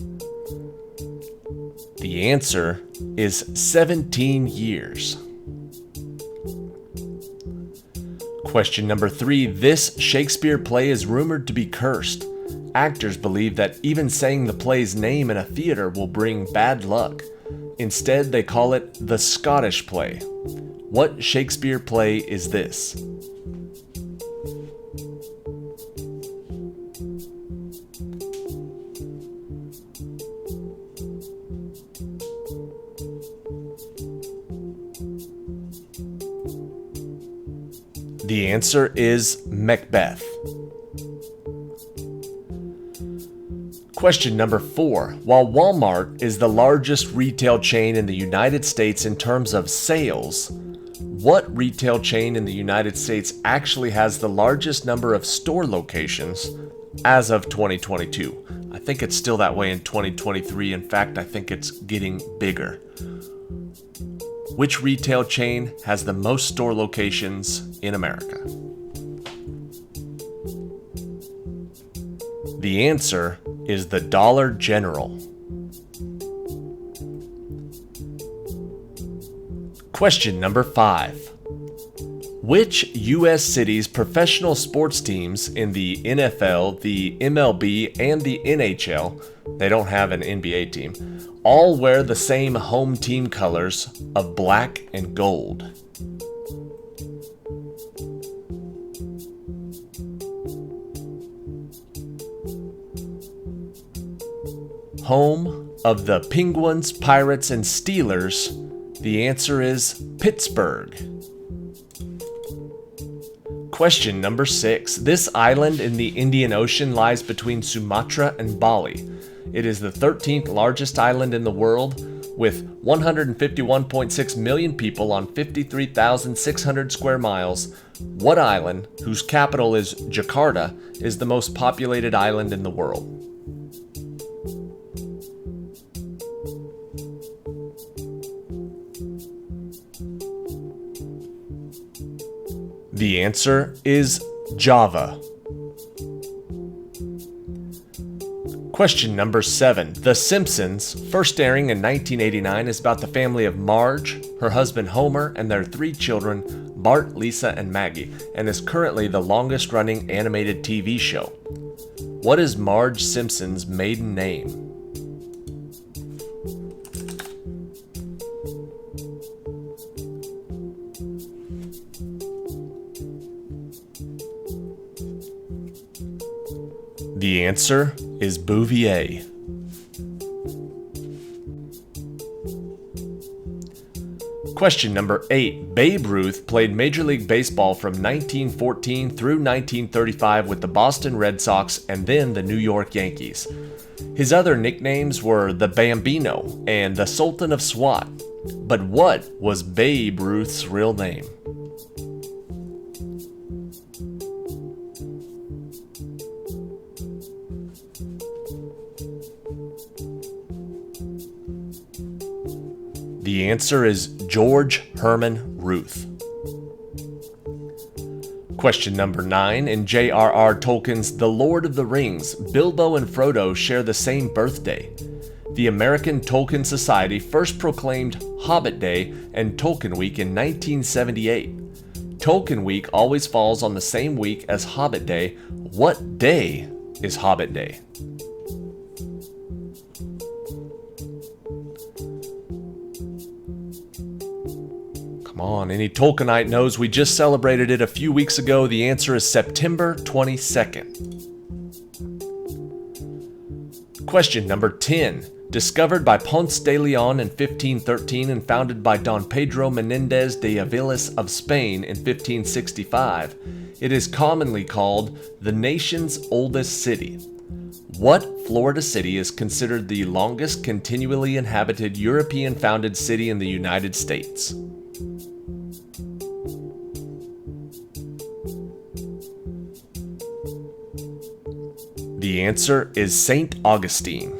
The answer is 17 years. Question number 3. This Shakespeare play is rumored to be cursed. Actors believe that even saying the play's name in a theater will bring bad luck. Instead, they call it the Scottish play. What Shakespeare play is this? The answer is Macbeth. Question number 4. While Walmart is the largest retail chain in the United States in terms of sales, what retail chain in the United States actually has the largest number of store locations as of 2022? I think it's still that way in 2023. In fact, I think it's getting bigger. Which retail chain has the most store locations in America? The answer is the Dollar General. Question number 5. Which U.S. cities' professional sports teams in the NFL, the MLB, and the NHL, they don't have an NBA team, all wear the same home team colors of black and gold? Home of the Penguins, Pirates, and Steelers, the answer is Pittsburgh. Question number 6. This island in the Indian Ocean lies between Sumatra and Bali. It is the 13th largest island in the world, with 151.6 million people on 53,600 square miles. What island, whose capital is Jakarta, is the most populated island in the world? The answer is Java. Question number 7. The Simpsons, first airing in 1989, is about the family of Marge, her husband Homer, and their 3 children, Bart, Lisa, and Maggie, and is currently the longest-running animated TV show. What is Marge Simpson's maiden name? The answer is Bouvier. Question number 8. Babe Ruth played Major League Baseball from 1914 through 1935 with the Boston Red Sox and then the New York Yankees. His other nicknames were the Bambino and the Sultan of SWAT. But what was Babe Ruth's real name? The answer is George Herman Ruth. Question number 9. In J.R.R. Tolkien's The Lord of the Rings, Bilbo and Frodo share the same birthday. The American Tolkien Society first proclaimed Hobbit Day and Tolkien Week in 1978. Tolkien Week always falls on the same week as Hobbit Day. What day is Hobbit Day? Come on, any Tolkienite knows we just celebrated it a few weeks ago. The answer is September 22nd. Question number 10. Discovered by Ponce de Leon in 1513 and founded by Don Pedro Menendez de Aviles of Spain in 1565, it is commonly called the nation's oldest city. What Florida city is considered the longest continually inhabited European-founded city in the United States? The answer is St. Augustine.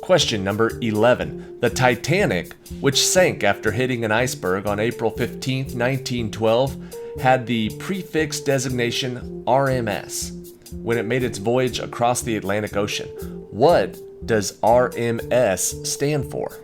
Question number 11. The Titanic, which sank after hitting an iceberg on April 15, 1912, had the prefix designation RMS when it made its voyage across the Atlantic Ocean. What does RMS stand for?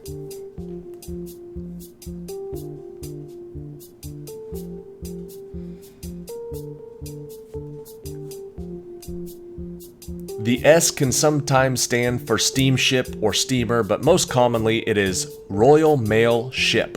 The S can sometimes stand for steamship or steamer, but most commonly it is Royal Mail Ship.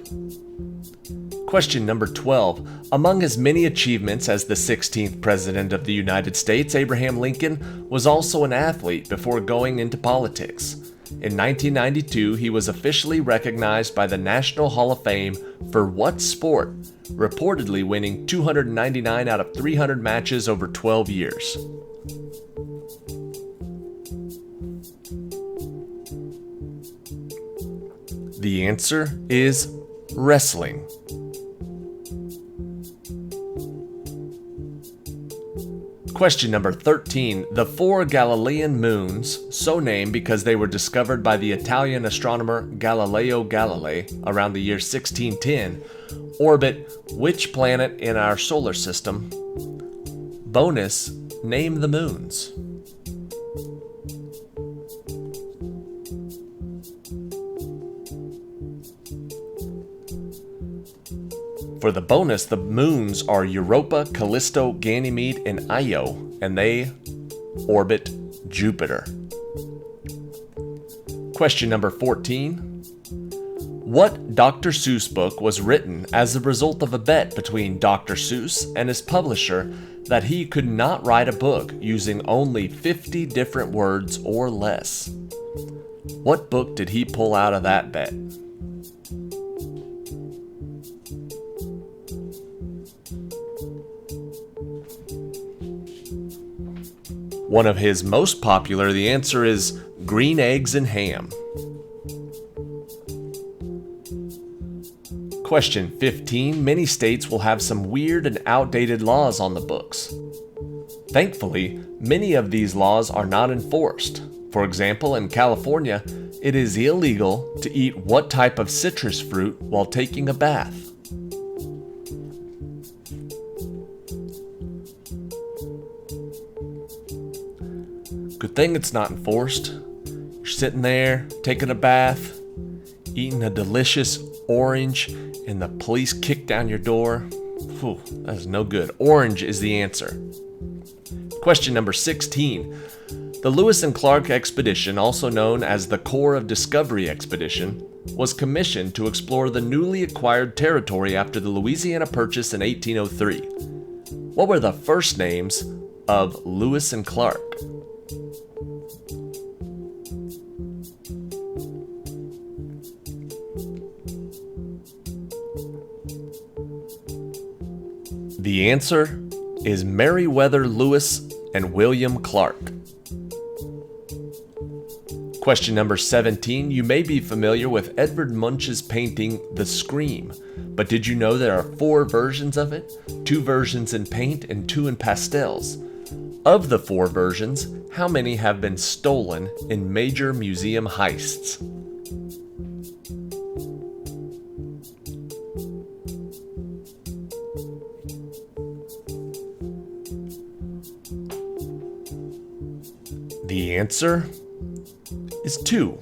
Question number 12. Among his many achievements as the 16th President of the United States, Abraham Lincoln was also an athlete before going into politics. In 1992, he was officially recognized by the National Hall of Fame for what sport, reportedly winning 299 out of 300 matches over 12 years. The answer is wrestling. Question number 13. The four Galilean moons, so named because they were discovered by the Italian astronomer Galileo Galilei around the year 1610, orbit which planet in our solar system? Bonus, name the moons. For the bonus, the moons are Europa, Callisto, Ganymede, and Io, and they orbit Jupiter. Question number 14. What Dr. Seuss book was written as a result of a bet between Dr. Seuss and his publisher that he could not write a book using only 50 different words or less? What book did he pull out of that bet? One of his most popular, the answer is Green Eggs and Ham. Question 15. Many states will have some weird and outdated laws on the books. Thankfully, many of these laws are not enforced. For example, in California, it is illegal to eat what type of citrus fruit while taking a bath? Good thing it's not enforced. You're sitting there, taking a bath, eating a delicious orange, and the police kick down your door. Whew, that is no good. Orange is the answer. Question number 16. The Lewis and Clark expedition, also known as the Corps of Discovery expedition, was commissioned to explore the newly acquired territory after the Louisiana Purchase in 1803. What were the first names of Lewis and Clark? The answer is Meriwether Lewis and William Clark. Question number 17. You may be familiar with Edvard Munch's painting The Scream, but did you know there are 4 versions of it? 2 versions in paint and 2 in pastels. Of the 4 versions, how many have been stolen in major museum heists? The answer is 2.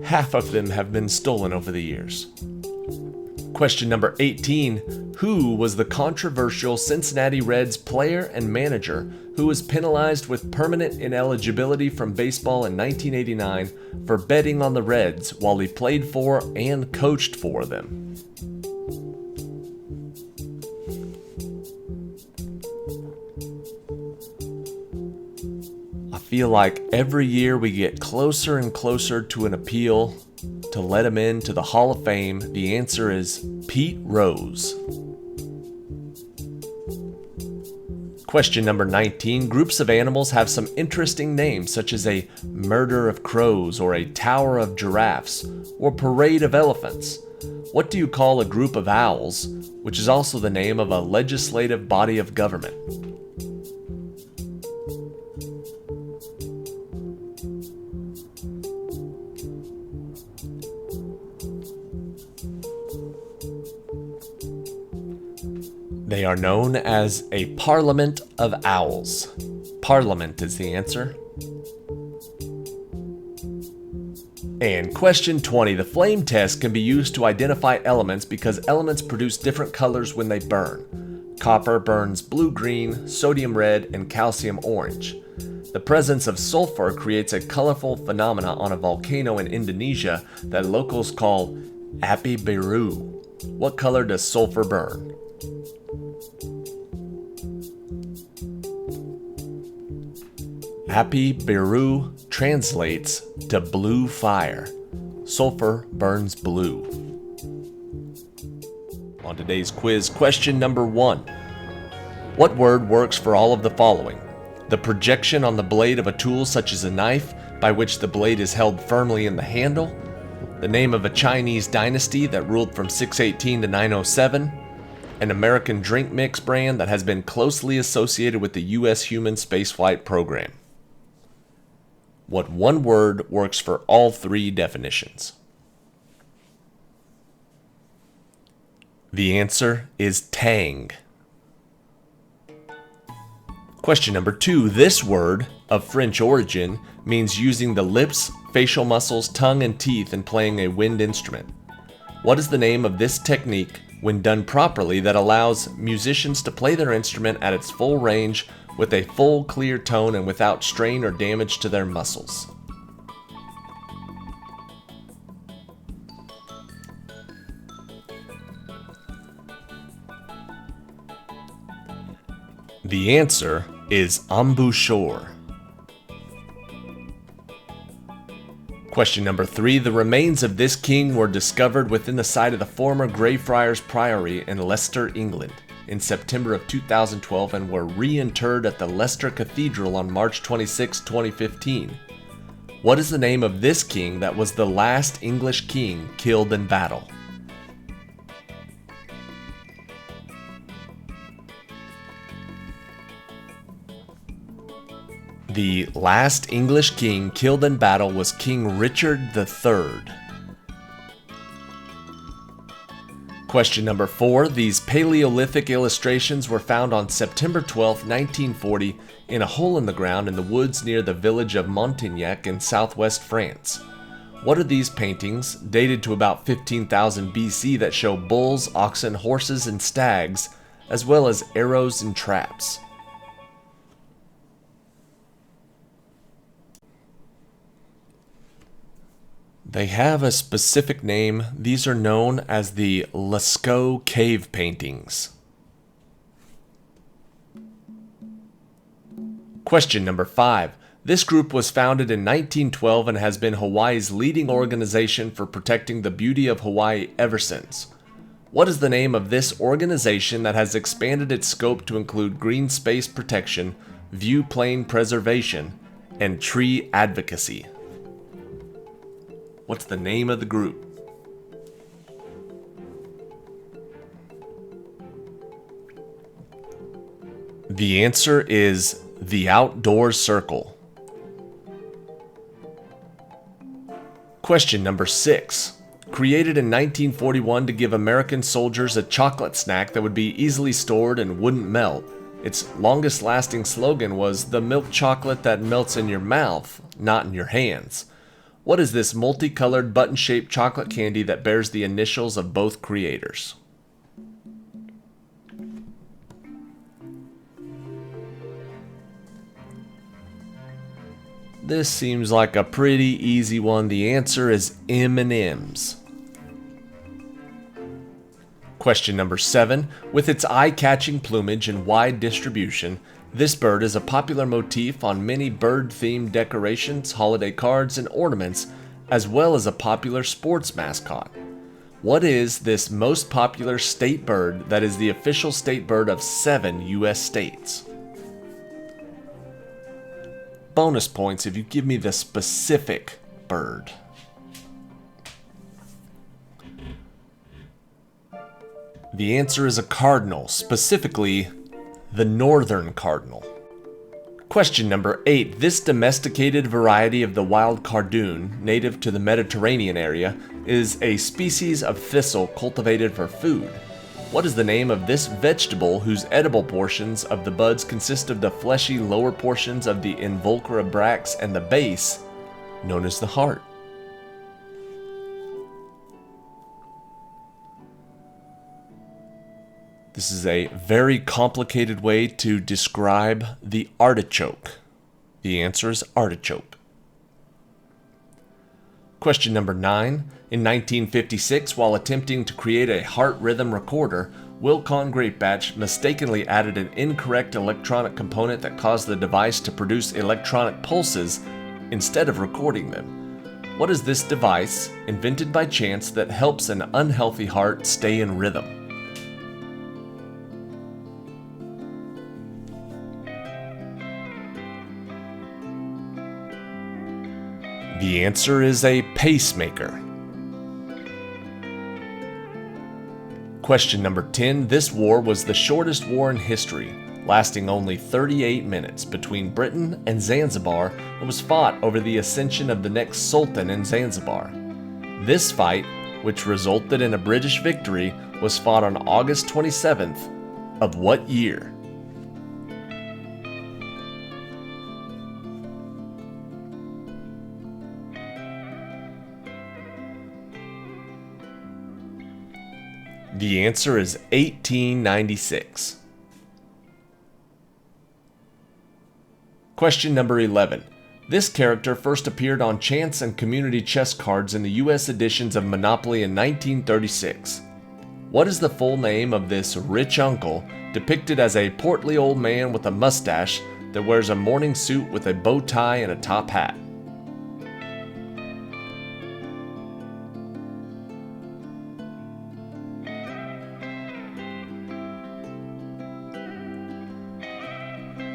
Half of them have been stolen over the years. Question number 18. Who was the controversial Cincinnati Reds player and manager who was penalized with permanent ineligibility from baseball in 1989 for betting on the Reds while he played for and coached for them? I feel like every year we get closer and closer to an appeal to let him into the Hall of Fame. The answer is Pete Rose. Question number 19. Groups of animals have some interesting names, such as a murder of crows, or a tower of giraffes, or parade of elephants. What do you call a group of owls, which is also the name of a legislative body of government? They are known as a parliament of owls. Parliament is the answer. And question 20. The flame test can be used to identify elements because elements produce different colors when they burn. Copper burns blue-green, sodium red, and calcium orange. The presence of sulfur creates a colorful phenomena on a volcano in Indonesia that locals call api biru. What color does sulfur burn? Api biru translates to blue fire. Sulfur burns blue. On today's quiz, question number 1. What word works for all of the following? The projection on the blade of a tool such as a knife, by which the blade is held firmly in the handle, the name of a Chinese dynasty that ruled from 618 to 907, an American drink mix brand that has been closely associated with the U.S. human spaceflight program. What one word works for all three definitions? The answer is tang. Question number 2. This word, of French origin, means using the lips, facial muscles, tongue, and teeth in playing a wind instrument. What is the name of this technique when done properly that allows musicians to play their instrument at its full range with a full, clear tone and without strain or damage to their muscles? The answer is embouchure. Question number 3. The remains of this king were discovered within the site of the former Greyfriars Priory in Leicester, England, in September of 2012 and were reinterred at the Leicester Cathedral on March 26, 2015. What is the name of this king that was the last English king killed in battle? The last English king killed in battle was King Richard III. Question number 4. These Paleolithic illustrations were found on September 12, 1940 in a hole in the ground in the woods near the village of Montignac in southwest France. What are these paintings, dated to about 15,000 BC, that show bulls, oxen, horses, and stags, as well as arrows and traps? They have a specific name. These are known as the Lascaux cave paintings. Question number 5. This group was founded in 1912 and has been Hawaii's leading organization for protecting the beauty of Hawaii ever since. What is the name of this organization that has expanded its scope to include green space protection, view plane preservation, and tree advocacy? What's the name of the group? The answer is the Outdoor Circle. Question number 6. Created in 1941 to give American soldiers a chocolate snack that would be easily stored and wouldn't melt, its longest lasting slogan was "The milk chocolate that melts in your mouth, not in your hands." What is this multicolored button-shaped chocolate candy that bears the initials of both creators? This seems like a pretty easy one. The answer is M&M's. Question number 7. With its eye-catching plumage and wide distribution, this bird is a popular motif on many bird-themed decorations, holiday cards, and ornaments, as well as a popular sports mascot. What is this most popular state bird that is the official state bird of 7 U.S. states? bonus points if you give me the specific bird. The answer is a cardinal, specifically the northern cardinal. Question number 8. This domesticated variety of the wild cardoon, native to the Mediterranean area, is a species of thistle cultivated for food. What is the name of this vegetable whose edible portions of the buds consist of the fleshy lower portions of the involucra bracts and the base, known as the heart? This is a very complicated way to describe the artichoke. The answer is artichoke. Question number 9. In 1956, while attempting to create a heart rhythm recorder, Wilcon Greatbatch mistakenly added an incorrect electronic component that caused the device to produce electronic pulses instead of recording them. What is this device, invented by chance, that helps an unhealthy heart stay in rhythm? The answer is a pacemaker. Question number 10. This war was the shortest war in history, lasting only 38 minutes between Britain and Zanzibar, and was fought over the ascension of the next sultan in Zanzibar. This fight, which resulted in a British victory, was fought on August 27th of what year? The answer is 1896. Question number 11. This character first appeared on chance and community chess cards in the US editions of Monopoly in 1936. What is the full name of this rich uncle, depicted as a portly old man with a mustache that wears a morning suit with a bow tie and a top hat?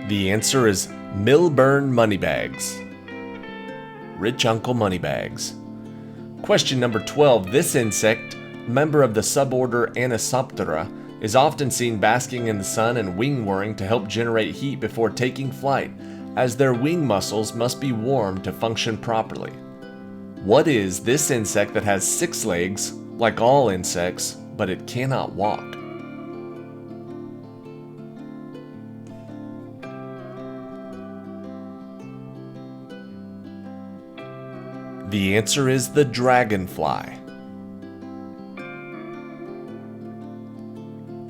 The answer is Milburn Moneybags. Rich Uncle Moneybags. Question number 12. This insect, member of the suborder Anisoptera, is often seen basking in the sun and wing whirring to help generate heat before taking flight, as their wing muscles must be warmed to function properly. What is this insect that has 6 legs, like all insects, but it cannot walk? The answer is the dragonfly.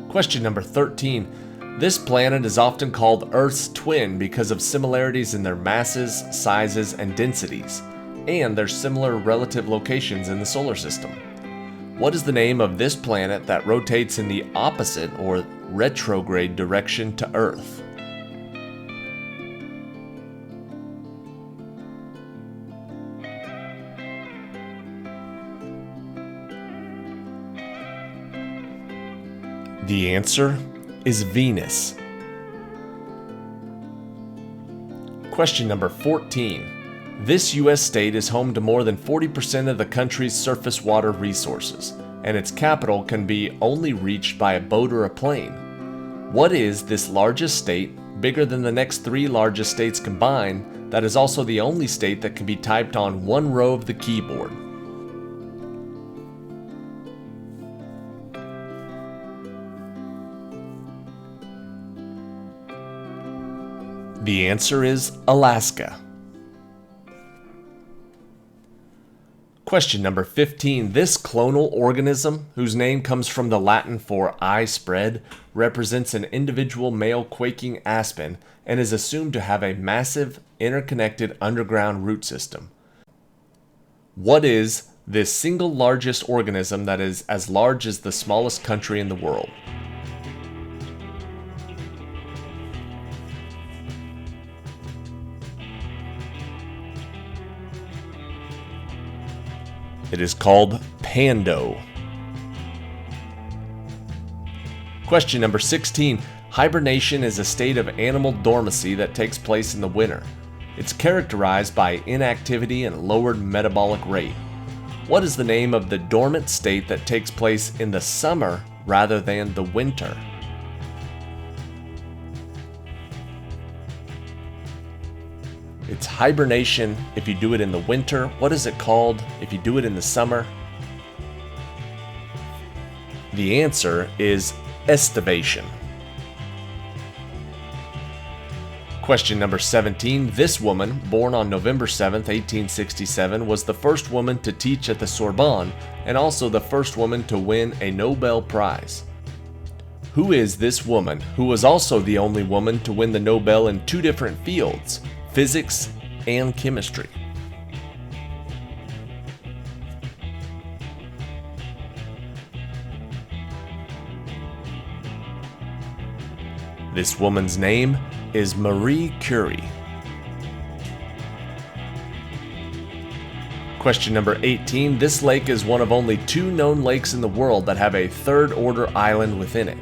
Question number 13. This planet is often called Earth's twin because of similarities in their masses, sizes, and densities, and their similar relative locations in the solar system. What is the name of this planet that rotates in the opposite or retrograde direction to Earth? The answer is Venus. Question number 14. This U.S. state is home to more than 40% of the country's surface water resources, and its capital can be only reached by a boat or a plane. What is this largest state, bigger than the next 3 largest states combined, that is also the only state that can be typed on one row of the keyboard? The answer is Alaska. Question number 15. This clonal organism, whose name comes from the Latin for eye spread, represents an individual male quaking aspen and is assumed to have a massive, interconnected underground root system. What is this single largest organism that is as large as the smallest country in the world? It is called Pando. Question number 16. Hibernation is a state of animal dormancy that takes place in the winter. It's characterized by inactivity and lowered metabolic rate. What is the name of the dormant state that takes place in the summer rather than the winter? It's hibernation if you do it in the winter. What is it called if you do it in the summer? The answer is estivation. Question number 17. This woman, born on November 7, 1867, was the first woman to teach at the Sorbonne and also the first woman to win a Nobel Prize. Who is this woman, who was also the only woman to win the Nobel in two different fields, physics and chemistry? This woman's name is Marie Curie. Question number 18. This lake is one of only two known lakes in the world that have a third-order island within it.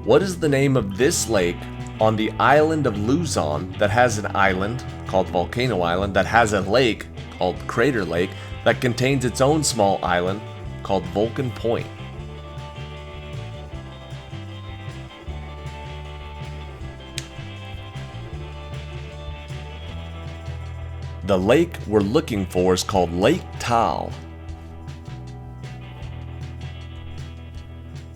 What is the name of this lake on the island of Luzon that has an island called Volcano Island that has a lake called Crater Lake that contains its own small island called Vulcan Point? The lake we're looking for is called Lake Taal.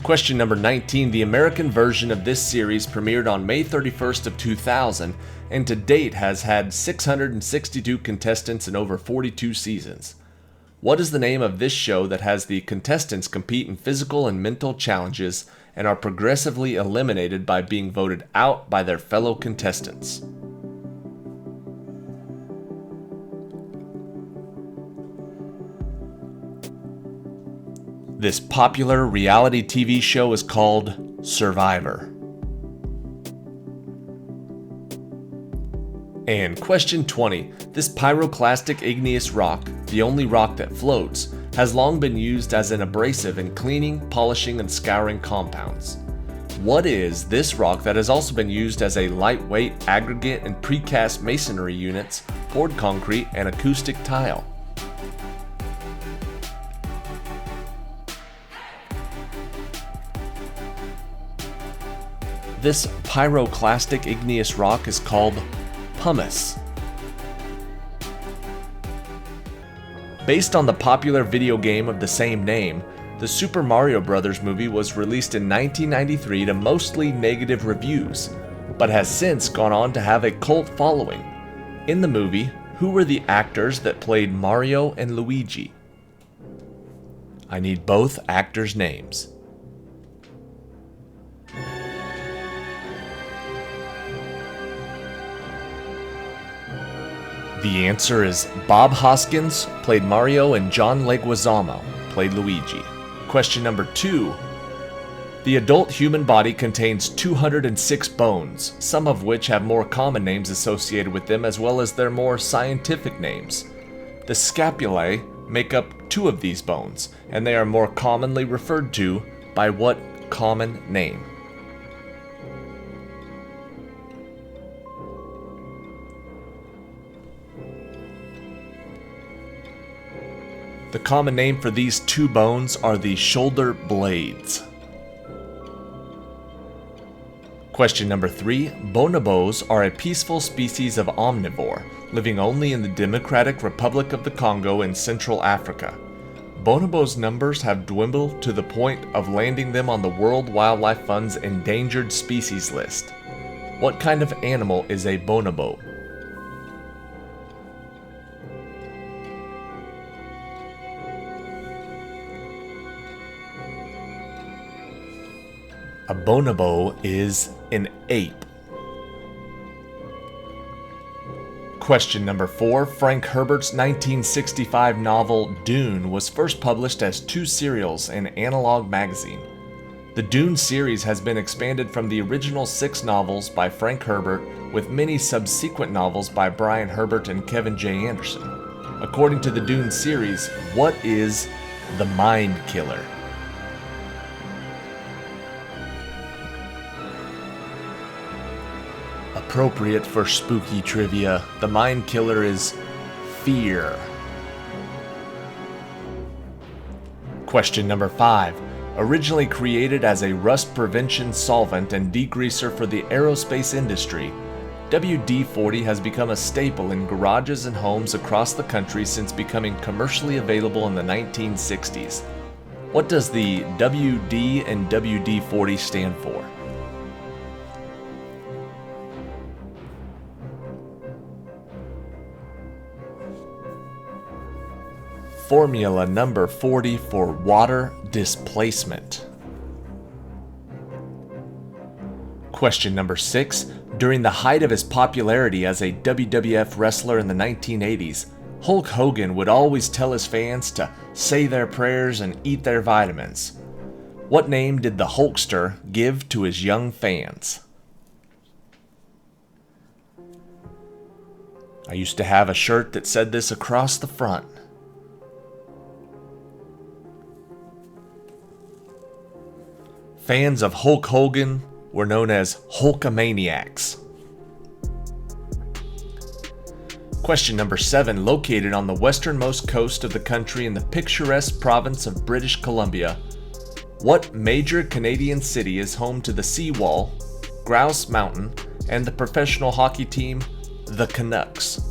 Question number 19. The American version of this series premiered on May 31st of 2000 and to date has had 662 contestants in over 42 seasons. What is the name of this show that has the contestants compete in physical and mental challenges and are progressively eliminated by being voted out by their fellow contestants? This popular reality TV show is called Survivor. And question 20. This pyroclastic igneous rock, the only rock that floats, has long been used as an abrasive in cleaning, polishing, and scouring compounds. What is this rock that has also been used as a lightweight aggregate in precast masonry units, poured concrete, and acoustic tile? This pyroclastic igneous rock is called pumice. Based on the popular video game of the same name, the Super Mario Bros. Movie was released in 1993 to mostly negative reviews, but has since gone on to have a cult following. In the movie, who were the actors that played Mario and Luigi? I need both actors' names. The answer is Bob Hoskins played Mario and John Leguizamo played Luigi. Question number 2. The adult human body contains 206 bones, some of which have more common names associated with them as well as their more scientific names. The scapulae make up 2 of these bones, and they are more commonly referred to by what common name? The common name for these 2 bones are the shoulder blades. Question number 3. Bonobos are a peaceful species of omnivore, living only in the Democratic Republic of the Congo in Central Africa. Bonobos' numbers have dwindled to the point of landing them on the World Wildlife Fund's endangered species list. What kind of animal is a bonobo? A bonobo is an ape. Question number 4. Frank Herbert's 1965 novel Dune was first published as 2 serials in Analog magazine. The Dune series has been expanded from the original 6 novels by Frank Herbert with many subsequent novels by Brian Herbert and Kevin J. Anderson. According to the Dune series, what is the Mind Killer? A Appropriate for spooky trivia, the mind killer is fear. Question number 5. Originally created as a rust prevention solvent and degreaser for the aerospace industry, WD-40 has become a staple in garages and homes across the country since becoming commercially available in the 1960s. What does the WD and WD-40 stand for? Formula number 40 for water displacement. Question number 6. During the height of his popularity as a WWF wrestler in the 1980s, Hulk Hogan would always tell his fans to say their prayers and eat their vitamins. What name did the Hulkster give to his young fans? I used to have a shirt that said this across the front. Fans of Hulk Hogan were known as Hulkamaniacs. Question number 7. Located on the westernmost coast of the country in the picturesque province of British Columbia, what major Canadian city is home to the Seawall, Grouse Mountain, and the professional hockey team, the Canucks?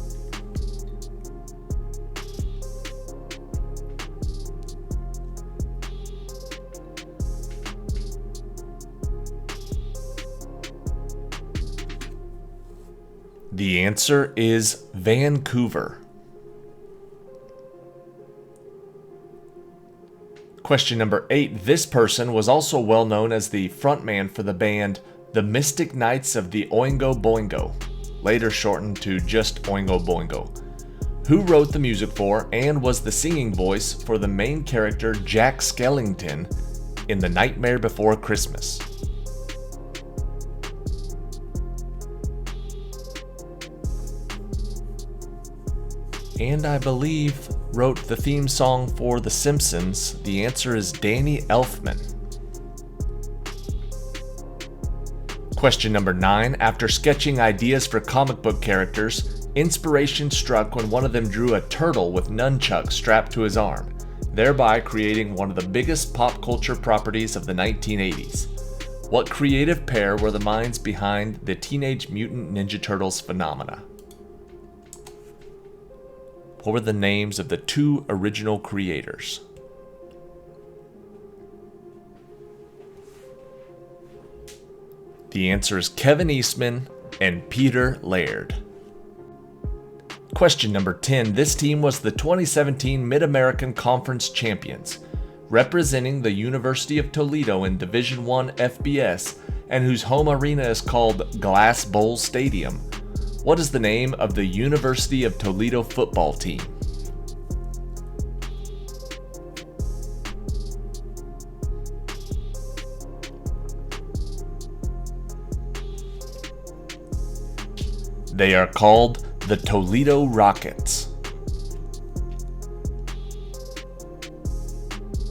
The answer is Vancouver. Question number 8. This person was also well known as the frontman for the band The Mystic Knights of the Oingo Boingo, later shortened to just Oingo Boingo, who wrote the music for and was the singing voice for the main character Jack Skellington in The Nightmare Before Christmas. And I believe wrote the theme song for The Simpsons. The answer is Danny Elfman. Question number 9. After sketching ideas for comic book characters, inspiration struck when one of them drew a turtle with nunchucks strapped to his arm, thereby creating one of the biggest pop culture properties of the 1980s. What creative pair were the minds behind the Teenage Mutant Ninja Turtles phenomena? What were the names of the 2 original creators? The answer is Kevin Eastman and Peter Laird. Question number 10. This team was the 2017 Mid-American Conference champions, representing the University of Toledo in Division I FBS, and whose home arena is called Glass Bowl Stadium. What is the name of the University of Toledo football team? They are called the Toledo Rockets.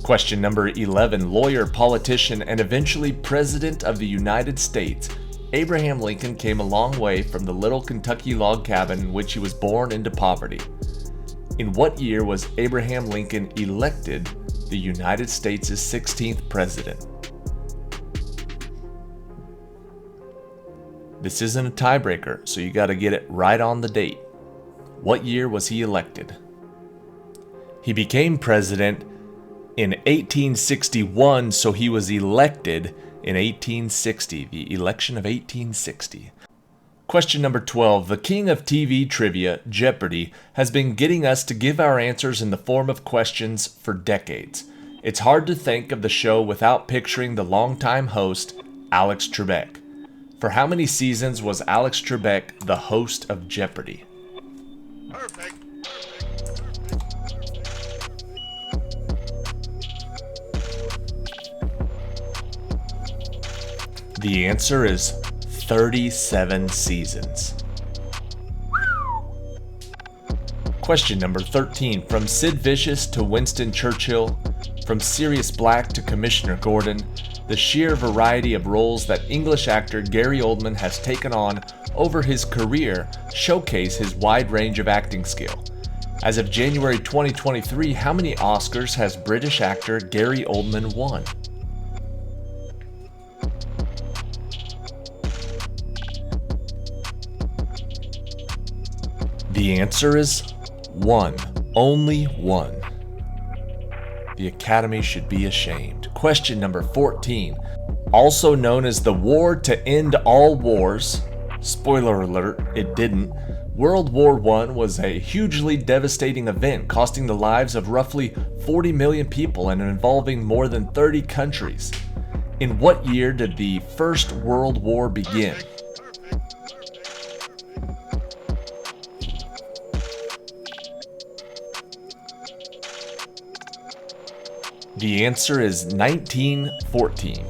Question number 11. Lawyer, politician, and eventually President of the United States, Abraham Lincoln came a long way from the little Kentucky log cabin in which he was born into poverty. In what year was Abraham Lincoln elected the United States' 16th president? This isn't a tiebreaker, so you got to get it right on the date. What year was he elected? He became president in 1861, so he was elected in 1860, the election of 1860. Question number 12. The king of TV trivia, Jeopardy, has been getting us to give our answers in the form of questions for decades. It's hard to think of the show without picturing the longtime host, Alex Trebek. For how many seasons was Alex Trebek the host of Jeopardy? Perfect. The answer is 37 seasons. Question number 13. From Sid Vicious to Winston Churchill, from Sirius Black to Commissioner Gordon, The sheer variety of roles that English actor Gary Oldman has taken on over his career showcase his wide range of acting skill. As of January 2023, how many Oscars has British actor Gary Oldman won? The answer is 1. Only 1. The Academy should be ashamed. Question number 14. Also known as the War to End All Wars, spoiler alert, it didn't, World War I was a hugely devastating event costing the lives of roughly 40 million people and involving more than 30 countries. In what year did the First World War begin? The answer is 1914.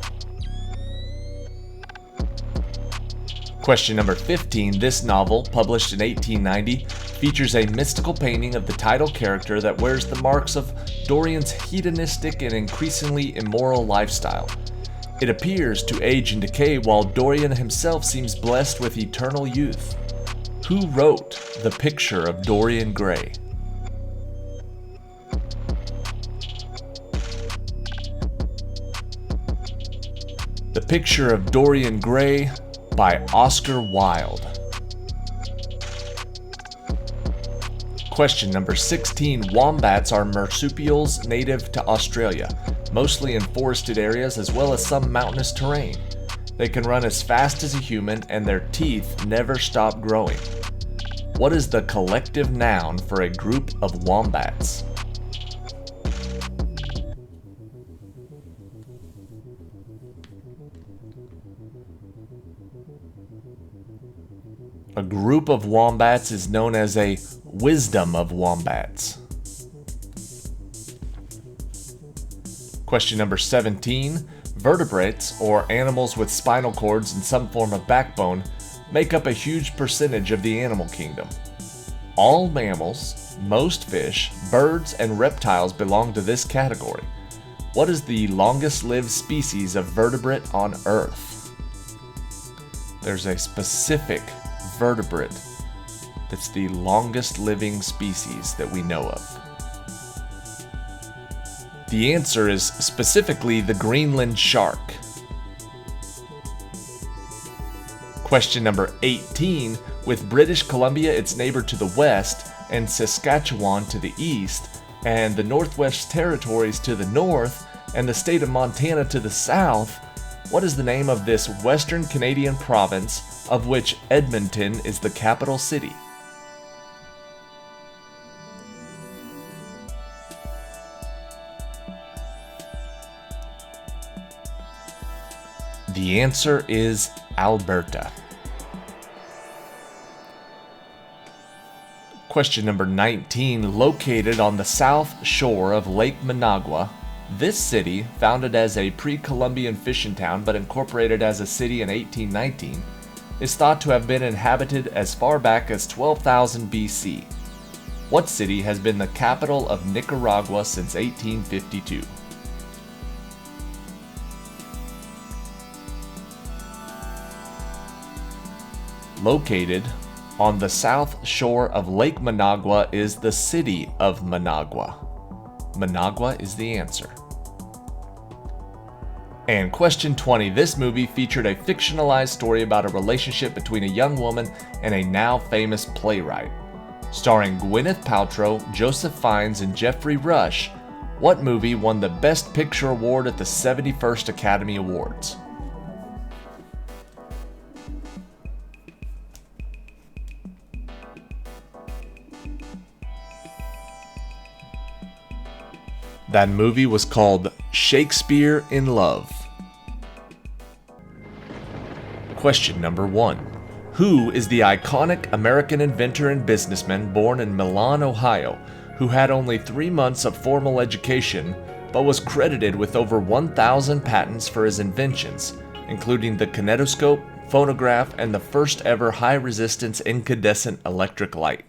Question number 15. This novel, published in 1890, features a mystical painting of the title character that wears the marks of Dorian's hedonistic and increasingly immoral lifestyle. It appears to age and decay while Dorian himself seems blessed with eternal youth. Who wrote The Picture of Dorian Gray? The Picture of Dorian Gray by Oscar Wilde. Question number 16. Wombats are marsupials native to Australia, mostly in forested areas as well as some mountainous terrain. They can run as fast as a human and their teeth never stop growing. What is the collective noun for a group of wombats? A group of wombats is known as a wisdom of wombats. Question number 17. Vertebrates, or animals with spinal cords and some form of backbone, make up a huge percentage of the animal kingdom. All mammals, most fish, birds, and reptiles belong to this category. What is the longest-lived species of vertebrate on Earth? There's a specific vertebrate that's the longest living species that we know of. The answer is specifically the Greenland shark. Question number 18. With British Columbia, its neighbor to the west, and Saskatchewan to the east, and the Northwest Territories to the north, and the state of Montana to the south, what is the name of this Western Canadian province of which Edmonton is the capital city? The answer is Alberta. Question number 19. Located on the south shore of Lake Managua, this city, founded as a pre-Columbian fishing town but incorporated as a city in 1819, is thought to have been inhabited as far back as 12,000 BC. What city has been the capital of Nicaragua since 1852? Located on the south shore of Lake Managua is the city of Managua. Managua is the answer. And question 20. This movie featured a fictionalized story about a relationship between a young woman and a now famous playwright. Starring Gwyneth Paltrow, Joseph Fiennes, and Geoffrey Rush, what movie won the Best Picture award at the 71st Academy Awards? That movie was called Shakespeare in Love. Question number 1. Who is the iconic American inventor and businessman born in Milan, Ohio, who had only 3 months of formal education, but was credited with over 1,000 patents for his inventions, including the kinetoscope, phonograph, and the first ever high-resistance incandescent electric light?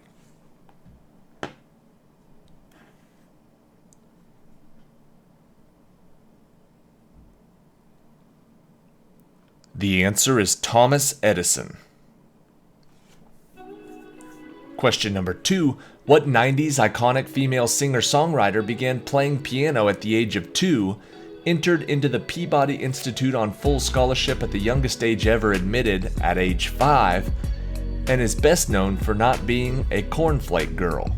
The answer is Thomas Edison. Question number 2. What 90s iconic female singer-songwriter began playing piano at the age of 2, entered into the Peabody Institute on full scholarship at the youngest age ever admitted at age 5, and is best known for not being a cornflake girl?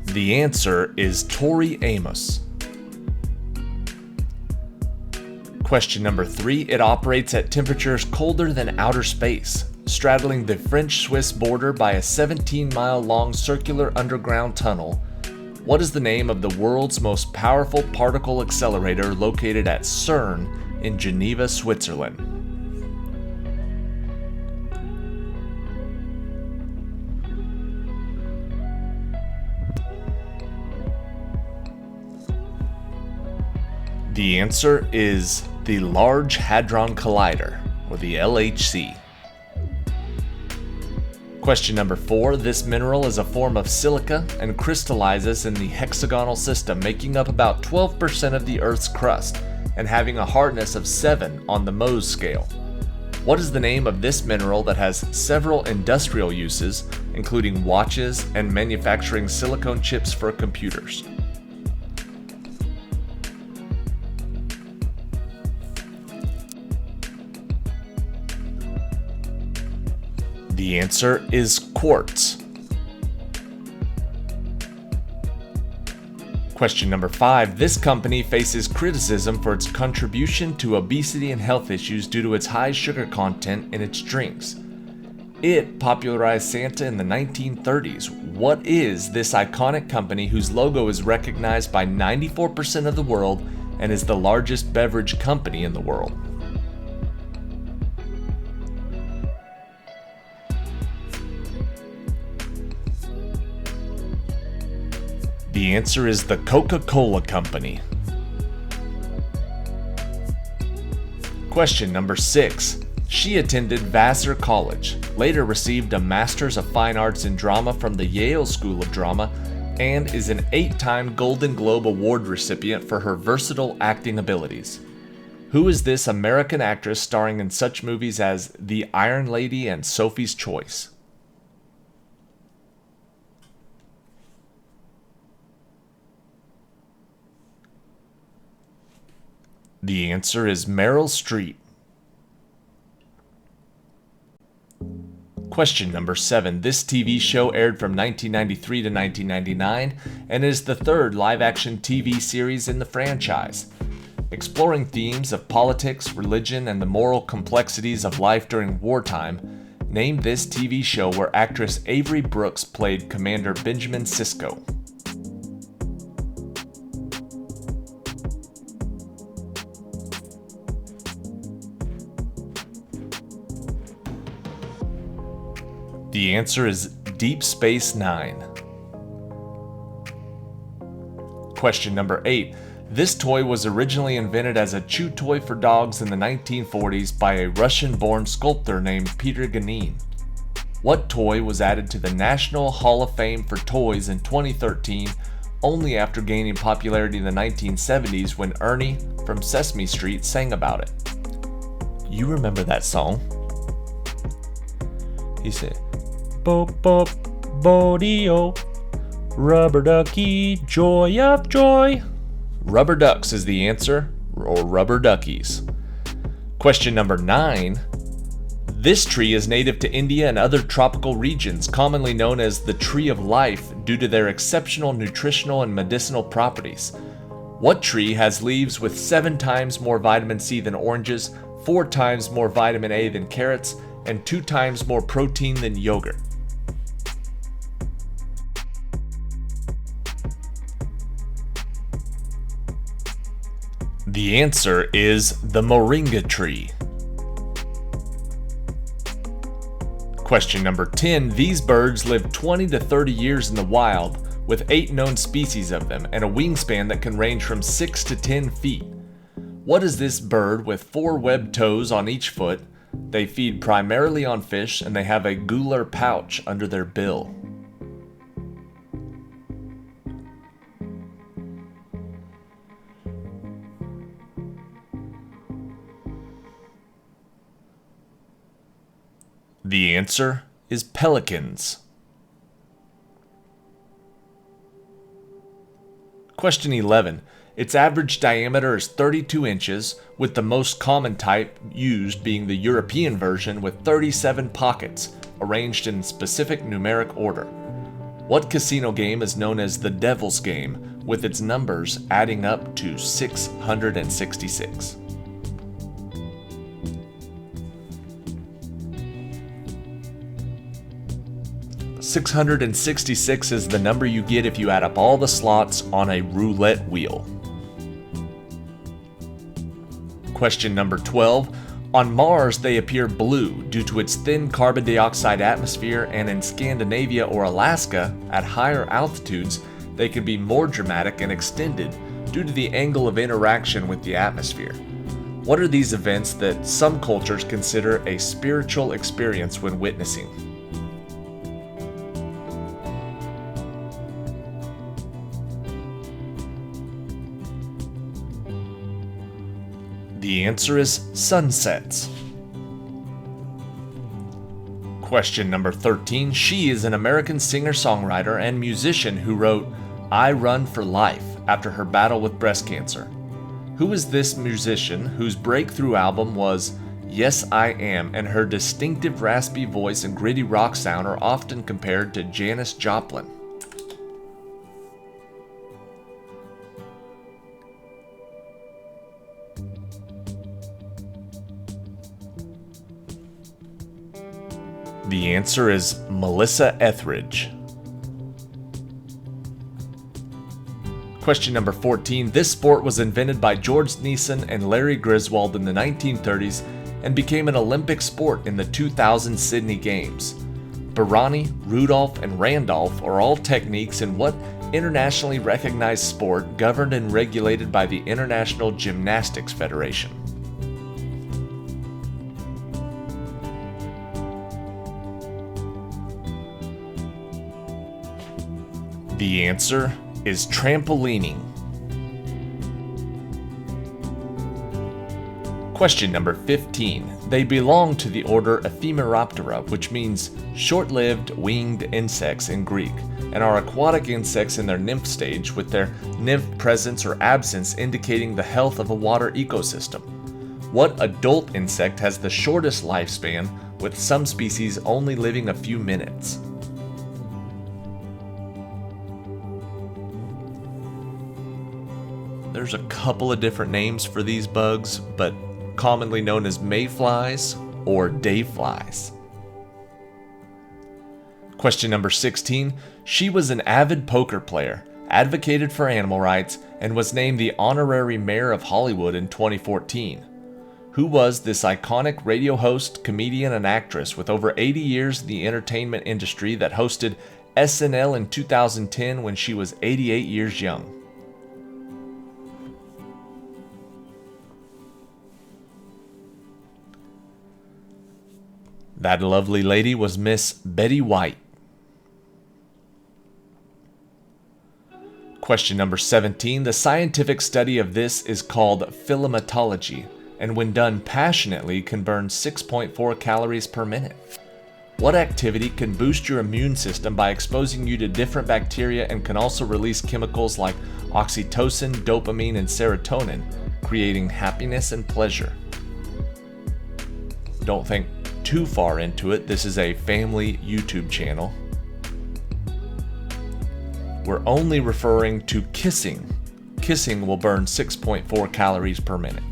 The answer is Tori Amos. Question number 3. It operates at temperatures colder than outer space, straddling the French-Swiss border by a 17-mile-long circular underground tunnel. What is the name of the world's most powerful particle accelerator located at CERN in Geneva, Switzerland? The answer is the Large Hadron Collider, or the LHC. Question number 4. This mineral is a form of silica and crystallizes in the hexagonal system, making up about 12% of the Earth's crust and having a hardness of 7 on the Mohs scale. What is the name of this mineral that has several industrial uses, including watches and manufacturing silicone chips for computers? The answer is quartz. Question number 5. This company faces criticism for its contribution to obesity and health issues due to its high sugar content in its drinks. It popularized Santa in the 1930s. What is this iconic company whose logo is recognized by 94% of the world and is the largest beverage company in the world? The answer is the Coca-Cola Company. Question number 6. She attended Vassar College, later received a Master's of Fine Arts in Drama from the Yale School of Drama, and is an 8-time Golden Globe Award recipient for her versatile acting abilities. Who is this American actress starring in such movies as The Iron Lady and Sophie's Choice? The answer is Meryl Streep. Question number 7. This TV show aired from 1993 to 1999 and is the third live-action TV series in the franchise. Exploring themes of politics, religion, and the moral complexities of life during wartime, name this TV show where actress Avery Brooks played Commander Benjamin Sisko. The answer is Deep Space Nine. Question number 8. This toy was originally invented as a chew toy for dogs in the 1940s by a Russian-born sculptor named Peter Ganin. What toy was added to the National Hall of Fame for Toys in 2013 only after gaining popularity in the 1970s when Ernie from Sesame Street sang about it? You remember that song? He said, "Bop bop bodio, rubber ducky, joy of joy." Rubber ducks is the answer, or rubber duckies. Question number 9. This tree is native to India and other tropical regions, commonly known as the tree of life due to their exceptional nutritional and medicinal properties. What tree has leaves with 7 times more vitamin C than oranges, 4 times more vitamin A than carrots, and 2 times more protein than yogurt? The answer is the moringa tree. Question number 10. These birds live 20 to 30 years in the wild, with 8 known species of them, and a wingspan that can range from 6 to 10 feet. What is this bird with 4 webbed toes on each foot, They feed primarily on fish and they have a gular pouch under their bill. The answer is pelicans. Question 11. Its average diameter is 32 inches, with the most common type used being the European version with 37 pockets, arranged in specific numeric order. What casino game is known as the Devil's Game, with its numbers adding up to 666? $666 is the number you get if you add up all the slots on a roulette wheel. Question number 12. On Mars, they appear blue due to its thin carbon dioxide atmosphere, and in Scandinavia or Alaska, at higher altitudes, they can be more dramatic and extended due to the angle of interaction with the atmosphere. What are these events that some cultures consider a spiritual experience when witnessing? The answer is sunsets. Question number 13. She is an American singer-songwriter and musician who wrote I Run for Life after her battle with breast cancer. Who is this musician whose breakthrough album was Yes I Am, and her distinctive raspy voice and gritty rock sound are often compared to Janis Joplin? The answer is Melissa Etheridge. Question number 14. This sport was invented by George Neeson and Larry Griswold in the 1930s and became an Olympic sport in the 2000 Sydney Games. Barani, Rudolph, and Randolph are all techniques in what internationally recognized sport governed and regulated by the International Gymnastics Federation? The answer is trampolining. Question number 15. They belong to the order Ephemeroptera, which means short-lived winged insects in Greek, and are aquatic insects in their nymph stage, with their nymph presence or absence indicating the health of a water ecosystem. What adult insect has the shortest lifespan, with some species only living a few minutes? There's a couple of different names for these bugs, but commonly known as mayflies or dayflies. Question number 16. She was an avid poker player, advocated for animal rights, and was named the honorary mayor of Hollywood in 2014. Who was this iconic radio host, comedian, and actress with over 80 years in the entertainment industry that hosted SNL in 2010 when she was 88 years young? That lovely lady was Miss Betty White. Question number 17. The scientific study of this is called philematology, and when done passionately can burn 6.4 calories per minute. What activity can boost your immune system by exposing you to different bacteria and can also release chemicals like oxytocin, dopamine, and serotonin, creating happiness and pleasure? Don't think too far into it. This is a family YouTube channel. We're only referring to kissing. Kissing will burn 6.4 calories per minute.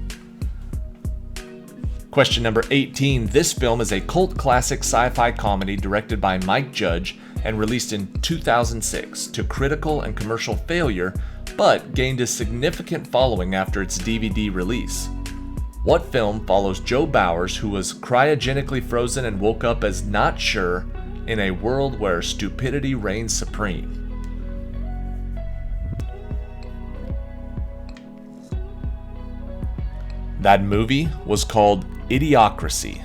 Question number 18. This film is a cult classic sci-fi comedy directed by Mike Judge and released in 2006 to critical and commercial failure, but gained a significant following after its DVD release. What film follows Joe Bowers, who was cryogenically frozen and woke up as not sure in a world where stupidity reigns supreme? That movie was called Idiocracy.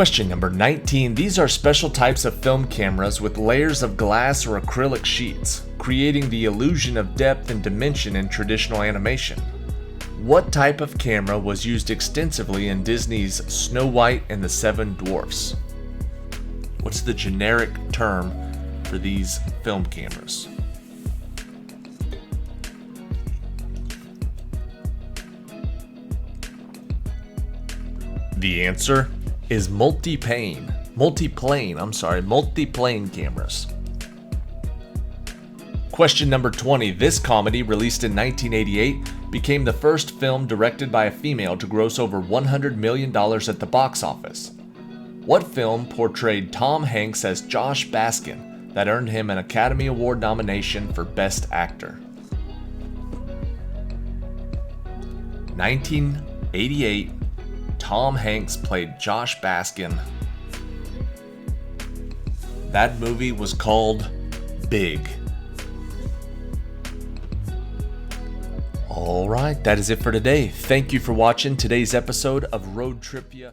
Question number 19. These are special types of film cameras with layers of glass or acrylic sheets, creating the illusion of depth and dimension in traditional animation. What type of camera was used extensively in Disney's Snow White and the Seven Dwarfs? What's the generic term for these film cameras? The answer is multiplane cameras. Question number 20. This comedy, released in 1988, became the first film directed by a female to gross over $100 million at the box office. What film portrayed Tom Hanks as Josh Baskin that earned him an Academy Award nomination for Best Actor? 1988, Tom Hanks played Josh Baskin. That movie was called Big. Alright, that is it for today. Thank you for watching today's episode of ROADTRIpVIA.